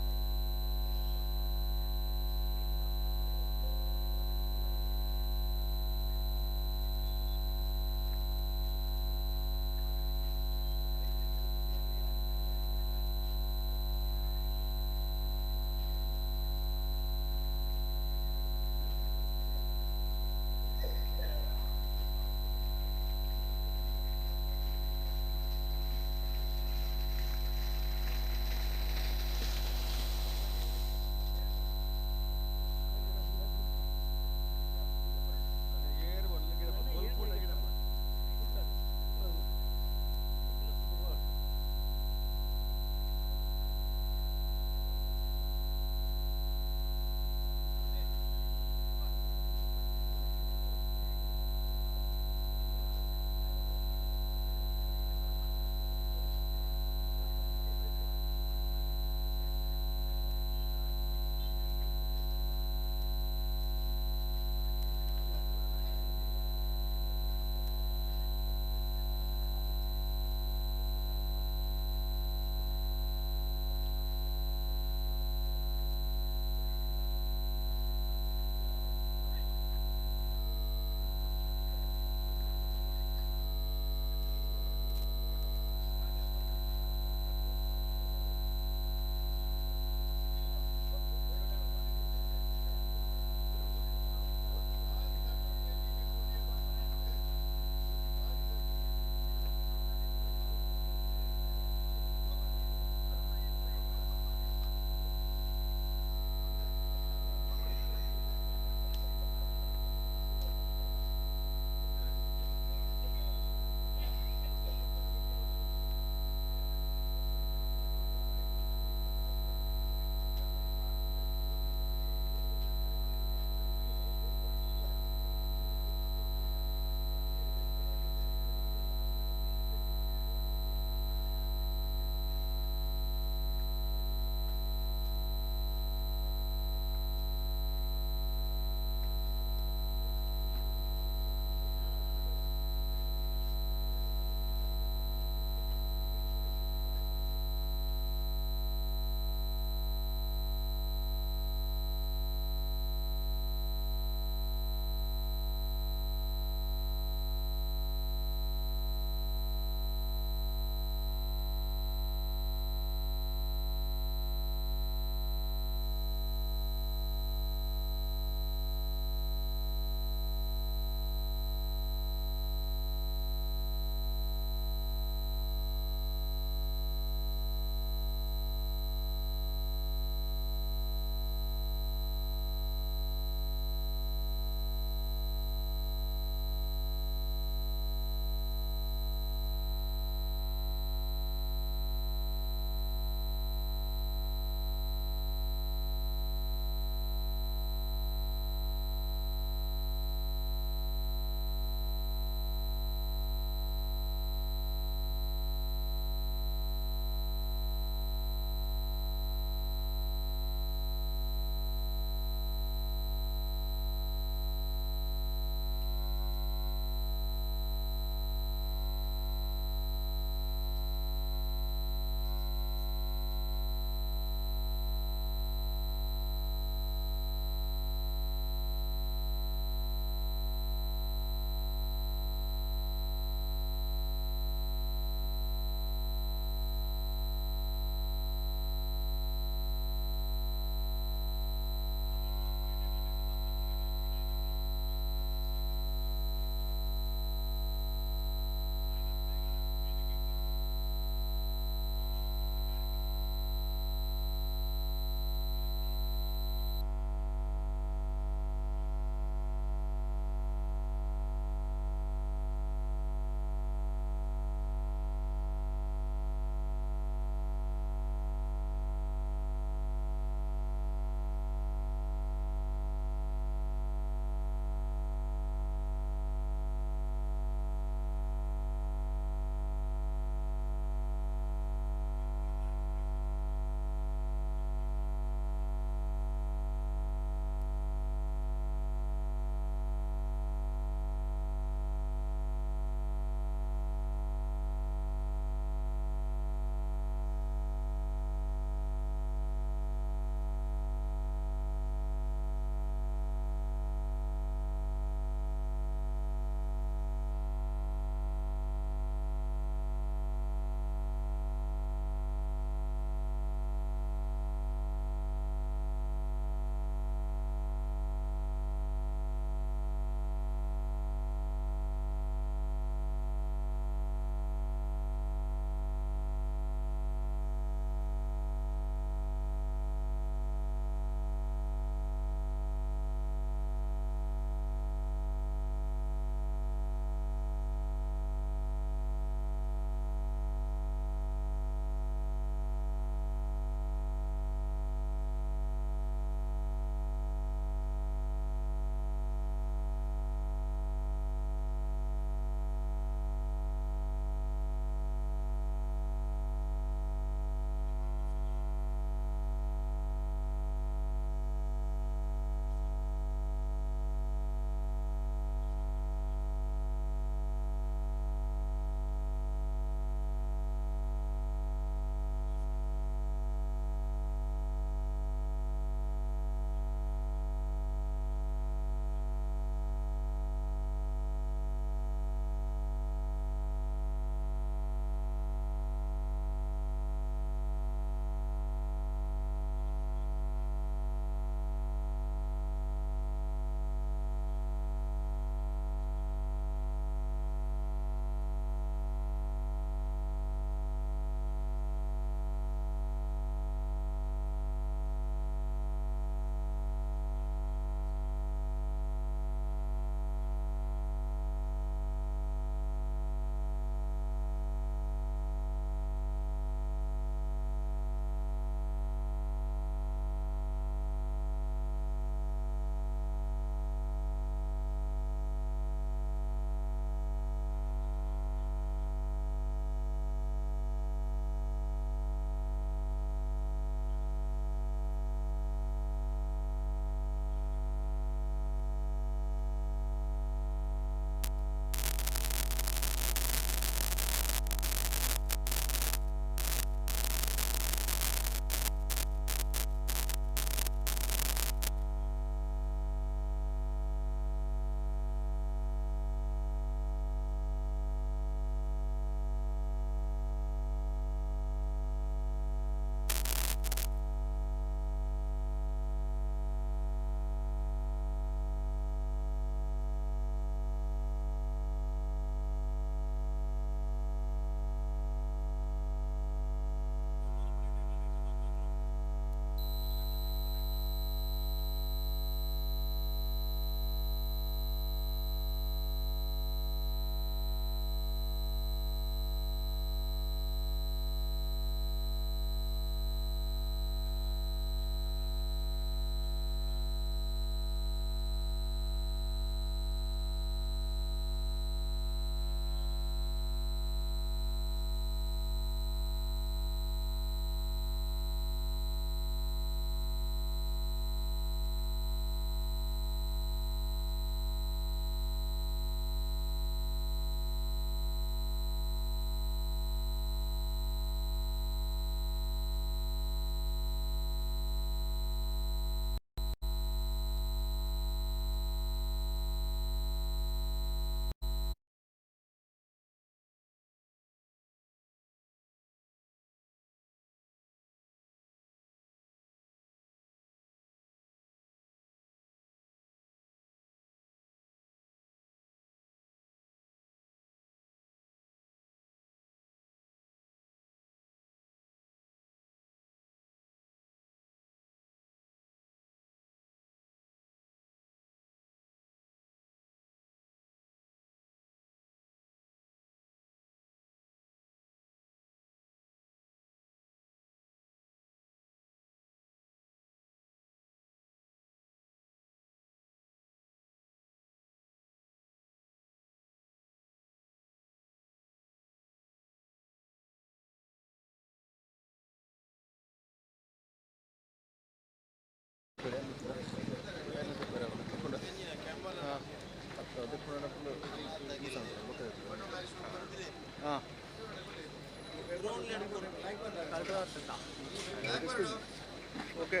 Speaker 2: ಓಕೆ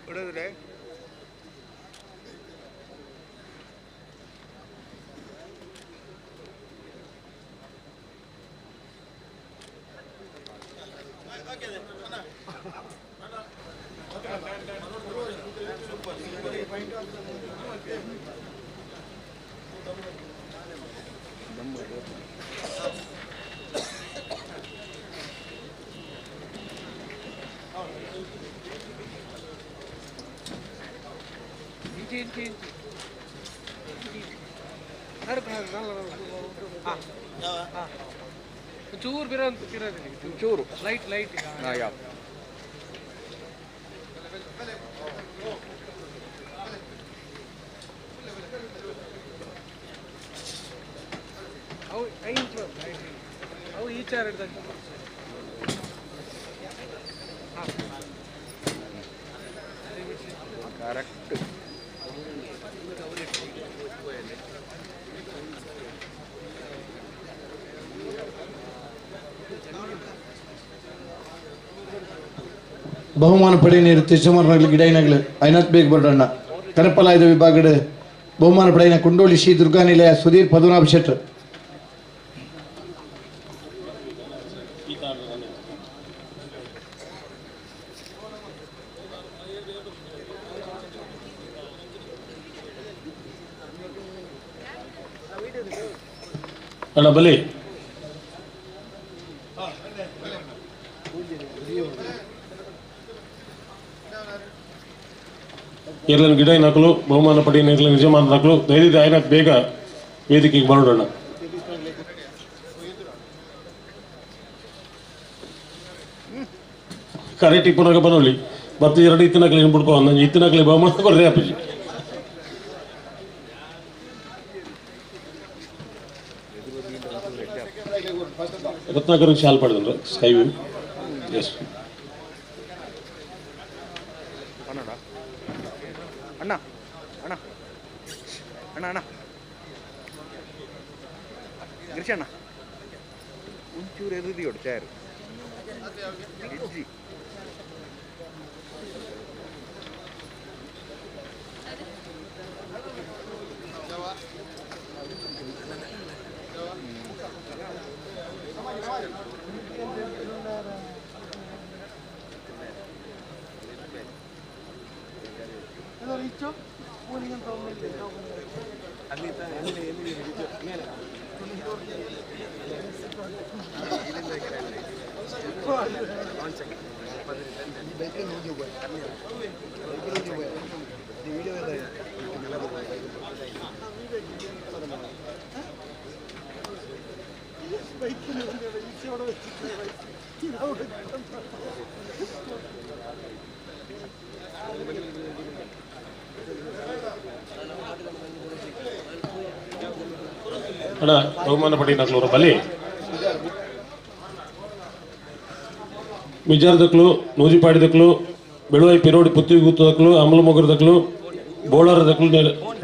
Speaker 2: ಹೊಡೆದ್ರೆ
Speaker 10: ಚೂರು ಚೂರು ಲೈಟ್ ಲೈಟ್ ಅವು ಈ ಚಾರ್ ಹಿಡ್ದಾಗ
Speaker 2: ಕರೆಕ್ಟ್
Speaker 12: ಬಹುಮಾನ ಪಡೆಯ ನೀರು ಸುಮಾರು ಗಿಡೈನಗಳು ಐನತ್ ಬೇಗ ಬರ್ಡಣ್ಣ ಕನಪಲಾಯದ ವಿಭಾಗದ ಬಹುಮಾನ ಪಡೆಯಿನ ಕುಂಡೋಳಿ ಶ್ರೀ ದುರ್ಗಾ ನಿಲಯ ಸುಧೀರ್ ಪದ್ಮನಾಭ ಶೆಟ್ಟರ್.
Speaker 1: ಅಣ್ಣ ಬಲಿ ಇರ್ಲಿನ ಗಿಡ ನಕಲು ಬಹುಮಾನ ಪಡೆಯ ಇರ್ಲಿನ ನಿಜಮಾನ ನಕಲು ಧೈರ್ಯದ ಆಯ್ನ ಬೇಗ ವೇದಿಕೆಗೆ ಬರೋಣ. ಕರೆಕ್ಟ್ ಪುನಃ ಬರೋಳಿ ಮತ್ತೆ 2 ಇತ್ತಿನಕಲಿ ಬಿಡ್ಕೊ ನಾನು ಇತ್ತಿನಕಲಿ ಬಹುಮಾನ ಕೊಡ್ರಿ ಅಪ್ಪಾಜಿ. ರತ್ನಾಕರ್ ಶಾಲ್ ಪಡೆದ್ರು ಸ್ಕೈ ವ್ಯೂ. ಎಸ್
Speaker 2: ಅಣ್ಣ ಅಣ್ಣ ಅಣ್ಣ ಅಣ್ಣ ಗಿರಿಶಣ್ಣ ಒಂಚೂರು ಎದುರಿಯೋಡು ಚಾರು ಇಜ್ಜಿ
Speaker 1: ಅಣ್ಣ ಬಹುಮಾನ ಪಡೆಯಿನಕ್ಲು ಬಲಿ ಮಿಜಾರ್ದಕ್ಲು ನೂಜಿಪಾಡಿದಕ್ಲು ಬೆಳುವೈ ಪಿರೋಡಿ ಪುತ್ತಿ ಗುತ್ತದಕ್ಲು ಅಮಲು ಮೊಗರದಕ್ಲು ಬೋಳಾರದಕ್ಲು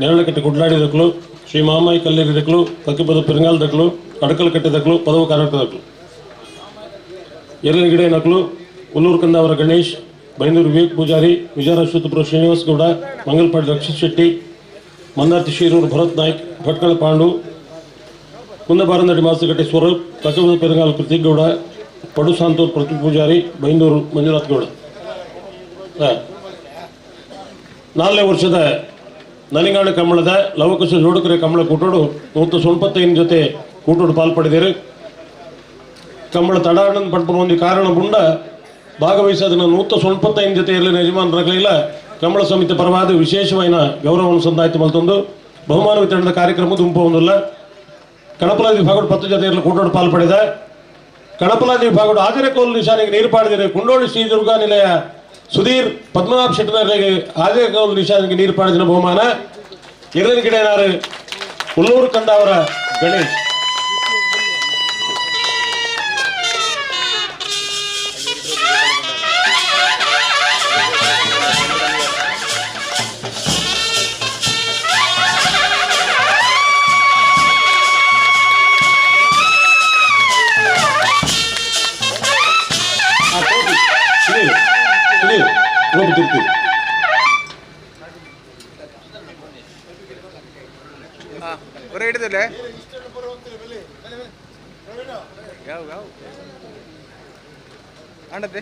Speaker 1: ನೆರಳಕಟ್ಟೆ ಗುಡ್ಲಾಡಿದಕ್ಲು ಶ್ರೀ ಮಾಮಾಯಿ ಕಲ್ಲೇರಿದಕ್ಲು ಪಕ್ಕಿಪದ ಪಿರಂಗಾಲದಕ್ಲು ಅಡಕಲ್ ಕಟ್ಟಿದಕ್ಲು ಪದವ ಕಾರಟದಕ್ಲು ಎರ್ಲಿನ ಗಿಡ ನಕ್ಲು ಉಲ್ಲೂರು ಕಂದಾವರ ಗಣೇಶ್ ಬೈಂದೂರು ವಿವೇಕ್ ಪೂಜಾರಿ ವಿಜಯ ಅಶ್ವತ್ಥಪುರ ಶ್ರೀನಿವಾಸ್ ಗೌಡ ಮಂಗಲ್ಪಾಡಿ ರಕ್ಷಿತ್ ಶೆಟ್ಟಿ ಮಂದಾರ್ತಿ ಶೀರೂರು ಭರತ್ ನಾಯ್ಕ್ ಭಟ್ಕಳ ಪಾಂಡು ಕುಂದಬಾರಂದಡಿ ಮಾಸಗಟ್ಟೆ ಸ್ವರೂಪ್ ಪಕ್ಕದ ಪೆರಂಗಾಲ ಪ್ರತೀಕ್ ಗೌಡ ಪಡು ಸಾಂತೂರು ಪ್ರತಿ ಪೂಜಾರಿ ಬೈಂದೂರು ಮಂಜುನಾಥ್ ಗೌಡ. 4ನೇ ವರ್ಷದ ನಲಿಂಗಾಣ ಕಂಬಳದ ಲವಕುಶ ಜೋಡಕರೆ ಕಂಬಳ ಕೂಟೋಡು 195 ಜೊತೆ ಕೂಟೋಡು ಪಾಲ್ಪಡಿದಿರು. ಕಂಬಳ ತಡಾಣನ್ ಪಡ್ಪುರ ಒಂದು ಕಾರಣ ಬುಂಡ ಭಾಗವಹಿಸೋದನ್ನ 195 ಜೊತೆ ಇರಲಿನ ಯಜಮಾನರಾಗಲಿಲ್ಲ. ಕಂಬಳ ಸಮಿತಿ ಪರವಾದ ವಿಶೇಷವಾದ ಗೌರವವನ್ನು ಸಂದಾಯಿತು ಮಲ್ತೊಂದು ಬಹುಮಾನ ವಿತರಣದ ಕಾರ್ಯಕ್ರಮ ದುಂಪು ಹೊಂದಿಲ್ಲ. ಕಣಪಲಾದಿ ವಿಭಾಗದ 10 ಜೊತೆ ಇರಲು ಕೂಟೋಡು ಪಾಲ್ಪಡಿದ. ಕಣಪಲಾದಿ ವಿಭಾಗದ ಆಜರೆಕೋಲು ನಿಶಾನೆಗೆ ನೀರು ಪಾಡಿದರೆ ಕುಂಡೋಳಿ ಶ್ರೀ ದುರ್ಗಾ ನಿಲಯ ಸುಧೀರ್ ಪದ್ಮನಾಭ ಶೆಟ್ಟರಿಗೆ ಆಜರೆಕೋಲು ನಿಶಾನೆಗೆ ನೀರು ಪಾಡಿದ ಬಹುಮಾನ ಎರಡನೇ ಗಿಡನಾರು ಉಲ್ಲೂರು ಕಂದಾವರ ಗಣೇಶ್. ಕುಂತಿರ್ತೀವಿ.
Speaker 2: ಹೊರ ಹಿಡಿದಲ್ಲ ಯಾವ ಅಣ್ಣತೆ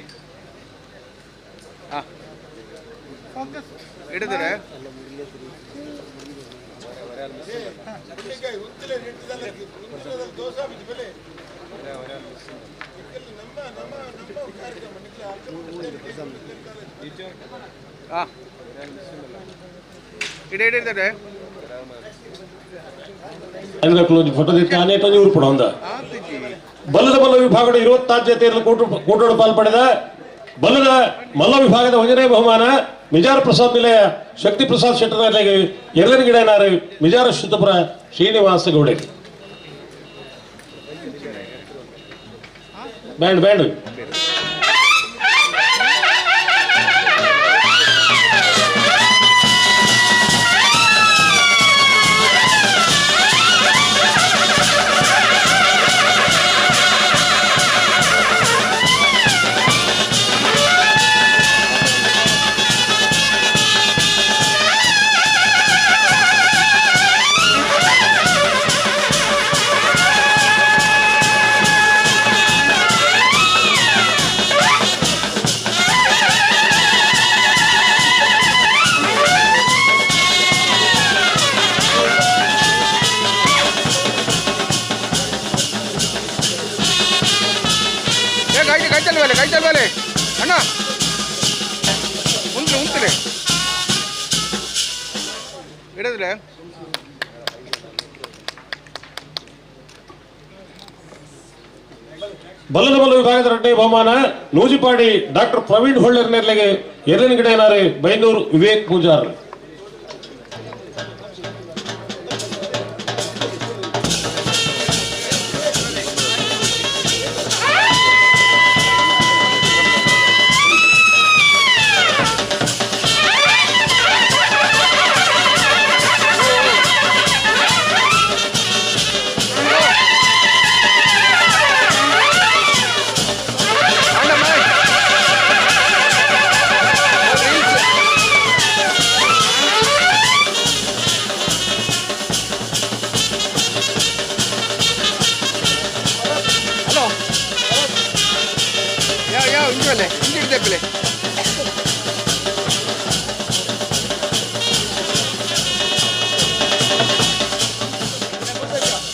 Speaker 2: ಹಿಡಿದರೆ ಹಿಡಿದರೆ
Speaker 1: ಫೋಟೋ ದಿತ್ತಾನೆ ಊರು ಪಡ ಒಂದ ಬಲ್ಲದ ಮಲ್ಲ ವಿಭಾಗದ 26 ಜತೆಯಲ್ಲಿ ಕೂಟೋಡು ಪಾಲ್ಪಡೆದ ಬಲ್ಲದ ಮಲ್ಲ ವಿಭಾಗದ 1ನೇ ಬಹುಮಾನ ಮಿಜಾರ ಪ್ರಸಾದ್ ನಿಲಯ ಶಕ್ತಿ ಪ್ರಸಾದ್ ಶೆಟ್ಟರ್ ಎರಡನೇ ಗಿಡನಾರ ಮಿಜಾರ ಶುದ್ಧಪುರ ಶ್ರೀನಿವಾಸ ಗೌಡೆ. ಬ್ಯಾಂಡ್
Speaker 2: ಕೈ ಚಲ್ವಾಲೆ ಅಣ್ಣ ಉಂತ್ರೆ ಹಿಡಿದ್ರೆ
Speaker 1: ಬಲ್ಲದ ಮಲ್ಲ ವಿಭಾಗದ 2ನೇ ಬಹುಮಾನ ನೂಜಿಪಾಡಿ ಡಾಕ್ಟರ್ ಪ್ರವೀಣ್ ಹೊಳ್ಳೆರ್ ನೆರ್ಲೆಗೆ ಎರಡನೇ ಗಿಡನಾರೆ ಬೈಂದೂರು ವಿವೇಕ್ ಪೂಜಾರ್.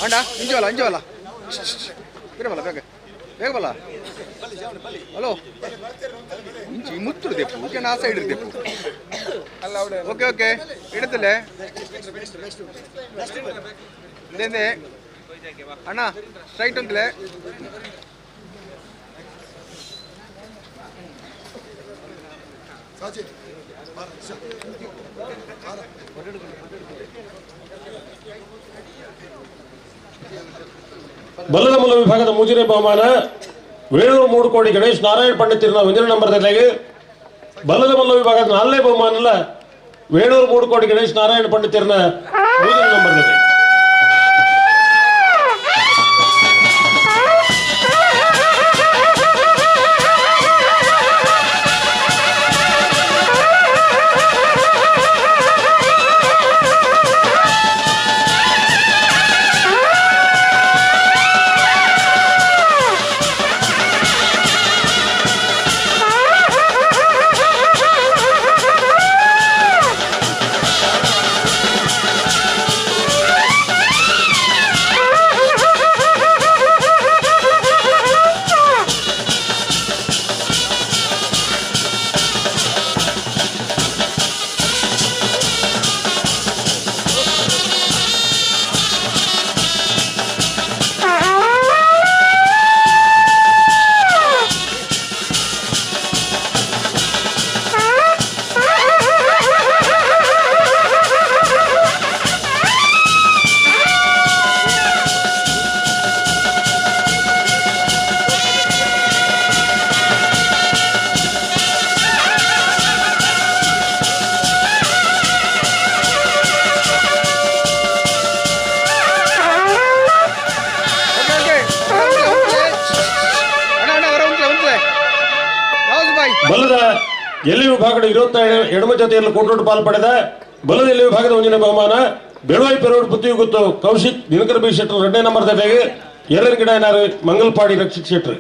Speaker 2: ಅಣ್ಣ ಅಂಜವಲ್ಲ ಬೇಗ ಬೇಗ ಬಲ್ಲ ಹಲೋ ಮುತ್ತು ದೆಪ್ಪು ಆ ಸೈಡ್ ದೆಪ್ಪು ಓಕೆ ಓಕೆ ಇಡತ್ತಲೆ ಇದೇನೆ ಅಣ್ಣ ಸ್ಟ್ರೈಟ್ ಅಂತಲೇ
Speaker 1: ಬಲ್ಲದ ಮಲ್ಲ ವಿಭಾಗದ 3ನೇ ಬಹುಮಾನ ವೇಣೂರು 3 ಕೋಟಿ ಗಣೇಶ್ ನಾರಾಯಣ್ ಪಂಡಿತಿರ್ನ 1ನೇ ನಂಬರ್ದಲ್ಲಿ ಬಲ್ಲದ ಮಲ್ಲ ವಿಭಾಗದ 4ನೇ ಬಹುಮಾನ ವೇಣೂರು 3 ಕೋಟಿ ಗಣೇಶ್ ನಾರಾಯಣ್ ಪಂಡಿತಿರ್ನ 3ನೇ ನಂಬರ್ದಲ್ಲಿ. ಎಲ್ಲಿ ವಿಭಾಗದ 22 ಎಡಮ ಜೊತೆಯಲ್ಲಿ ಕೋಟೋಡು ಪಾಲ್ ಪಡೆದ ಬಲದ ಎಲ್ಲಿ ವಿಭಾಗದ ಮುಂದಿನ ಬಹುಮಾನ ಬೆಳವಾಯಿ ಪೆರೋಡ್ ಪುತ್ತಿ ಗೊತ್ತು ಕೌಶಿಕ್ ದಿನಕರ್ ಬಿ ಶೆಟ್ರು 2ನೇ ನಂಬರ್ ಜೊತೆಗೆ ಎಲ್ಲರ ಗಿಡ ಏನಾರು ಮಂಗಲ್ಪಾಡಿ ರಕ್ಷಿತ್ ಶೆಟ್ರು.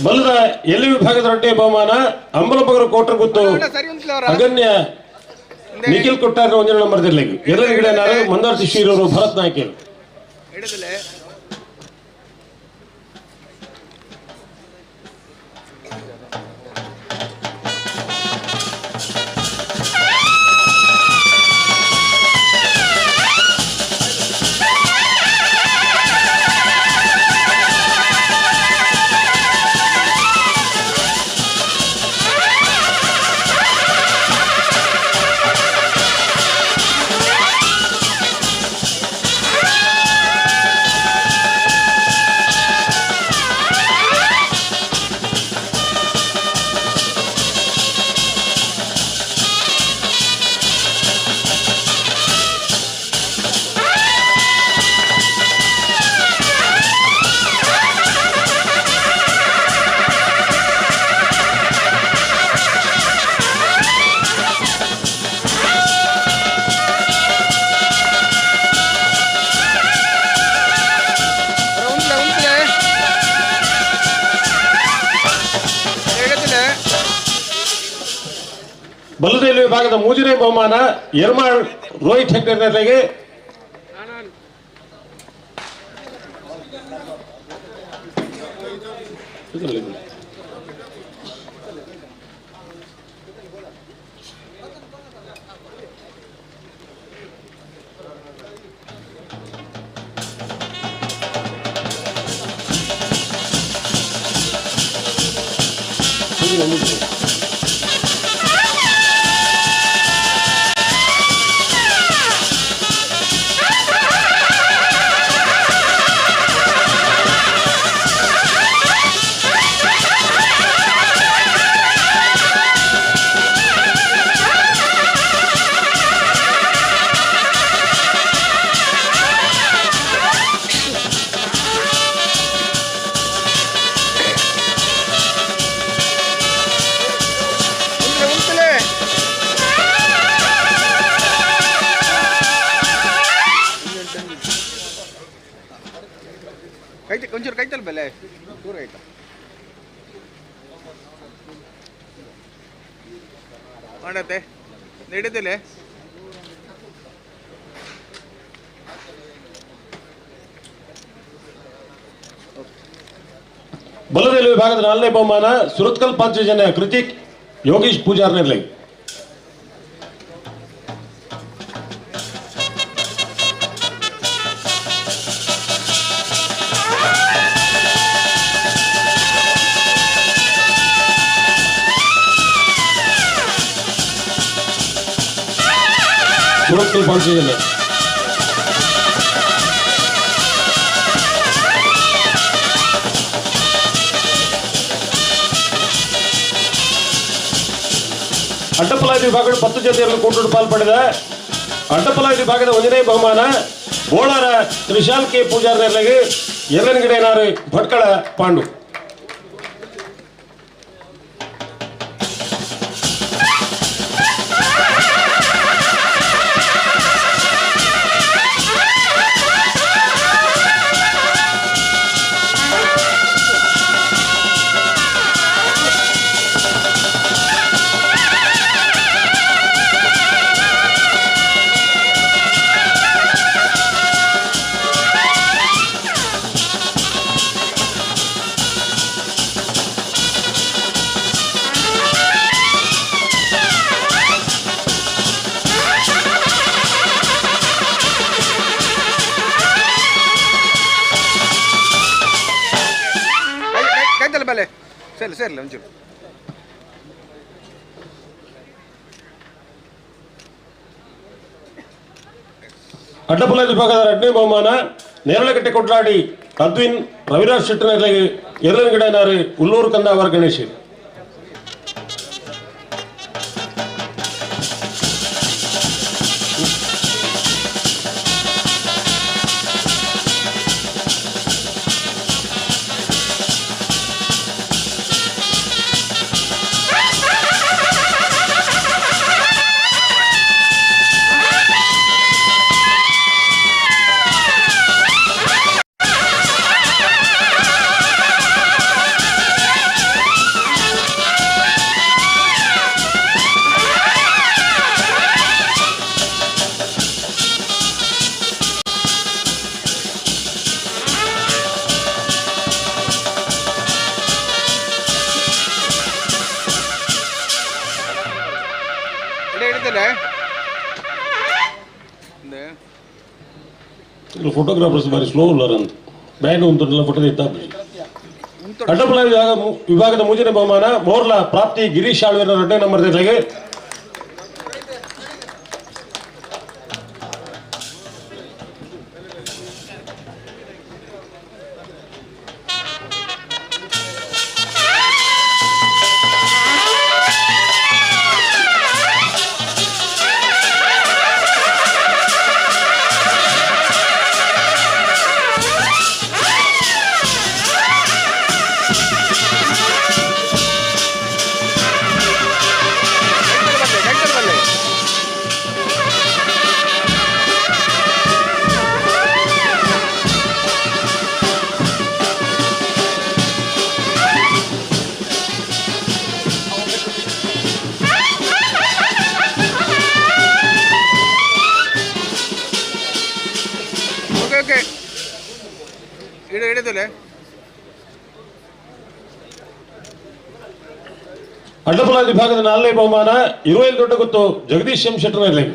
Speaker 1: ಬಲ್ಲದ ಎಲ್ಲಿ ವಿಭಾಗದ 2ನೇ ಬಹುಮಾನ ಅಂಬಲಪಗರ ಕೋಟರ್ ಗುತ್ತು ಅಗನ್ಯ ನಿಖಿಲ್ ಕೊಟ್ಟಾರ 1ನೇ ನಂಬರ್ ದಲ್ಲಿ ಎಲ್ಲರ ಗಿಡ ಏನಾರು ಮಂದಾರ್ ಶಿಶಿರವರು ಭರತ್ ನಾಯ್ಕ. ಬಲ್ಲದ ಎಲ್ಲಿ ವಿಭಾಗದ 3ನೇ ಬಹುಮಾನ ಯರ್ಮಾಳ್ ರೋಹಿತ್ ಹೆಗ್ಡೆರ್ಗೆ
Speaker 2: ಒಂಚೂರು ಕೈತಲ್ ಬೆಲೆ ದೂರ ಆಯ್ತಾ ಮಾಡತ್ತೆ ನಡೆದಿಲ್ಲ.
Speaker 1: ಬಲ್ಲದ ವಿಭಾಗದ 4ನೇ ಬಹುಮಾನ ಸುರತ್ಕಲ್ ಪಂಚಜನ್ಯ ಕೃತಿಕ್ ಯೋಗೀಶ್ ಪೂಜಾರ್ ನಿರ್ಲೈ. ಸುರತ್ಕಲ್ ಪಂಚಜನ್ಯ ಅಡ್ಡಪಲಾಯ ವಿಭಾಗದ 10 ಜೊತೆಯಲ್ಲಿ ಕೋಟೋಡು ಪಾಲ್ ಪಡೆದ ಅಡ್ಡಪಲಾಯ ವಿಭಾಗದ 1ನೇ ಬಹುಮಾನ ಬೋಳಾರ ತ್ರಿಶಾಲ್ ಕೆ ಪೂಜಾರ್ ನಿರ್ಲಗೆ ಎಲ್ಲನ ಗಿಡ ಏನಾರು ಭಟ್ಕಳ ಪಾಂಡು.
Speaker 2: ಸೇರ್ಲಿ ಒಂಚೂರು.
Speaker 1: ಅಡ್ಡಪಲ್ಲೆ ವಿಭಾಗದ 2ನೇ ಬಹುಮಾನ ನೇರಳೆಕಟ್ಟೆ ಕೊಟ್ಲಾಡಿ ಅದ್ವಿನ್ ರವಿರಾಜ್ ಶೆಟ್ಟರ್ನಲ್ಲಿ 2ನೇ ಗಿಡನಾರು ಉಲ್ಲೂರು ಕಂದಾವರ ಗಣೇಶ್. ಫೋಟೋಗ್ರಾಫರ್ಸ್ ಬಾರಿ ಸ್ಲೋ ಉಳ್ಳಾರ ಅಂತ ಬ್ಯಾಂಡ್ ಉಂಟಲ್ಲ ಫೋಟೋ ಇತ್ತಾಗ. ಅಡ್ಡಪಲ್ಲೆ ವಿಭಾಗದ 3ನೇ ಬಹುಮಾನ ಮೋರ್ಲಾ ಪ್ರಾಪ್ತಿ ಗಿರೀಶ್ ಆಳ್ವೇರ 2ನೇ ನಂಬರ್ ಜೊತೆಗೆ ಅಡ್ಡಪಲ್ಲೆ ವಿಭಾಗದ 4ನೇ ಬಹುಮಾನ ಇರುವೆಲ್ ದೊಡ್ಡ ಗೊತ್ತು ಜಗದೀಶ್ ಎಂ ಶೆಟ್ಟರ್ನಲ್ಲಿ.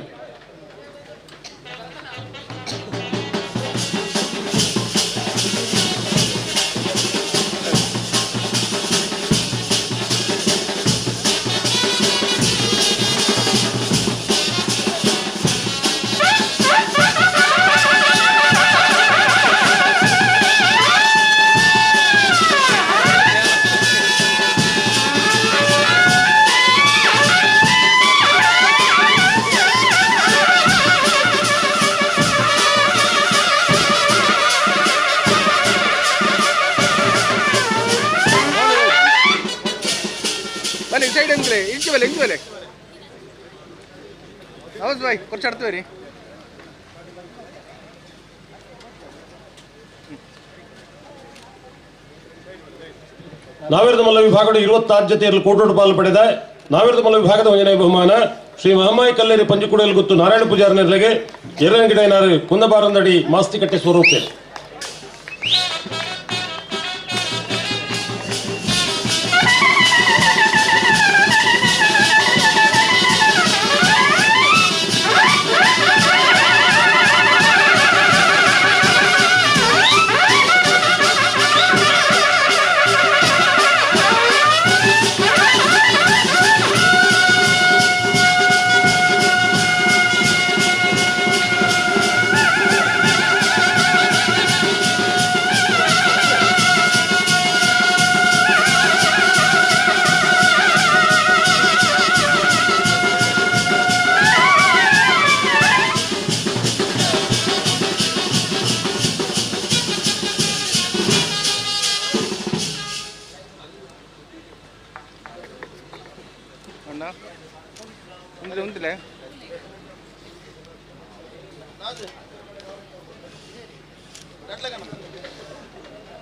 Speaker 2: ಇಂಚುವಲೆ ಹೌದು ಬಾಯ್ കുറച്ച് അടുത്ത് വരി.
Speaker 1: ನಾವೇರದ ಮಲ್ಲ ವಿಭಾಗದ 20 ಆದ್ಯತೆಯಲ್ಲಿ ಕೋಟೋಟ ಪಾಲು ಪಡೆದ ನಾವೇರದ ಮಲ್ಲ ವಿಭಾಗದ 1ನೇ ಬಹುಮಾನ ಶ್ರೀ ಮಹಾಮಾಯಿ ಕಲ್ಲೇರಿ ಪಂಜುಕುಡಿಯಲ್ಲಿ ಗೊತ್ತು ನಾರಾಯಣ ಪೂಜಾರಿ ನೆರಳಿಗೆ 2ನೇ ಗಿಡನಾರು ಕುಂದಬಾರಂದಡಿ ಮಾಸ್ತಿಕಟ್ಟೆ ಸ್ವರೂಪೆ.
Speaker 2: ఉందిలే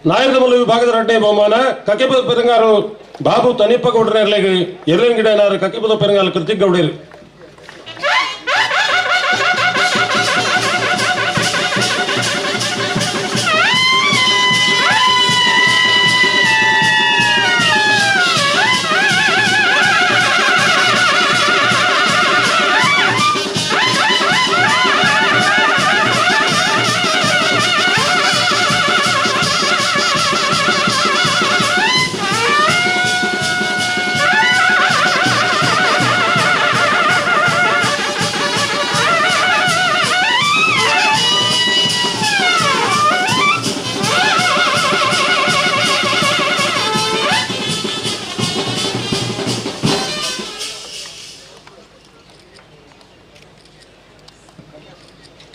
Speaker 1: ನಾಯರದ ವಿಭಾಗದ 2ನೇ ಬಹುಮಾನ ಕಕ್ಕೆಪದ ಪೆರಂಗಾರು ಬಾಬು ತನಿಪ್ಪಗೌಡರ ನೆರಳಿಗೆ 2ನೇ ಗಿಡನಾರು ಕಕ್ಕೆಪದ ಪೆರಂಗಾಲು ಕೃತಿಕ್ ಗೌಡರು.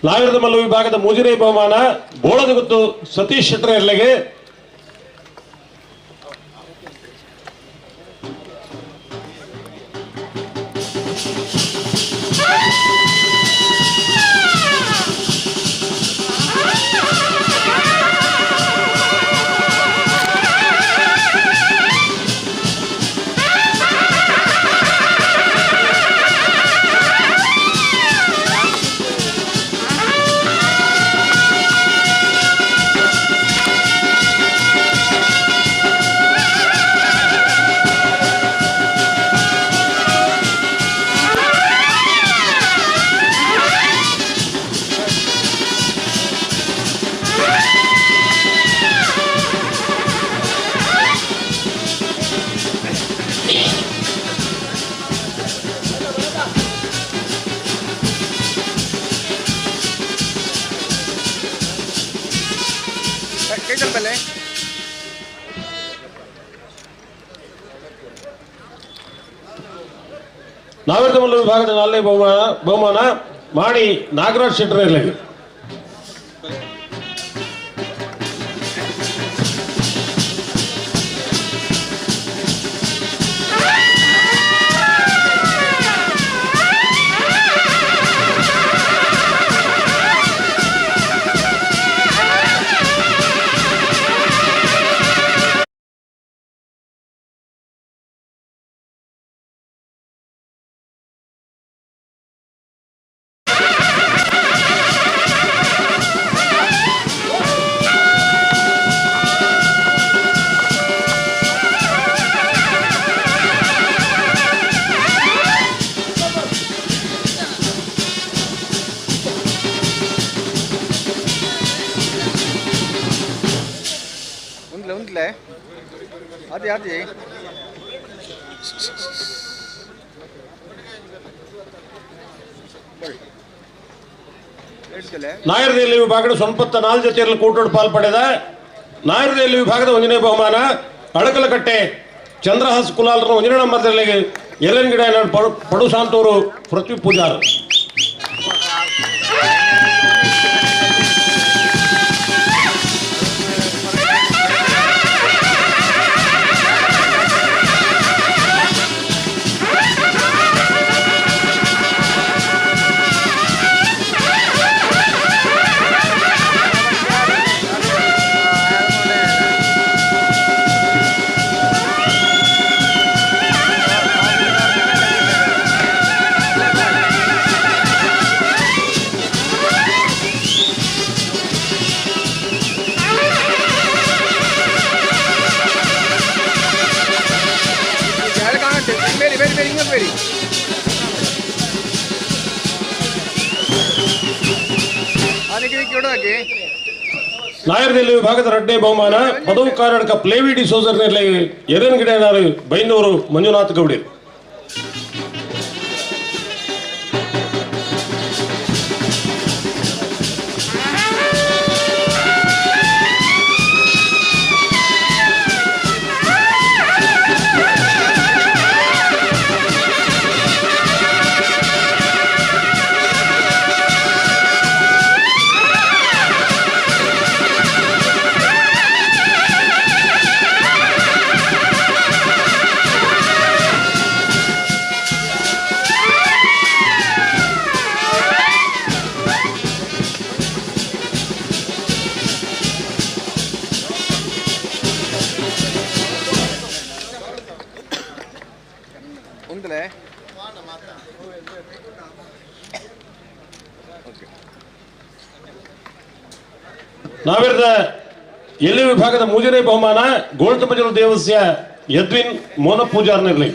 Speaker 1: ನಾವಿರದ ಮಲ್ಲ ವಿಭಾಗದ ಮುಜುರೆ ಬಹುಮಾನ ಬೋಳದಗುತ್ತು ಸತೀಶ್ ಶೆಟ್ಟರೆರ್ಲೆಗೆ. ನಾವಿರದ ಮಲ್ಲ ವಿಭಾಗದ 4ನೇ ಬಹುಮಾನ ಮಾಡಿ ನಾಗರಾಜ್ ಶೆಟ್ಟರೆರ್ಲೆಗೆ. ನಾಯರದೇಲಿ ವಿಭಾಗದ ಸೊನ್ಪತ್ತ 4 ಜೊತೆಯಲ್ಲಿ ಕೂಟೋಡು ಪಾಲ್ಪಡೆದ ನಾಯರದೇಲಿ ವಿಭಾಗದ 1ನೇ ಬಹುಮಾನ ಅಡಕಲಕಟ್ಟೆ ಚಂದ್ರಹಾಸ್ ಕುಲಾಲ್ರ 1ನೇ ನಂಬರ್ದಲ್ಲಿ ಎಲ್ಲನ್ ಗಿಡ ಪಡು ಶಾಂತೂರು ಪೃಥ್ವಿ ಪೂಜಾರ್. ನಾಯರದೇಲಿ ವಿಭಾಗದ 2ನೇ ಬಹುಮಾನ ಪದವು ಕರ್ನಾಟಕ ಪ್ಲೇವಿಡಿ ಸೋಸರ್ನಲ್ಲಿ ಎರೆನ್ ಗಿಡನಾರು ಬೈನೂರು ಮಂಜುನಾಥ್ ಗೌಡಿ. ನಾವಿರದ ಎಲ್ಲಿ ವಿಭಾಗದ 3ನೇ ಬಹುಮಾನ ಗೋಲ್ತಮಜಲು ದೇವಸ್ಯ ಯದ್ವಿನ್ ಮೋನ ಪೂಜಾರ್ನಲ್ಲಿ.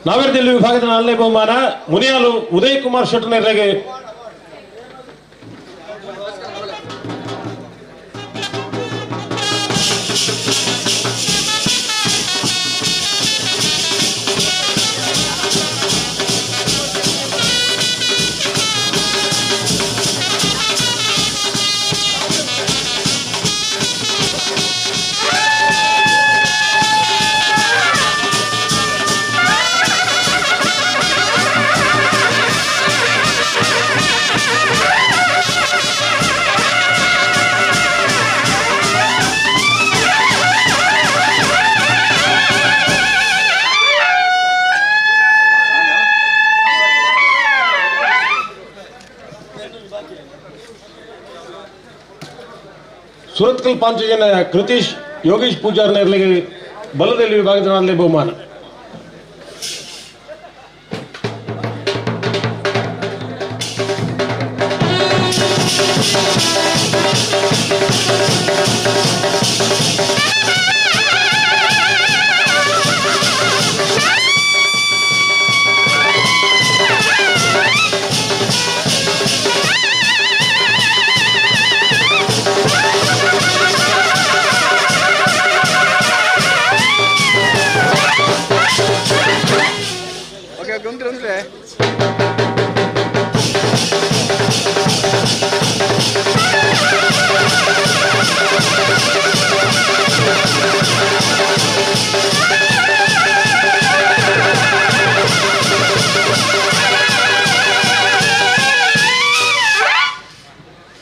Speaker 1: ನಾವೇರ್ದಲ್ಲಿ ವಿಭಾಗದ 4ನೇ ಬಹುಮಾನ ಮುನಿಯಾಲು ಉದಯ್ ಕುಮಾರ್ ಶೆಟ್ಟರ್ಗೆ. ಸುರತ್ಕಲ್ ಪಾಂಚಜನ್ಯ ಕೃತೀಶ್ ಯೋಗೀಶ್ ಪೂಜಾರ್ನವರಿಗೆ ಬಲದಲ್ಲಿ ವಿಭಾಗದ 4ನೇ ಬಹುಮಾನ.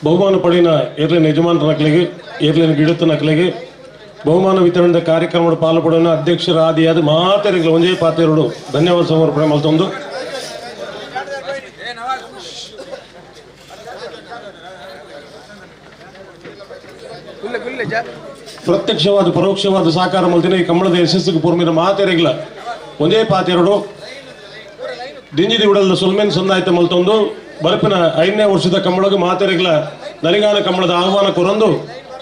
Speaker 1: ಬಹುಮಾನ ಪಡೆಯಿನ ಏರ್ಲೈನ್ ಯಜಮಾನರ ನಕಲಿಗೆ ಏರ್ಲೈನ್ ಗಿಡತ ನಕಲಿಗೆ ಬಹುಮಾನ ವಿತರಣೆ ಕಾರ್ಯಕ್ರಮದ ಪಾಲ್ಗೊಳ್ಳೋಣ ಅಧ್ಯಕ್ಷರ ಆದಿಯಾದ ಮಾತೆರೆಗಳ ಒಂದೇ ಪಾತೆರಡು ಧನ್ಯವಾದ ಸಮರ್ಪಣೆ ಮಲ್ತೊಂದು. ಪ್ರತ್ಯಕ್ಷವಾದ ಪರೋಕ್ಷವಾದ ಸಹಕಾರ ಮಲ್ತಿನ ಈ ಕಂಬಳದ ಯಶಸ್ಸಿಗೆ ಪೂರ್ಮಿನ ಮಾತೆರೆಗಳ ಒಂದೇ ಪಾತೆರಡು ದಿಂಜಿದಿ ಉಡಲ್ದ ಸುಲ್ಮೇನ್ ಸಂದಾಯಿತ ಮಲ್ತೊಂದು ಬರಪಿನ 5ನೇ ವರ್ಷದ ಕಂಬಳಗೆ ಮಾತೆರೆಗಳ ನರಿಗಾನ ಕಂಬಳದ ಆಹ್ವಾನ ಕೊರಂದು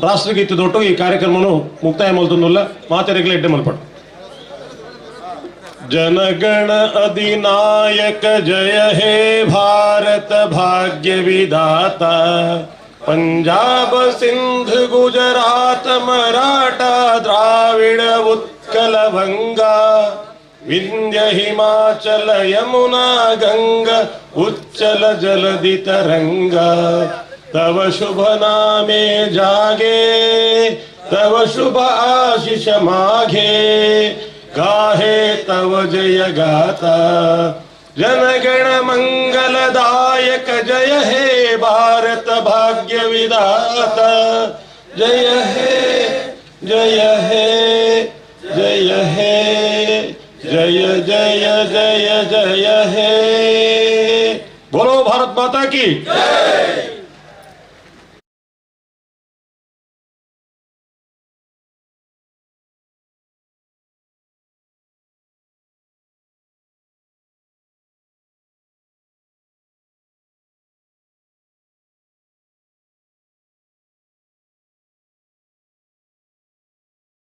Speaker 1: ರಾಷ್ಟ್ರಗೀತದೊಟ್ಟು ಈ ಕಾರ್ಯಕ್ರಮವನ್ನು ಮುಕ್ತಾಯ ಮಲ್ತೊಂದುಲ್ಲ ಮಾತೆರೆಗಳ ಎಡ್ಡೆ ಮಲ್ಪಡು. ಜನಗಣ ಅಧಿನಾಯಕ ಜಯ ಹೇ ಭಾರತ ಭಾಗ್ಯ ವಿಧಾತ पंजाब सिंध गुजरात मराठा द्राविड उत्कल वंगा विंध्य हिमाचल यमुना गंगा उच्चल जलधि तरंगा तव शुभ नामे जागे तव शुभ आशीष माघे गाहे तव जय गाथा जनगण मंगलदायक जय हे भारत भाग्य विधाता जय हे जय हे जय हे जय जय जय जय हे बोलो भारत माता की जय।